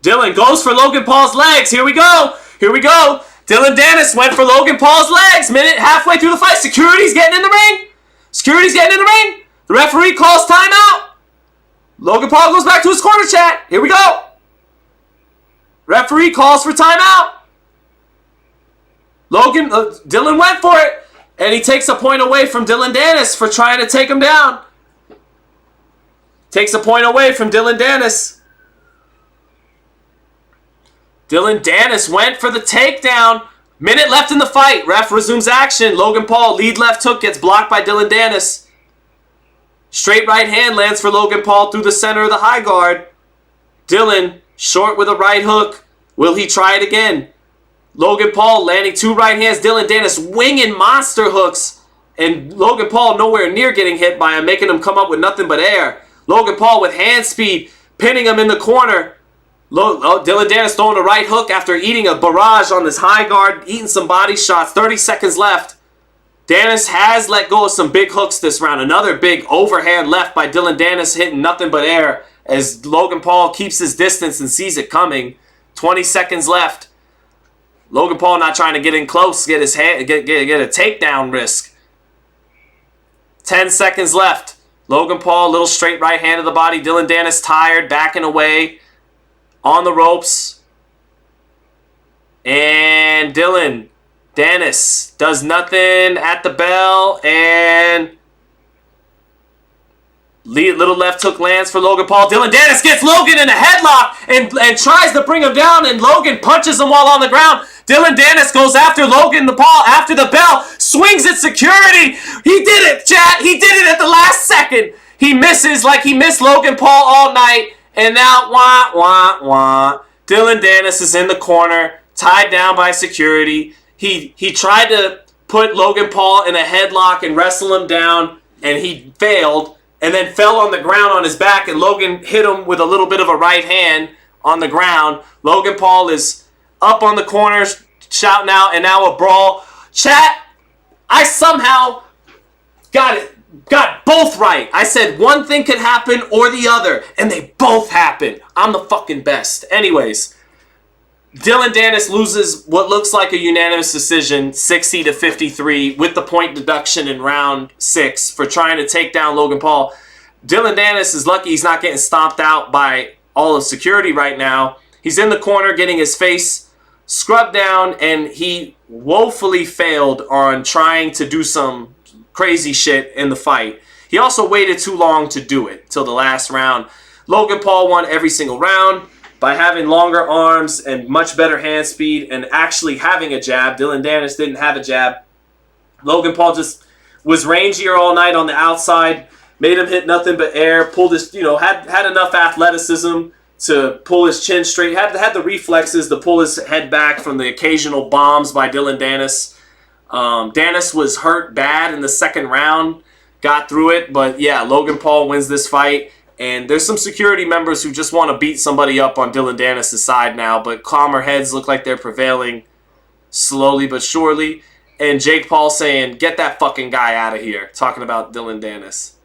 Dillon goes for Logan Paul's legs. Here we go. Here we go. Dillon Danis went for Logan Paul's legs. Minute halfway through the fight. Security's getting in the ring. Security's getting in the ring. The referee calls timeout. Logan Paul goes back to his corner chat. Here we go. Referee calls for timeout. Dillon went for it. And he takes a point away from Dillon Danis for trying to take him down. Takes a point away from Dillon Danis. Dillon Danis went for the takedown. Minute left in the fight. Ref resumes action. Logan Paul, lead left hook, gets blocked by Dillon Danis. Straight right hand lands for Logan Paul through the center of the high guard. Dillon, short with a right hook. Will he try it again? Logan Paul landing 2 right hands. Dillon Danis winging monster hooks. And Logan Paul nowhere near getting hit by him, making him come up with nothing but air. Logan Paul with hand speed, pinning him in the corner. Dillon Danis throwing a right hook after eating a barrage on this high guard, eating some body shots. 30 seconds left. Danis has let go of some big hooks this round. Another big overhand left by Dillon Danis, hitting nothing but air as Logan Paul keeps his distance and sees it coming. 20 seconds left. Logan Paul not trying to get in close, get a takedown risk. 10 seconds left. Logan Paul, little straight right hand to the body. Dillon Danis tired, backing away on the ropes. And Dillon Danis does nothing at the bell. And little left hook lands for Logan Paul. Dillon Danis gets Logan in a headlock and tries to bring him down. And Logan punches him while on the ground. Dillon Danis goes after Logan Paul after the bell. Swings at security. He did it, chat. He did it at the last second. He misses like he missed Logan Paul all night. And now, wah. Dillon Danis is in the corner, tied down by security. He tried to put Logan Paul in a headlock and wrestle him down, and he failed, and then fell on the ground on his back, and Logan hit him with a little bit of a right hand on the ground. Logan Paul is up on the corners, shouting out, and now a brawl. Chat, I somehow got both right. I said one thing could happen or the other, and they both happened. I'm the fucking best. Anyways, Dillon Danis loses what looks like a unanimous decision, 60-53, with the point deduction in round 6 for trying to take down Logan Paul. Dillon Danis is lucky he's not getting stomped out by all of security right now. He's in the corner getting his face scrubbed down, and he woefully failed on trying to do some crazy shit in the fight. He also waited too long to do it, till the last round. Logan Paul won every single round by having longer arms and much better hand speed and actually having a jab. Dillon Danis didn't have a jab. Logan Paul just was rangier all night on the outside, made him hit nothing but air, pulled his, had enough athleticism to pull his chin straight, had the reflexes to pull his head back from the occasional bombs by Dillon Danis. Danis was hurt bad in the second round, got through it, but yeah, Logan Paul wins this fight. And there's some security members who just want to beat somebody up on Dillon Danis' side now, but calmer heads look like they're prevailing slowly but surely. And Jake Paul saying, get that fucking guy out of here, talking about Dillon Danis.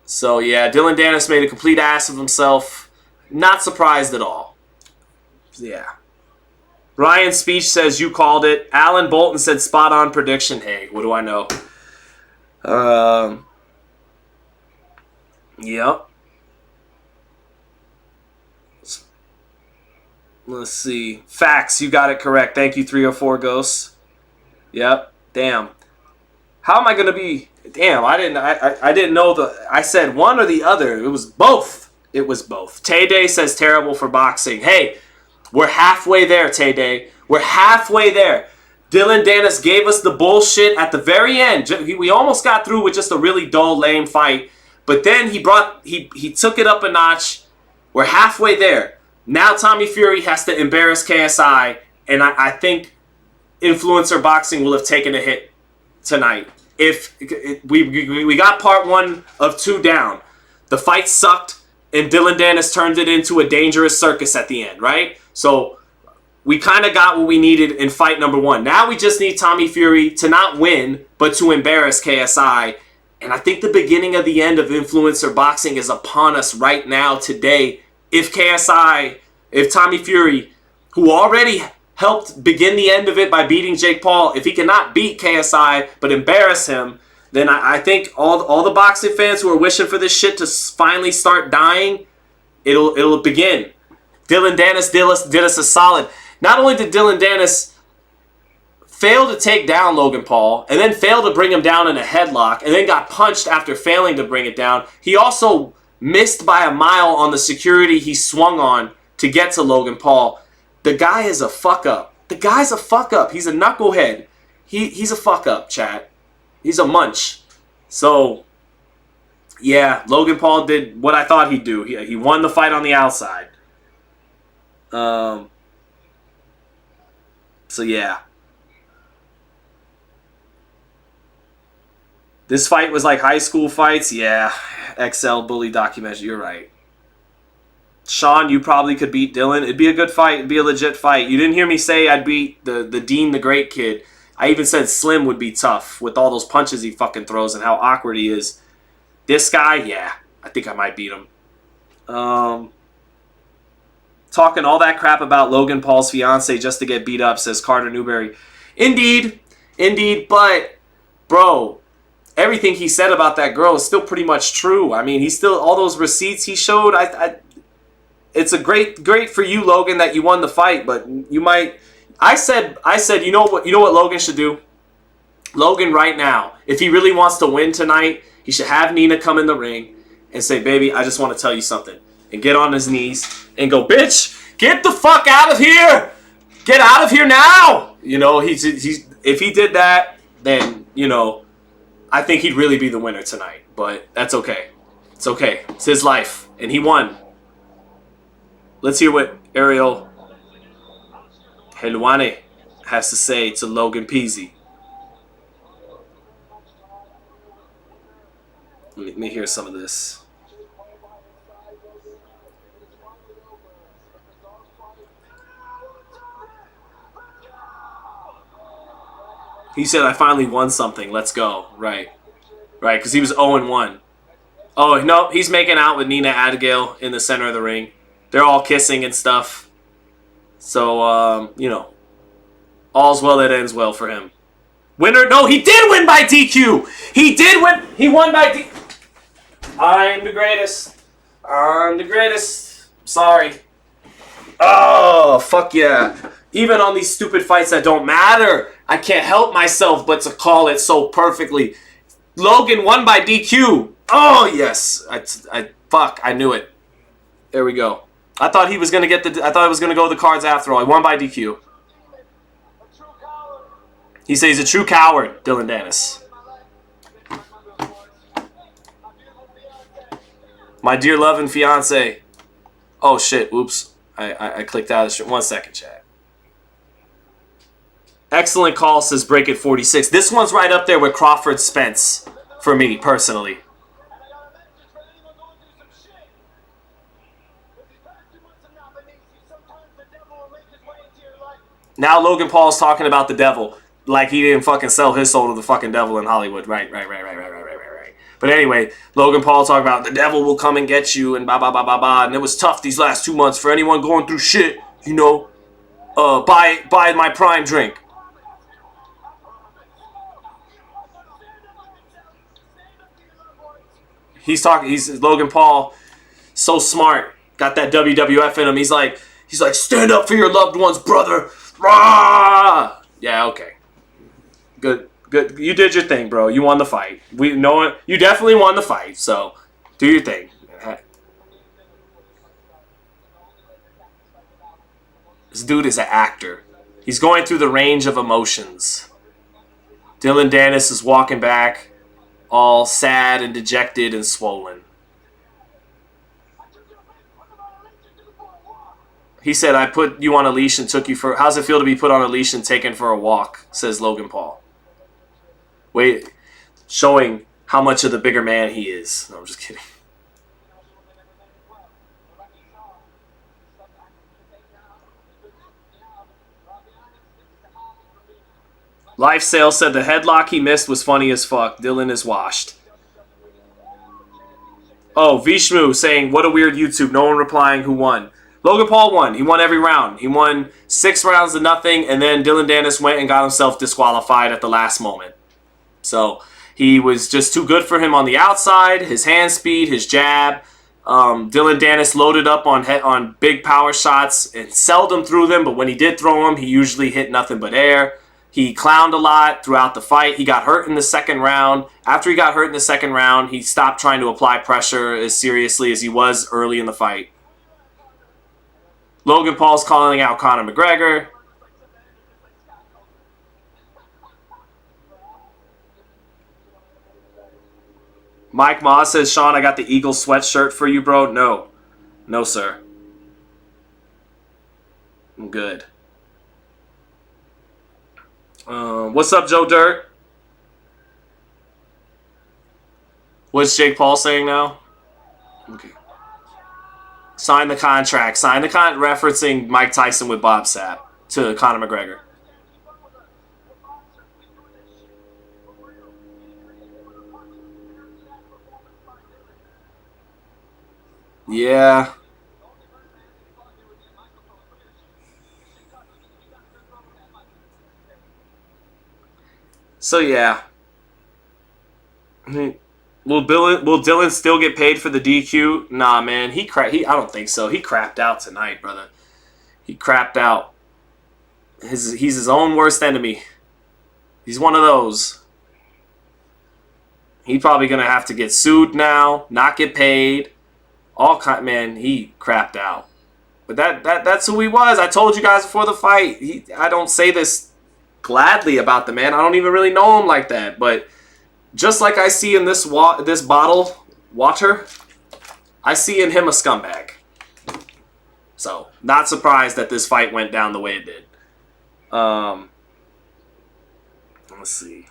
So yeah, Dillon Danis made a complete ass of himself. Not surprised at all. Yeah. Ryan's speech says you called it. Alan Bolton said spot on prediction. Hey, what do I know? Yep. Let's see. Facts, you got it correct. Thank you, 304 Ghosts. Yep. Damn. How am I gonna be? Damn, I didn't know I said one or the other. It was both. It was both. Tay Day says terrible for boxing. Hey, we're halfway there, Tay Day. We're halfway there. Dillon Danis gave us the bullshit at the very end. We almost got through with just a really dull, lame fight. But then he took it up a notch. We're halfway there. Now Tommy Fury has to embarrass KSI. And I think influencer boxing will have taken a hit tonight. If we got part 1 of 2 down. The fight sucked. And Dillon Danis turned it into a dangerous circus at the end, right? So we kind of got what we needed in fight number 1. Now we just need Tommy Fury to not win, but to embarrass KSI. And I think the beginning of the end of influencer boxing is upon us right now, today. If if Tommy Fury, who already helped begin the end of it by beating Jake Paul, if he cannot beat KSI but embarrass him, then I think all the boxing fans who are wishing for this shit to finally start dying, it'll begin. Dillon Danis did us a solid. Not only did Dillon Danis fail to take down Logan Paul, and then failed to bring him down in a headlock, and then got punched after failing to bring it down, he also missed by a mile on the security he swung on to get to Logan Paul. The guy is a fuck up. The guy's a fuck up. He's a knucklehead. He's a fuck up, chat. He's a munch. So, yeah, Logan Paul did what I thought he'd do. He won the fight on the outside. So, yeah. This fight was like high school fights. Yeah, XL Bully documentary. You're right. Sean, you probably could beat Dillon. It'd be a good fight. It'd be a legit fight. You didn't hear me say I'd beat the Dean the Great kid. I even said Slim would be tough with all those punches he fucking throws and how awkward he is. This guy, yeah, I think I might beat him. Talking all that crap about Logan Paul's fiance just to get beat up, says Carter Newberry. Indeed, but, bro, everything he said about that girl is still pretty much true. I mean, he's still, all those receipts he showed, it's a great for you, Logan, that you won the fight, but you might, I said, you know what Logan should do? Logan right now, if he really wants to win tonight, he should have Nina come in the ring and say, baby, I just want to tell you something. And get on his knees and go, bitch, get the fuck out of here. Get out of here now. You know, he's if he did that, then, you know, I think he'd really be the winner tonight. But that's okay. It's okay. It's his life. And he won. Let's hear what Ariel Helwane has to say to Logan Peasy. Let me hear some of this. He said, I finally won something. Let's go. Right, because he was 0-1. Oh, no, he's making out with Nina Abigail in the center of the ring. They're all kissing and stuff. So, you know, all's well that ends well for him. Winner? No, he did win by DQ. He did win. He won by DQ. I'm the greatest. I'm the greatest. Sorry. Oh, fuck yeah. Even on these stupid fights that don't matter, I can't help myself but to call it so perfectly. Logan won by DQ. Oh, yes. I knew it. There we go. I thought he was going to get I thought I was going to go the cards after all. He won by DQ. He says he's a true coward, Dillon Danis. My dear love and fiance. Oh, shit. Oops. I clicked out of shit. 1 second, chat. Excellent call, says Break It 46. This one's right up there with Crawford Spence for me, personally. Now Logan Paul's talking about the devil like he didn't fucking sell his soul to the fucking devil in Hollywood. Right. But anyway, Logan Paul talking about the devil will come and get you and blah, blah, blah, blah, blah. And it was tough these last 2 months for anyone going through shit, you know. Buy my prime drink. He's Logan Paul, so smart, got that WWF in him. He's like, stand up for your loved ones, brother. Rah! Yeah, okay. Good. You did your thing, bro. You won the fight. We know it. You definitely won the fight. So, do your thing. This dude is an actor. He's going through the range of emotions. Dillon Danis is walking back, all sad and dejected and swollen. He said, I put you on a leash and took you for... How's it feel to be put on a leash and taken for a walk? Says Logan Paul. Wait, showing how much of the bigger man he is. No, I'm just kidding. Life Sales said the headlock he missed was funny as fuck. Dillon is washed. Oh, Vishnu saying, what a weird YouTube. No one replying who won. Logan Paul won. He won every round. He won 6 rounds to nothing, and then Dillon Danis went and got himself disqualified at the last moment. So he was just too good for him on the outside. His hand speed, his jab. Dillon Danis loaded up on big power shots and seldom threw them, but when he did throw them, he usually hit nothing but air. He clowned a lot throughout the fight. He got hurt in the second round. After he got hurt in the second round, he stopped trying to apply pressure as seriously as he was early in the fight. Logan Paul's calling out Conor McGregor. Mike Moss says, Sean, I got the Eagles sweatshirt for you, bro. No. No, sir. I'm good. What's up, Joe Dirt? What's Jake Paul saying now? Okay. Sign the contract. Sign the contract referencing Mike Tyson with Bob Sapp to Conor McGregor. Yeah. So yeah. Will Dillon still get paid for the DQ? Nah, man. I don't think so. He crapped out tonight, brother. He crapped out. He's his own worst enemy. He's one of those. He's probably gonna have to get sued now, not get paid. Man, he crapped out. But that's who he was. I told you guys before the fight. I don't say this gladly about the man. I don't even really know him like that. But just like I see in this bottle water, I see in him a scumbag. So, not surprised that this fight went down the way it did. Let's see.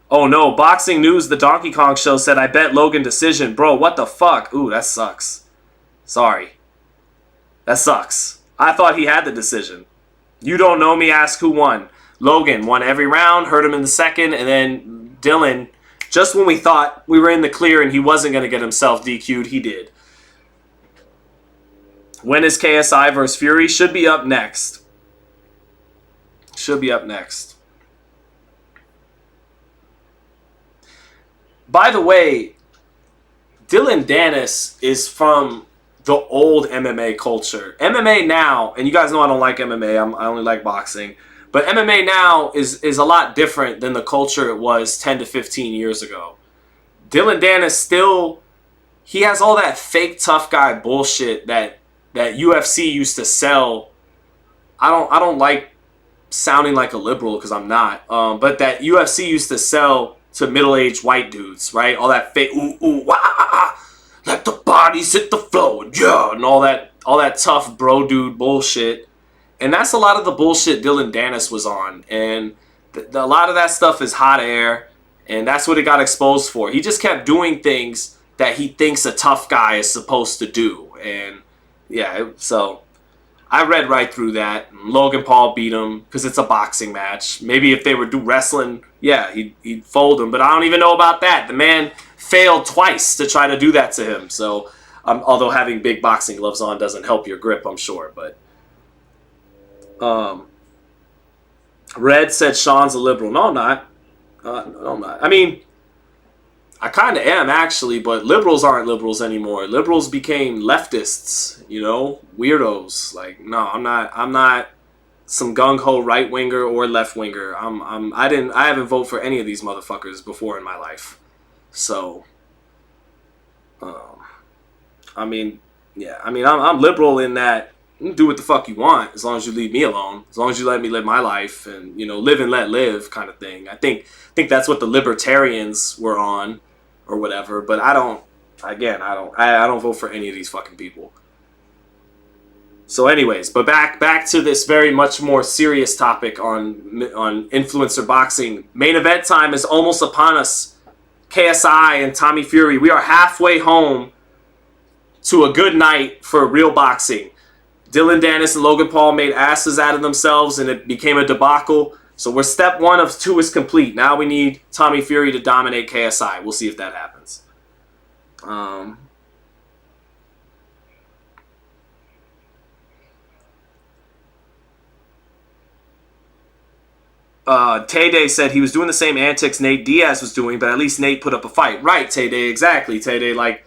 Oh no, Boxing News, the Donkey Kong Show said, I bet Logan decision. Bro, what the fuck? Ooh, that sucks. Sorry. That sucks. I thought he had the decision. You don't know me, ask who won. Logan won every round, hurt him in the second, and then Dillon, just when we thought we were in the clear and he wasn't going to get himself DQ'd, he did. When is KSI versus Fury? Should be up next. Should be up next. By the way, Dillon Danis is from the old MMA culture. MMA now, and you guys know I don't like MMA. I only like boxing. But MMA now is a lot different than the culture it was 10 to 15 years ago. Dillon Danis still, he has all that fake tough guy bullshit that UFC used to sell. I don't like sounding like a liberal because I'm not. But that UFC used to sell to middle-aged white dudes, right? All that fake wah, let the bodies hit the floor, yeah, and all that tough bro dude bullshit. And that's a lot of the bullshit Dillon Danis was on. And a lot of that stuff is hot air, and that's what it got exposed for. He just kept doing things that he thinks a tough guy is supposed to do. And yeah, so I read right through that. Logan Paul beat him because it's a boxing match. Maybe if they were do wrestling, yeah, he'd fold him. But I don't even know about that. The man failed twice to try to do that to him. So, although having big boxing gloves on doesn't help your grip, I'm sure. But Red said Sean's a liberal. No, I'm not. No, I'm not. I mean, I kind of am, actually, but liberals aren't liberals anymore. Liberals became leftists, weirdos. Like, no, I'm not some gung-ho right-winger or left-winger. I haven't voted for any of these motherfuckers before in my life. So, I'm liberal in that you can do what the fuck you want as long as you leave me alone, as long as you let me live my life and, live and let live kind of thing. I think that's what the libertarians were on or whatever, but I don't vote for any of these fucking people. So anyways, but back to this very much more serious topic on influencer boxing. Main event time is almost upon us. KSI and Tommy Fury, we are halfway home to a good night for real boxing. Dillon Danis and Logan Paul made asses out of themselves and it became a debacle. So we're step 1 of 2 is complete. Now we need Tommy Fury to dominate KSI. We'll see if that happens. Tay Day said he was doing the same antics Nate Diaz was doing, but at least Nate put up a fight. Right, Tay Day, exactly. Tay Day, like,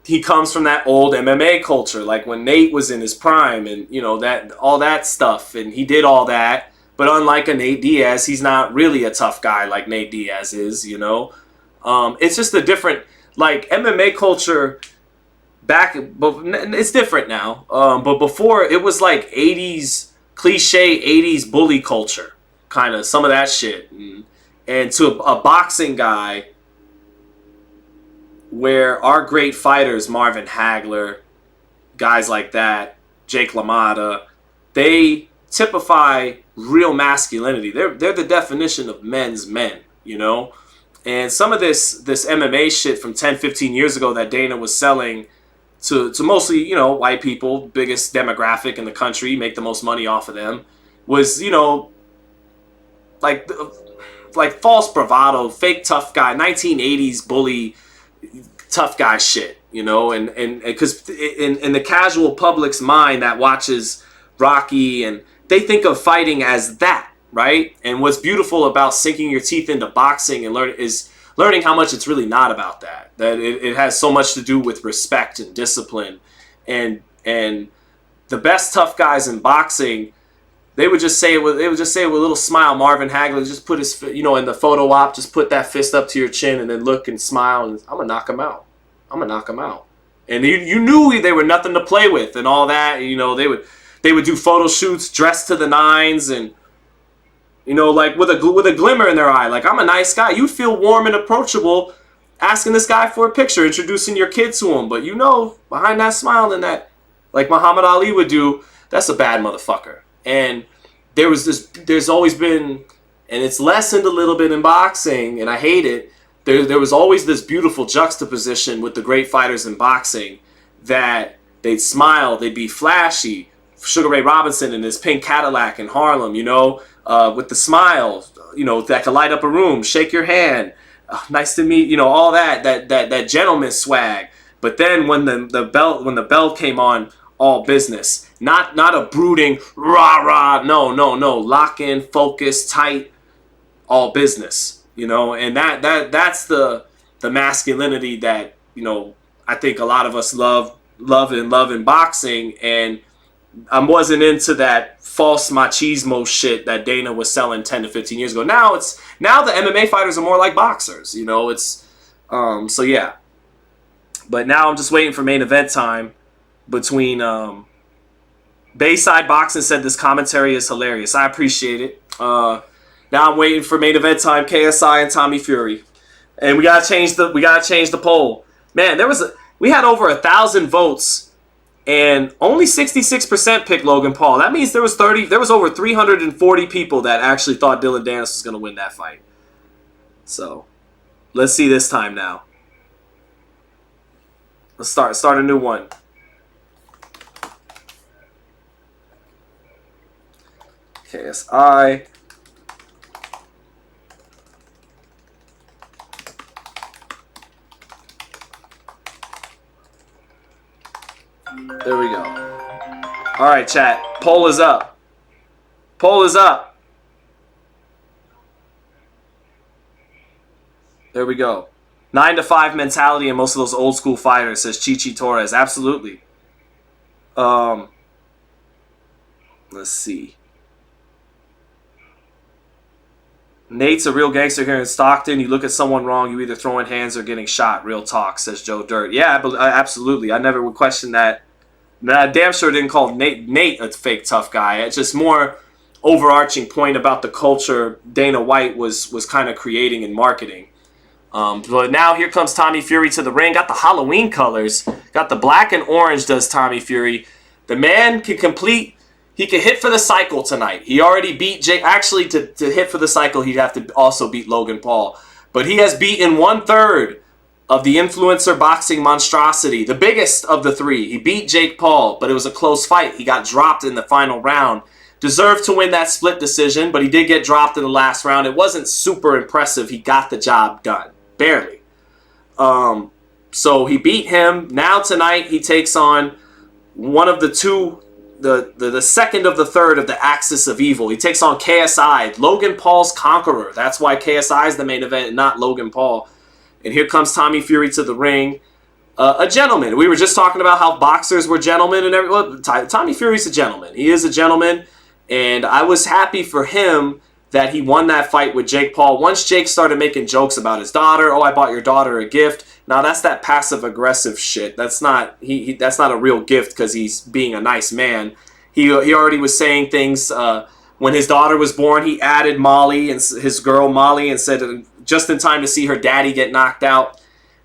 he comes from that old MMA culture, like when Nate was in his prime and, you know, that all that stuff, and he did all that. But unlike a Nate Diaz, he's not really a tough guy like Nate Diaz is, you know. It's just a different, like, MMA culture back, but it's different now. But before, it was like 80s, cliche 80s bully culture. Kind of some of that shit, and to a boxing guy, where our great fighters, Marvin Hagler, guys like that, Jake LaMotta, they typify real masculinity. They're the definition of men's men, you know. And some of this MMA shit from 10, 15 years ago that Dana was selling to mostly, you know, white people, biggest demographic in the country, make the most money off of them, was, you know, like false bravado, fake tough guy, 1980s bully, tough guy shit, you know, and because in the casual public's mind that watches Rocky, and they think of fighting as that, right? And what's beautiful about sinking your teeth into boxing and learning how much it's really not about that. That it has so much to do with respect and discipline, and the best tough guys in boxing. They would just say it with a little smile. Marvin Hagler just put his, you know, in the photo op, just put that fist up to your chin and then look and smile, and I'm gonna knock him out. I'm gonna knock him out. And you knew they were nothing to play with and all that. You know, they would do photo shoots dressed to the nines, and, you know, like with a glimmer in their eye, like, I'm a nice guy. You'd feel warm and approachable asking this guy for a picture, introducing your kid to him. But, you know, behind that smile and that, like Muhammad Ali would do, that's a bad motherfucker. And there's always been, and it's lessened a little bit in boxing, and I hate it. There was always this beautiful juxtaposition with the great fighters in boxing, that they'd smile, they'd be flashy. Sugar Ray Robinson in his pink Cadillac in Harlem, you know, with the smile, you know, that could light up a room, shake your hand, nice to meet, you know, all that gentleman swag. But then when the bell came on, all business, not a brooding rah, no, lock in, focus, tight, all business, you know. And that's the masculinity that, you know, I think a lot of us love in boxing. And I wasn't into that false machismo shit that Dana was selling 10 to 15 years ago. Now the MMA fighters are more like boxers, you know. It's so yeah. But now I'm just waiting for main event time between Bayside Boxing said this commentary is hilarious. I appreciate it. Now I'm waiting for main event time, KSI and Tommy Fury. And we gotta change the poll. Man, we had over 1,000 votes, and only 66% picked Logan Paul. That means there was over 340 people that actually thought Dillon Danis was gonna win that fight. So let's see this time now. Let's start a new one. KSI. There we go. All right, chat. Poll is up. Poll is up. There we go. 9 to 5 mentality in most of those old school fighters, says Chichi Torres. Absolutely. Let's see. Nate's a real gangster here in Stockton. You look at someone wrong, you either throwing hands or getting shot. Real talk, says Joe Dirt. Yeah, absolutely. I never would question that. I damn sure didn't call Nate a fake tough guy. It's just more overarching point about the culture Dana White was kind of creating and marketing. But now here comes Tommy Fury to the ring. Got the Halloween colors. Got the black and orange, does Tommy Fury. The man can complete. He can hit for the cycle tonight. He already beat Jake. Actually, to hit for the cycle, he'd have to also beat Logan Paul. But he has beaten 1/3 of the influencer boxing monstrosity, the biggest of the three. He beat Jake Paul, but it was a close fight. He got dropped in the final round. Deserved to win that split decision, but he did get dropped in the last round. It wasn't super impressive. He got the job done. Barely. So he beat him. Now tonight he takes on one of the two the second of the third of the axis of evil. He takes on KSI, Logan Paul's conqueror. That's why KSI is the main event and not Logan Paul. And here comes Tommy Fury to the ring. A gentleman. We were just talking about how boxers were gentlemen and everything. Tommy Fury's a gentleman. He is a gentleman. And I was happy for him that he won that fight with Jake Paul. Once Jake started making jokes about his daughter, I bought your daughter a gift. Now that's that passive aggressive shit. That's not that's not a real gift because he's being a nice man. He already was saying things when his daughter was born. He added Molly and his girl Molly and said just in time to see her daddy get knocked out.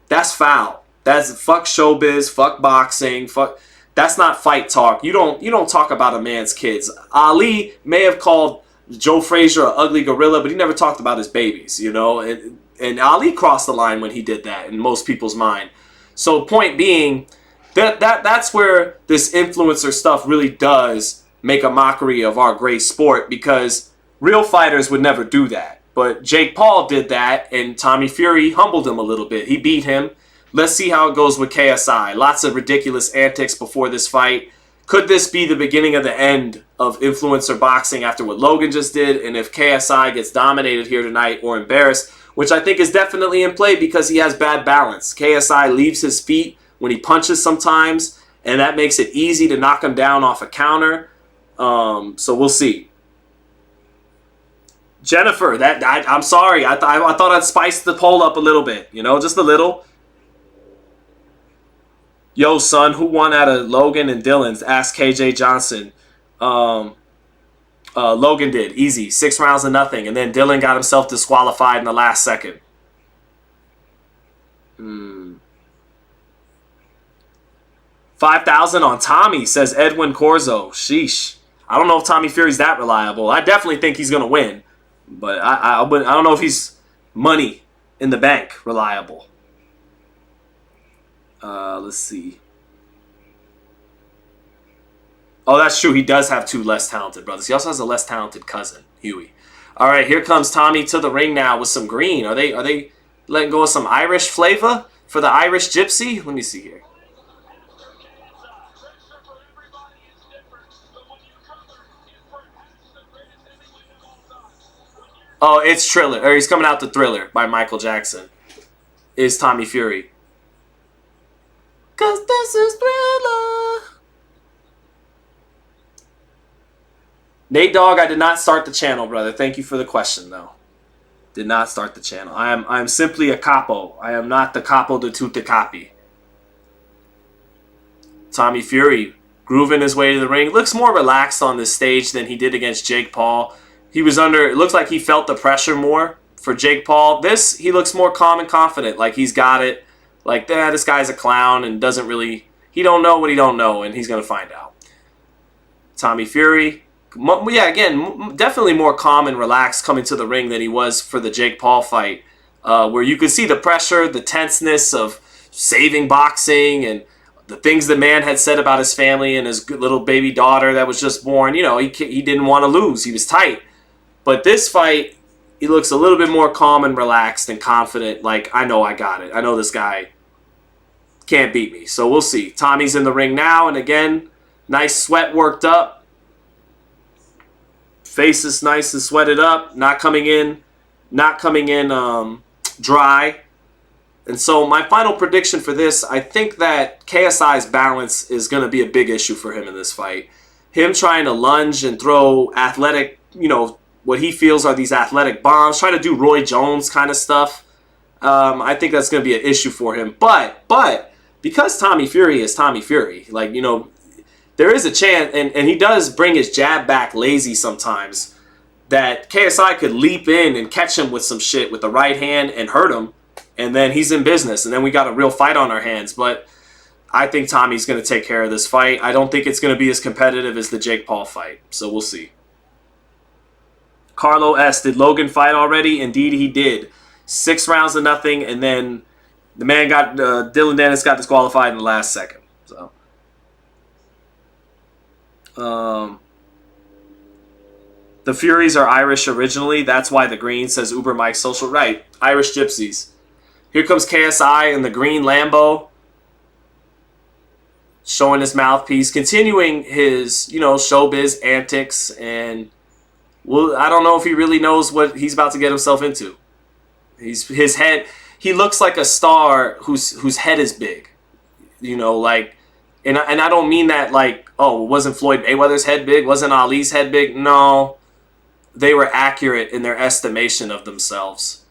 That's foul. That's fuck showbiz, fuck boxing, fuck. That's not fight talk. You don't talk about a man's kids. Ali may have called Joe Frazier an ugly gorilla, but he never talked about his babies, you know. And Ali crossed the line when he did that in most people's mind. So point being, that's where this influencer stuff really does make a mockery of our great sport, because real fighters would never do that. But Jake Paul did that, and Tommy Fury humbled him a little bit. He beat him. Let's see how it goes with KSI. Lots of ridiculous antics before this fight. Could this be the beginning of the end of influencer boxing after what Logan just did? And if KSI gets dominated here tonight or embarrassed, which I think is definitely in play because he has bad balance. KSI leaves his feet when he punches sometimes, and that makes it easy to knock him down off a counter. So we'll see. Jennifer, I'm sorry. I thought I'd spice the poll up a little bit, you know, just a little. Yo, son, who won out of Logan and Dillon's? Ask KJ Johnson. Logan did. Easy. 6 rounds to nothing. And then Dillon got himself disqualified in the last second. 5,000 on Tommy, says Edwin Corzo. Sheesh. I don't know if Tommy Fury's that reliable. I definitely think he's going to win. But I don't know if he's money in the bank reliable. Let's see. Oh, that's true. He does have 2 less talented brothers. He also has a less talented cousin, Huey. All right, here comes Tommy to the ring now with some green. Are they letting go of some Irish flavor for the Irish gypsy? Let me see here. Oh, it's Thriller. Or he's coming out to Thriller by Michael Jackson. Is Tommy Fury. 'Cause this is Thriller. Nate Dogg, I did not start the channel, brother. Thank you for the question, though. Did not start the channel. I am simply a capo. I am not the capo de tutte capi. Tommy Fury grooving his way to the ring. Looks more relaxed on this stage than he did against Jake Paul. He was under. It looks like he felt the pressure more for Jake Paul. He looks more calm and confident. Like he's got it. Like, this guy's a clown and doesn't really... He don't know what he don't know, and he's going to find out. Tommy Fury. Yeah, again, definitely more calm and relaxed coming to the ring than he was for the Jake Paul fight, where you could see the pressure, the tenseness of saving boxing, and the things the man had said about his family and his little baby daughter that was just born. You know, he didn't want to lose. He was tight. But this fight... He looks a little bit more calm and relaxed and confident. Like, I know I got it. I know this guy can't beat me. So we'll see. Tommy's in the ring now. And again, nice sweat worked up. Face is nice and sweated up. Not coming in dry. And so my final prediction for this, I think that KSI's balance is going to be a big issue for him in this fight. Him trying to lunge and throw athletic, what he feels are these athletic bombs, trying to do Roy Jones kind of stuff. I think that's going to be an issue for him. But because Tommy Fury is Tommy Fury, there is a chance, and he does bring his jab back lazy sometimes, that KSI could leap in and catch him with some shit with the right hand and hurt him, and then he's in business, and then we got a real fight on our hands. But I think Tommy's going to take care of this fight. I don't think it's going to be as competitive as the Jake Paul fight, so we'll see. Carlo S. Did Logan fight already? Indeed, he did. 6 rounds to nothing, and then the man Dillon Danis got disqualified in the last second. So, the Furies are Irish originally. That's why the green says Uber Mike Social. Right, Irish Gypsies. Here comes KSI in the green Lambo. showing his mouthpiece, continuing his, showbiz antics, and I don't know if he really knows what he's about to get himself into. His head, he looks like a star whose head is big, and I don't mean that like, oh, wasn't Floyd Mayweather's head big? Wasn't Ali's head big? No, they were accurate in their estimation of themselves.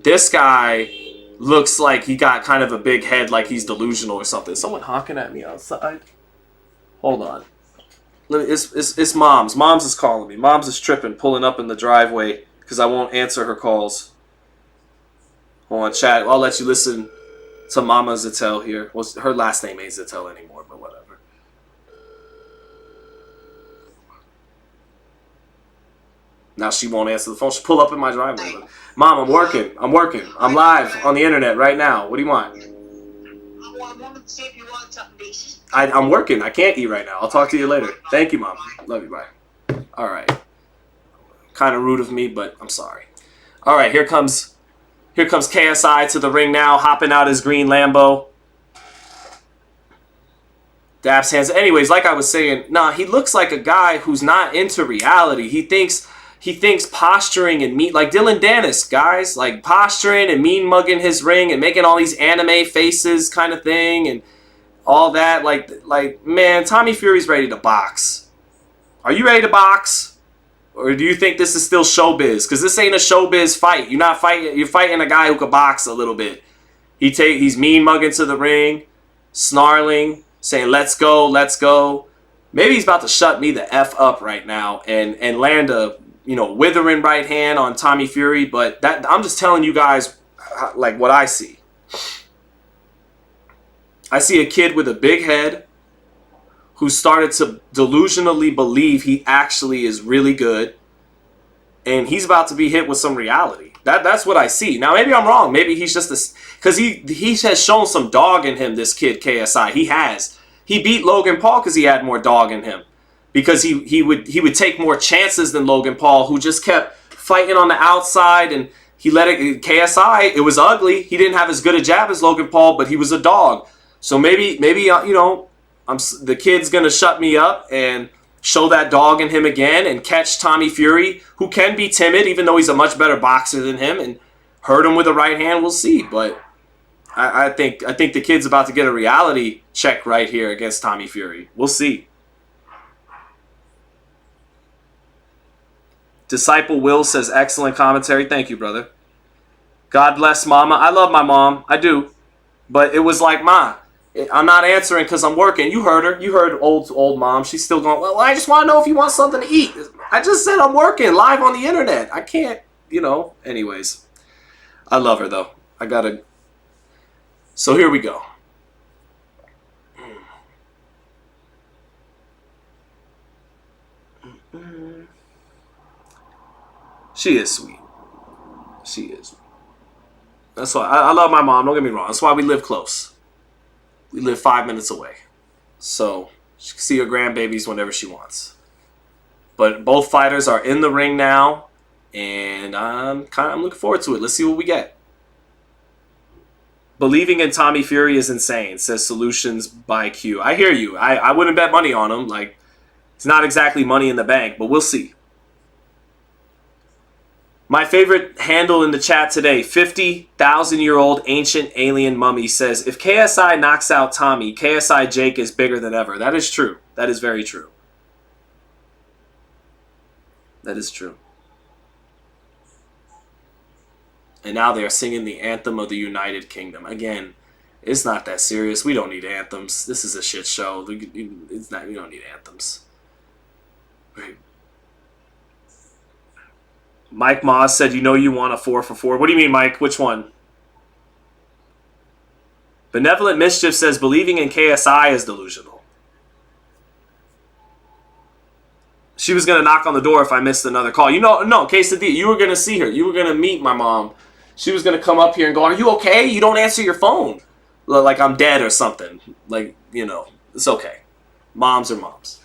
This guy looks like he got kind of a big head, like he's delusional or something. Someone honking at me outside. Hold on. It's Moms. Moms is calling me. Moms is tripping, pulling up in the driveway because I won't answer her calls. Hold on, chat. I'll let you listen to Mama Zattel here. Well, her last name ain't Zattel anymore, but whatever. Now she won't answer the phone. She'll pull up in my driveway. Mom, I'm working. I'm live on the internet right now. What do you want? I wanted to see if you want something decent. I'm working. I can't eat right now. I'll talk to you later. Thank you, Mom. Love you. Bye. All right. Kind of rude of me, but I'm sorry. All right, here comes KSI to the ring now, hopping out his green Lambo. Dabs hands. Anyways, like I was saying, he looks like a guy who's not into reality. He thinks posturing and like Dillon Danis, guys, like posturing and mean mugging his ring and making all these anime faces kind of thing and all that. Like man, Tommy Fury's ready to box. Are you ready to box? Or do you think this is still showbiz? Because this ain't a showbiz fight. You're fighting a guy who could box a little bit. He's mean mugging to the ring, snarling, saying, let's go, let's go. Maybe he's about to shut me the F up right now and land a, withering right hand on Tommy Fury. But I'm just telling you guys, like, what I see. I see a kid with a big head who started to delusionally believe he actually is really good. And he's about to be hit with some reality. That's what I see. Now, maybe I'm wrong. Maybe he's just this... Because he has shown some dog in him, this kid, KSI. He has. He beat Logan Paul because he had more dog in him. Because he would take more chances than Logan Paul, who just kept fighting on the outside. And he let it... KSI, it was ugly. He didn't have as good a jab as Logan Paul, but he was a dog. So maybe the kid's going to shut me up and show that dog in him again and catch Tommy Fury, who can be timid, even though he's a much better boxer than him, and hurt him with a right hand. We'll see. But I think the kid's about to get a reality check right here against Tommy Fury. We'll see. Disciple Will says, excellent commentary. Thank you, brother. God bless Mama. I love my mom. I do. But it was like, Ma, I'm not answering because I'm working. You heard her. You heard old mom. She's still going, well, I just want to know if you want something to eat. I just said I'm working live on the internet. I can't, Anyways, I love her, though. I got to. So here we go. She is sweet. She is. That's why I love my mom. Don't get me wrong. That's why we live close. We live 5 minutes away. So she can see her grandbabies whenever she wants. But both fighters are in the ring now. And I'm looking forward to it. Let's see what we get. Believing in Tommy Fury is insane, says Solutions by Q. I hear you. I wouldn't bet money on him. Like, it's not exactly money in the bank, but we'll see. My favorite handle in the chat today, 50,000-year-old ancient alien mummy, says, if KSI knocks out Tommy, KSI Jake is bigger than ever. That is true. That is very true. That is true. And now they are singing the anthem of the United Kingdom. Again, it's not that serious. We don't need anthems. This is a shit show. We don't need anthems. Right. Mike Moss said, you want a 4 for 4. What do you mean, Mike? Which one? Benevolent Mischief says, believing in KSI is delusional. She was going to knock on the door if I missed another call. No, Quesadilla, you were going to see her. You were going to meet my mom. She was going to come up here and go, are you okay? You don't answer your phone. Like I'm dead or something. Like, it's okay. Moms are moms.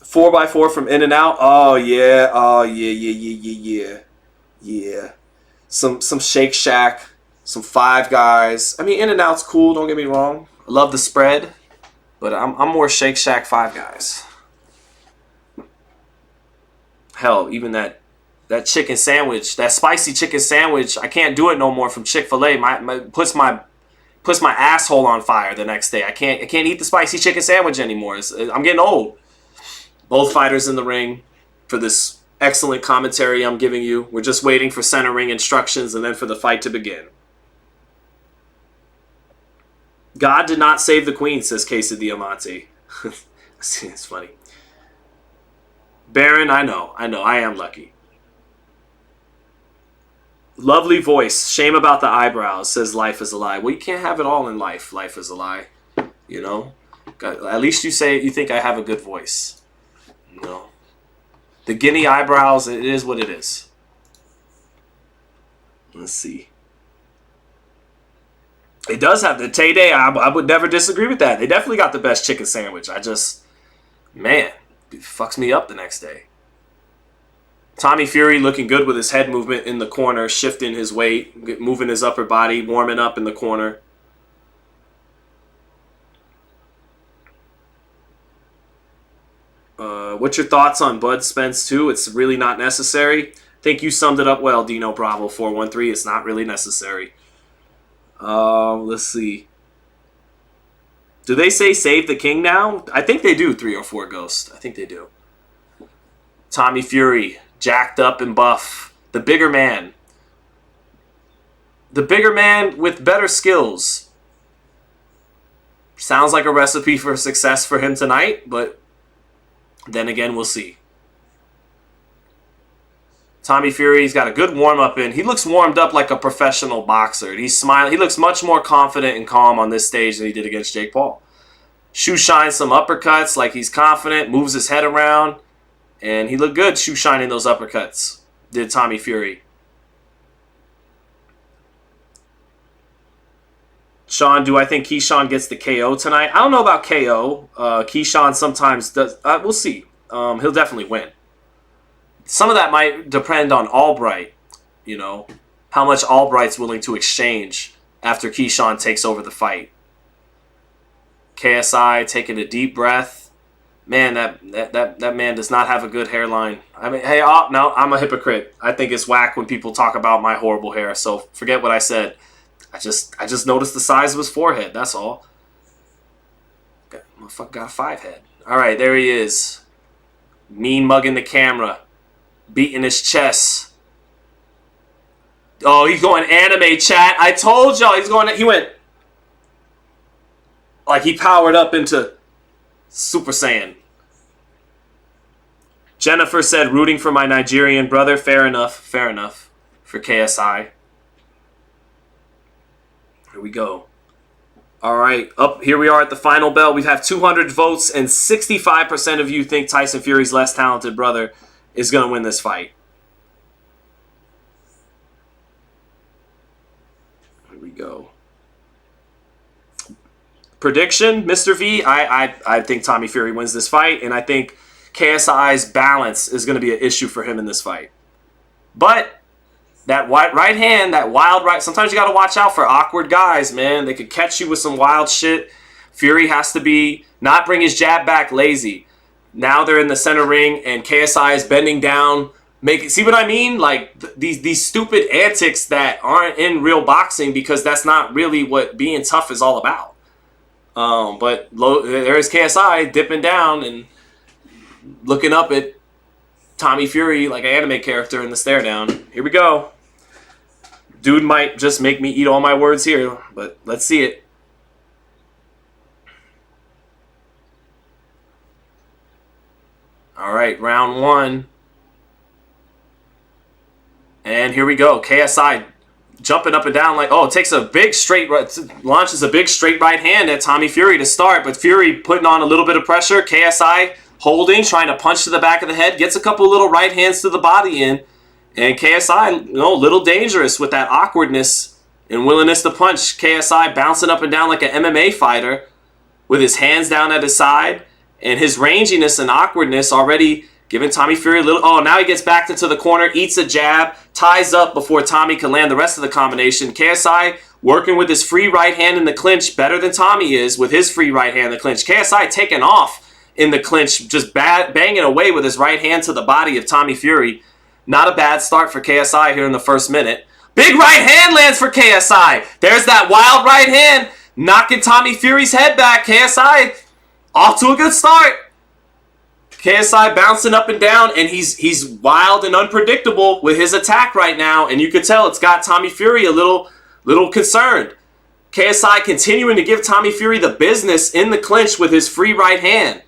4x4 from In-N-Out. Oh yeah. Yeah. some Shake Shack, some Five Guys. I mean, In-N-Out's cool, don't get me wrong. I love the spread, but I'm more Shake Shack, Five Guys. Hell, even that chicken sandwich, that spicy chicken sandwich, I can't do it no more from Chick-fil-A. Puts my asshole on fire the next day. I can't eat the spicy chicken sandwich anymore. I'm getting old. Both fighters in the ring for this excellent commentary I'm giving you. We're just waiting for center ring instructions and then for the fight to begin. God did not save the queen, says Queso Diamante. It's funny. Baron, I know. I am lucky. Lovely voice. Shame about the eyebrows, says Life is a Lie. Well, you can't have it all in life. Life is a lie. You know? At least you think I have a good voice. You know? The guinea eyebrows, it is what it is. Let's see. It does have the Tay-Day. I would never disagree with that. They definitely got the best chicken sandwich. Man, it fucks me up the next day. Tommy Fury looking good with his head movement in the corner, shifting his weight, moving his upper body, warming up in the corner. What's your thoughts on Bud Spence 2? It's really not necessary. I think you summed it up well, Dino Bravo 413. It's not really necessary. Let's see. Do they say save the king now? I think they do, 304 Ghost. I think they do. Tommy Fury, jacked up and buff. The bigger man. The bigger man with better skills. Sounds like a recipe for success for him tonight, but then again, we'll see. Tommy Fury's got a good warm-up in. He looks warmed up like a professional boxer. He's smiling. He looks much more confident and calm on this stage than he did against Jake Paul. Shoe shines some uppercuts like he's confident, moves his head around, and he looked good shoe shining those uppercuts, did Tommy Fury. Sean, do I think Keyshawn gets the KO tonight? I don't know about KO. Keyshawn sometimes does. We'll see. He'll definitely win. Some of that might depend on Albright, you know, how much Albright's willing to exchange after Keyshawn takes over the fight. KSI taking a deep breath. Man, that man does not have a good hairline. I mean, hey, no, I'm a hypocrite. I think it's whack when people talk about my horrible hair, so forget what I said. I just noticed the size of his forehead, that's all. Motherfucker got a 5 head. All right, there he is. Mean mugging the camera. Beating his chest. Oh, he's going anime, chat. I told y'all he went like he powered up into Super Saiyan. Jennifer said, rooting for my Nigerian brother. Fair enough. Fair enough. For KSI. Here we go. All right. Here we are at the final bell. We have 200 votes, and 65% of you think Tyson Fury's less talented brother is going to win this fight. Here we go. Prediction, Mr. V, I think Tommy Fury wins this fight, and I think KSI's balance is going to be an issue for him in this fight. But that right hand, that wild right, sometimes you got to watch out for awkward guys, man. They could catch you with some wild shit. Fury has to not bring his jab back lazy. Now they're in the center ring, and KSI is bending down. See what I mean? Like, these stupid antics that aren't in real boxing, because that's not really what being tough is all about. But there's KSI dipping down and looking up at Tommy Fury like an anime character in the stare down. Here we go. Dude might just make me eat all my words here, but let's see it. All right, round 1. And here we go. KSI jumping up and down like, takes a big straight right, launches a big straight right hand at Tommy Fury to start, but Fury putting on a little bit of pressure. KSI holding, trying to punch to the back of the head, gets a couple little right hands to the body in, and KSI, a little dangerous with that awkwardness and willingness to punch. KSI bouncing up and down like an MMA fighter with his hands down at his side. And his ranginess and awkwardness already Giving Tommy Fury a little... Oh, now he gets backed into the corner, eats a jab, ties up before Tommy can land the rest of the combination. KSI working with his free right hand in the clinch better than Tommy is with his free right hand in the clinch. KSI taking off in the clinch, just banging away with his right hand to the body of Tommy Fury. Not a bad start for KSI here in the first minute. Big right hand lands for KSI. There's that wild right hand knocking Tommy Fury's head back. KSI off to a good start. KSI bouncing up and down, and he's wild and unpredictable with his attack right now, and you could tell it's got Tommy Fury a little concerned. KSI continuing to give Tommy Fury the business in the clinch with his free right hand.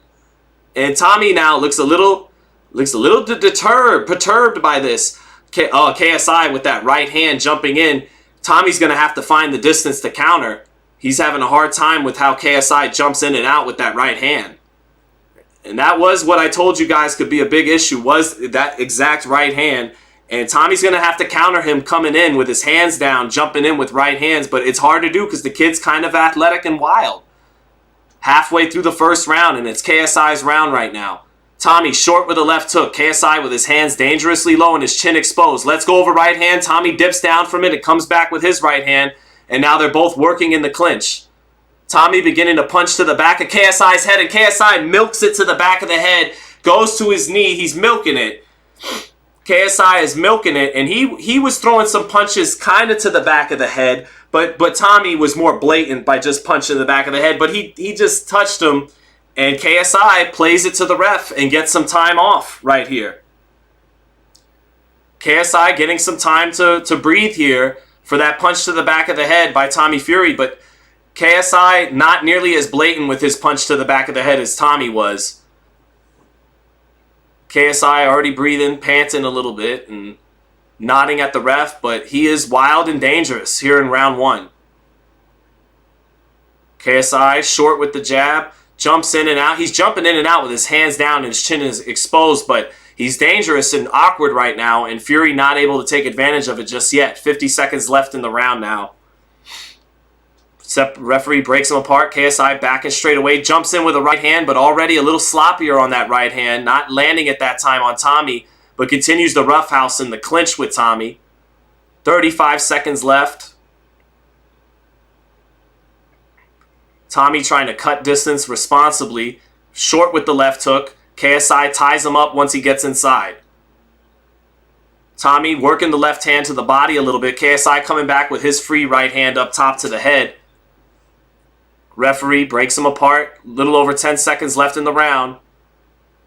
And Tommy now looks a little perturbed by this. KSI with that right hand jumping in. Tommy's going to have to find the distance to counter. He's having a hard time with how KSI jumps in and out with that right hand. And that was what I told you guys could be a big issue, was that exact right hand. And Tommy's going to have to counter him coming in with his hands down, jumping in with right hands. But it's hard to do because the kid's kind of athletic and wild. Halfway through the first round, and it's KSI's round right now. Tommy short with a left hook. KSI with his hands dangerously low and his chin exposed. Let's go over right hand. Tommy dips down from it. It comes back with his right hand. And now they're both working in the clinch. Tommy beginning to punch to the back of KSI's head, and KSI milks it to the back of the head, goes to his knee, he's milking it. KSI is milking it, and he was throwing some punches kind of to the back of the head, but Tommy was more blatant by just punching the back of the head, but he just touched him, and KSI plays it to the ref and gets some time off right here. KSI getting some time to breathe here for that punch to the back of the head by Tommy Fury, but KSI not nearly as blatant with his punch to the back of the head as Tommy was. KSI already breathing, panting a little bit, and nodding at the ref, but he is wild and dangerous here in round one. KSI short with the jab, jumps in and out. He's jumping in and out with his hands down and his chin is exposed, but he's dangerous and awkward right now, and Fury not able to take advantage of it just yet. 50 seconds left in the round now. Referee breaks him apart. KSI backing straight away. Jumps in with a right hand, but already a little sloppier on that right hand. Not landing at that time on Tommy, but continues the roughhouse in the clinch with Tommy. 35 seconds left. Tommy trying to cut distance responsibly. Short with the left hook. KSI ties him up once he gets inside. Tommy working the left hand to the body a little bit. KSI coming back with his free right hand up top to the head. Referee breaks him apart. Little over 10 seconds left in the round.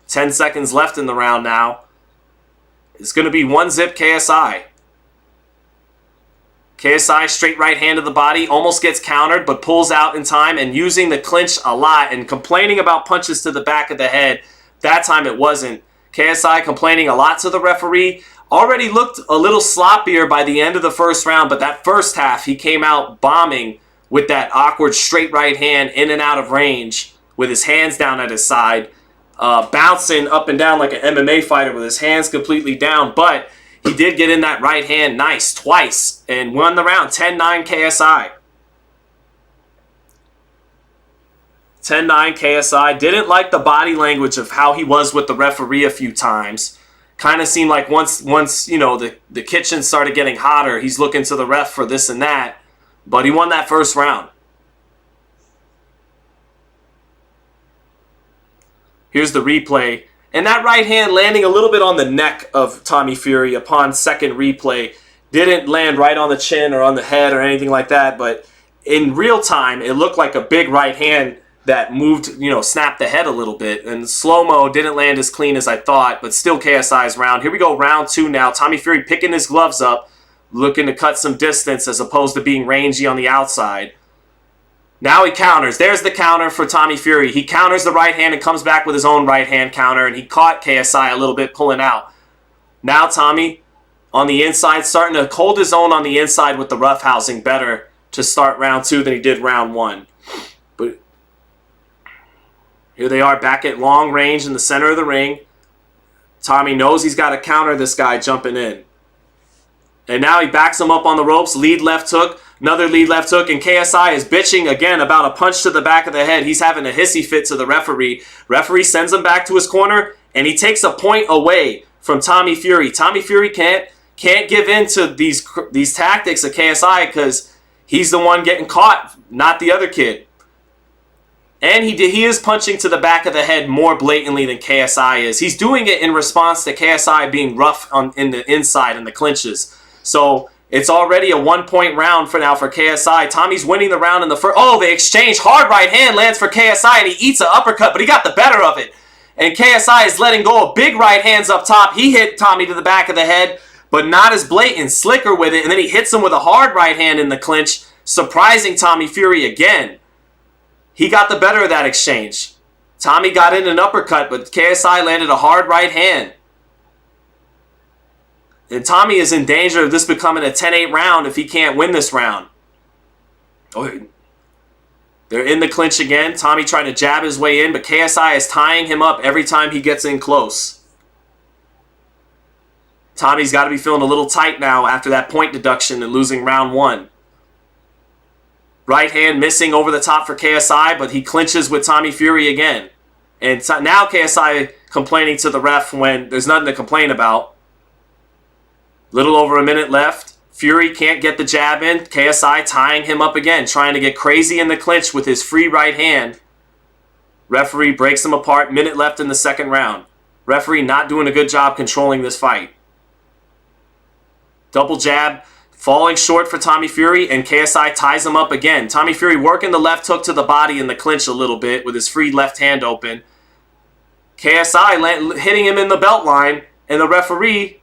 10 seconds left in the round now. It's going to be 1-zip KSI. KSI straight right hand to the body. Almost gets countered, but pulls out in time and using the clinch a lot and complaining about punches to the back of the head. That time it wasn't. KSI complaining a lot to the referee. Already looked a little sloppier by the end of the first round, but that first half he came out bombing with that awkward straight right hand in and out of range with his hands down at his side, bouncing up and down like an MMA fighter with his hands completely down. But he did get in that right hand nice twice and won the round. 10-9 KSI. 10-9 KSI. Didn't like the body language of how he was with the referee a few times. Kind of seemed like once you know the kitchen started getting hotter, he's looking to the ref for this and that. But he won that first round. Here's the replay. And that right hand landing a little bit on the neck of Tommy Fury upon second replay. Didn't land right on the chin or on the head or anything like that. But in real time, it looked like a big right hand that moved, snapped the head a little bit. And slow-mo didn't land as clean as I thought, but still KSI's round. Here we go, round two now. Tommy Fury picking his gloves up, looking to cut some distance as opposed to being rangy on the outside. Now he counters. There's the counter for Tommy Fury. He counters the right hand and comes back with his own right hand counter, and he caught KSI a little bit pulling out. Now Tommy on the inside, starting to hold his own on the inside with the roughhousing better to start round two than he did round one. But here they are back at long range in the center of the ring. Tommy knows he's got to counter this guy jumping in. And now he backs him up on the ropes, lead left hook, another lead left hook, and KSI is bitching again about a punch to the back of the head. He's having a hissy fit to the referee. Referee sends him back to his corner, And he takes a point away from Tommy Fury. Tommy Fury can't give in to these tactics of KSI because he's the one getting caught, not the other kid. And he is punching to the back of the head more blatantly than KSI is. He's doing it in response to KSI being rough in the inside in the clinches. So it's already a 1-point round for KSI. Tommy's winning the round in the first. Oh, they exchange. Hard right hand lands for KSI, and he eats an uppercut, but he got the better of it. And KSI is letting go of big right hands up top. He hit Tommy to the back of the head, but not as blatant, slicker with it. And then he hits him with a hard right hand in the clinch, surprising Tommy Fury again. He got the better of that exchange. Tommy got in an uppercut, but KSI landed a hard right hand. And Tommy is in danger of this becoming a 10-8 round if he can't win this round. Oh, they're in the clinch again. Tommy trying to jab his way in, but KSI is tying him up every time he gets in close. Tommy's got to be feeling a little tight now after that point deduction and losing round 1. Right hand missing over the top for KSI, but he clinches with Tommy Fury again. And now KSI complaining to the ref when there's nothing to complain about. Little over a minute left. Fury can't get the jab in. KSI tying him up again, trying to get crazy in the clinch with his free right hand. Referee breaks him apart. Minute left in the second round. Referee not doing a good job controlling this fight. Double jab. Falling short for Tommy Fury, and KSI ties him up again. Tommy Fury working the left hook to the body in the clinch a little bit with his free left hand open. KSI hitting him in the belt line, and the referee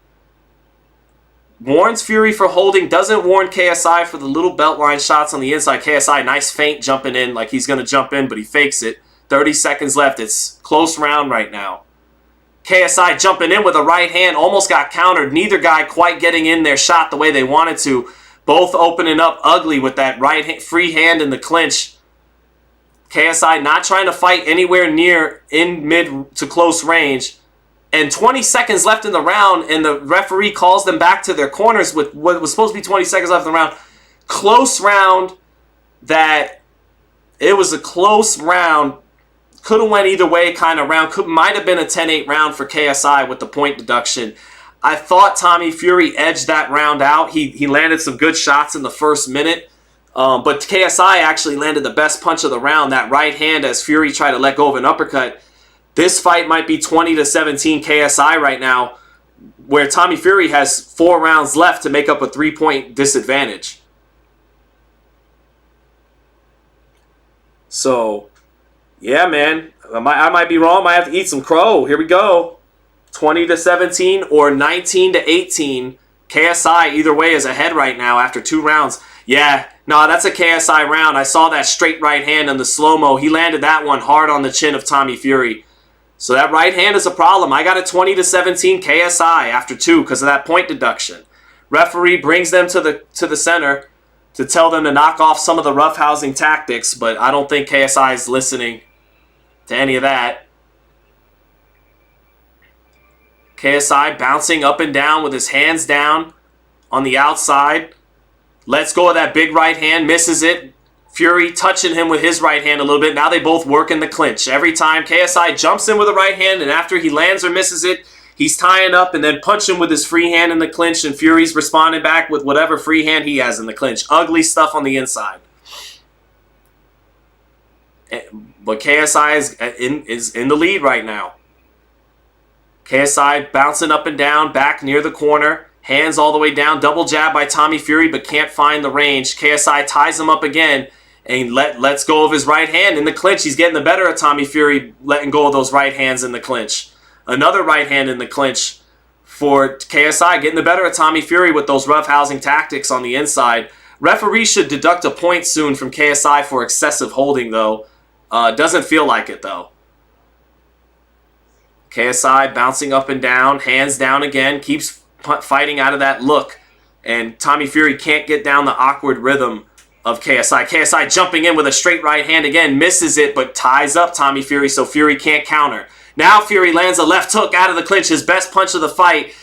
warns Fury for holding, doesn't warn KSI for the little belt line shots on the inside. KSI, nice feint jumping in like he's going to jump in, but he fakes it. 30 seconds left. It's close round right now. KSI jumping in with a right hand, almost got countered. Neither guy quite getting in their shot the way they wanted to. Both opening up ugly with that free hand in the clinch. KSI not trying to fight anywhere near in mid to close range. And 20 seconds left in the round, and the referee calls them back to their corners with what was supposed to be 20 seconds left in the round. Close round that it was a close round. Could have went either way kind of round. Might have been a 10-8 round for KSI with the point deduction. I thought Tommy Fury edged that round out. He landed some good shots in the first minute. But KSI actually landed the best punch of the round. That right hand as Fury tried to let go of an uppercut. This fight might be 20-17 KSI right now, where Tommy Fury has 4 rounds left to make up a 3-point disadvantage. So, yeah, man. I might be wrong. Might have to eat some crow. Here we go. 20-17 or 19-18. KSI, either way, is ahead right now after 2 rounds. Yeah, no, that's a KSI round. I saw that straight right hand in the slow-mo. He landed that one hard on the chin of Tommy Fury. So that right hand is a problem. I got a 20-17 KSI after 2 because of that point deduction. Referee brings them to the center to tell them to knock off some of the roughhousing tactics, but I don't think KSI is listening to any of that. KSI bouncing up and down with his hands down on the outside. Lets go of that big right hand, misses it. Fury touching him with his right hand a little bit. Now they both work in the clinch. Every time KSI jumps in with a right hand, and after he lands or misses it, he's tying up and then punching with his free hand in the clinch, and Fury's responding back with whatever free hand he has in the clinch. Ugly stuff on the inside. But KSI is in the lead right now. KSI bouncing up and down, back near the corner. Hands all the way down. Double jab by Tommy Fury, but can't find the range. KSI ties him up again and lets go of his right hand in the clinch. He's getting the better of Tommy Fury, letting go of those right hands in the clinch. Another right hand in the clinch for KSI, getting the better of Tommy Fury with those roughhousing tactics on the inside. Referee should deduct a point soon from KSI for excessive holding, though. Doesn't feel like it, though. KSI bouncing up and down, hands down again, keeps fighting out of that look. And Tommy Fury can't get down the awkward rhythm of KSI. KSI jumping in with a straight right hand again, misses it, but ties up Tommy Fury, so Fury can't counter. Now Fury lands a left hook out of the clinch, his best punch of the fight.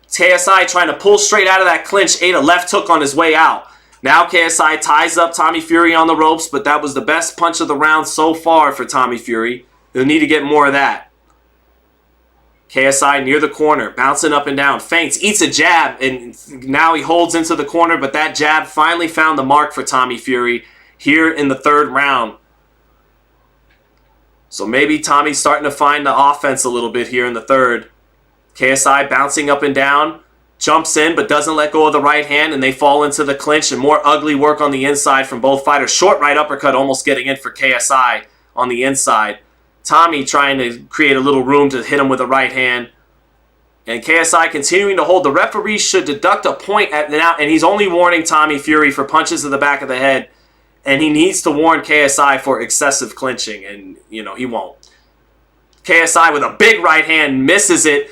KSI trying to pull straight out of that clinch, ate a left hook on his way out. Now KSI ties up Tommy Fury on the ropes, but that was the best punch of the round so far for Tommy Fury. He'll need to get more of that. KSI near the corner, bouncing up and down, feints, eats a jab, and now he holds into the corner, but that jab finally found the mark for Tommy Fury here in the third round. So maybe Tommy's starting to find the offense a little bit here in the third. KSI bouncing up and down, jumps in but doesn't let go of the right hand, and they fall into the clinch, and more ugly work on the inside from both fighters. Short right uppercut almost getting in for KSI on the inside. Tommy trying to create a little room to hit him with a right hand. And KSI continuing to hold. The referee should deduct a point at now, and he's only warning Tommy Fury for punches to the back of the head. And he needs to warn KSI for excessive clinching, and, you know, he won't. KSI with a big right hand, misses it,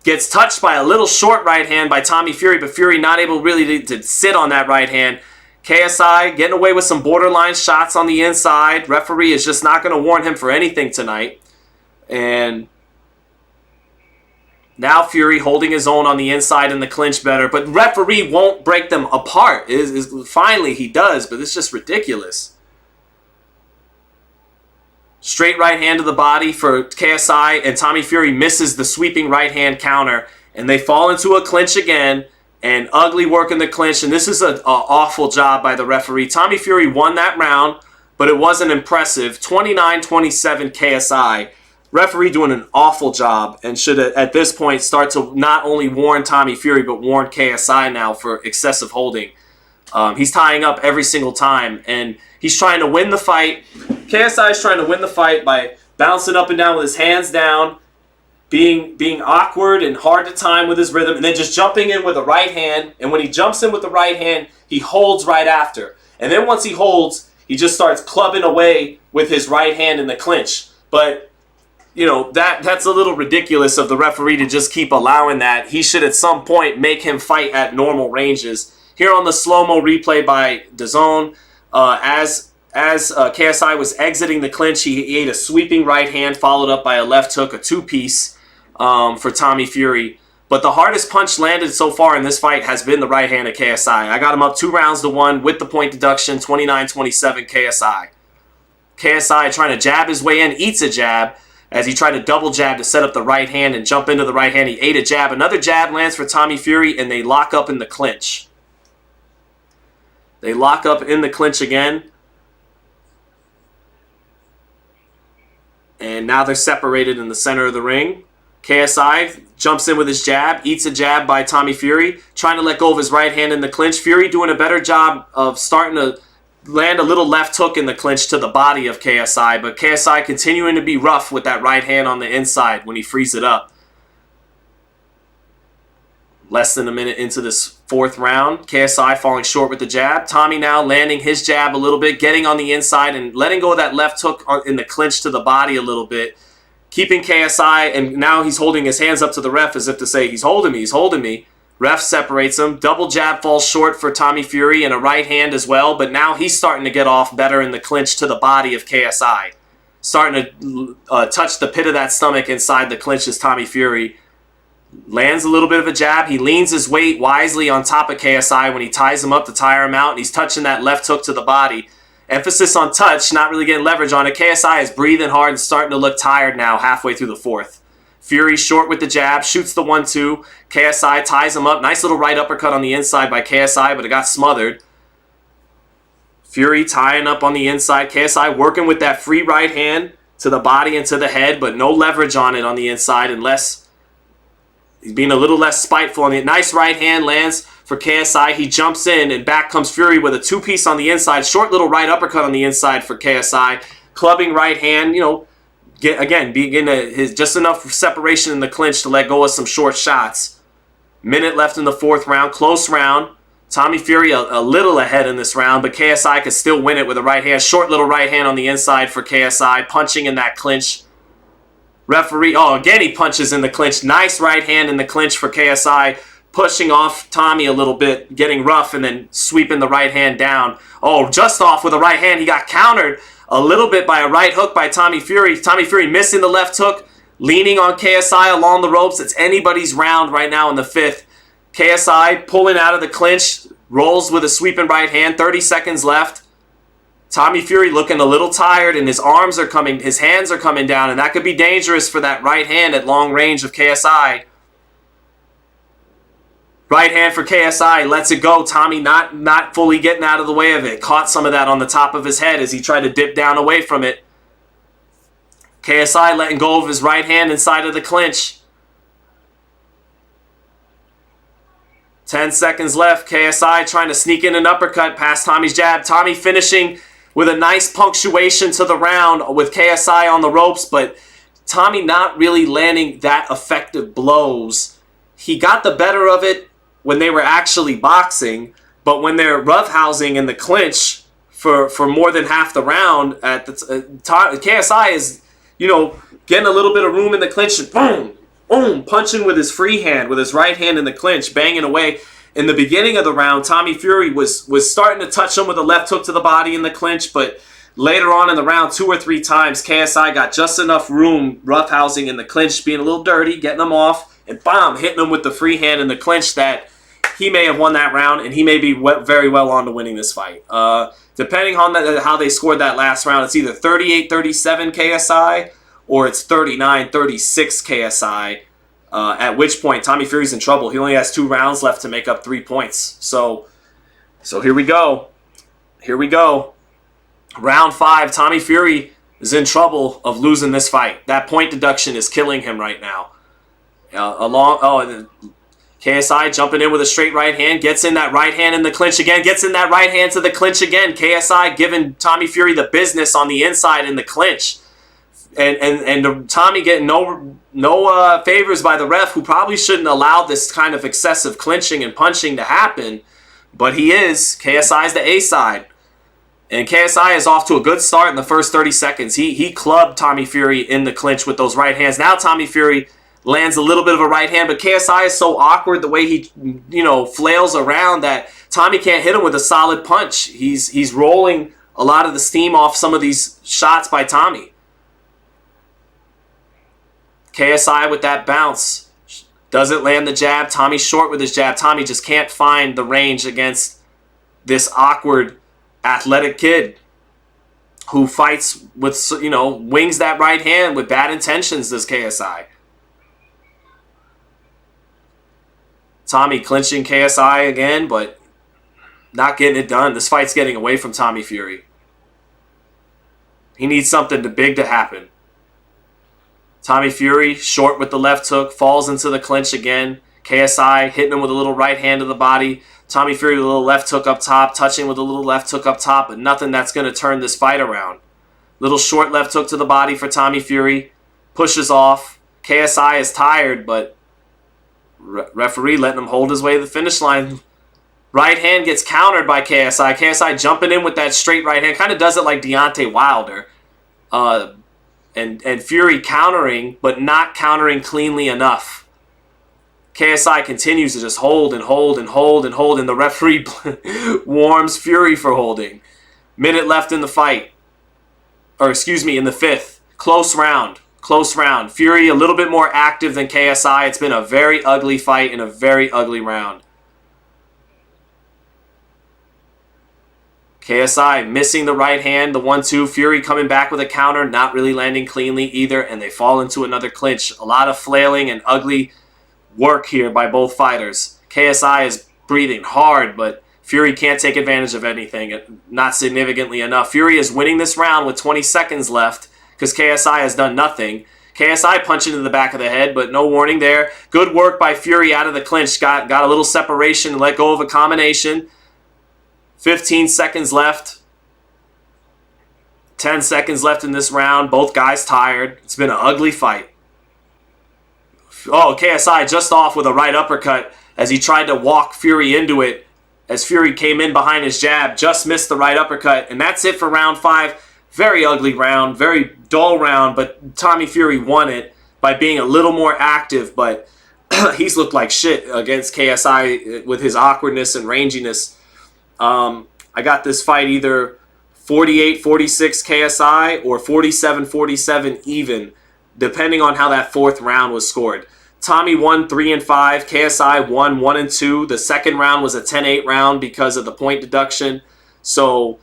gets touched by a little short right hand by Tommy Fury, but Fury not able really to sit on that right hand. KSI getting away with some borderline shots on the inside. Referee is just not going to warn him for anything tonight. And now Fury holding his own on the inside in the clinch better, but referee won't break them apart. Finally he does, but it's just ridiculous. Straight right hand to the body for KSI, and Tommy Fury misses the sweeping right hand counter, and they fall into a clinch again, and ugly work in the clinch, and this is an awful job by the referee. Tommy Fury won that round, but it wasn't impressive. 29-27 KSI. Referee doing an awful job, and should at this point start to not only warn Tommy Fury, but warn KSI now for excessive holding. He's tying up every single time, and he's trying to win the fight. KSI is trying to win the fight by bouncing up and down with his hands down, being awkward and hard to time with his rhythm, and then just jumping in with a right hand. And when he jumps in with the right hand, he holds right after. And then once he holds, he just starts clubbing away with his right hand in the clinch. But, you know, that's a little ridiculous of the referee to just keep allowing that. He should at some point make him fight at normal ranges. Here on the slow-mo replay by DAZN, as KSI was exiting the clinch, he ate a sweeping right hand followed up by a left hook, a two-piece for Tommy Fury. But the hardest punch landed so far in this fight has been the right hand of KSI. I got him up 2-1 with the point deduction, 29-27 KSI. KSI trying to jab his way in, eats a jab as he tried to double jab to set up the right hand and jump into the right hand. He ate a jab. Another jab lands for Tommy Fury, and they lock up in the clinch. They lock up in the clinch again. And now they're separated in the center of the ring. KSI jumps in with his jab, eats a jab by Tommy Fury, trying to let go of his right hand in the clinch. Fury doing a better job of starting to land a little left hook in the clinch to the body of KSI, but KSI continuing to be rough with that right hand on the inside when he frees it up. Less than a minute into this fourth round, KSI falling short with the jab. Tommy now landing his jab a little bit, getting on the inside and letting go of that left hook in the clinch to the body a little bit. Keeping KSI, and now he's holding his hands up to the ref as if to say, he's holding me, he's holding me. Ref separates him. Double jab falls short for Tommy Fury and a right hand as well, but now he's starting to get off better in the clinch to the body of KSI. Starting to touch the pit of that stomach inside the clinch as Tommy Fury lands a little bit of a jab. He leans his weight wisely on top of KSI when he ties him up to tire him out, and he's touching that left hook to the body. Emphasis on touch, not really getting leverage on it. KSI is breathing hard and starting to look tired now halfway through the fourth. Fury short with the jab, shoots the 1-2. KSI ties him up. Nice little right uppercut on the inside by KSI, but it got smothered. Fury tying up on the inside. KSI working with that free right hand to the body and to the head, but no leverage on it on the inside unless he's being a little less spiteful on it. Nice right hand lands for KSI. He jumps in, and back comes Fury with a two-piece on the inside. Short little right uppercut on the inside for KSI. Clubbing right hand, you know, just enough separation in the clinch to let go of some short shots. Minute left in the fourth round. Close round. Tommy Fury a little ahead in this round, but KSI could still win it with a right hand. Short little right hand on the inside for KSI. Punching in that clinch. Referee, again he punches in the clinch. Nice right hand in the clinch for KSI. Pushing off Tommy a little bit. Getting rough and then sweeping the right hand down. Just off with a right hand. He got countered a little bit by a right hook by Tommy Fury. Tommy Fury missing the left hook, leaning on KSI along the ropes. It's anybody's round right now in the fifth. KSI pulling out of the clinch, rolls with a sweeping right hand. 30 seconds left. Tommy Fury looking a little tired, and his hands are coming down, and that could be dangerous for that right hand at long range of KSI. Right hand for KSI, lets it go. Tommy not fully getting out of the way of it. Caught some of that on the top of his head as he tried to dip down away from it. KSI letting go of his right hand inside of the clinch. 10 seconds left. KSI trying to sneak in an uppercut past Tommy's jab. Tommy finishing with a nice punctuation to the round with KSI on the ropes, but Tommy not really landing that effective blows. He got the better of it when they were actually boxing, but when they're roughhousing in the clinch for more than half the round, KSI is, getting a little bit of room in the clinch and boom, boom, punching with his free hand, with his right hand in the clinch, banging away. In the beginning of the round, Tommy Fury was starting to touch him with a left hook to the body in the clinch, but later on in the round, 2 or 3 times, KSI got just enough room roughhousing in the clinch, being a little dirty, getting him off, and bam, hitting him with the free hand in the clinch that he may have won that round, and he may be very well on to winning this fight. Depending on how they scored that last round, it's either 38-37 KSI or it's 39-36 KSI. At which point, Tommy Fury's in trouble. He only has 2 rounds left to make up 3 points. So here we go. Here we go. Round 5, Tommy Fury is in trouble of losing this fight. That point deduction is killing him right now. KSI jumping in with a straight right hand, gets in that right hand in the clinch again, gets in that right hand to the clinch again. KSI giving Tommy Fury the business on the inside in the clinch. And Tommy getting no favors by the ref, who probably shouldn't allow this kind of excessive clinching and punching to happen. But he is. KSI's the A side. And KSI is off to a good start in the first 30 seconds. He clubbed Tommy Fury in the clinch with those right hands. Now Tommy Fury lands a little bit of a right hand, but KSI is so awkward the way he, flails around that Tommy can't hit him with a solid punch. He's rolling a lot of the steam off some of these shots by Tommy. KSI with that bounce. Doesn't land the jab. Tommy short with his jab. Tommy just can't find the range against this awkward athletic kid who fights with, wings that right hand with bad intentions, does KSI. Tommy clinching KSI again, but not getting it done. This fight's getting away from Tommy Fury. He needs something big to happen. Tommy Fury, short with the left hook, falls into the clinch again. KSI hitting him with a little right hand to the body. Tommy Fury with a little left hook up top, touching with a little left hook up top, but nothing that's going to turn this fight around. Little short left hook to the body for Tommy Fury. Pushes off. KSI is tired, but referee letting him hold his way to the finish line. Right hand gets countered by KSI. KSI jumping in with that straight right hand. Kind of does it like Deontay Wilder. And Fury countering, but not countering cleanly enough. KSI continues to just hold and hold and hold and hold, and the referee warms Fury for holding. Minute left in the fight. In the 5th. Close round. Fury a little bit more active than KSI. It's been a very ugly fight and a very ugly round. KSI missing the right hand, the 1-2. Fury coming back with a counter, not really landing cleanly either, and they fall into another clinch. A lot of flailing and ugly work here by both fighters. KSI is breathing hard, but Fury can't take advantage of anything, not significantly enough. Fury is winning this round with 20 seconds left because KSI has done nothing. KSI punching to the back of the head, but no warning there. Good work by Fury out of the clinch. Got a little separation, let go of a combination. 15 seconds left. 10 seconds left in this round. Both guys tired. It's been an ugly fight. Oh, KSI just off with a right uppercut as he tried to walk Fury into it. As Fury came in behind his jab, just missed the right uppercut. And that's it for round 5. Very ugly round, very dull round, but Tommy Fury won it by being a little more active, but he's looked like shit against KSI with his awkwardness and ranginess. I got this fight either 48-46 KSI or 47-47 even, depending on how that 4th round was scored. Tommy won 3-5. KSI won 1-2. The second round was a 10-8 round because of the point deduction. So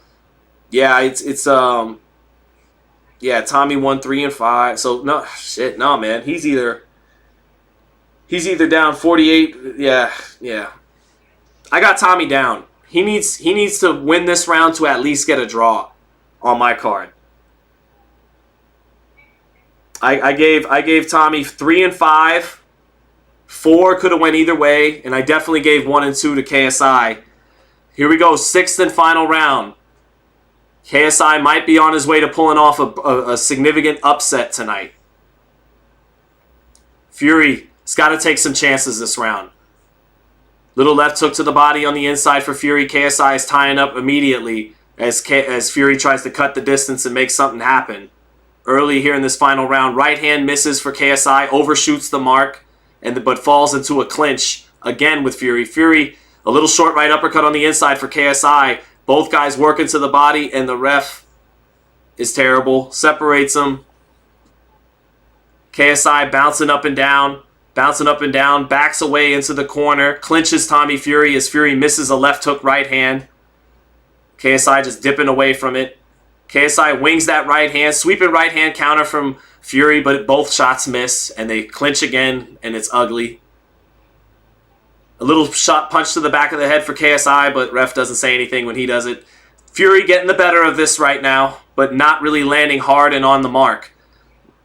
Yeah, it's yeah, Tommy won 3 and 5. So no, man. He's either down 48. Yeah. I got Tommy down. He needs to win this round to at least get a draw on my card. I gave Tommy 3 and 5. 4 could have went either way, and I definitely gave 1 and 2 to KSI. Here we go, 6th and final round. KSI might be on his way to pulling off a significant upset tonight. Fury's got to take some chances this round. Little left hook to the body on the inside for Fury. KSI is tying up immediately as Fury tries to cut the distance and make something happen. Early here in this final round, right hand misses for KSI, overshoots the mark, but falls into a clinch again with Fury. Fury, a little short right uppercut on the inside for KSI. Both guys working to the body, and the ref is terrible. Separates them. KSI bouncing up and down, backs away into the corner, clinches Tommy Fury as Fury misses a left hook right hand. KSI just dipping away from it. KSI wings that right hand, sweeping right hand counter from Fury, but both shots miss, and they clinch again, and it's ugly. A little shot punch to the back of the head for KSI, but ref doesn't say anything when he does it. Fury getting the better of this right now, but not really landing hard and on the mark.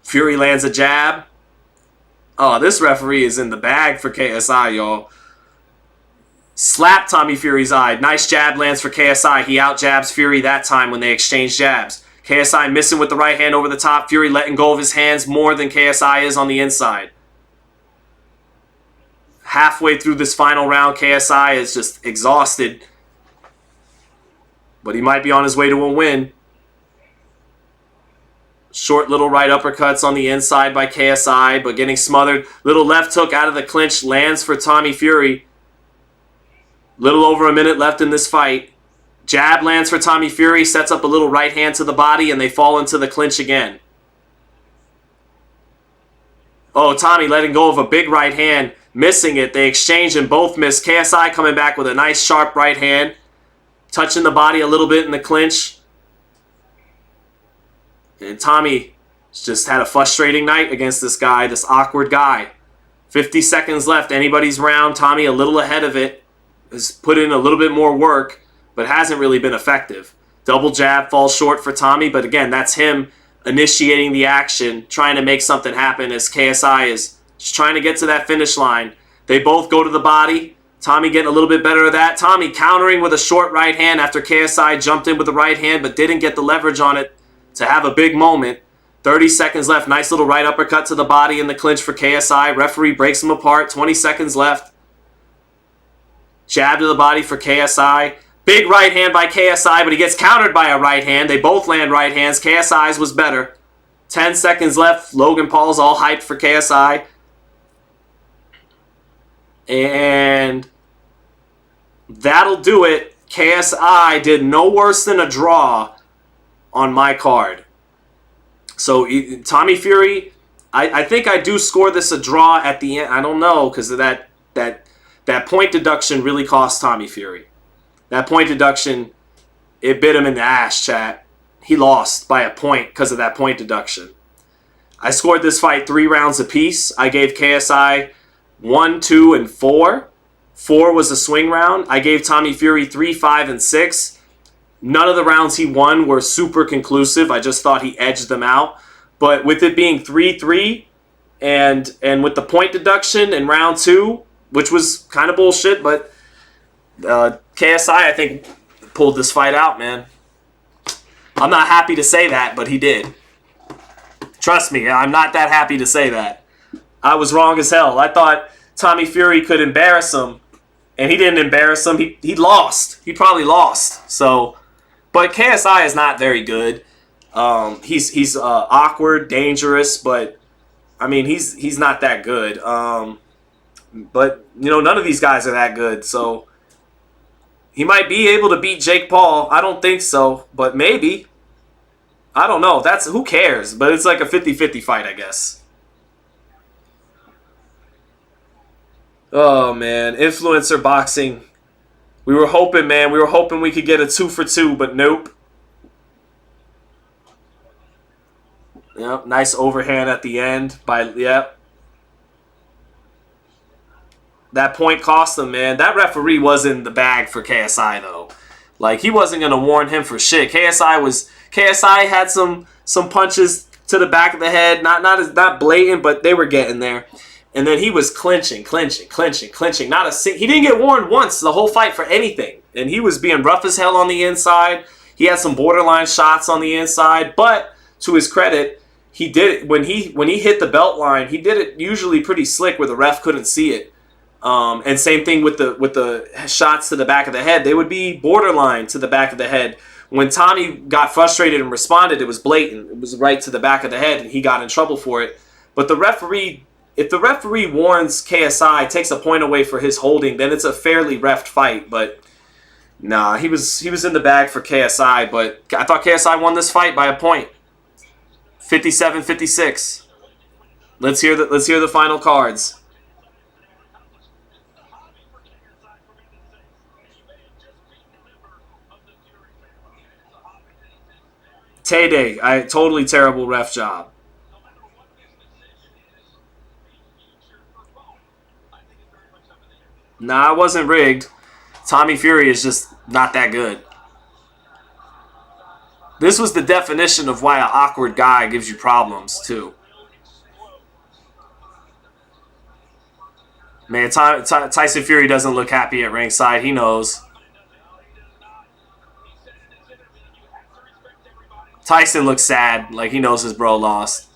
Fury lands a jab. Oh, this referee is in the bag for KSI, y'all. Slap Tommy Fury's eye. Nice jab lands for KSI. He out-jabs Fury that time when they exchange jabs. KSI missing with the right hand over the top. Fury letting go of his hands more than KSI is on the inside. Halfway through this final round, KSI is just exhausted. But he might be on his way to a win. Short little right uppercuts on the inside by KSI, but getting smothered. Little left hook out of the clinch lands for Tommy Fury. Little over a minute left in this fight. Jab lands for Tommy Fury, sets up a little right hand to the body, and they fall into the clinch again. Oh, Tommy letting go of a big right hand, missing it. They exchange and both miss. KSI coming back with a nice sharp right hand, touching the body a little bit in the clinch. And Tommy just had a frustrating night against this guy, this awkward guy. 50 seconds left, anybody's round. Tommy a little ahead of it, has put in a little bit more work, but hasn't really been effective. Double jab falls short for Tommy, but again, that's him initiating the action, trying to make something happen as KSI is just trying to get to that finish line. They both go to the body. Tommy getting a little bit better at that. Tommy countering with a short right hand after KSI jumped in with the right hand, but didn't get the leverage on it to have a big moment. 30 seconds left. Nice little right uppercut to the body in the clinch for KSI. Referee breaks him apart. 20 seconds left. Jab to the body for KSI. Big right hand by KSI, but he gets countered by a right hand. They both land right hands. KSI's was better. 10 seconds left. Logan Paul's all hyped for KSI. And that'll do it. KSI did no worse than a draw on my card. So Tommy Fury, I think I do score this a draw at the end. I don't know, because of that point deduction really cost Tommy Fury. That point deduction, it bit him in the ass, chat. He lost by a point because of that point deduction. I scored this fight 3 rounds apiece. I gave KSI 1, 2, and 4. 4 was a swing round. I gave Tommy Fury 3, 5, and 6. None of the rounds he won were super conclusive. I just thought he edged them out. But with it being 3-3 and with the point deduction in round 2, which was kind of bullshit, but KSI, I think, pulled this fight out, man. I'm not happy to say that, but he did. Trust me, I'm not that happy to say that. I was wrong as hell. I thought Tommy Fury could embarrass him, and he didn't embarrass him. He lost. He probably lost. So, but KSI is not very good. He's awkward, dangerous, but I mean he's not that good. But none of these guys are that good. So he might be able to beat Jake Paul. I don't think so, but maybe. I don't know. Who cares? But it's like a 50-50 fight, I guess. Oh, man. Influencer boxing. We were hoping, man. We were hoping we could get a 2 for 2, but nope. Yep, nice overhand at the end by That point cost him, man. That referee was in the bag for KSI though. Like he wasn't gonna warn him for shit. KSI had some punches to the back of the head, not blatant, but they were getting there. And then he was clinching. He didn't get warned once the whole fight for anything. And he was being rough as hell on the inside. He had some borderline shots on the inside, but to his credit, he did it when he hit the belt line. He did it usually pretty slick where the ref couldn't see it. And same thing with the shots to the back of the head. They would be borderline to the back of the head. When Tommy got frustrated and responded, it was blatant. It was right to the back of the head, and he got in trouble for it. But the referee, if the referee warns KSI, takes a point away for his holding, then it's a fairly reffed fight. But nah, he was in the bag for KSI. But I thought KSI won this fight by a point, 57-56. Let's hear the final cards. Tay-Day, totally terrible ref job. Nah, it wasn't rigged. Tommy Fury is just not that good. This was the definition of why an awkward guy gives you problems, too. Man, Tyson Fury doesn't look happy at ringside. He knows. Tyson looks sad, like he knows his bro lost.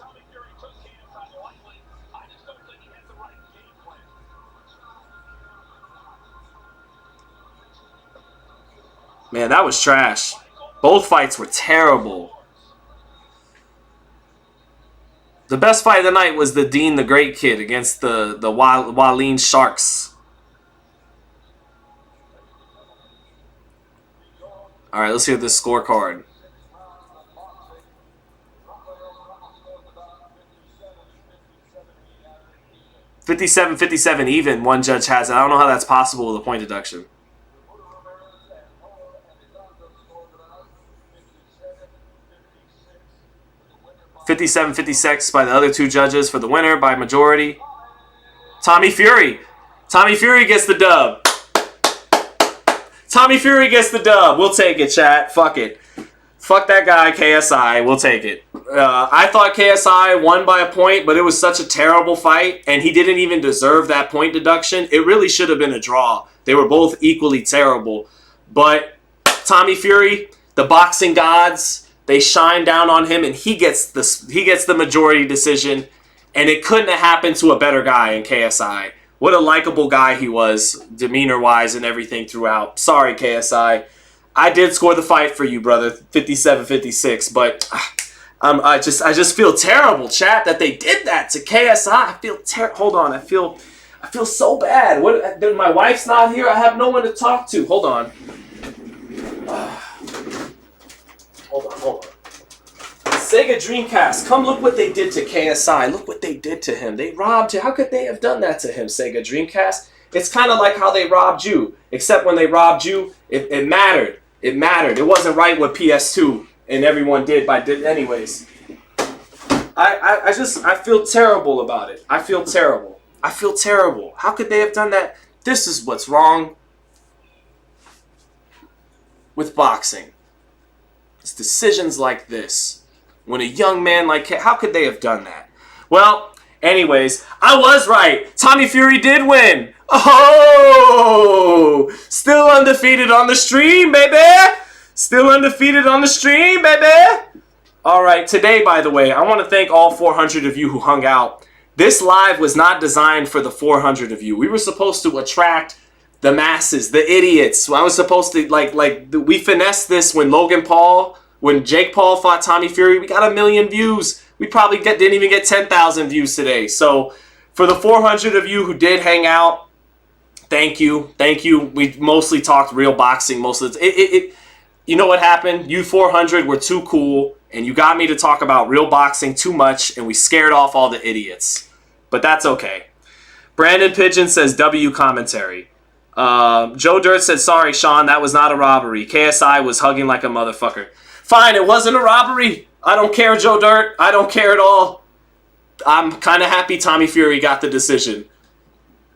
Man, that was trash. Both fights were terrible. The best fight of the night was the Dean the Great kid against the Wallin Sharks. All right, let's hear this scorecard. 57-57 even, one judge has it. I don't know how that's possible with a point deduction. $57-56 by the other two judges for the winner by majority. Tommy Fury. Tommy Fury gets the dub. Tommy Fury gets the dub. We'll take it, chat. Fuck it. Fuck that guy, KSI. We'll take it. I thought KSI won by a point, but it was such a terrible fight, and he didn't even deserve that point deduction. It really should have been a draw. They were both equally terrible. But Tommy Fury, the boxing gods, they shine down on him, and he gets the majority decision, and it couldn't have happened to a better guy in KSI. What a likable guy he was, demeanor-wise and everything throughout. Sorry, KSI. I did score the fight for you, brother, 57-56, but I just feel terrible, chat, that they did that to KSI. I feel hold on, I feel so bad. My wife's not here. I have no one to talk to. Hold on. Hold on. Sega Dreamcast, come look what they did to KSI. Look what they did to him. They robbed you. How could they have done that to him, Sega Dreamcast? It's kind of like how they robbed you, except when they robbed you, it mattered. It mattered. It wasn't right what PS2 and everyone did anyways. I feel terrible about it. I feel terrible. How could they have done that? This is what's wrong with boxing. It's decisions like this. When a young man how could they have done that? Well, anyways, I was right. Tommy Fury did win. Oh! Still undefeated on the stream, baby! Still undefeated on the stream, baby! Alright, today, by the way, I want to thank all 400 of you who hung out. This live was not designed for the 400 of you. We were supposed to attract the masses, the idiots. I was supposed to, we finessed this when Jake Paul fought Tommy Fury. We got 1 million views. We probably didn't even get 10,000 views today. So, for the 400 of you who did hang out, thank you. We mostly talked real boxing most of the you know what happened? You 400 were too cool, and you got me to talk about real boxing too much, and we scared off all the idiots. But that's okay. Brandon Pigeon says W commentary. Joe Dirt said, sorry, Sean, that was not a robbery. KSI was hugging like a motherfucker. Fine, it wasn't a robbery. I don't care, Joe Dirt. I don't care at all. I'm kind of happy Tommy Fury got the decision,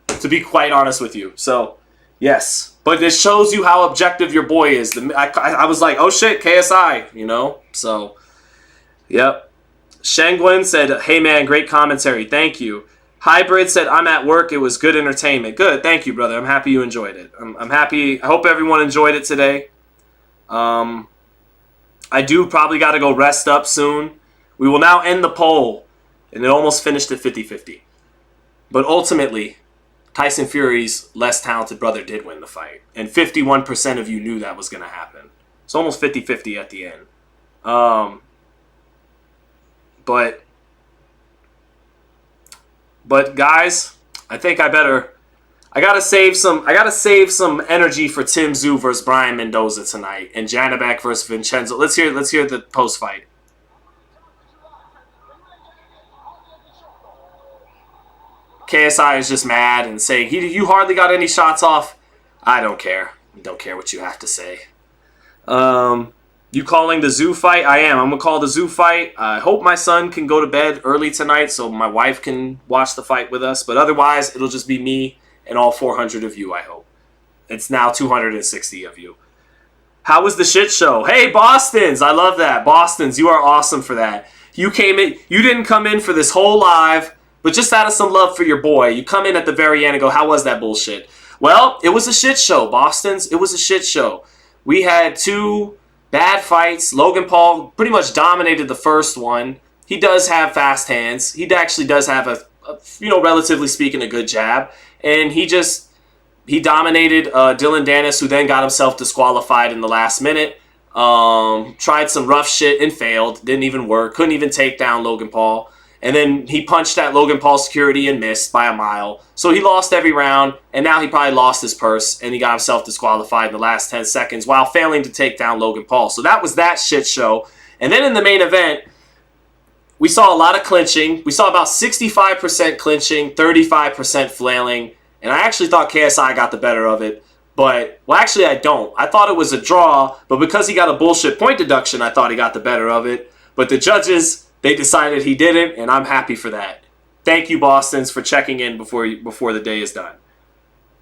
to be quite honest with you. So, yes. But this shows you how objective your boy is. I was like, oh shit, KSI, you know? So, yep. Shengwin said, hey man, great commentary. Thank you. Hybrid said, I'm at work. It was good entertainment. Good. Thank you, brother. I'm happy you enjoyed it. I'm happy. I hope everyone enjoyed it today. I do probably got to go rest up soon. We will now end the poll. And it almost finished at 50-50. But ultimately, Tyson Fury's less talented brother did win the fight. And 51% of you knew that was going to happen. It's almost 50-50 at the end. But guys, I think I gotta save some energy for Tim Tszyu versus Brian Mendoza tonight and Janibek versus Vincenzo. Let's hear the post fight. KSI is just mad and saying, you hardly got any shots off. I don't care. I don't care what you have to say. You calling the Tszyu fight? I am. I'm going to call the Tszyu fight. I hope my son can go to bed early tonight so my wife can watch the fight with us. But otherwise, it'll just be me and all 400 of you, I hope. It's now 260 of you. How was the shit show? Hey, Bostons. I love that. Bostons, you are awesome for that. You came in. You didn't come in for this whole live, but just out of some love for your boy. You come in at the very end and go, how was that bullshit? Well, it was a shit show, Bostons. It was a shit show. We had two bad fights. Logan Paul pretty much dominated the first one. He does have fast hands. He actually does have a relatively speaking, a good jab. And he dominated Dillon Danis, who then got himself disqualified in the last minute. Tried some rough shit and failed. Didn't even work. Couldn't even take down Logan Paul. And then he punched at Logan Paul's security and missed by a mile. So he lost every round, and now he probably lost his purse, and he got himself disqualified in the last 10 seconds while failing to take down Logan Paul. So that was that shit show. And then in the main event, we saw a lot of clinching. We saw about 65% clinching, 35% flailing, and I actually thought KSI got the better of it. But, well, actually I don't. I thought it was a draw, but because he got a bullshit point deduction, I thought he got the better of it. But the judges, they decided he didn't, and I'm happy for that. Thank you, Bostons, for checking in before the day is done.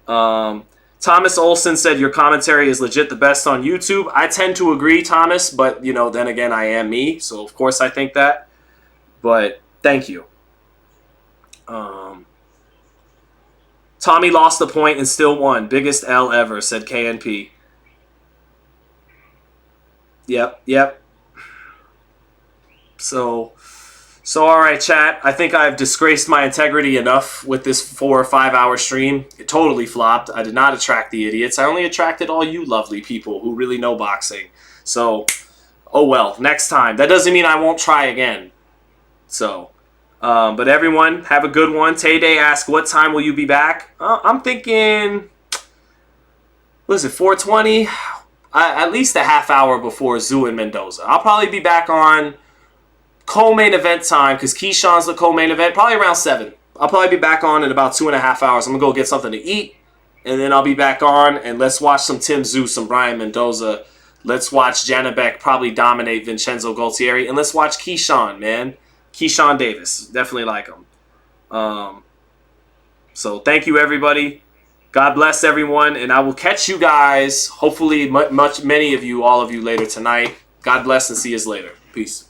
Thomas Olson said your commentary is legit the best on YouTube. I tend to agree, Thomas, but, then again, I am me, so of course I think that. But thank you. Tommy lost the point and still won. Biggest L ever, said KNP. Yep. So all right, chat. I think I've disgraced my integrity enough with this 4 or 5 hour stream. It totally flopped. I did not attract the idiots. I only attracted all you lovely people who really know boxing. So, oh well, next time. That doesn't mean I won't try again. So, but everyone, have a good one. Tay-Day asked, what time will you be back? I'm thinking, what is it, 4:20? At least a half hour before Tszyu and Mendoza. I'll probably be back on co-main event time, because Keyshawn's the co-main event, probably around 7. I'll probably be back on in about 2.5 hours. I'm going to go get something to eat, and then I'll be back on, and let's watch some Tim Tszyu, some Brian Mendoza. Let's watch Janibek probably dominate Vincenzo Gualtieri, and let's watch Keyshawn, man. Keyshawn Davis. Definitely like him. So thank you, everybody. God bless everyone, and I will catch you guys, hopefully many of you, all of you later tonight. God bless and see you later. Peace.